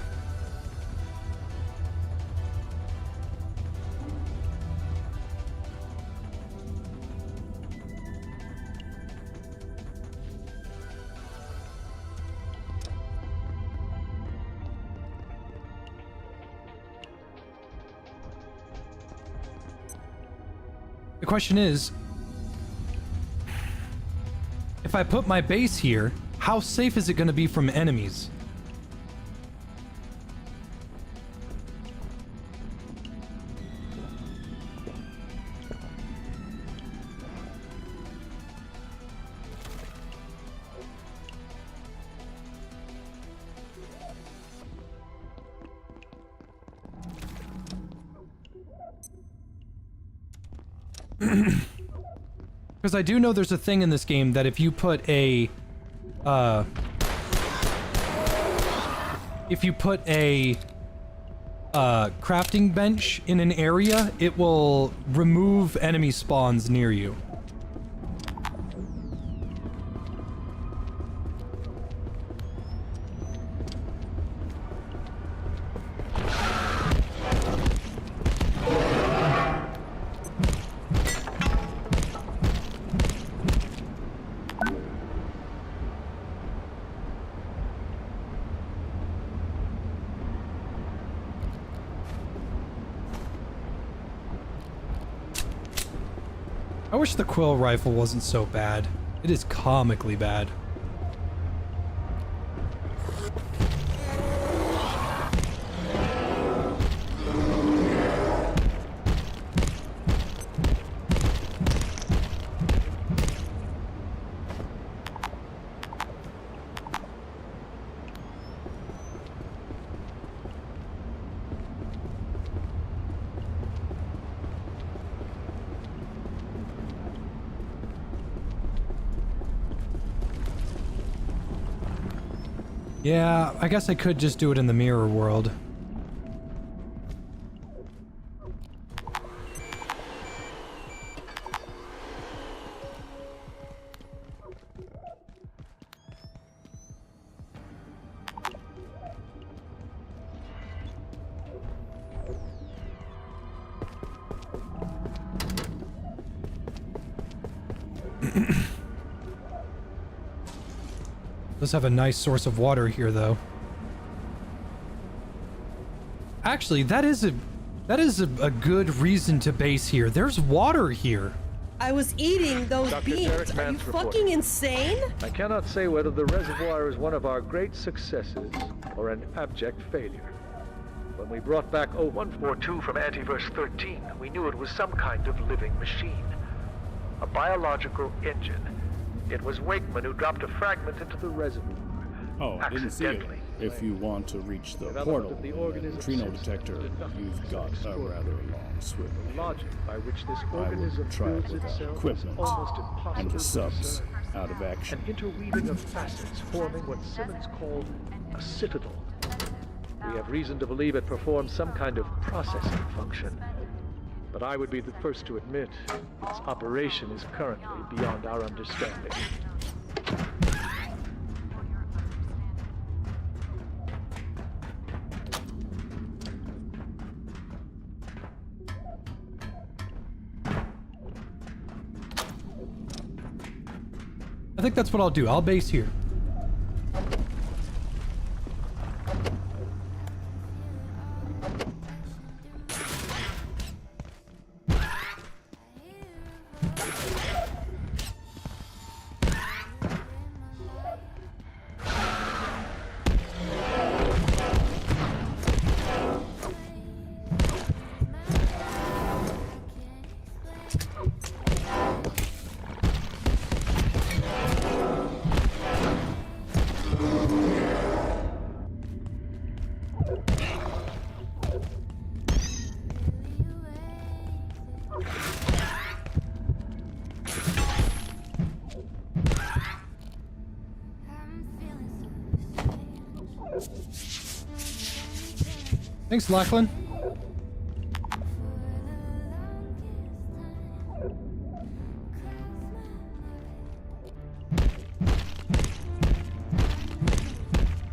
The question is, if I put my base here, how safe is it going to be from enemies? Because I do know there's a thing in this game that if you put a crafting bench in an area, it will remove enemy spawns near you. I wish the quill rifle wasn't so bad. It is comically bad. Yeah, I guess I could just do it in the mirror world. Does have a nice source of water here, though. Actually, that is a good reason to base here. There's water here. I was eating those Dr. beans. Derek Are you Mance fucking reporting. insane? I cannot say whether the reservoir is one of our great successes or an abject failure. When we brought back 0142 from Antiverse 13, we knew it was some kind of living machine. A biological engine. It was Wakeman who dropped a fragment into the reservoir. Oh, I didn't see it. Accidentally. If you want to reach the Development portal of the and organism neutrino since detector, did not you've got a explore rather long swim The ahead. logic by which this I organism would try it builds without itself is equipment almost impossible and the to subs discern. out of action. An interweaving of facets forming what Simmons called a citadel. We have reason to believe it performs some kind of processing function. But I would be the first to admit its operation is currently beyond our understanding. think that's what I'll do. I'll base here. Thanks, Lachlan.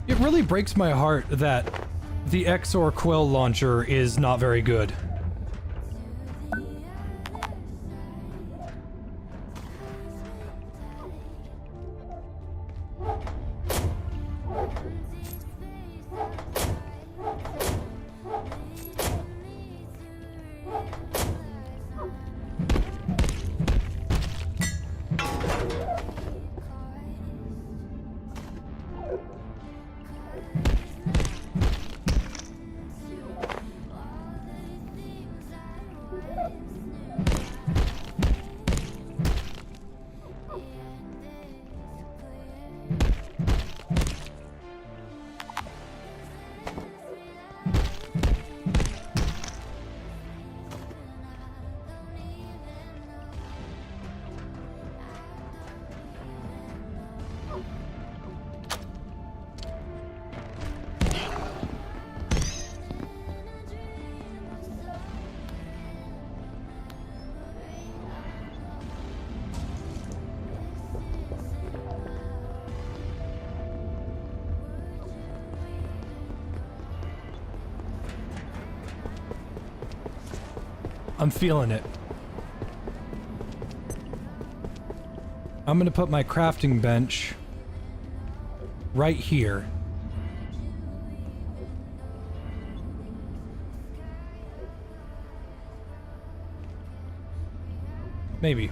It really breaks my heart that the XOR Quill launcher is not very good. I'm feeling it. I'm gonna put my crafting bench right here. Maybe.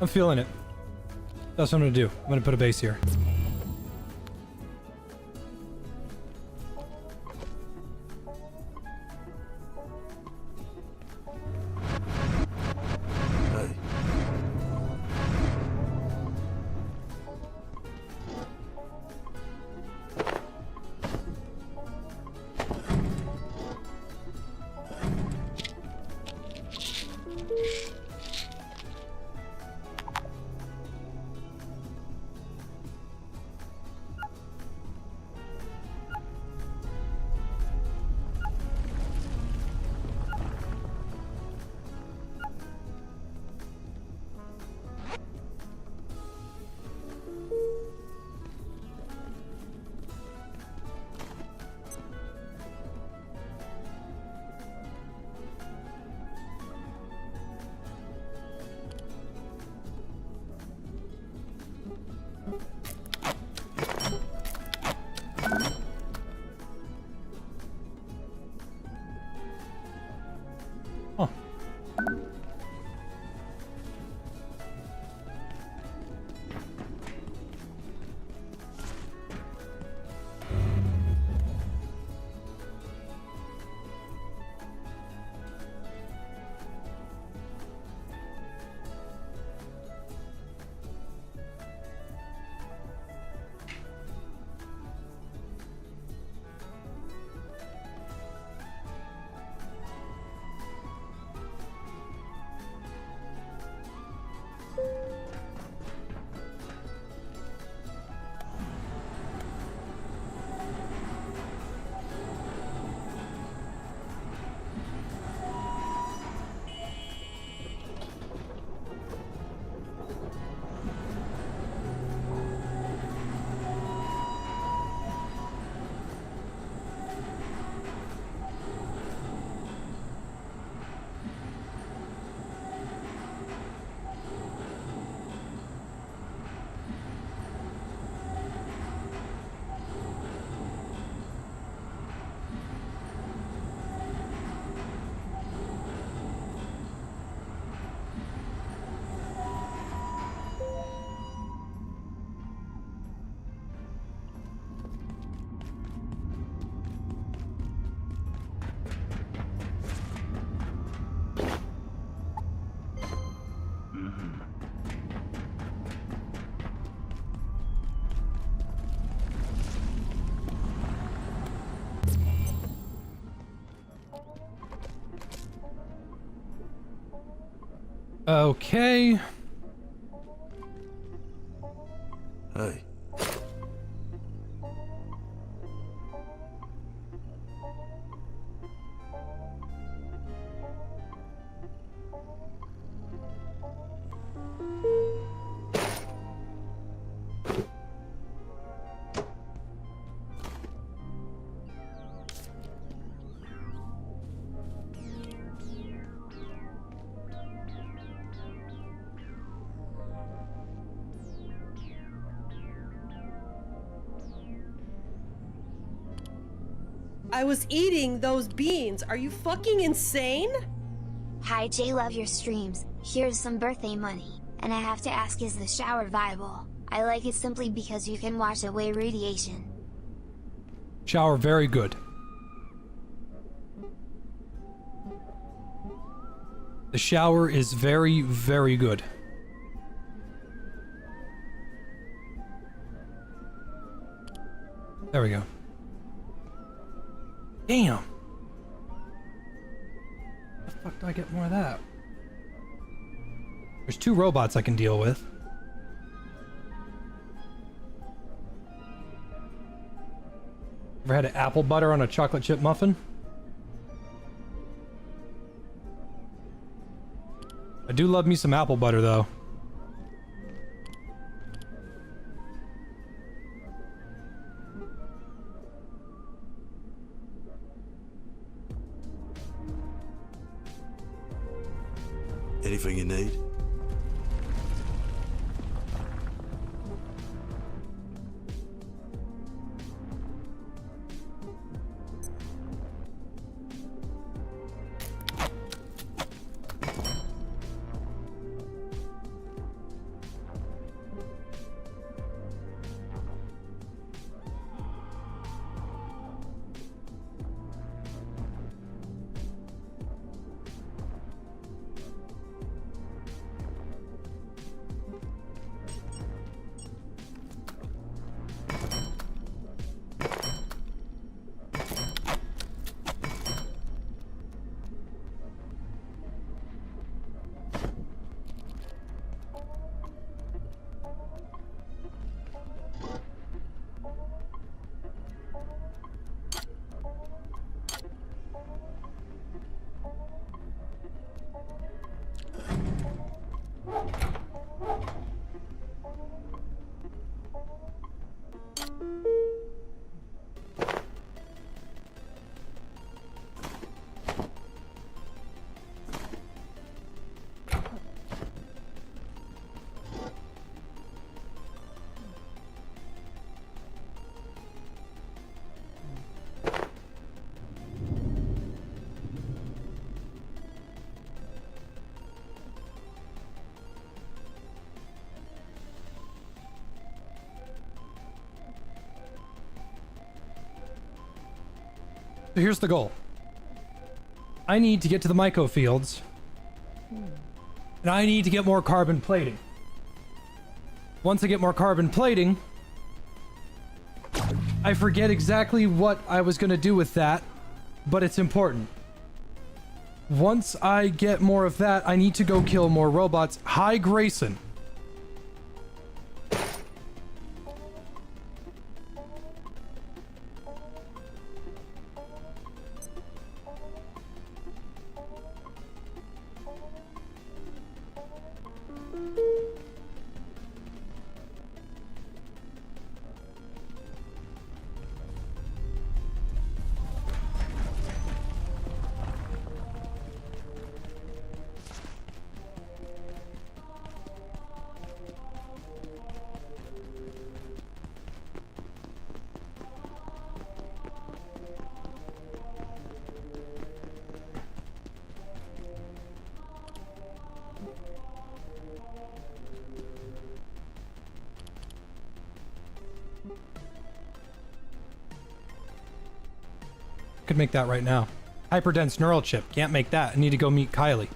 I'm feeling it. That's what I'm gonna do. I'm gonna put a base here. Okay. Hey. I was eating those beans. Are you fucking insane? Hi Jay, love your streams. Here's some birthday money. And I have to ask, is the shower viable? I like it simply because you can wash away radiation. Shower, very good. The shower is very, very good. There we go. Damn! How the fuck do I get more of that? There's 2 robots I can deal with. Ever had an apple butter on a chocolate chip muffin? I do love me some apple butter though. Anything you need? So here's the goal. I need to get to the myco fields. And I need to get more carbon plating. Once I get more carbon plating, I forget exactly what I was going to do with that, but it's important. Once I get more of that, I need to go kill more robots. Hi, Grayson. Could make that right now. Hyperdense neural chip. Can't make that. I need to go meet Kylie.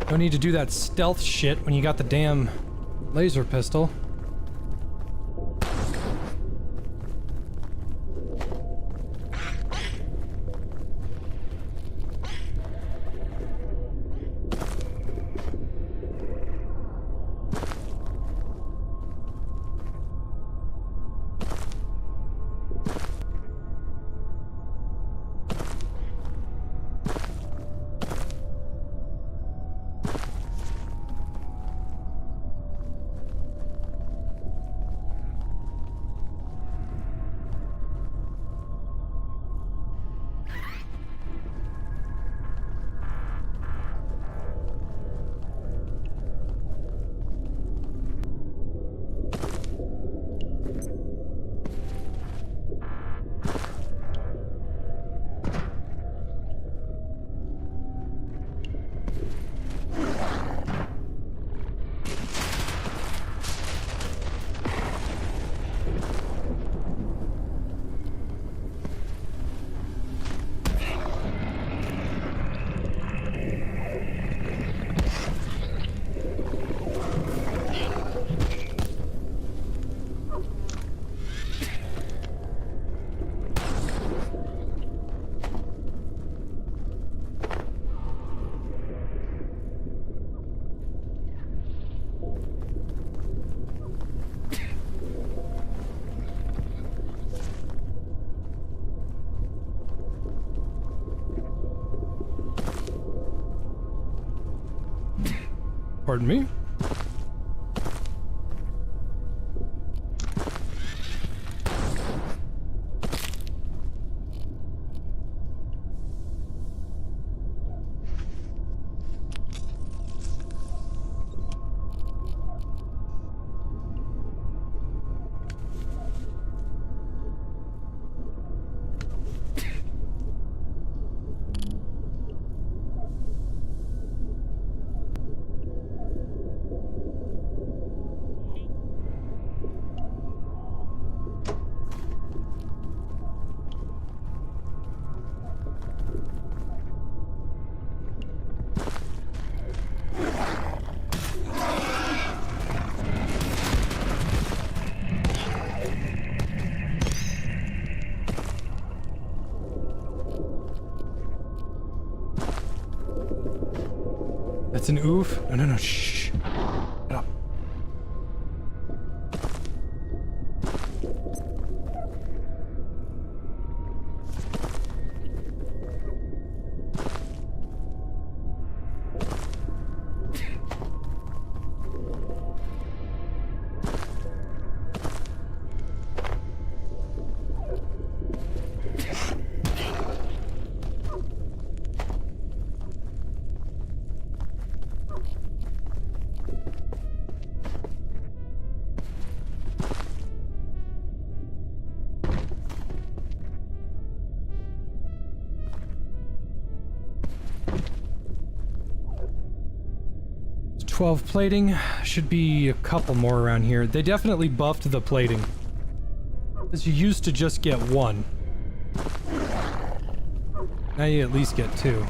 No need to do that stealth shit when you got the damn laser pistol. Pardon me? That's an oof. No, no, no, shh. Shut up. It's 12 plating. Should be a couple more around here. They definitely buffed the plating, because you used to just get one. Now you at least get two.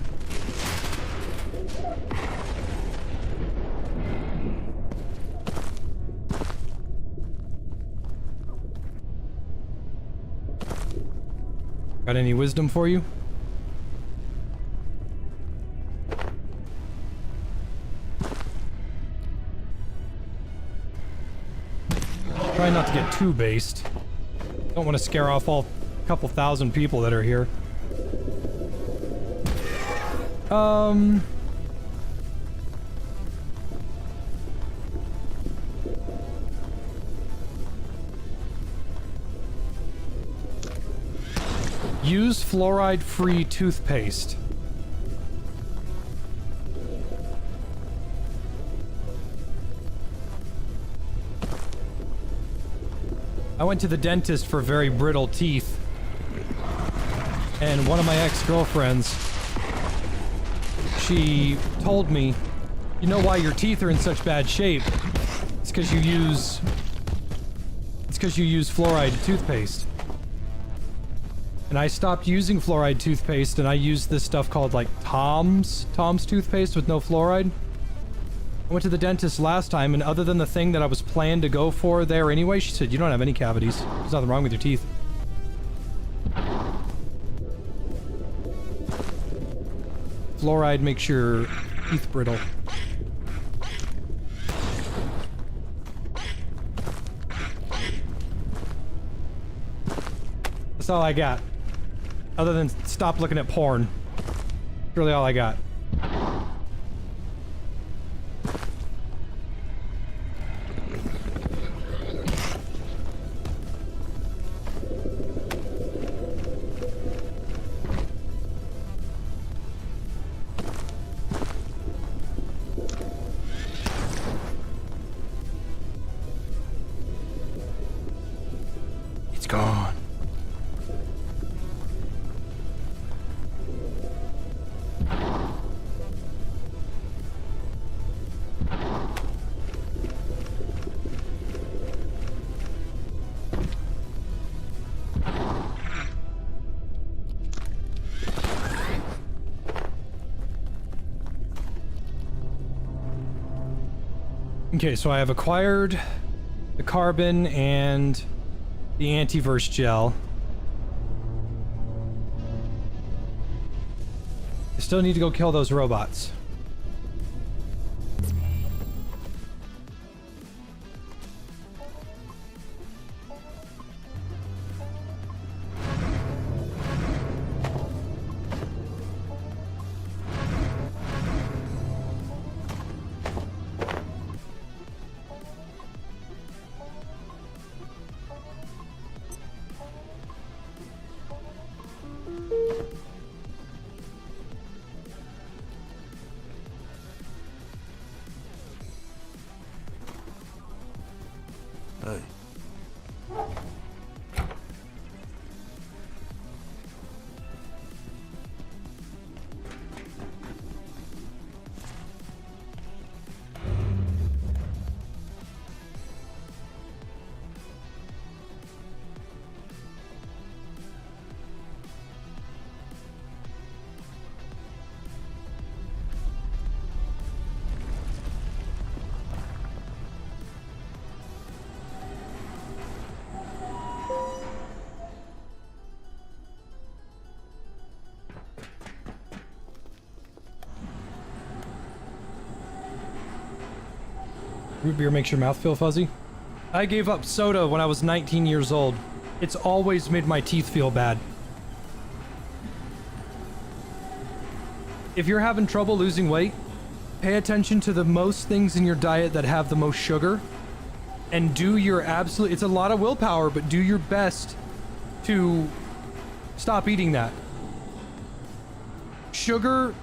Got any wisdom for you? Try not to get too based. Don't want to scare off all couple thousand people that are here. Use fluoride-free toothpaste. I went to the dentist for very brittle teeth, and one of my ex-girlfriends, she told me, you know why your teeth are in such bad shape? It's because you use fluoride toothpaste. And I stopped using fluoride toothpaste, and I used this stuff called like Tom's toothpaste with no fluoride. I went to the dentist last time, and other than the thing that I was planned to go for there anyway, she said, you don't have any cavities. There's nothing wrong with your teeth. Fluoride makes your teeth brittle. That's all I got. Other than stop looking at porn. That's really all I got. It's gone. Okay, so I have acquired the carbon and the Antiverse gel. I still need to go kill those robots. Hey. Root beer makes your mouth feel fuzzy. I gave up soda when I was 19 years old. It's always made my teeth feel bad. If you're having trouble losing weight, pay attention to the most things in your diet that have the most sugar, and do your absolute, it's a lot of willpower, but do your best to stop eating that. Sugar,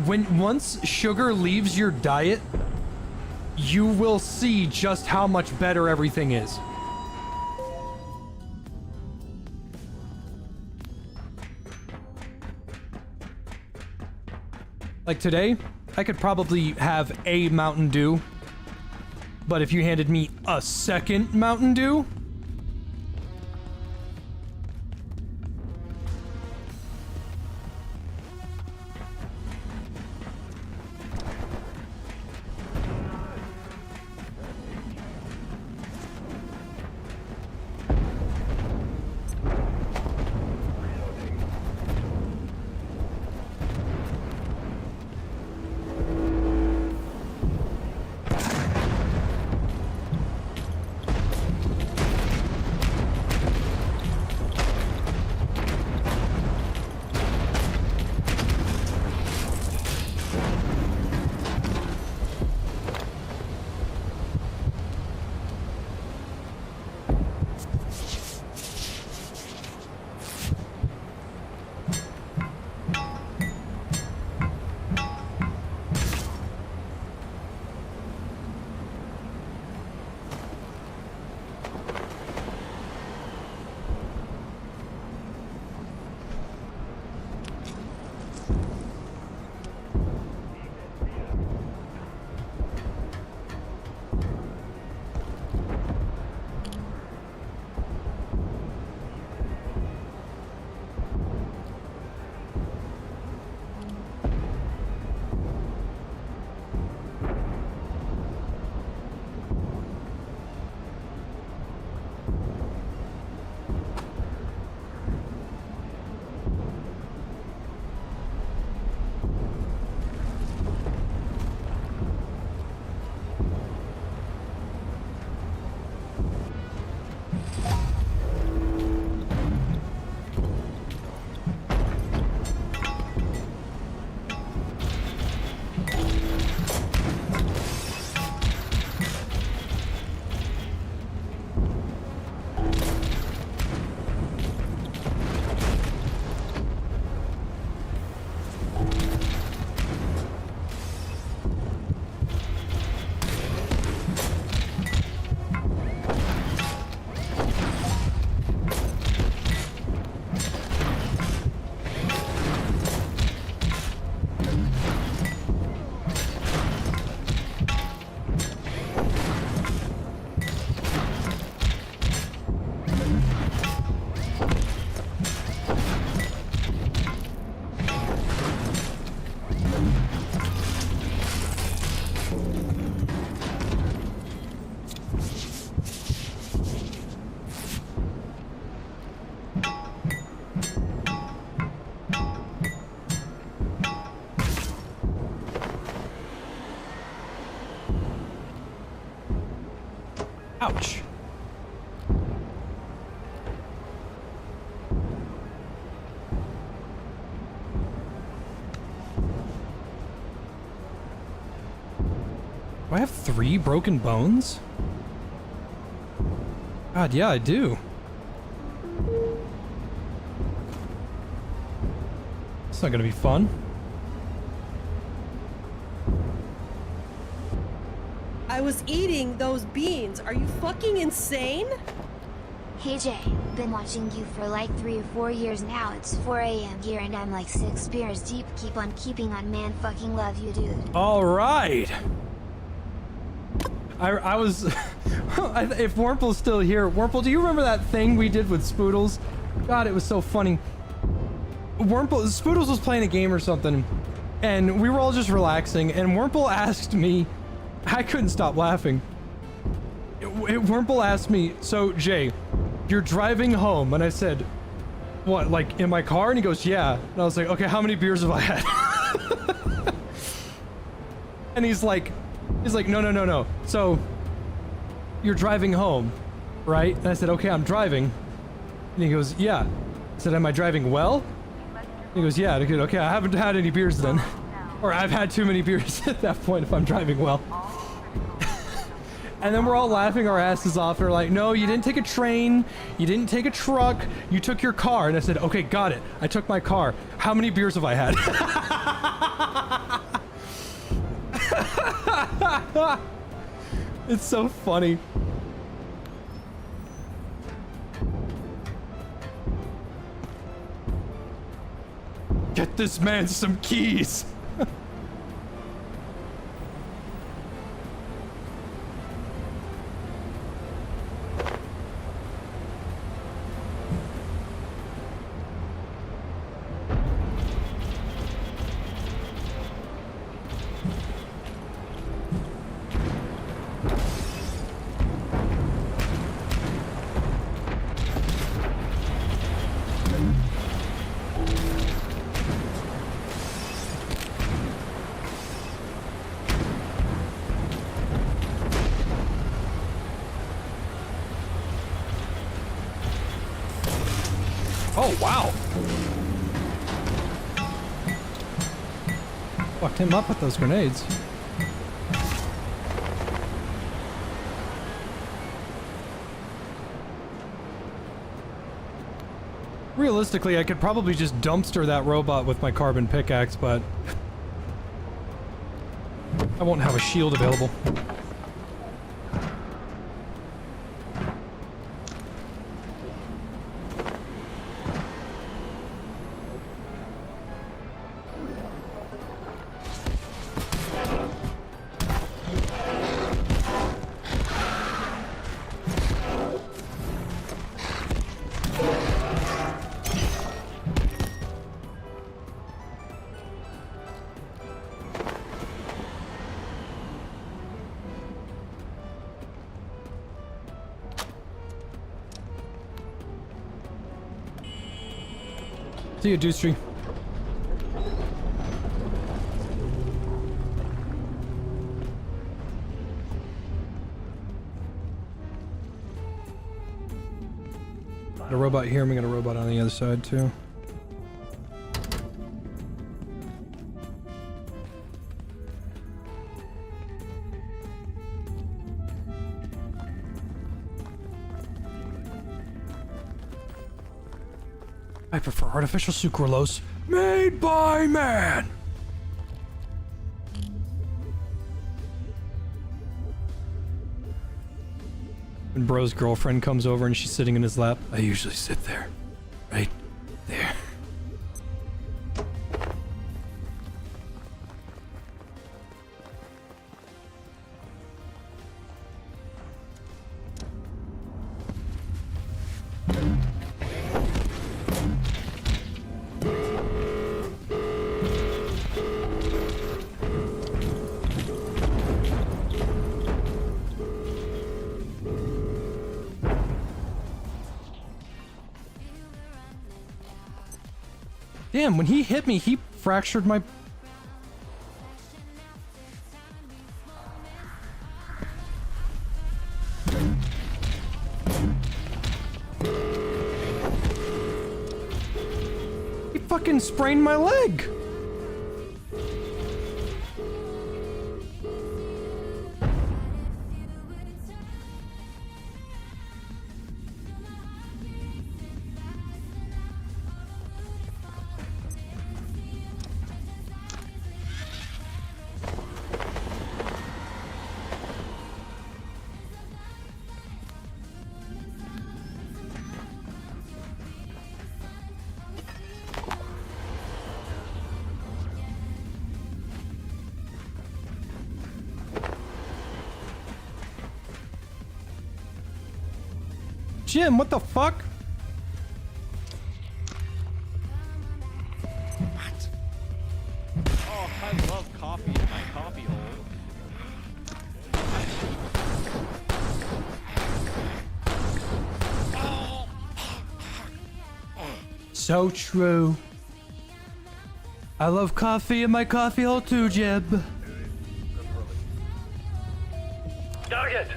once sugar leaves your diet, you will see just how much better everything is. Like today, I could probably have a Mountain Dew, but if you handed me a second Mountain Dew, Do I have 3 broken bones? God, yeah, I do. It's not gonna be fun. I was eating those beans. Are you fucking insane? Hey Jay, been watching you for like 3 or 4 years now. It's 4 AM here and I'm like 6 beers deep. Keep on keeping on, man. Fucking love you, dude. All right. I was... if Wurmple's still here... Wurmple, do you remember that thing we did with Spoodles? God, it was so funny. Spoodles was playing a game or something, and we were all just relaxing, and Wurmple asked me... I couldn't stop laughing. Wurmple asked me, so Jay, you're driving home, and I said, what, like in my car? And he goes, yeah. And I was like, okay, how many beers have I had? And he's like, no. So, you're driving home, right? And I said, okay, I'm driving. And he goes, yeah. I said, am I driving well? And he goes, yeah. And I go, okay, I haven't had any beers then. Or I've had too many beers at that point if I'm driving well. And then we're all laughing our asses off. They're like, no, you didn't take a train. You didn't take a truck. You took your car. And I said, okay, got it. I took my car. How many beers have I had? It's so funny. Get this man some keys. Oh, wow. Fucked him up with those grenades. Realistically, I could probably just dumpster that robot with my carbon pickaxe, but I won't have a shield available. See you, Dewstree. Got a robot here, and we got a robot on the other side, too. I prefer artificial sucralose made by man. When bro's girlfriend comes over and she's sitting in his lap, I usually sit there, right there. Damn, when he hit me, he fractured my... He fucking sprained my leg! Jim, what the fuck? Oh, I love coffee in my coffee hole. So true. I love coffee in my coffee hole too, Jeb. Target!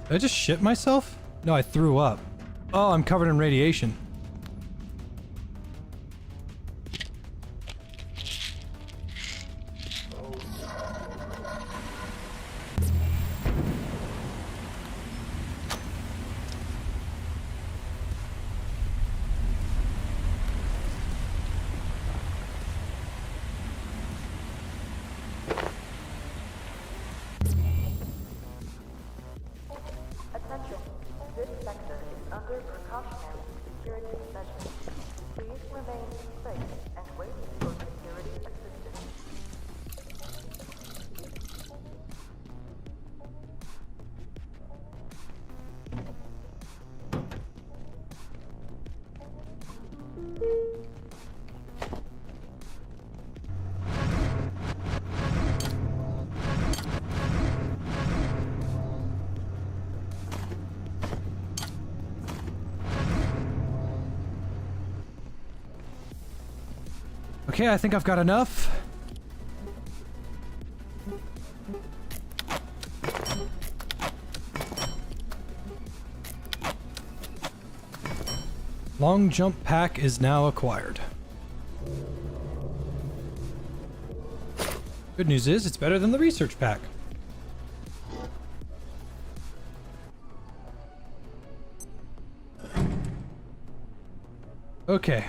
Did I just shit myself? No, I threw up. Oh, I'm covered in radiation. Okay, I think I've got enough. Long jump pack is now acquired. Good news is it's better than the research pack. Okay.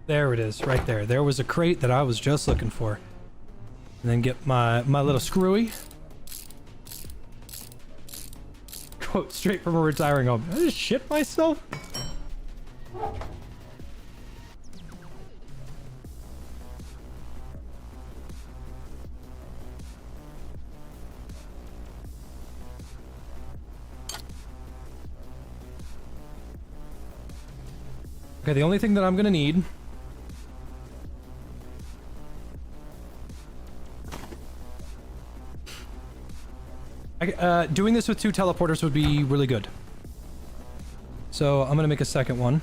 There it is, right there. There was a crate that I was just looking for. And then get my little screwy. Quote straight from a retiring home. Did I just shit myself? Okay, the only thing that I'm gonna need doing this with 2 teleporters would be really good. So I'm gonna make a second one.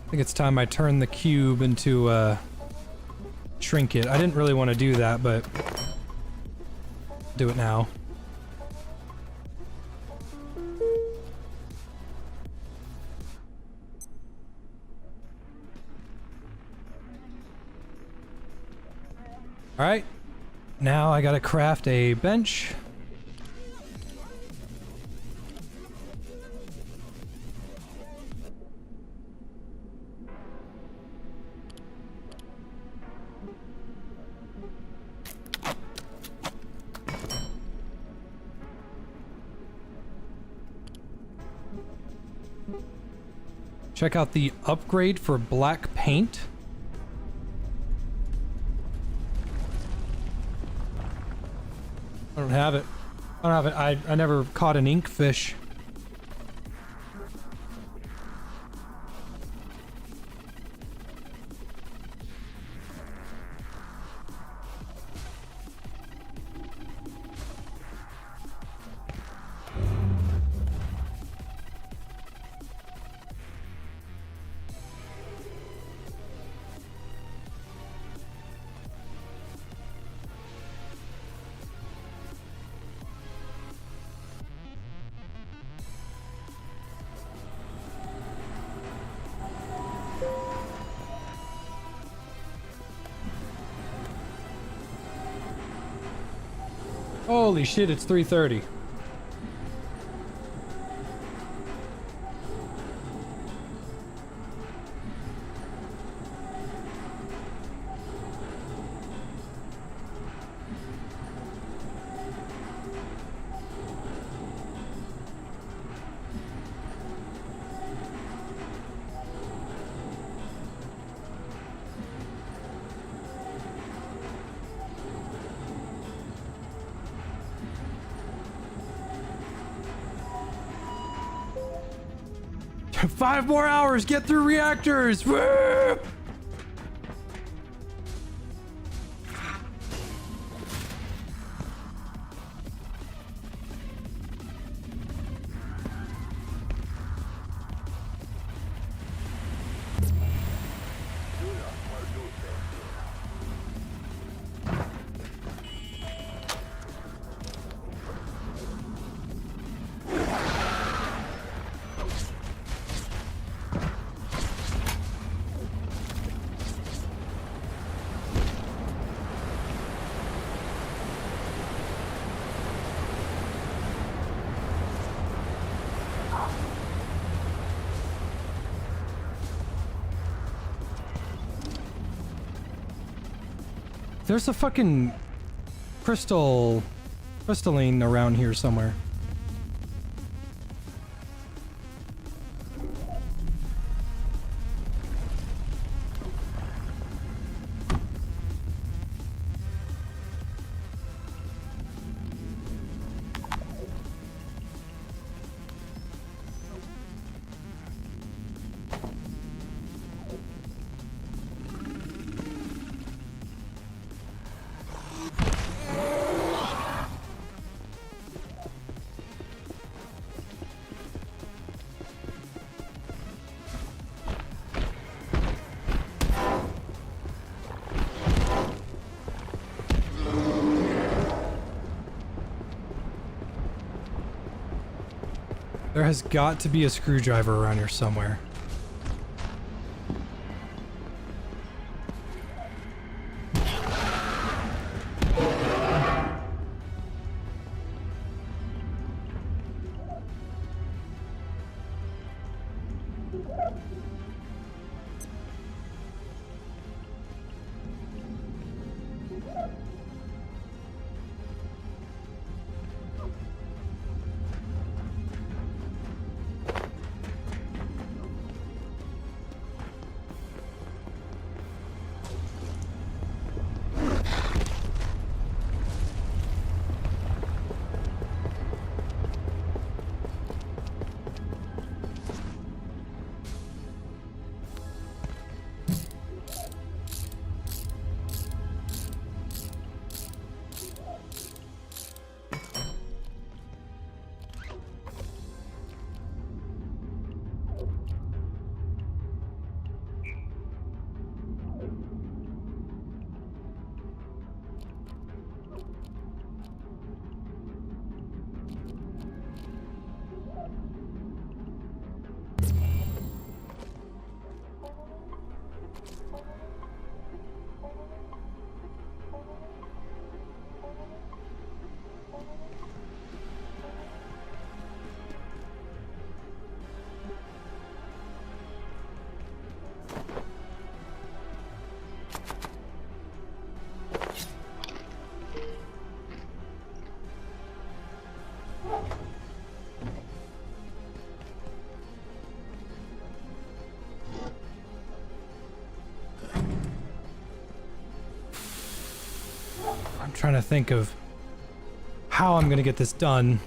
I think it's time I turn the cube into a trinket. I didn't really want to do that, but do it now. All right, now I gotta craft a bench. Check out the upgrade for black paint. I don't have it. I don't have it. I never caught an ink fish. Holy shit, it's 3:30. Five more hours, get through reactors! Woo! There's a fucking crystalline around here somewhere. There has got to be a screwdriver around here somewhere. trying to think of how I'm gonna get this done.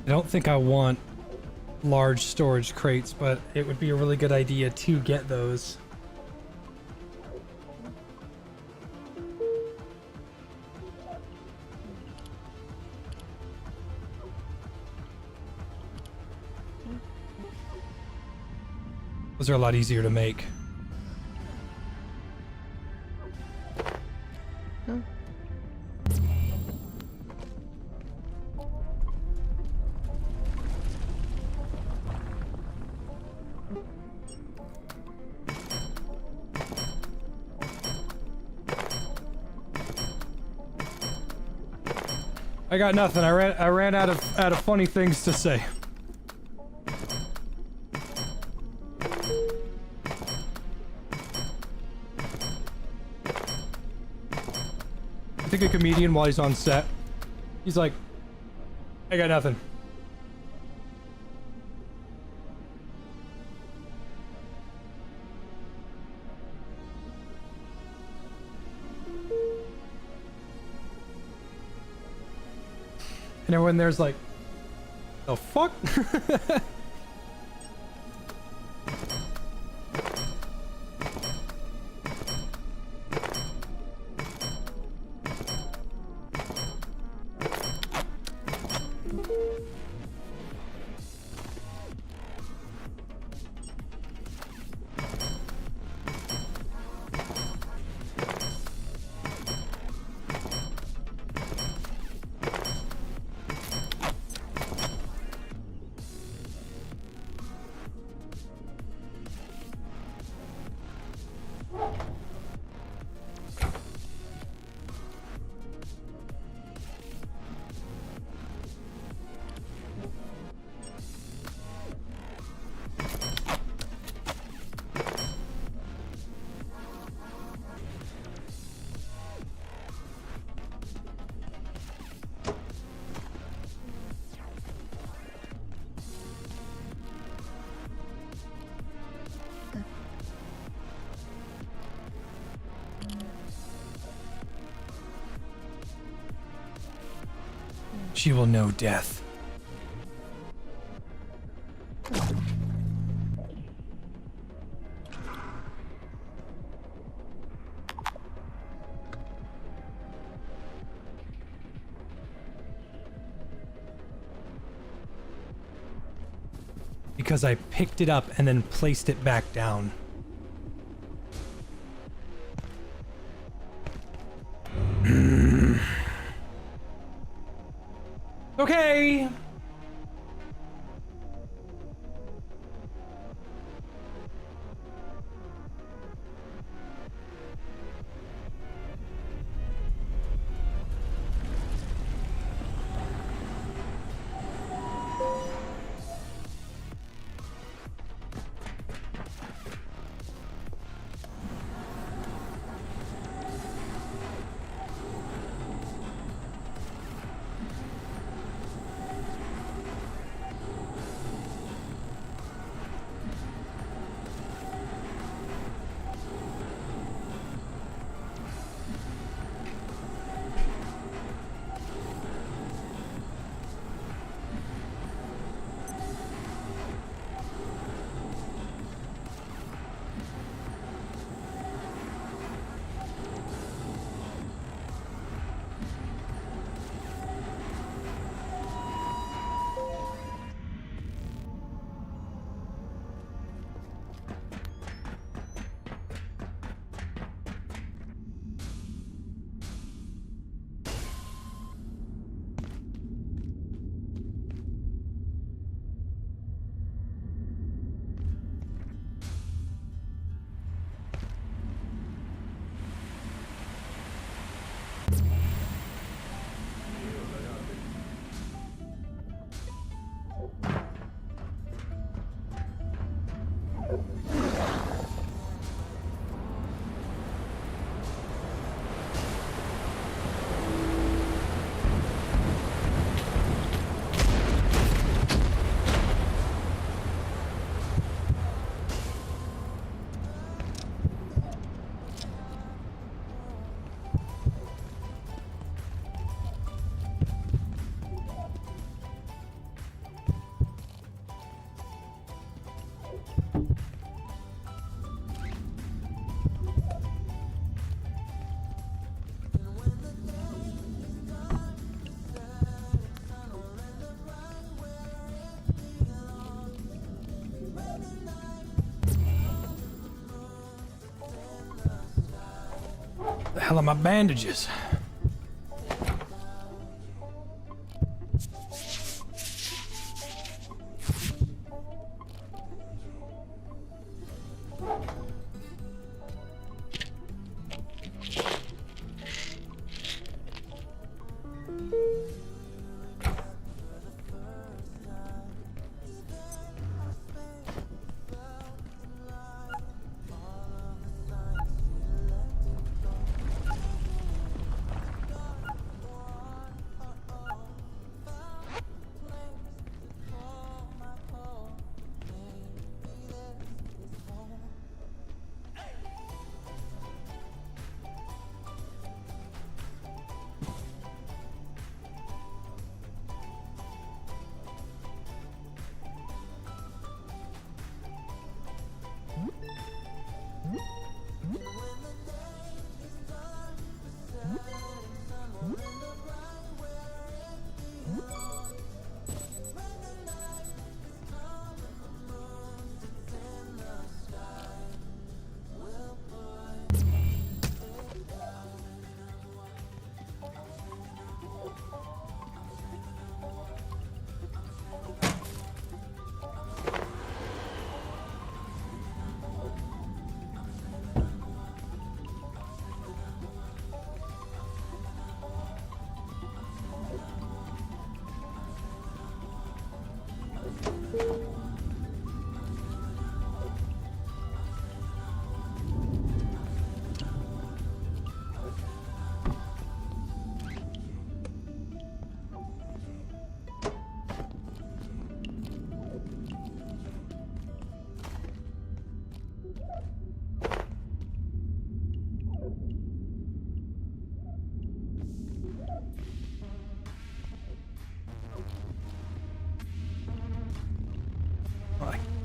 I don't think I want large storage crates, but it would be a really good idea to get those. Those are a lot easier to make. I got nothing. I ran out of funny things to say. I think a comedian while he's on set, he's like, I got nothing. And everyone there's like, the fuck? She will know death. Because I picked it up and then placed it back down. Okay. The hell are my bandages?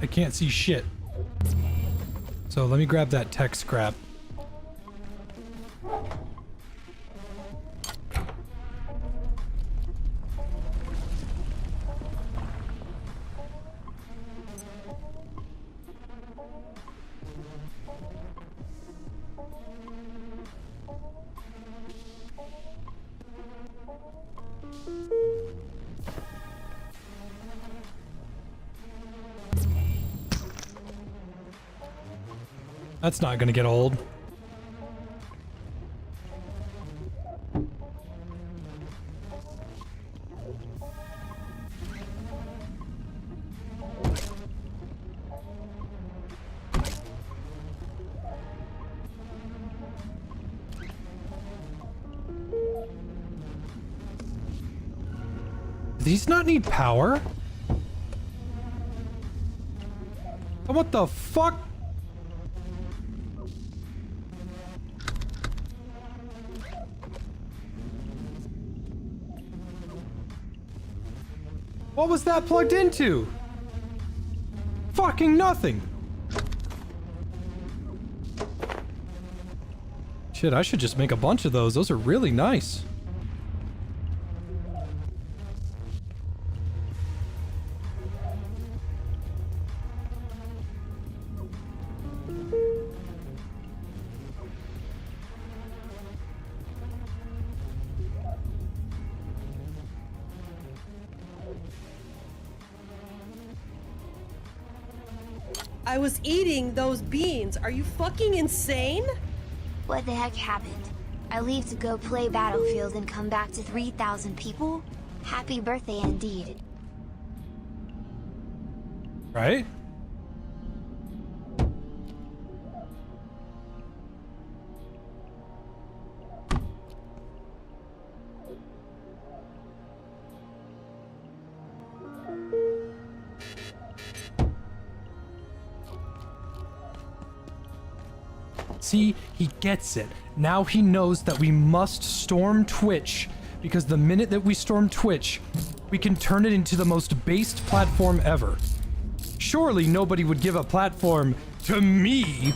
I can't see shit. So let me grab that tech scrap. That's not gonna get old. Do these not need power? Oh, what the fuck? What was that plugged into? Fucking nothing. Shit, I should just make a bunch of those. Those are really nice. I was eating those beans. Are you fucking insane? What the heck happened? I leave to go play Battlefield and come back to 3,000 people? Happy birthday indeed. Right? See, he gets it. Now he knows that we must storm Twitch, because the minute that we storm Twitch, we can turn it into the most based platform ever. Surely nobody would give a platform to me.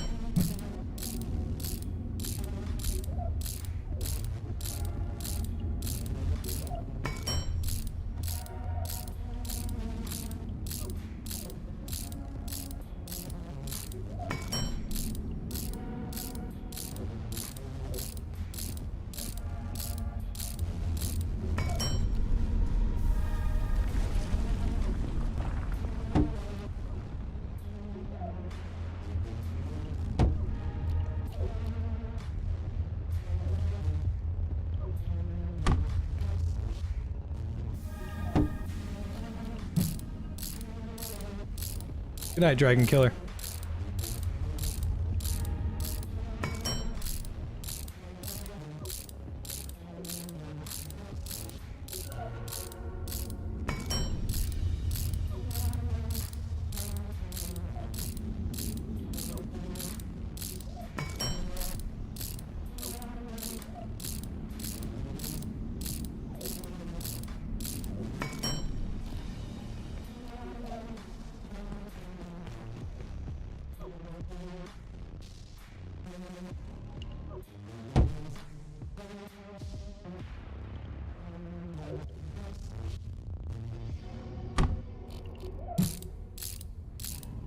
Good night, Dragon Killer.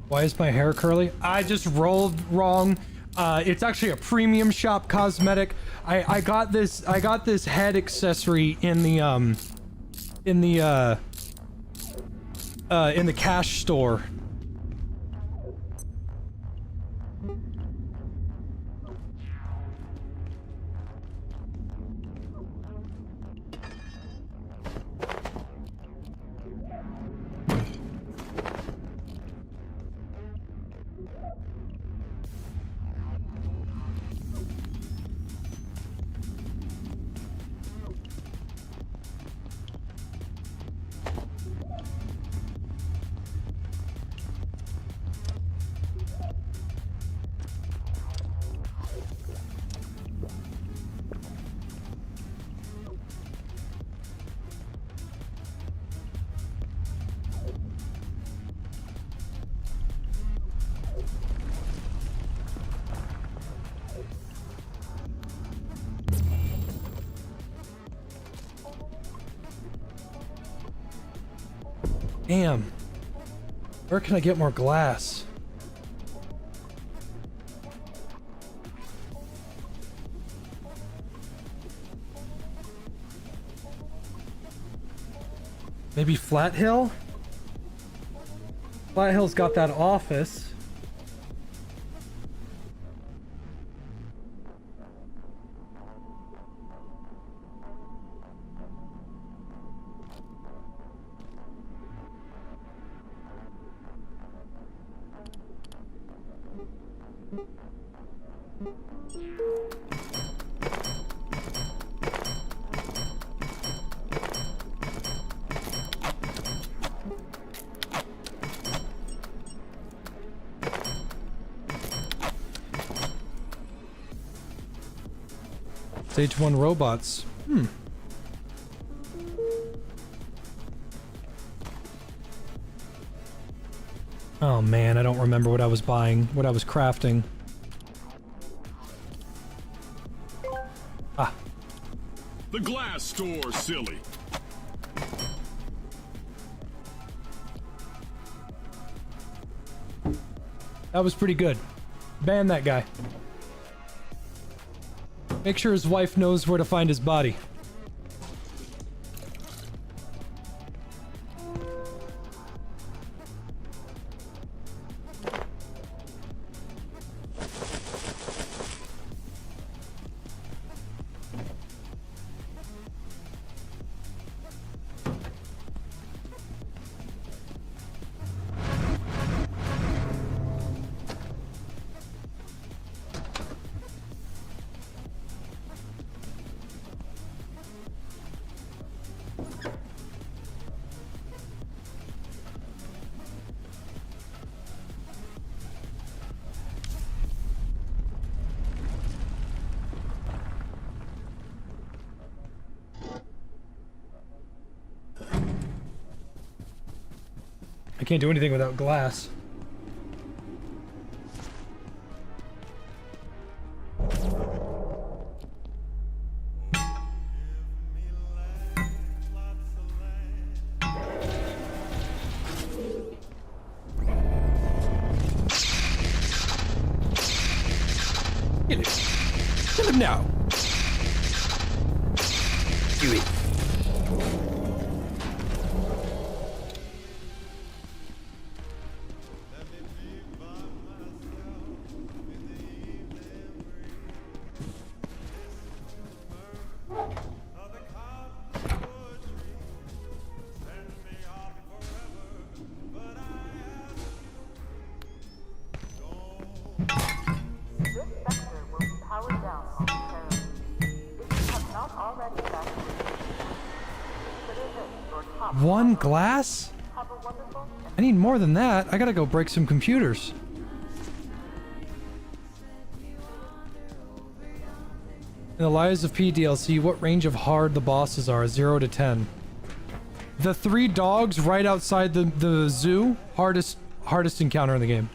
Why is my hair curly? I just rolled wrong. It's actually a premium shop cosmetic. I got this head accessory in the cash store. Damn. Where can I get more glass? Maybe Flat Hill? Flat Hill's got that office. Stage 1 robots. Oh man, I don't remember what I was buying, what I was crafting. Ah. The glass store, silly. That was pretty good. Ban that guy. Make sure his wife knows where to find his body. I can't do anything without glass. Kill him. Kill him now. Do it. One glass? I need more than that. I gotta go break some computers. In the Lies of P DLC, what range of hard the bosses are? 0 to 10. The 3 dogs right outside the zoo, hardest encounter in the game.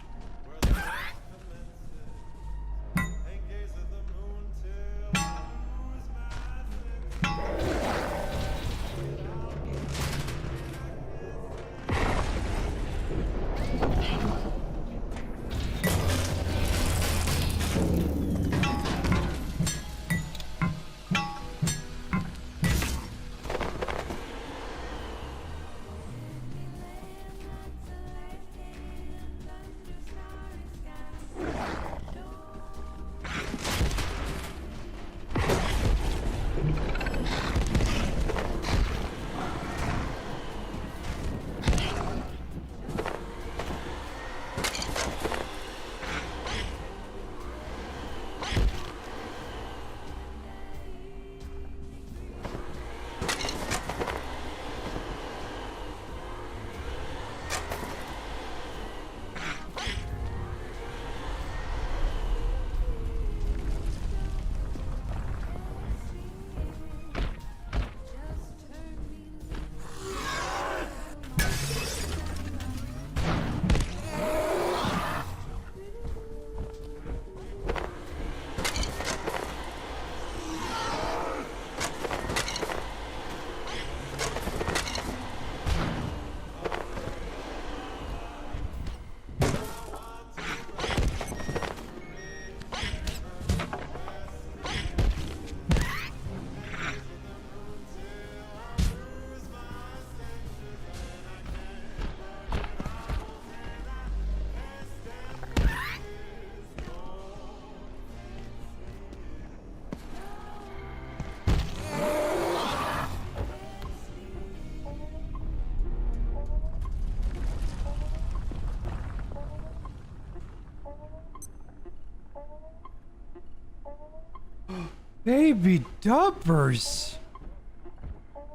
Baby dubbers.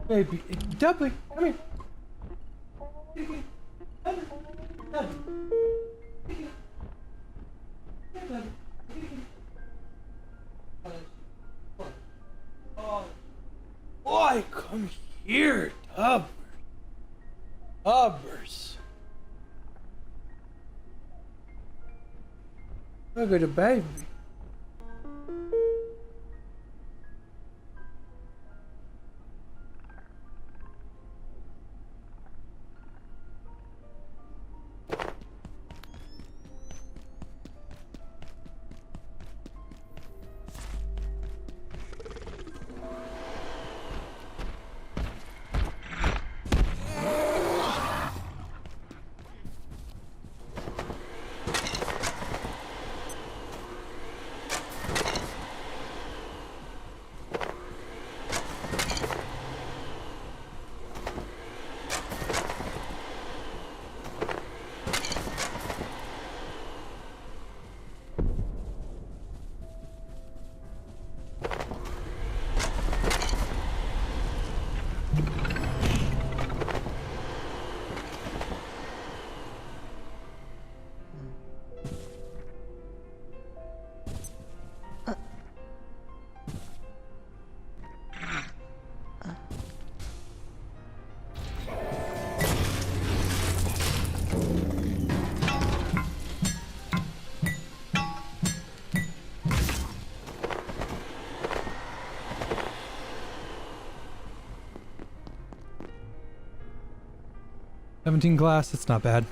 Baby Dudley, come here. Boy, come here, dubbers. Dubbers. Look at the baby. $17 glass, that's not bad.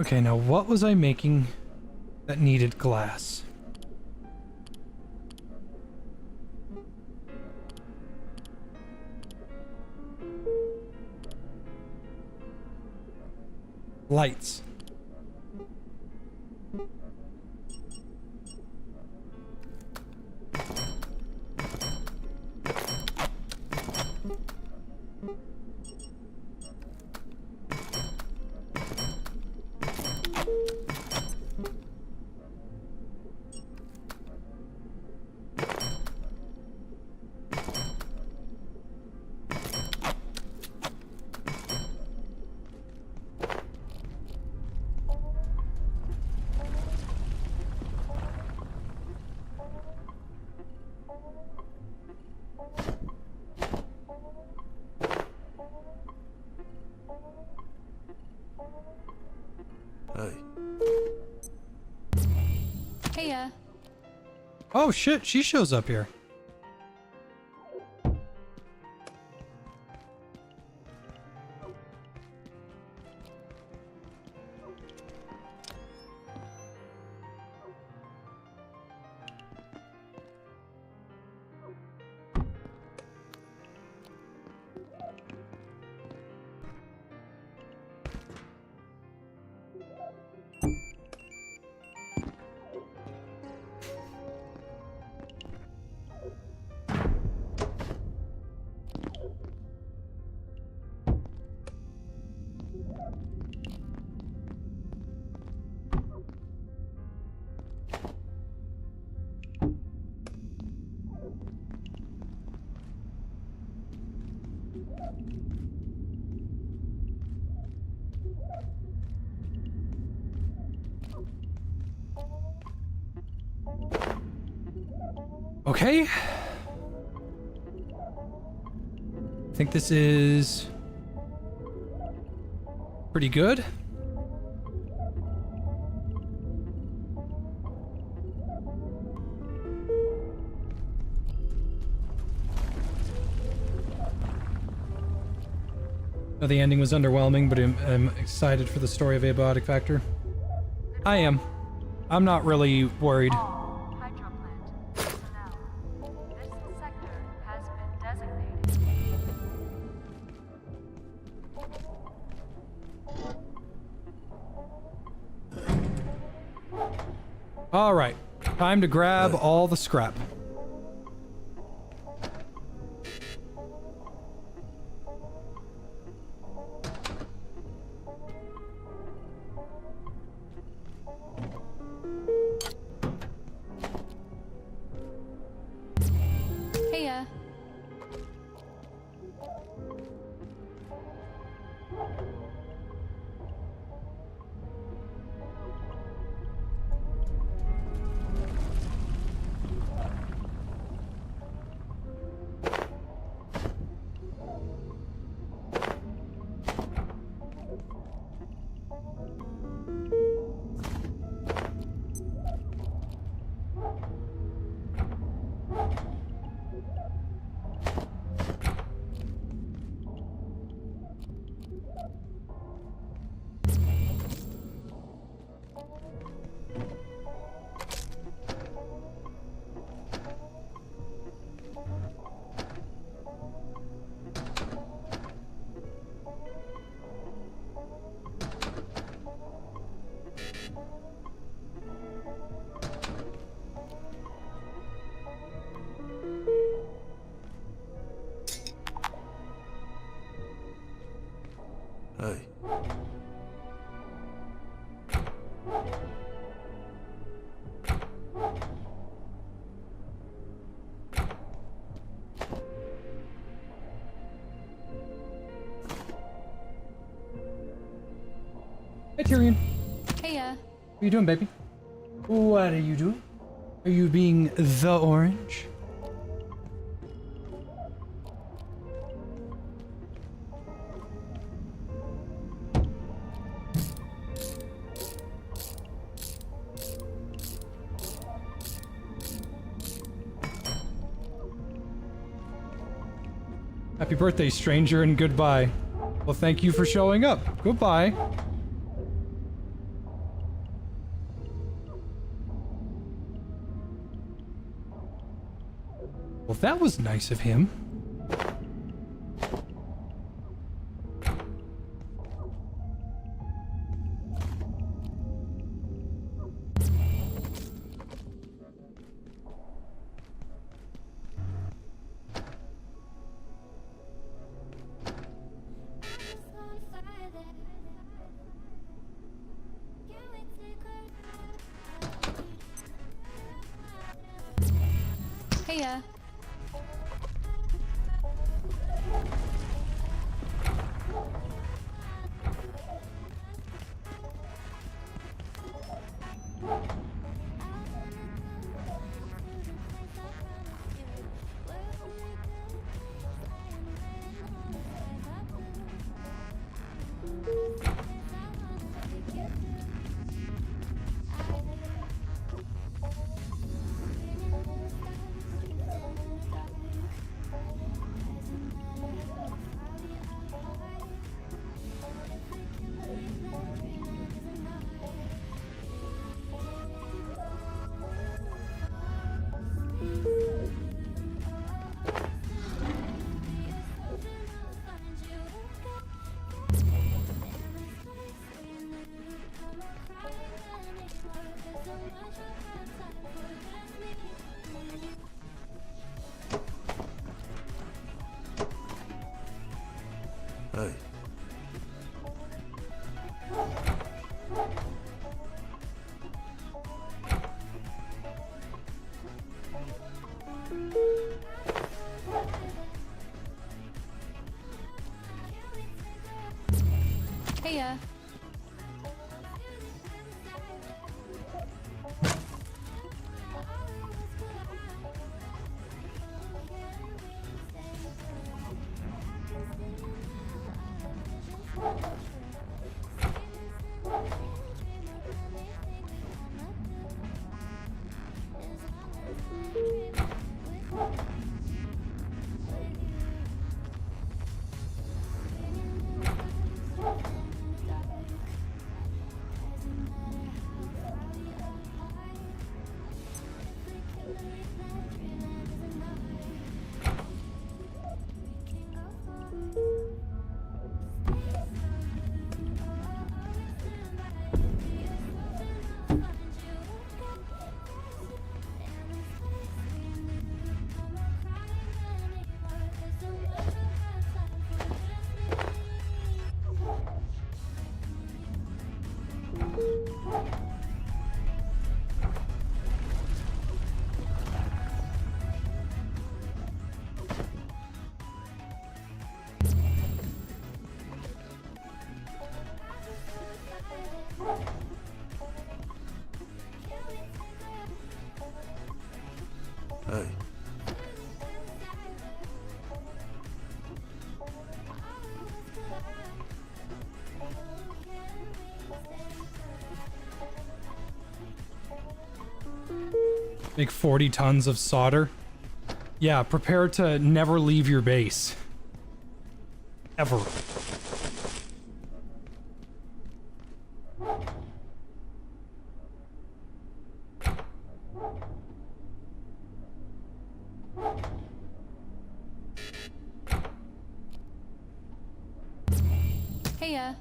Okay, now what was I making that needed glass? Lights. Heya. Oh shit, she shows up here. Okay. I think this is pretty good. Now, the ending was underwhelming, but I'm excited for the story of Abiotic Factor. I am. I'm not really worried. All hydro plant personnel. This sector has been designated. All right, time to grab all the scrap. Heya. Hey. Hey, Tyrion. Heya. What are you doing, baby? What are you doing? Are you being the orange? Happy birthday, stranger, and goodbye. Well, thank you for showing up. Goodbye. Well, that was nice of him. Heya. Hey. Heya. Make 40 tons of solder. Yeah, prepare to never leave your base. Ever. Heya.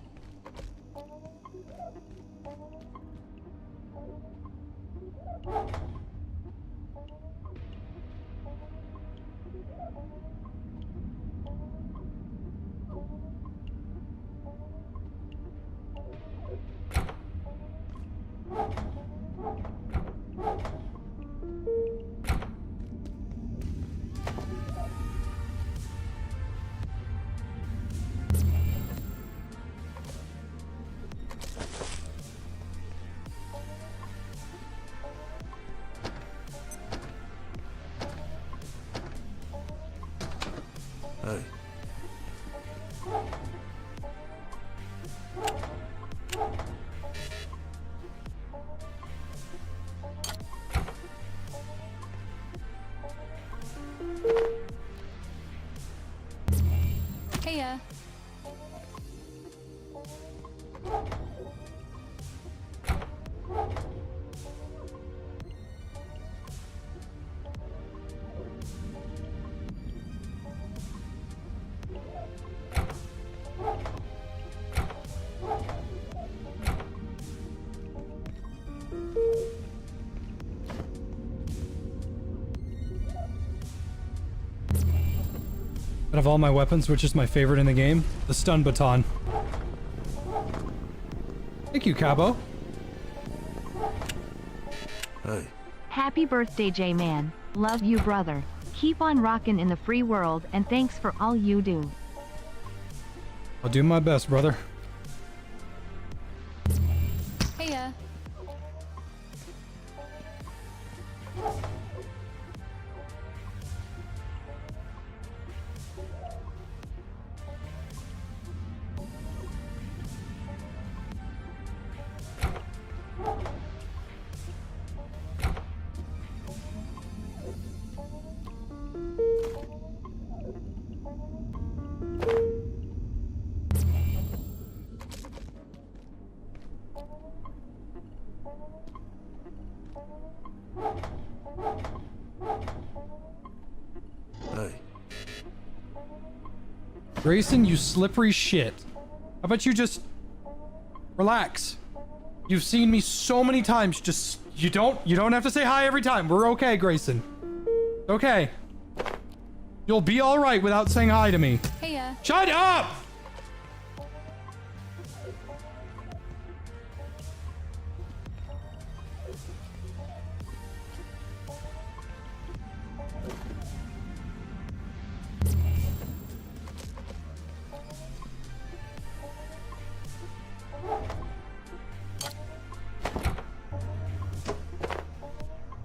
Hey. Heya. Out of all my weapons, which is my favorite in the game? The stun baton. Thank you, Cabo. Hey. Happy birthday, J-Man. Love you, brother. Keep on rockin' in the free world, and thanks for all you do. I'll do my best, brother. Heya. Hey. Grayson, you slippery shit. How about you just relax? You've seen me so many times. Just you don't have to say hi every time. We're okay, Grayson. Okay. You'll be all right without saying hi to me. Heya. Shut up!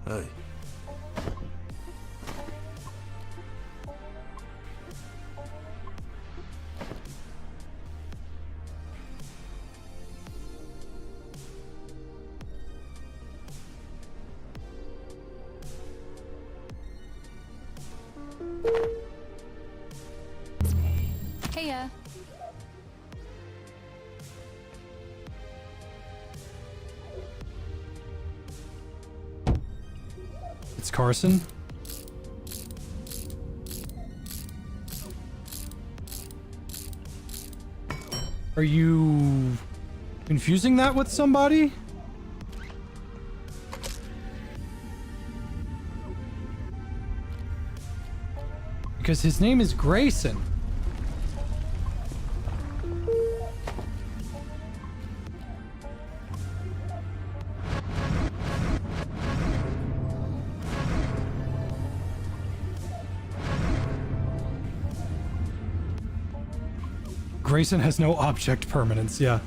Hey. Heya. It's Carson. Are you confusing that with somebody? Because his name is Grayson. Grayson has no object permanence, yeah.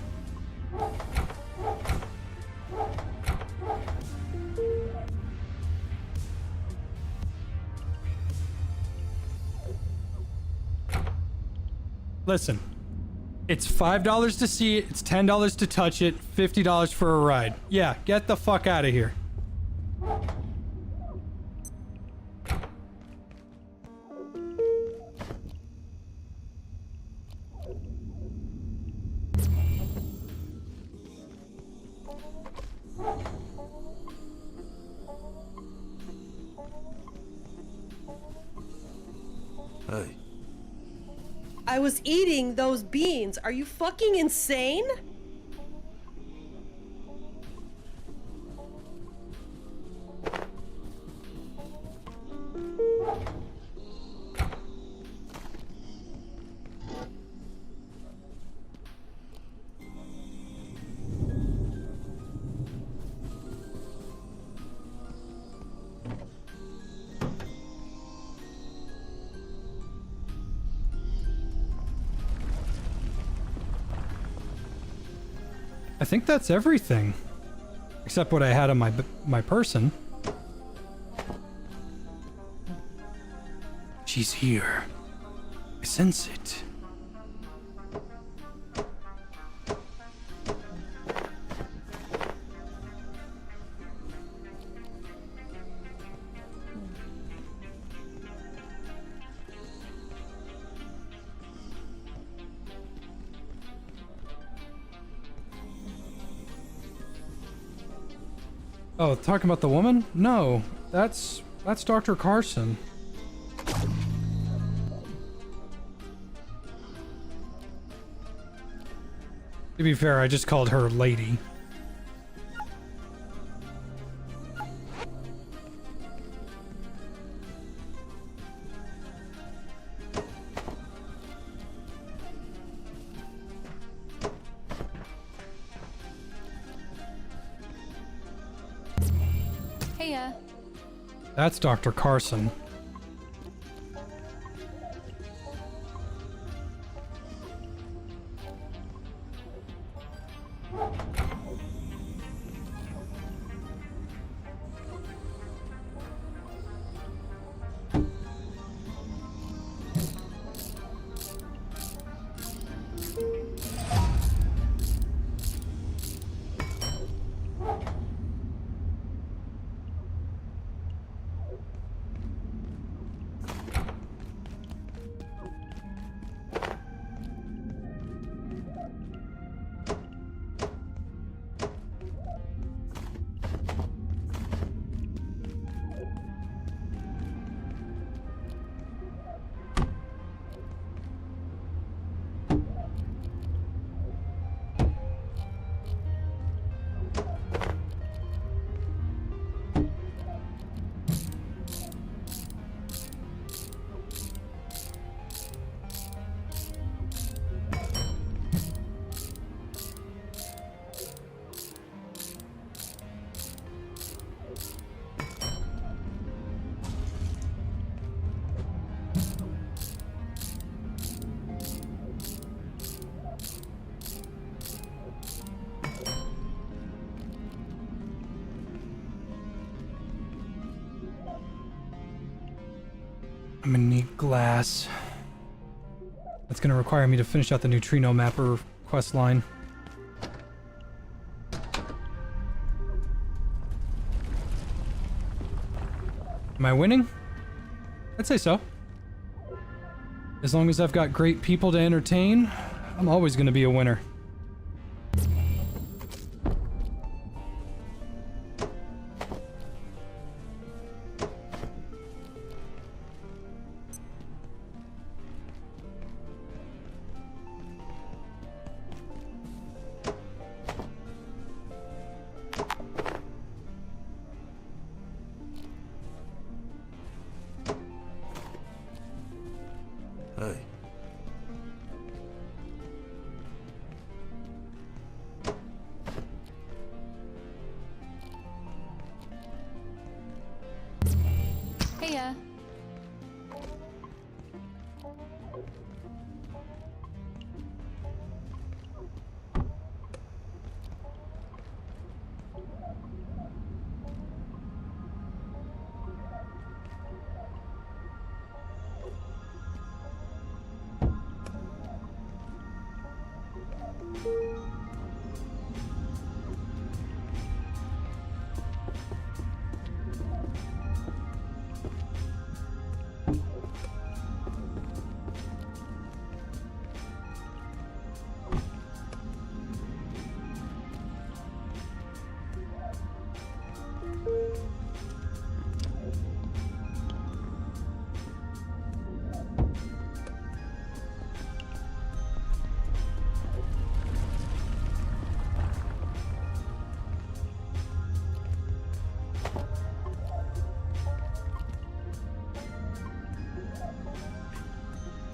Listen, it's $5 to see it, it's $10 to touch it, $50 for a ride. Yeah, get the fuck out of here. Hey. I was eating those beans. Are you fucking insane? I think that's everything. Except what I had on my person. She's here. I sense it. Oh, talking about the woman? No, that's Dr. Carson. To be fair, I just called her lady. Heya. That's Dr. Carson. I'm gonna need glass. That's gonna require me to finish out the neutrino mapper quest line. Am I winning? I'd say so. As long as I've got great people to entertain, I'm always gonna be a winner. Hey. Heya.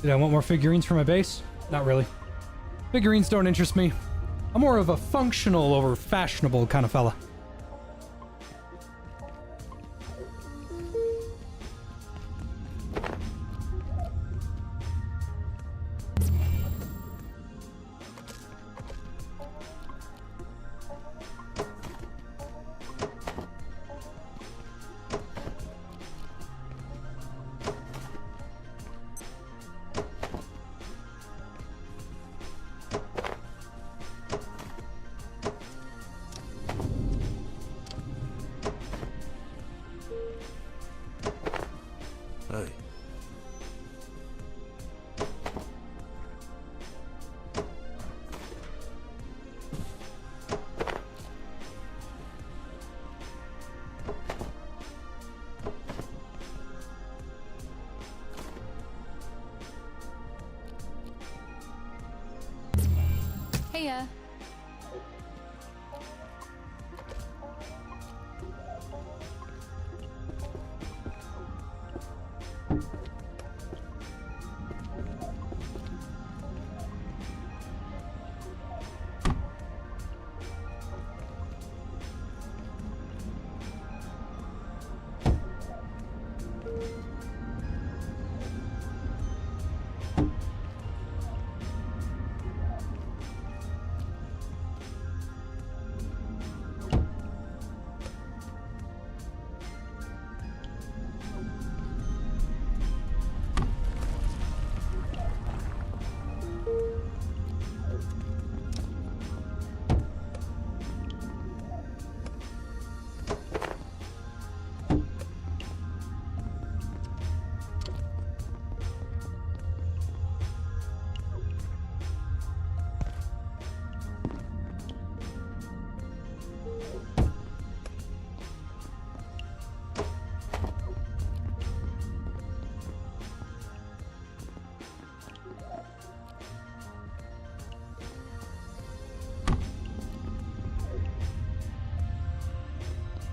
Did I want more figurines for my base? Not really. Figurines don't interest me. I'm more of a functional over fashionable kind of fella. Hey. Heya.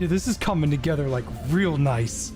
Yeah, this is coming together like real nice.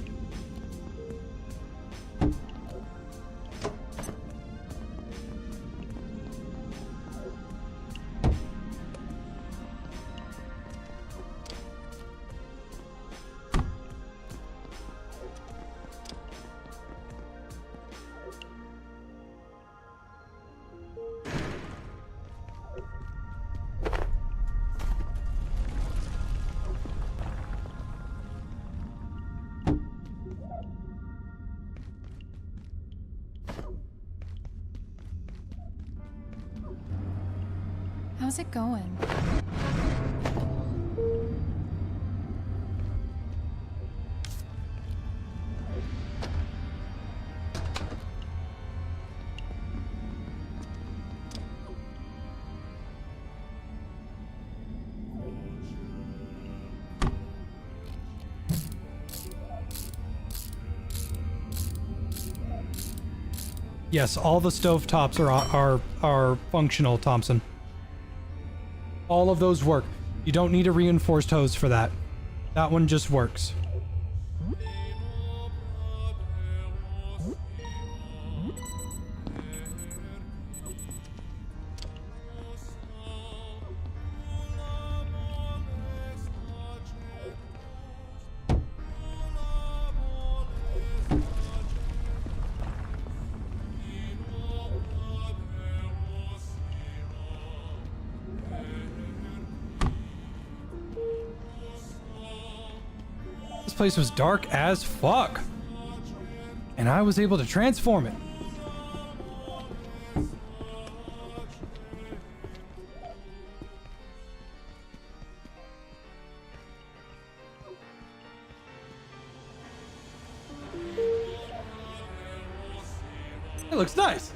How's it going? Yes, all the stovetops are functional, Thompson. All of those work. You don't need a reinforced hose for that. That one just works. This place was dark as fuck. And I was able to transform it. It looks nice.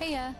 Heya.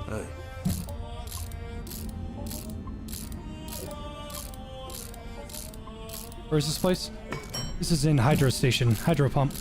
Hey. Where's this place? This is in Hydro Station. Hydro Pump.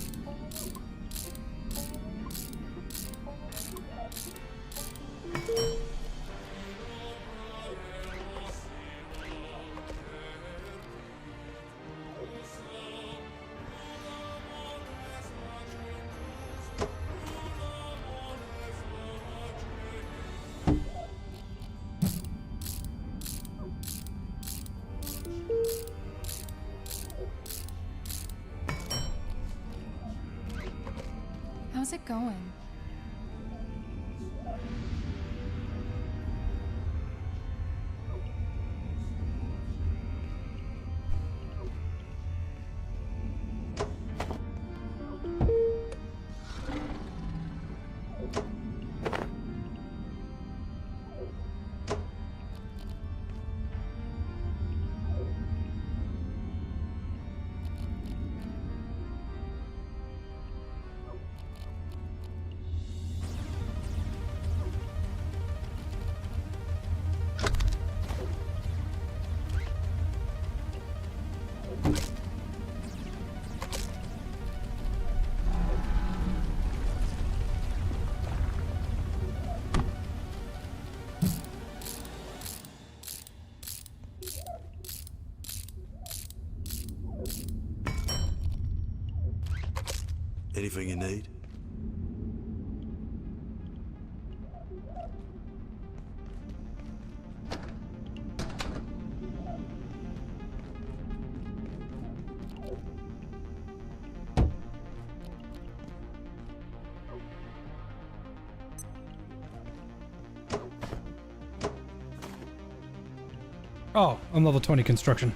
How's it going? Anything you need? Oh, I'm level 20 construction.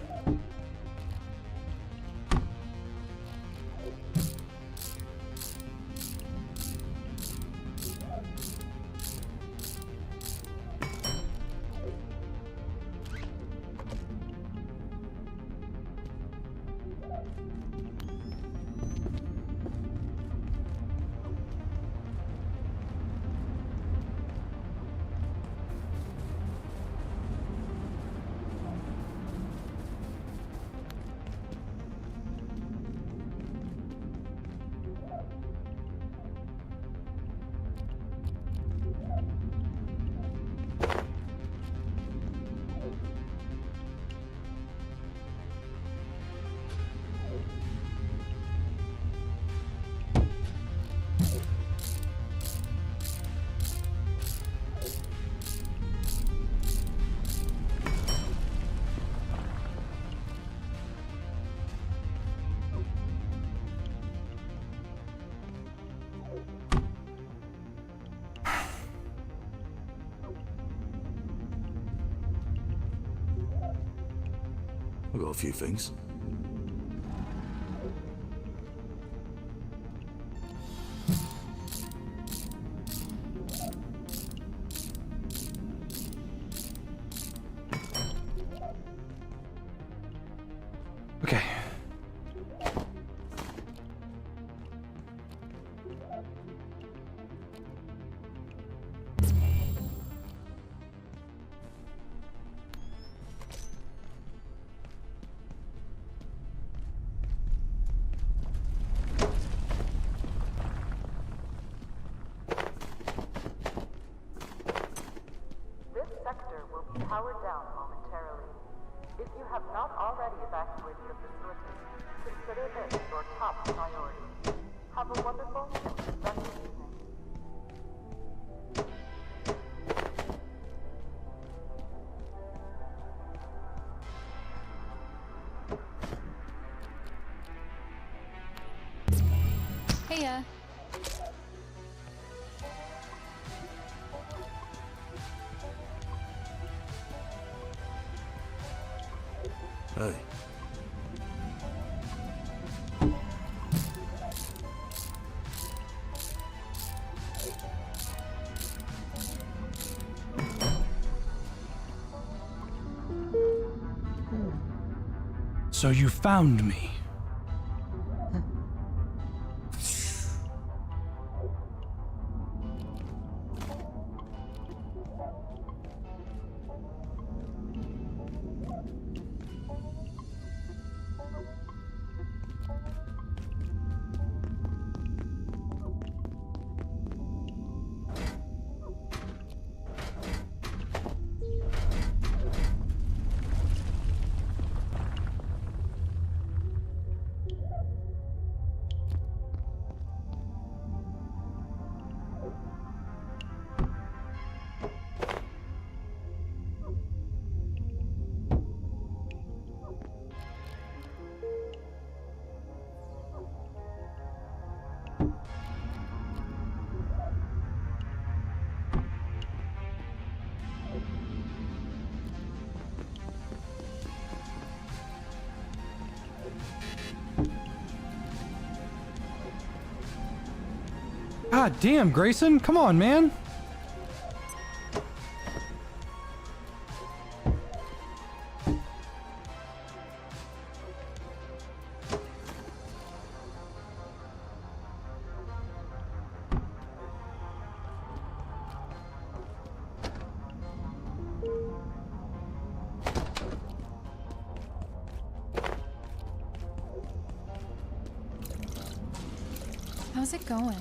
I've got a few things. Okay. Hiya. Hey. So you found me. God damn, Grayson, come on, man. How's it going?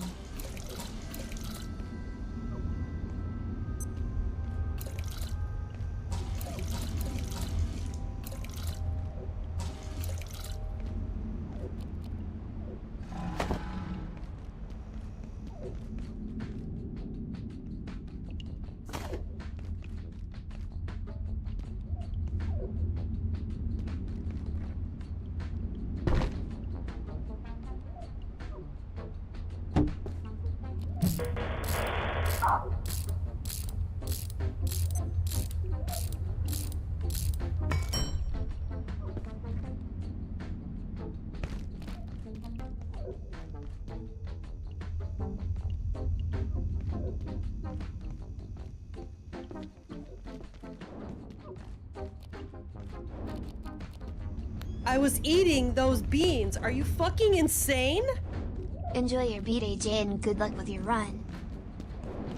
I was eating those beans. Are you fucking insane? Enjoy your beat, AJ, and good luck with your run.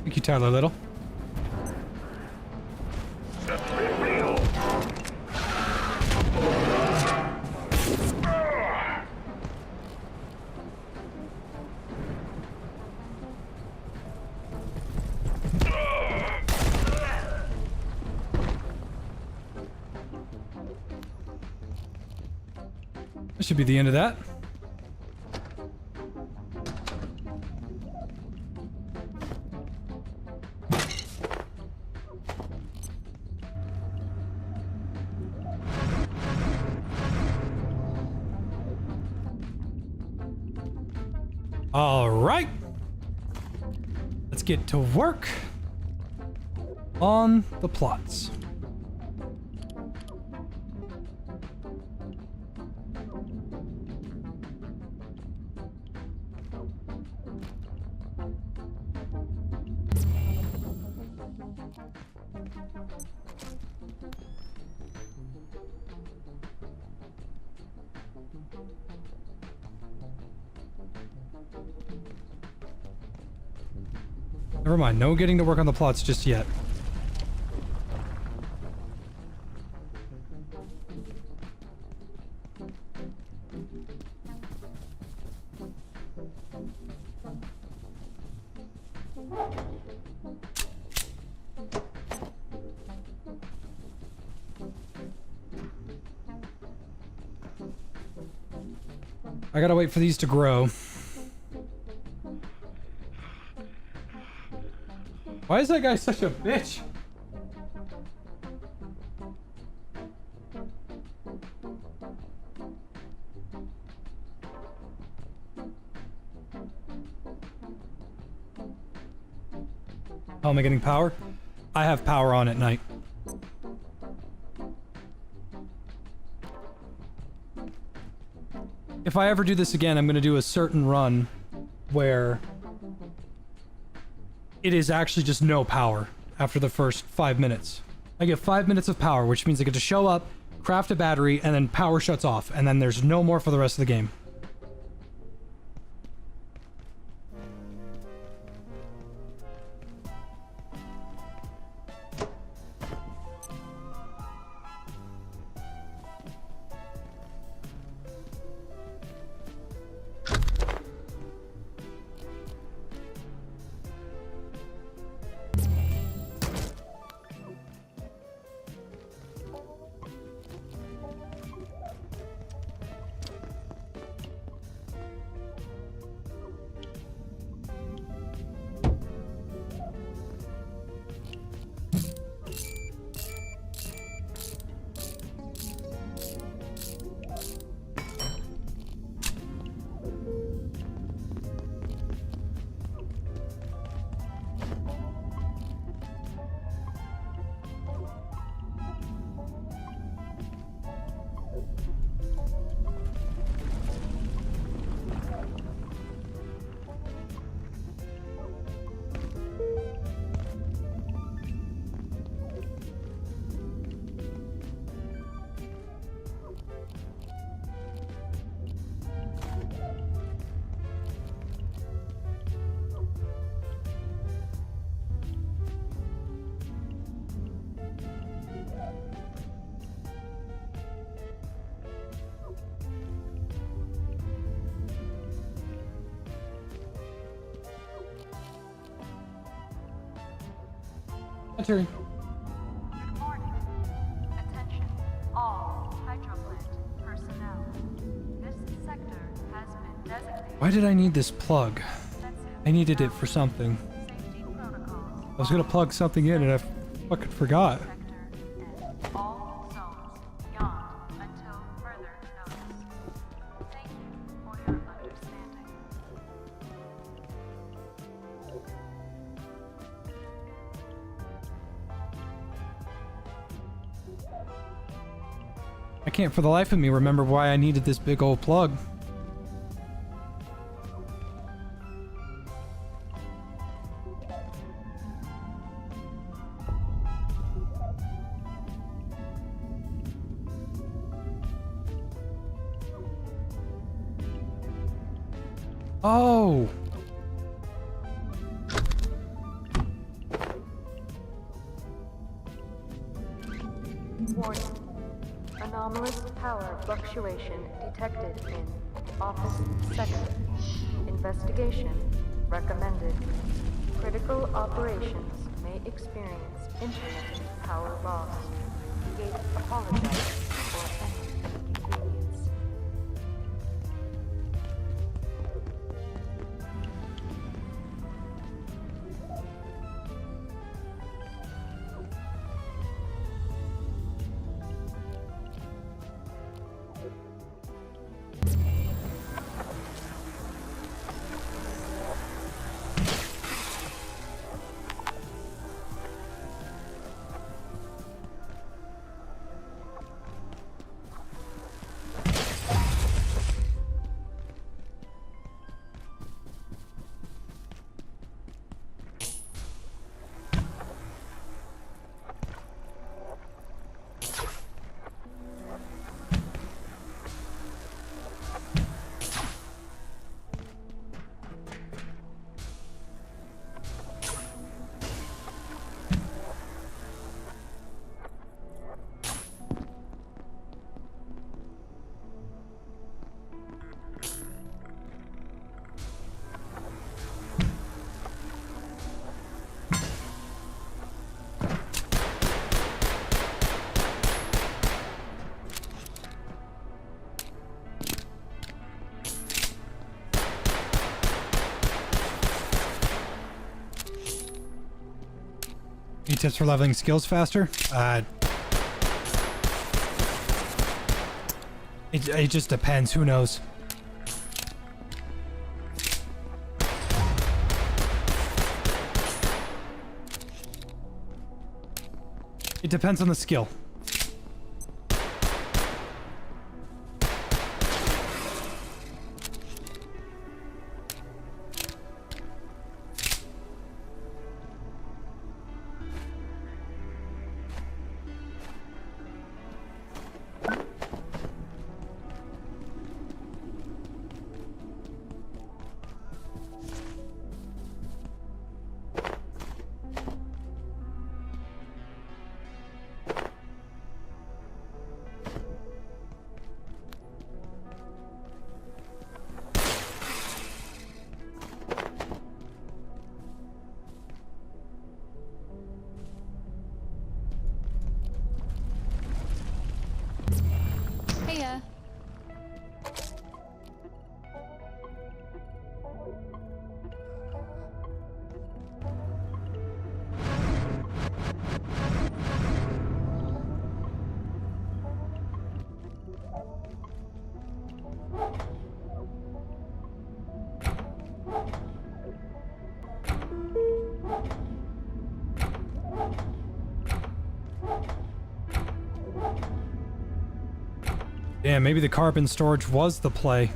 Thank you, Tyler Little. That should be the end of that. All right. Let's get to work on the plots. Never mind, no getting to work on the plots just yet. I gotta wait for these to grow. Why is that guy such a bitch? How am I getting power? I have power on at night. If I ever do this again, I'm going to do a certain run where it is actually just no power after the first 5 minutes. I get 5 minutes of power, which means I get to show up, craft a battery, and then power shuts off, and then there's no more for the rest of the game. Terry. Good morning. Attention, all hydroplant personnel. This sector has been designated. Why did I need this plug? I needed it for something. I was gonna plug something in and I fucking forgot. All zones beyond until further notice. Thank you for your understanding. I can't for the life of me remember why I needed this big old plug. Oh! Warning. Anomalous power fluctuation detected in office sector. Investigation recommended. Critical operations may experience intermittent power loss. Gate apologizes for any inconvenience. Any tips for leveling skills faster? It just depends. Who knows? It depends on the skill. Heya. Damn, maybe the carbon storage was the play.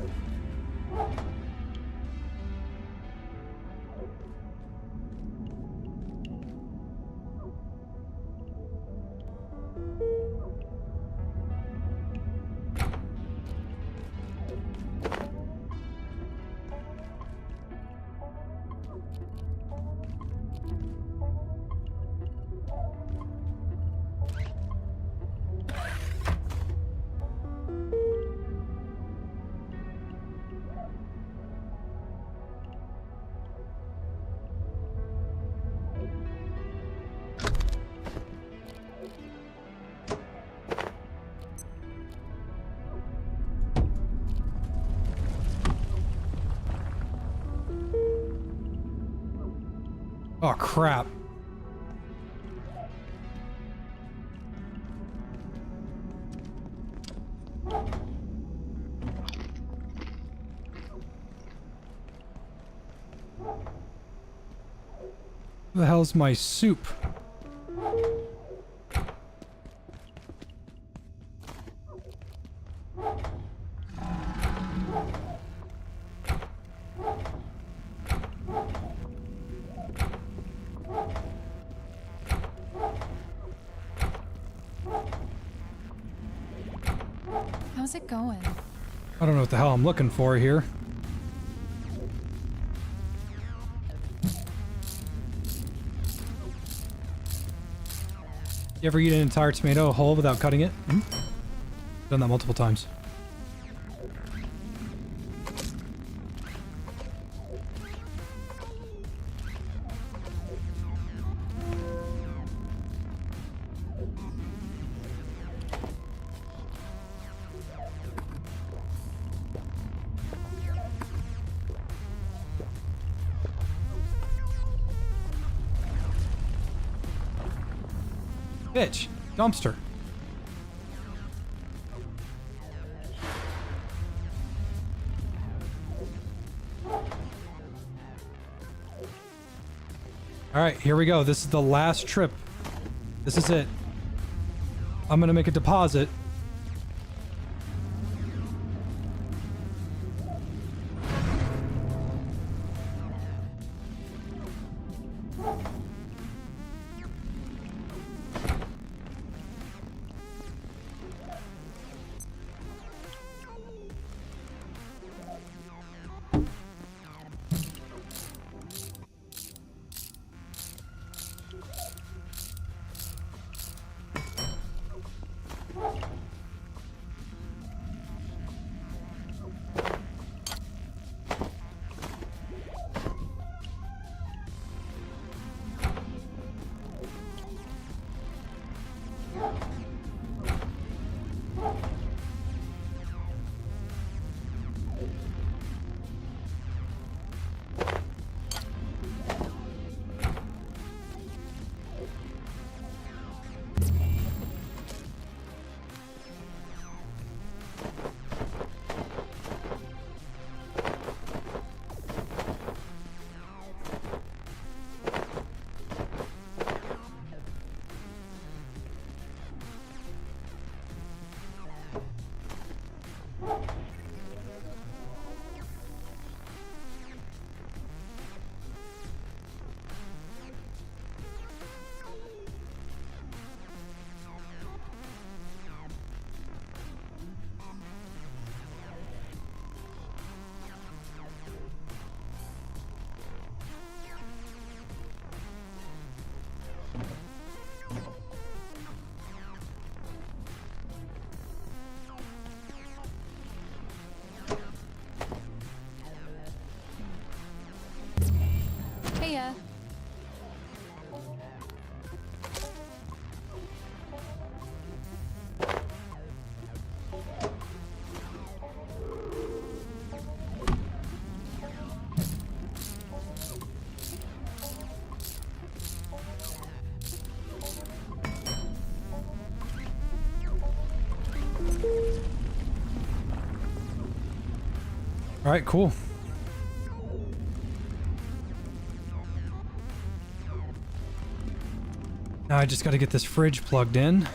Oh, crap. Where the hell's my soup? How's it going? I don't know what the hell I'm looking for here. You ever eat an entire tomato whole without cutting it? Hmm? Done that multiple times. Bitch. Dumpster. Alright, here we go. This is the last trip. This is it. I'm gonna make a deposit. See ya. All right, cool. Now I just got to get this fridge plugged in.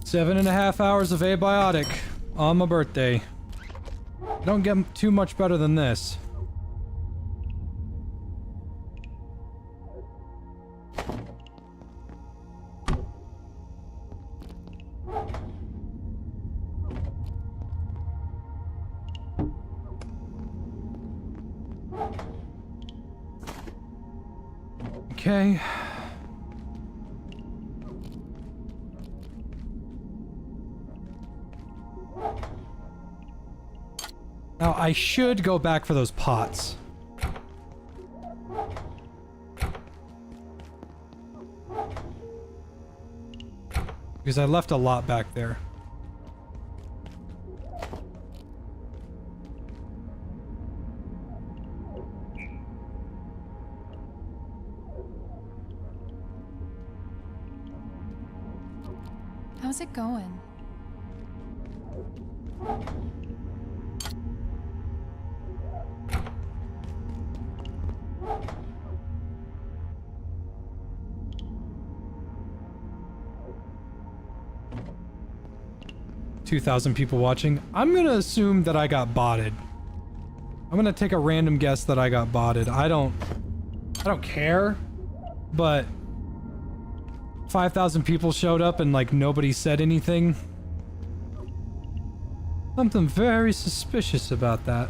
Seven and a half hours of Abiotic on my birthday. Don't get too much better than this. Okay. Now, I should go back for those pots. Because I left a lot back there. How's it going? $2,000 people watching. I'm gonna assume that I got botted. I'm gonna take a random guess that I got botted. I don't care, but 5,000 people showed up and like nobody said anything. Something very suspicious about that.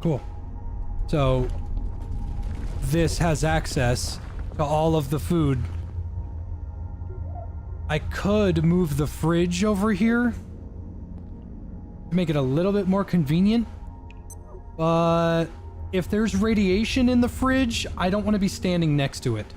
Cool. So this has access to all of the food. I could move the fridge over here to make it a little bit more convenient, but if there's radiation in the fridge, I don't want to be standing next to it.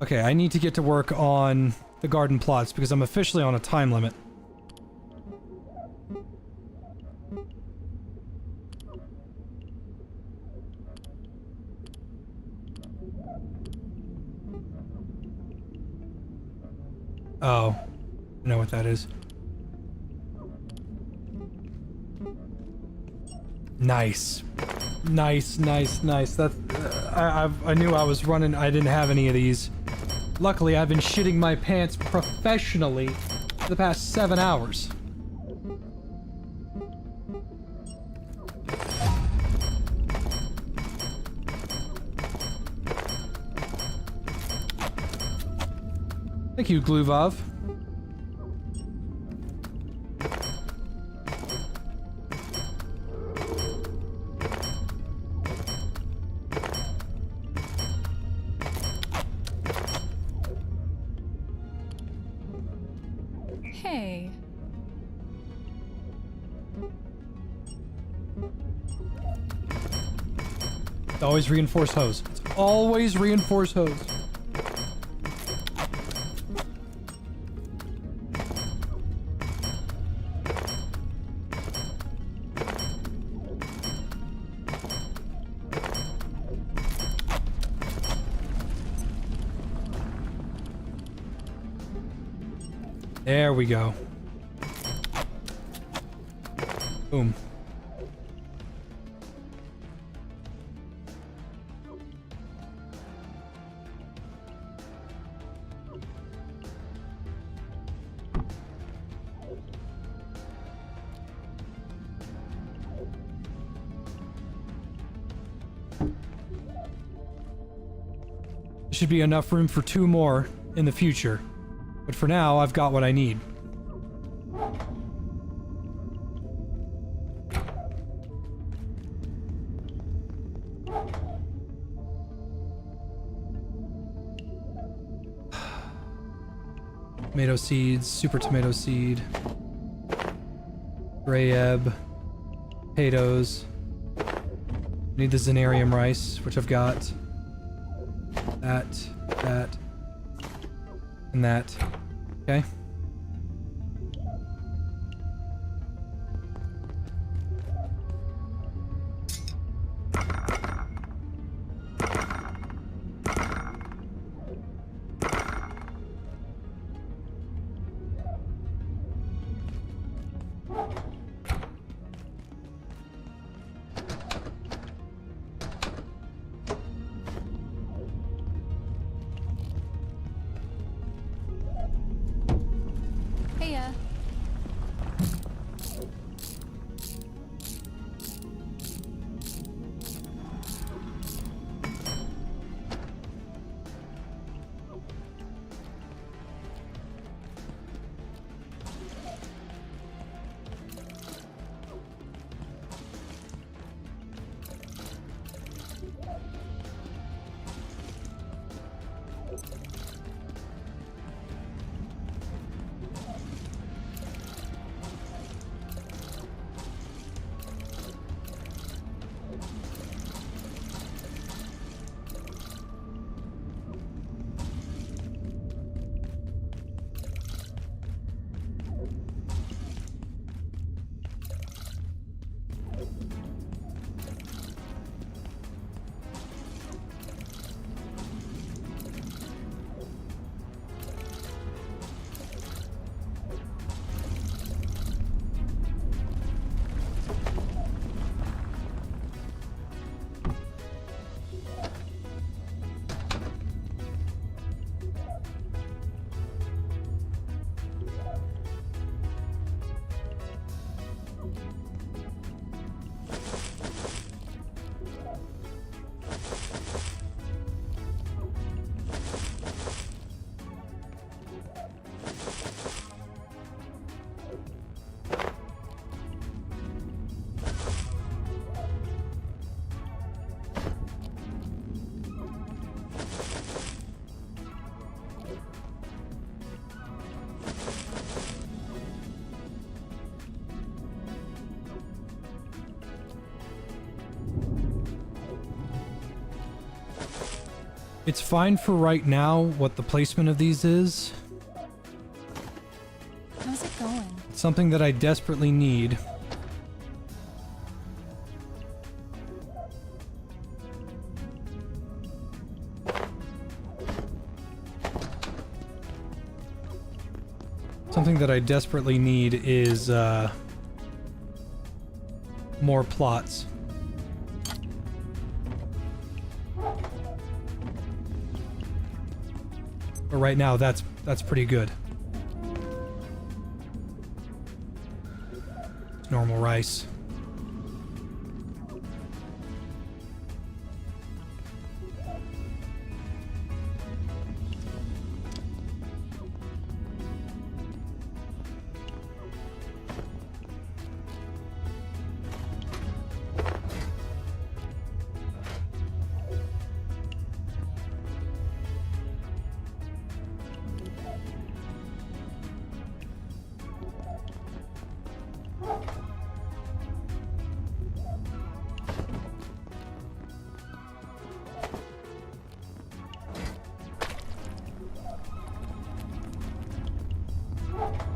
Okay, I need to get to work on the garden plots because I'm officially on a time limit. Oh, I know what that is. Nice. Nice. That I knew I was running. I didn't have any of these. Luckily, I've been shitting my pants professionally for the past 7 hours. Thank you, Gluvov. Hey. It's always reinforced hose. It's always reinforced hose. There we go. Boom. There should be enough room for 2 more in the future. But for now, I've got what I need. Tomato seeds, super tomato seed, gray ebb, potatoes. Need the Zenarium rice, which I've got. That, and that. Okay. It's fine for right now what the placement of these is. How's it going? It's something that I desperately need. Something that I desperately need is, more plots. But right now, that's pretty good. Normal rice.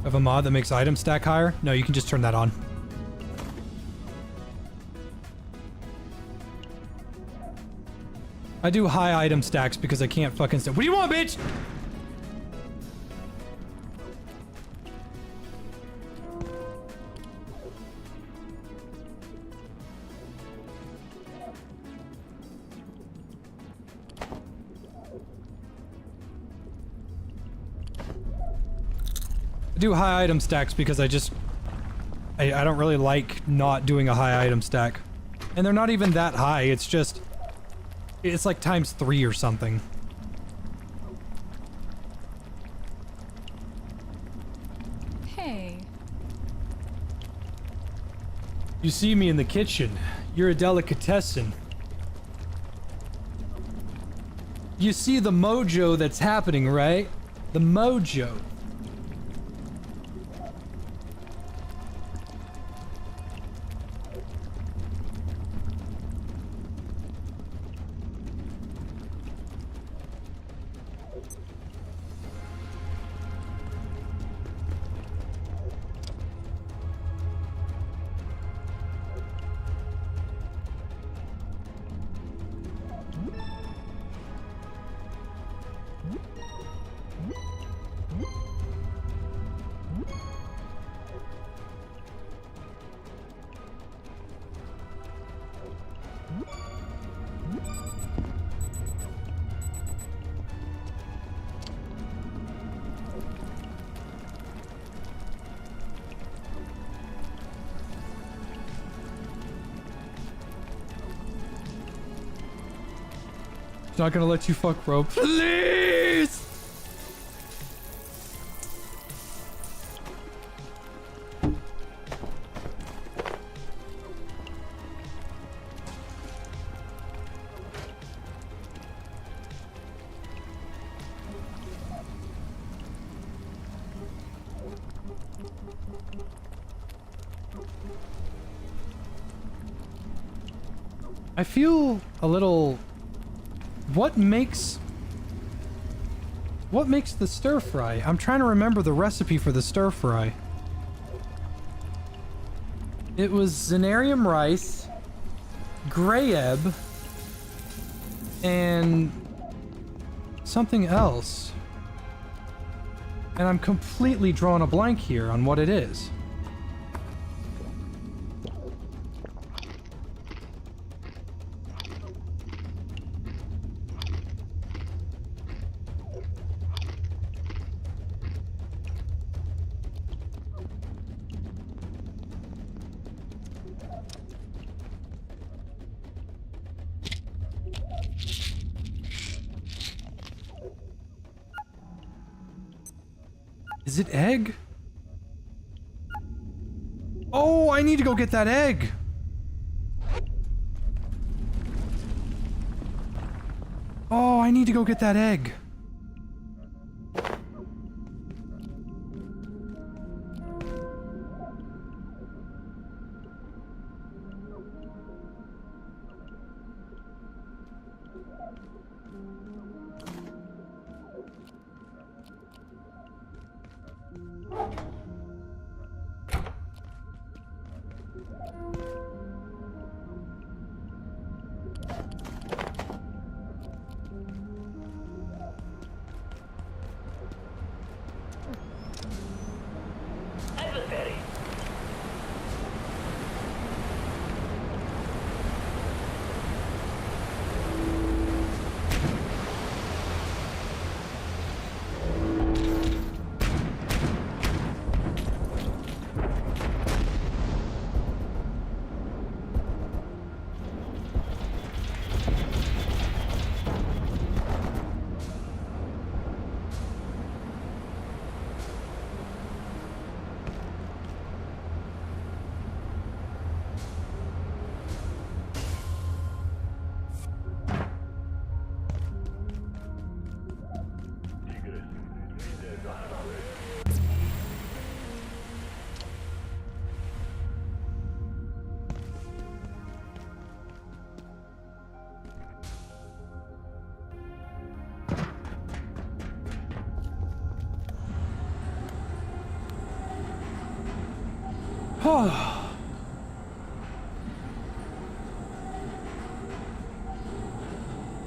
Have a mod that makes items stack higher? No, you can just turn that on. I do high item stacks because I can't fucking What do you want, bitch? I do high item stacks because I don't really like not doing a high item stack. And they're not even that high, it's just... It's like ×3 or something. Hey. You see me in the kitchen. You're a delicatessen. You see the mojo that's happening, right? The mojo. She's not gonna let you fuck, bro. Please! I feel a little... What makes the stir fry? I'm trying to remember the recipe for the stir fry. It was Zenarium rice, Grayeb, and something else. And I'm completely drawing a blank here on what it is. Is it egg? Oh, I need to go get that egg. Oh, I need to go get that egg.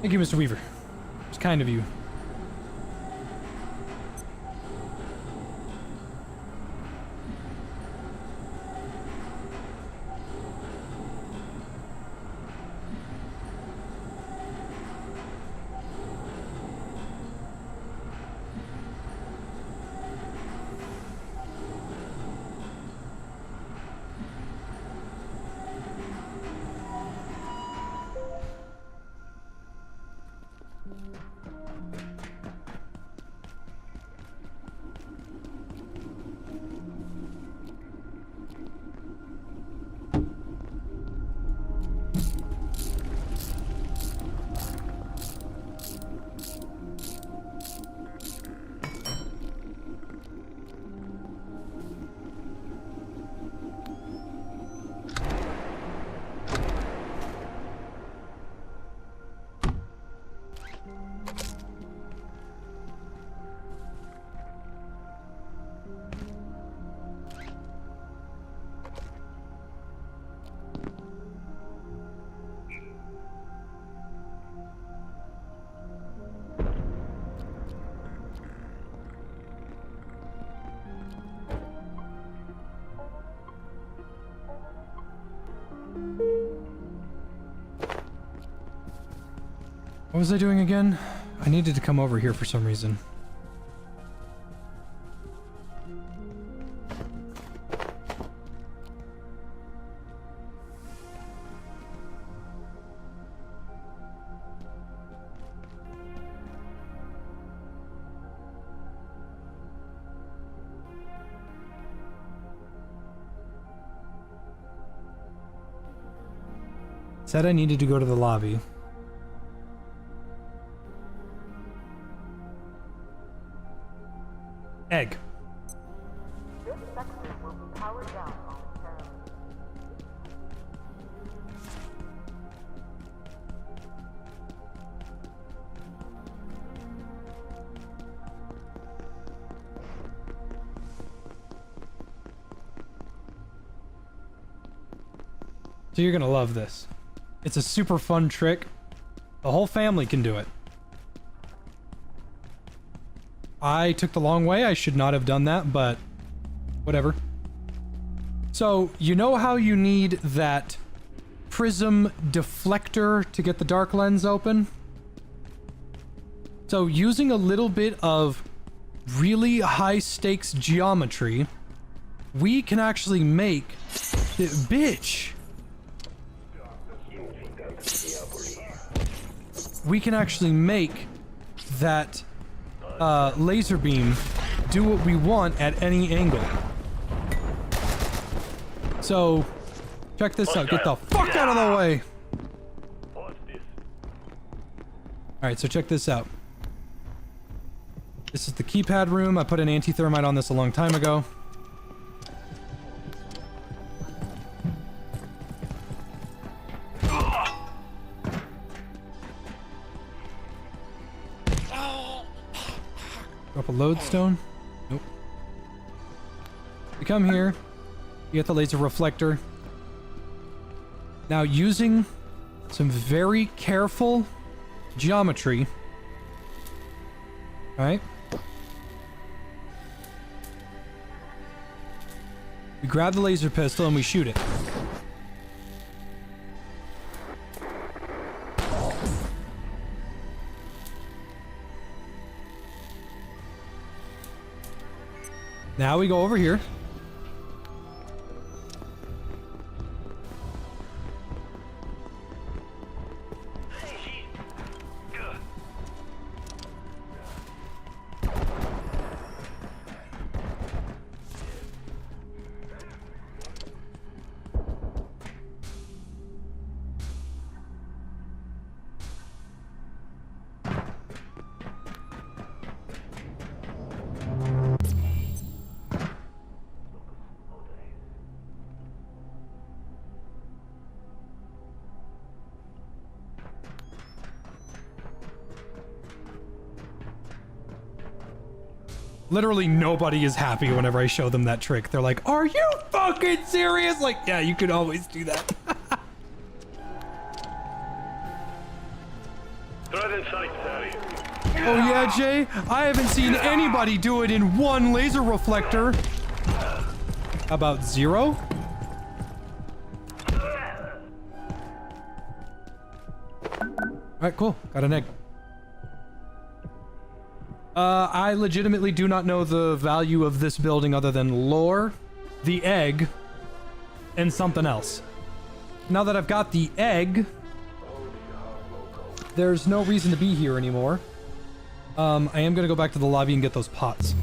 Thank you, Mr. Weaver. It's kind of you. What was I doing again? I needed to come over here for some reason. Said I needed to go to the lobby. Egg. This sector will be powered down momentarily. So you're gonna love this. It's a super fun trick. The whole family can do it. I took the long way. I should not have done that, but whatever. So, you know how you need that prism deflector to get the dark lens open? So, using a little bit of really high stakes geometry, we can actually make the bitch. We can actually make that laser beam do what we want at any angle. So, check this out. Get the fuck out of the way. Alright, so check this out. This is the keypad room. I put an anti-thermite on this a long time ago. Drop a lodestone. Nope. You come here. You get the laser reflector. Now, using some very careful geometry. Alright. We grab the laser pistol and we shoot it. Now we go over here. Literally nobody is happy whenever I show them that trick. They're like, are you fucking serious? Like, yeah, you could always do that. Threat in sight, Daddy. Oh yeah, Jay? I haven't seen anybody do it in one laser reflector. How about 0? Alright, cool. Got an egg. I legitimately do not know the value of this building other than lore, the egg, and something else. Now that I've got the egg, there's no reason to be here anymore. I am gonna go back to the lobby and get those pots.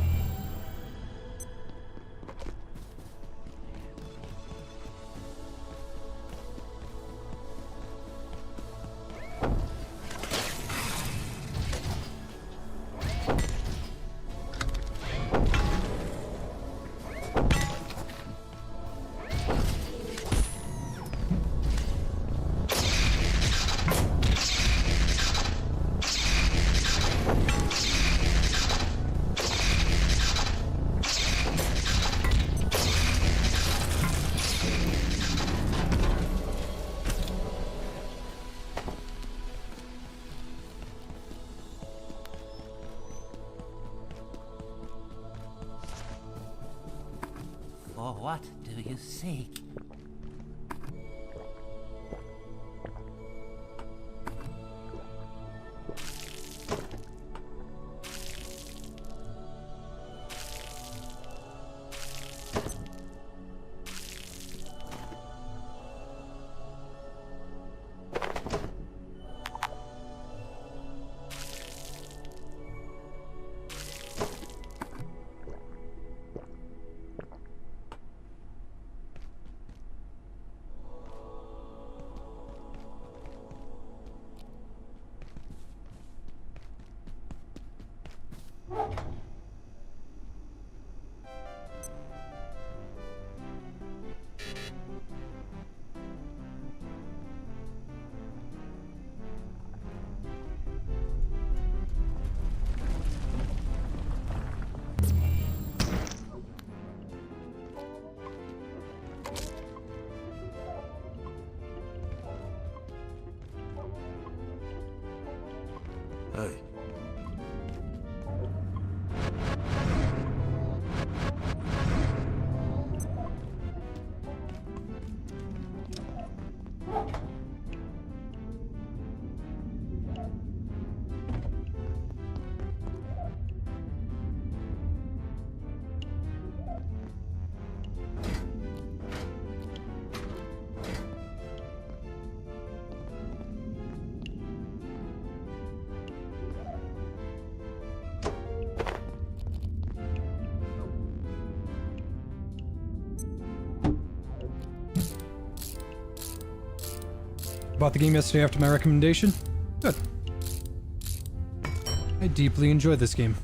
For what do you seek? Hey. Bought the game yesterday after my recommendation. Good. I deeply enjoy this game.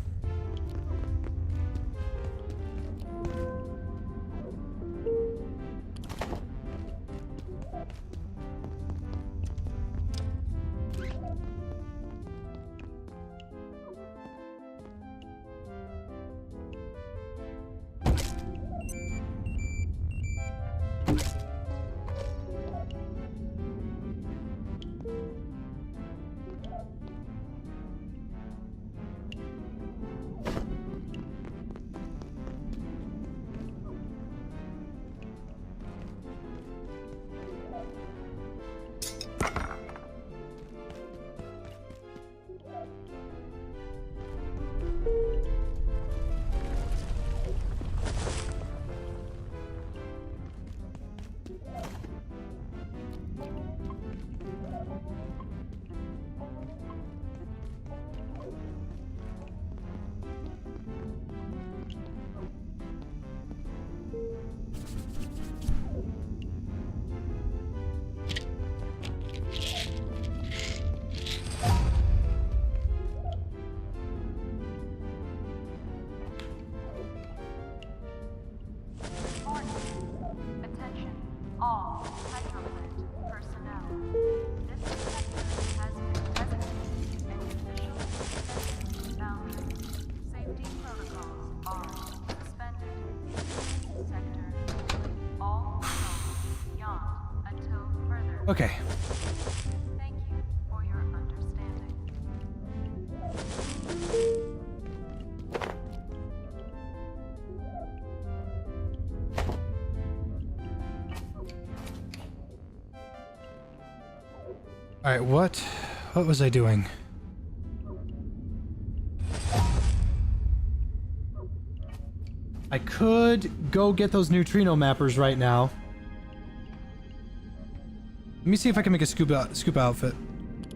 Safety protocols Okay. Thank you for your understanding. All right, what was I doing? I could go get those neutrino mappers right now. Let me see if I can make a scuba outfit.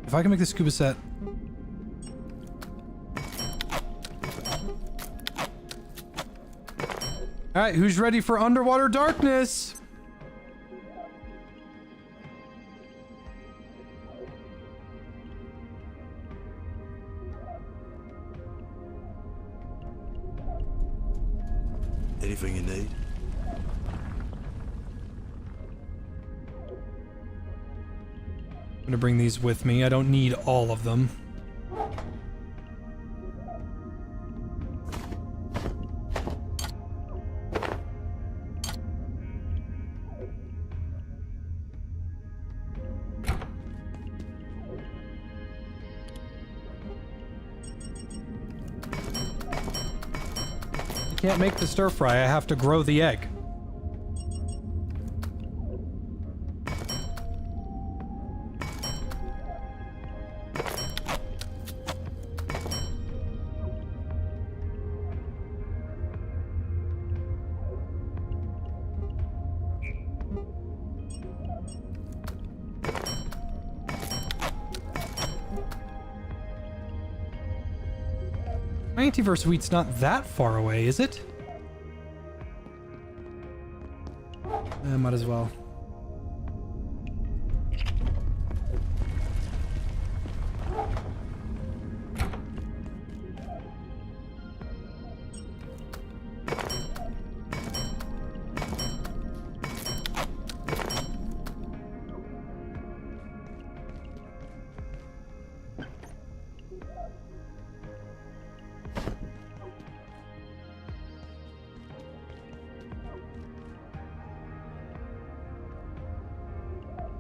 If I can make the scuba set. All right, who's ready for underwater darkness? Anything you need? I'm gonna bring these with me. I don't need all of them. I can't make the stir fry. I have to grow the egg. My Antiverse wheat's not that far away, is it? Might as well.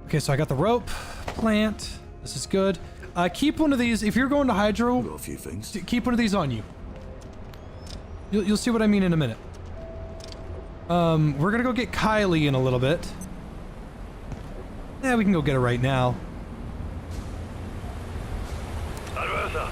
Okay, so I got the rope, plant. This is good. Keep one of these. If you're going to hydro, Got a few things. Keep one of these on you. You'll see what I mean in a minute. We're gonna go get Kylie in a little bit. Yeah, we can go get her right now. Adversa.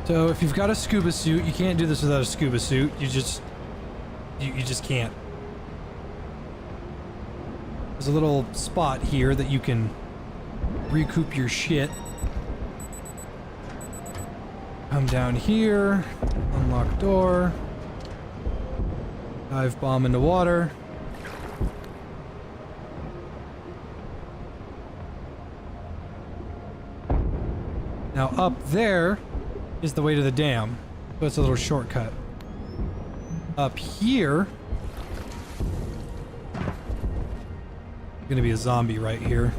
So if you've got a scuba suit, you can't do this without a scuba suit. You just can't. There's a little spot here that you can recoup your shit. Come down here, unlock door, dive bomb into water. Now up there is the way to the dam, so it's a little shortcut. Up here, gonna be a zombie right here.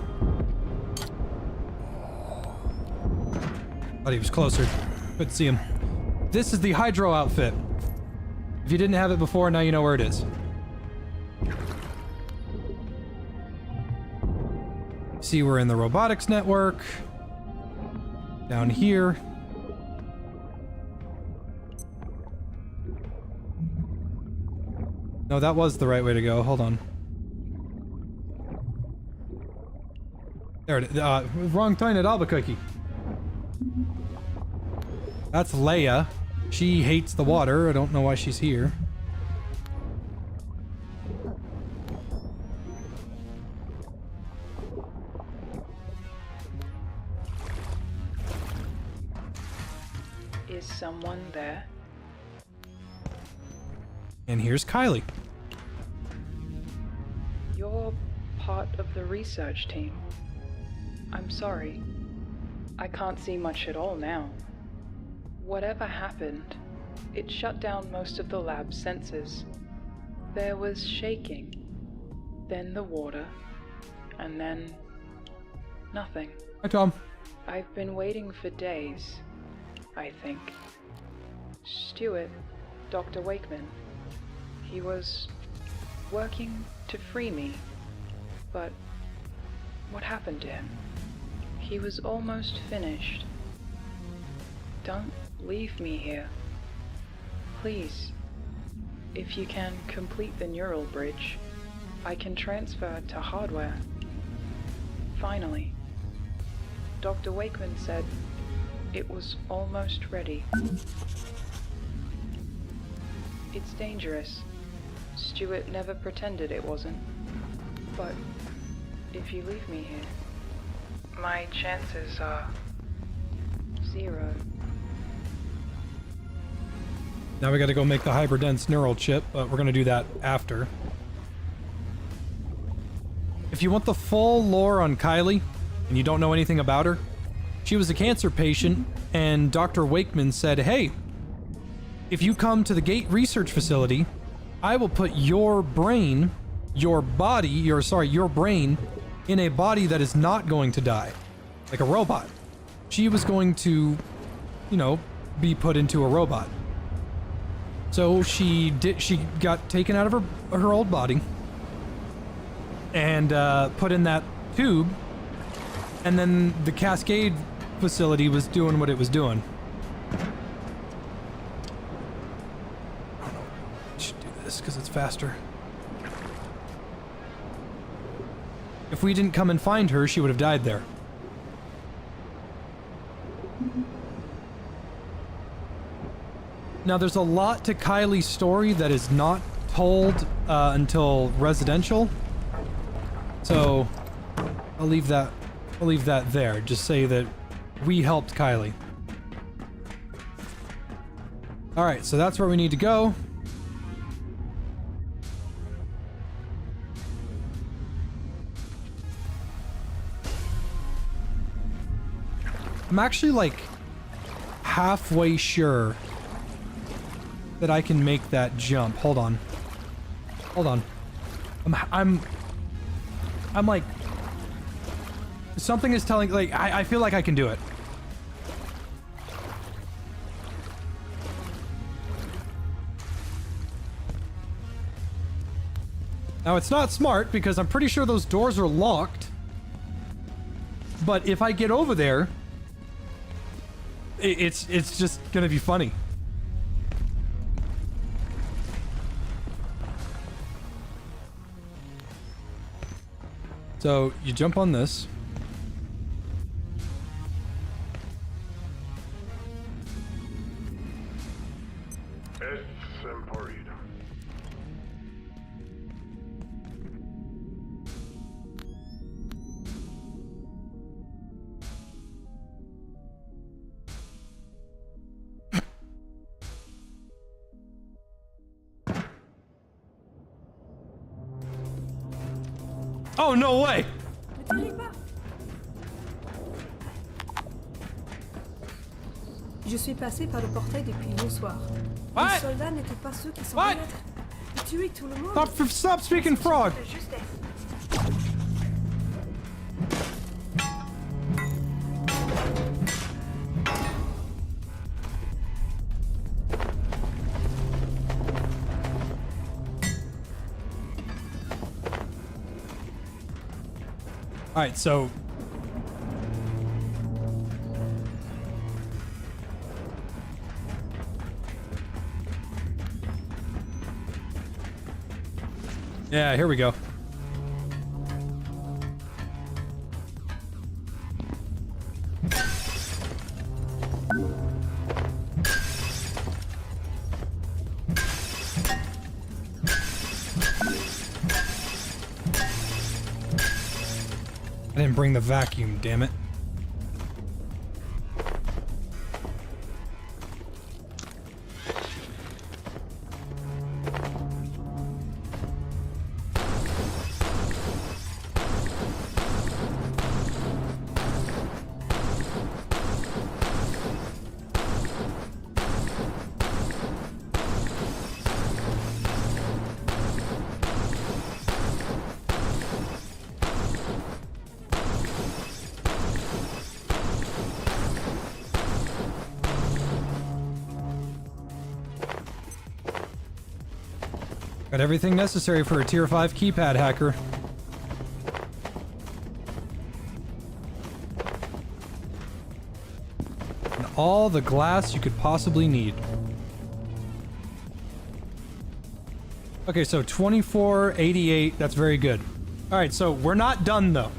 Thought he was closer. Couldn't see him. This is the hydro outfit. If you didn't have it before, now you know where it is. See, we're in the robotics network. Down here. No, that was the right way to go. Hold on. There it is. Wrong time at Albuquerque. That's Leia. She hates the water. I don't know why she's here. Is someone there? And here's Kylie. You're part of the research team. I'm sorry. I can't see much at all now. Whatever happened, it shut down most of the lab's sensors. There was shaking, then the water, and then nothing. Hi, Tom. I've been waiting for days, I think. Stuart, Dr. Wakeman, he was working to free me, but what happened to him? He was almost finished. Don't leave me here. Please. If you can complete the neural bridge, I can transfer to hardware. Finally. Dr. Wakeman said it was almost ready. It's dangerous. Stuart never pretended it wasn't. But if you leave me here, my chances are 0. Now we gotta go make the hyperdense neural chip, but we're gonna do that after. If you want the full lore on Kylie, and you don't know anything about her, she was a cancer patient, and Dr. Wakeman said, hey, if you come to the Gate Research Facility, I will put your brain, your brain, in a body that is not going to die. Like a robot. She was going to, you know, be put into a robot. So she got taken out of her old body and put in that tube, and then the Cascade facility was doing what it was doing. I don't know. I should do this because it's faster. If we didn't come and find her, she would have died there. Now, there's a lot to Kylie's story that is not told until Residential. So, I'll leave that there. Just say that we helped Kylie. Alright, so that's where we need to go. I'm actually like halfway sure that I can make that jump. Hold on. I'm like, something is telling, like, I feel like I can do it. Now it's not smart because I'm pretty sure those doors are locked. But if I get over there, it's just gonna be funny. So you jump on this. Oh, no way! Je suis passé par le portail depuis hier soir. What? Les soldats n'étaient pas ceux qui sont What? venus tuer tout le monde. Stop speaking frog! Alright, so... yeah, here we go. didn't bring the vacuum, damn it. Got everything necessary for a tier 5 keypad hacker. And all the glass you could possibly need. Okay, so 2488, that's very good. Alright, so we're not done though.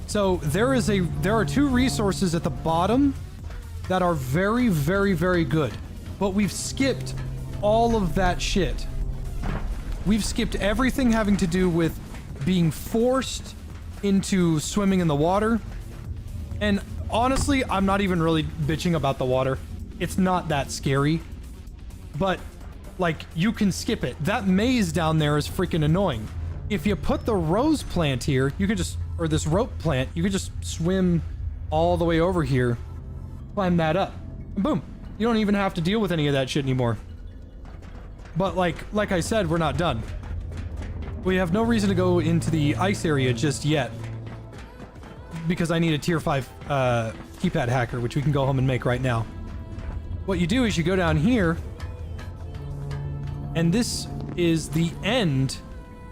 So there are 2 resources at the bottom that are very, very, very good. But we've skipped all of that shit. We've skipped everything having to do with being forced into swimming in the water. And honestly, I'm not even really bitching about the water. It's not that scary. But, like, you can skip it. That maze down there is freaking annoying. If you put the rose plant here, you could just, or this rope plant, you could just swim all the way over here, climb that up, and boom. You don't even have to deal with any of that shit anymore. But like I said, we're not done. We have no reason to go into the ice area just yet. Because I need a tier 5 keypad hacker, which we can go home and make right now. What you do is you go down here, and this is the end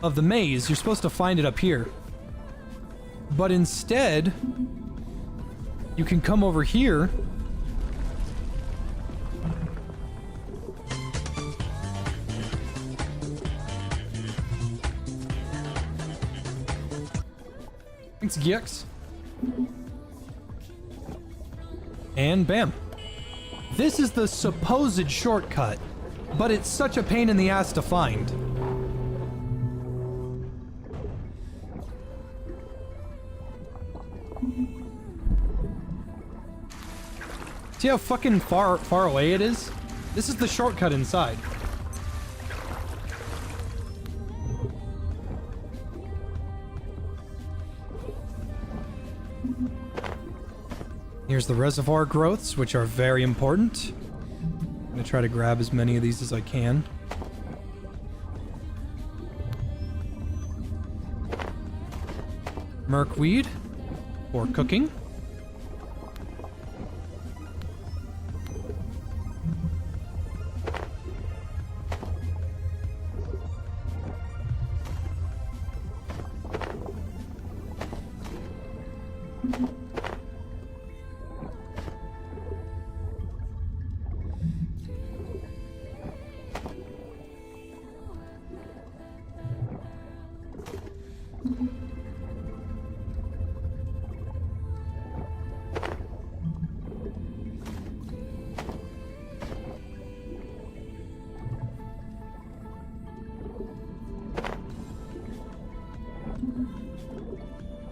of the maze. You're supposed to find it up here. But instead, you can come over here. Thanks, Gex. And bam. This is the supposed shortcut, but it's such a pain in the ass to find. See how fucking far away it is? This is the shortcut inside. Here's the reservoir growths, which are very important. I'm gonna try to grab as many of these as I can. Merkweed for cooking.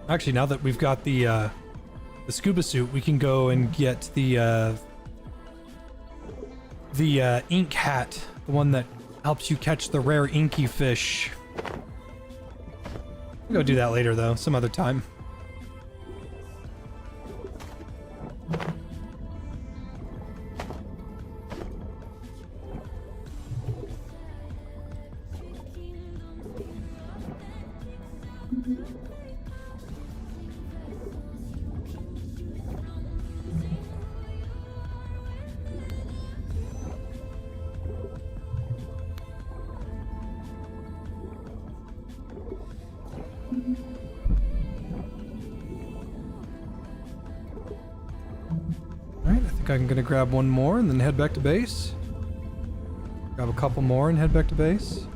Actually, now that we've got the scuba suit, we can go and get the ink hat, the one that helps you catch the rare inky fish. We'll go do that later, though, some other time. I'm gonna grab one more and then head back to base. Grab a couple more and head back to base.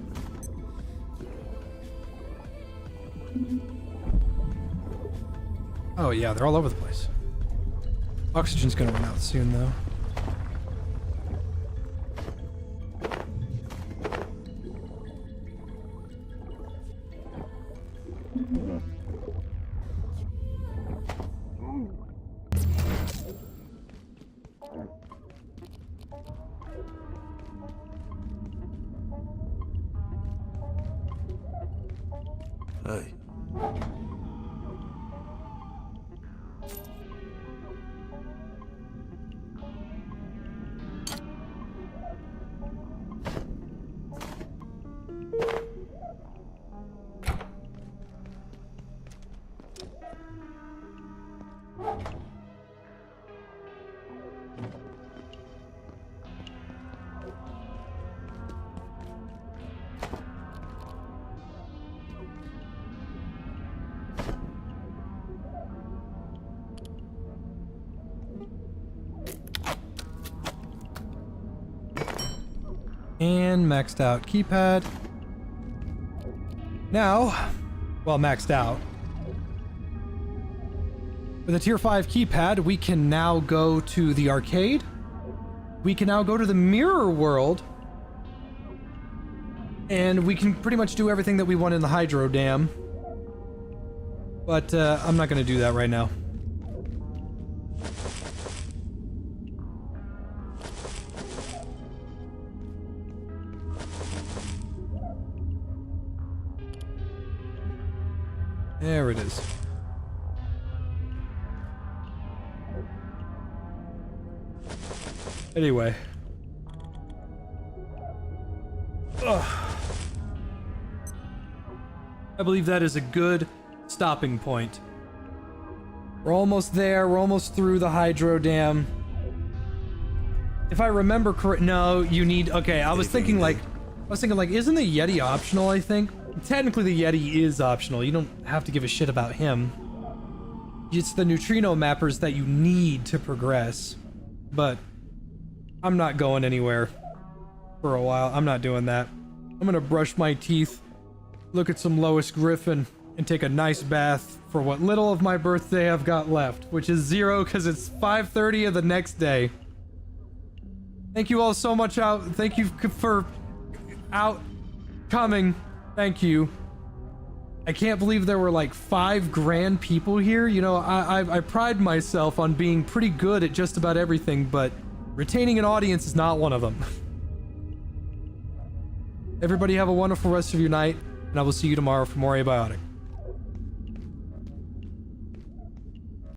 Oh yeah, they're all over the place. Oxygen's gonna run out soon though. And maxed out keypad. Now, well, maxed out. With a tier 5 keypad, we can now go to the arcade. We can now go to the mirror world. And we can pretty much do everything that we want in the hydro dam. But I'm not going to do that right now. There it is. Anyway. Ugh. I believe that is a good stopping point. We're almost there. We're almost through the hydro dam. If I remember correct, no, you need. Okay, I was thinking like, isn't the Yeti optional? I think technically the Yeti is optional. You don't have to give a shit about him. It's the neutrino mappers that you need to progress. But I'm not going anywhere for a while. I'm not doing that. I'm gonna brush my teeth, look at some Lois Griffin, and take a nice bath for what little of my birthday I've got left, which is 0 because it's 5:30 of the next day. Thank you all so much out. Thank you for coming. Thank you. I can't believe there were like 5 grand people here. You know, I pride myself on being pretty good at just about everything, but retaining an audience is not one of them. Everybody have a wonderful rest of your night, and I will see you tomorrow for more Abiotic.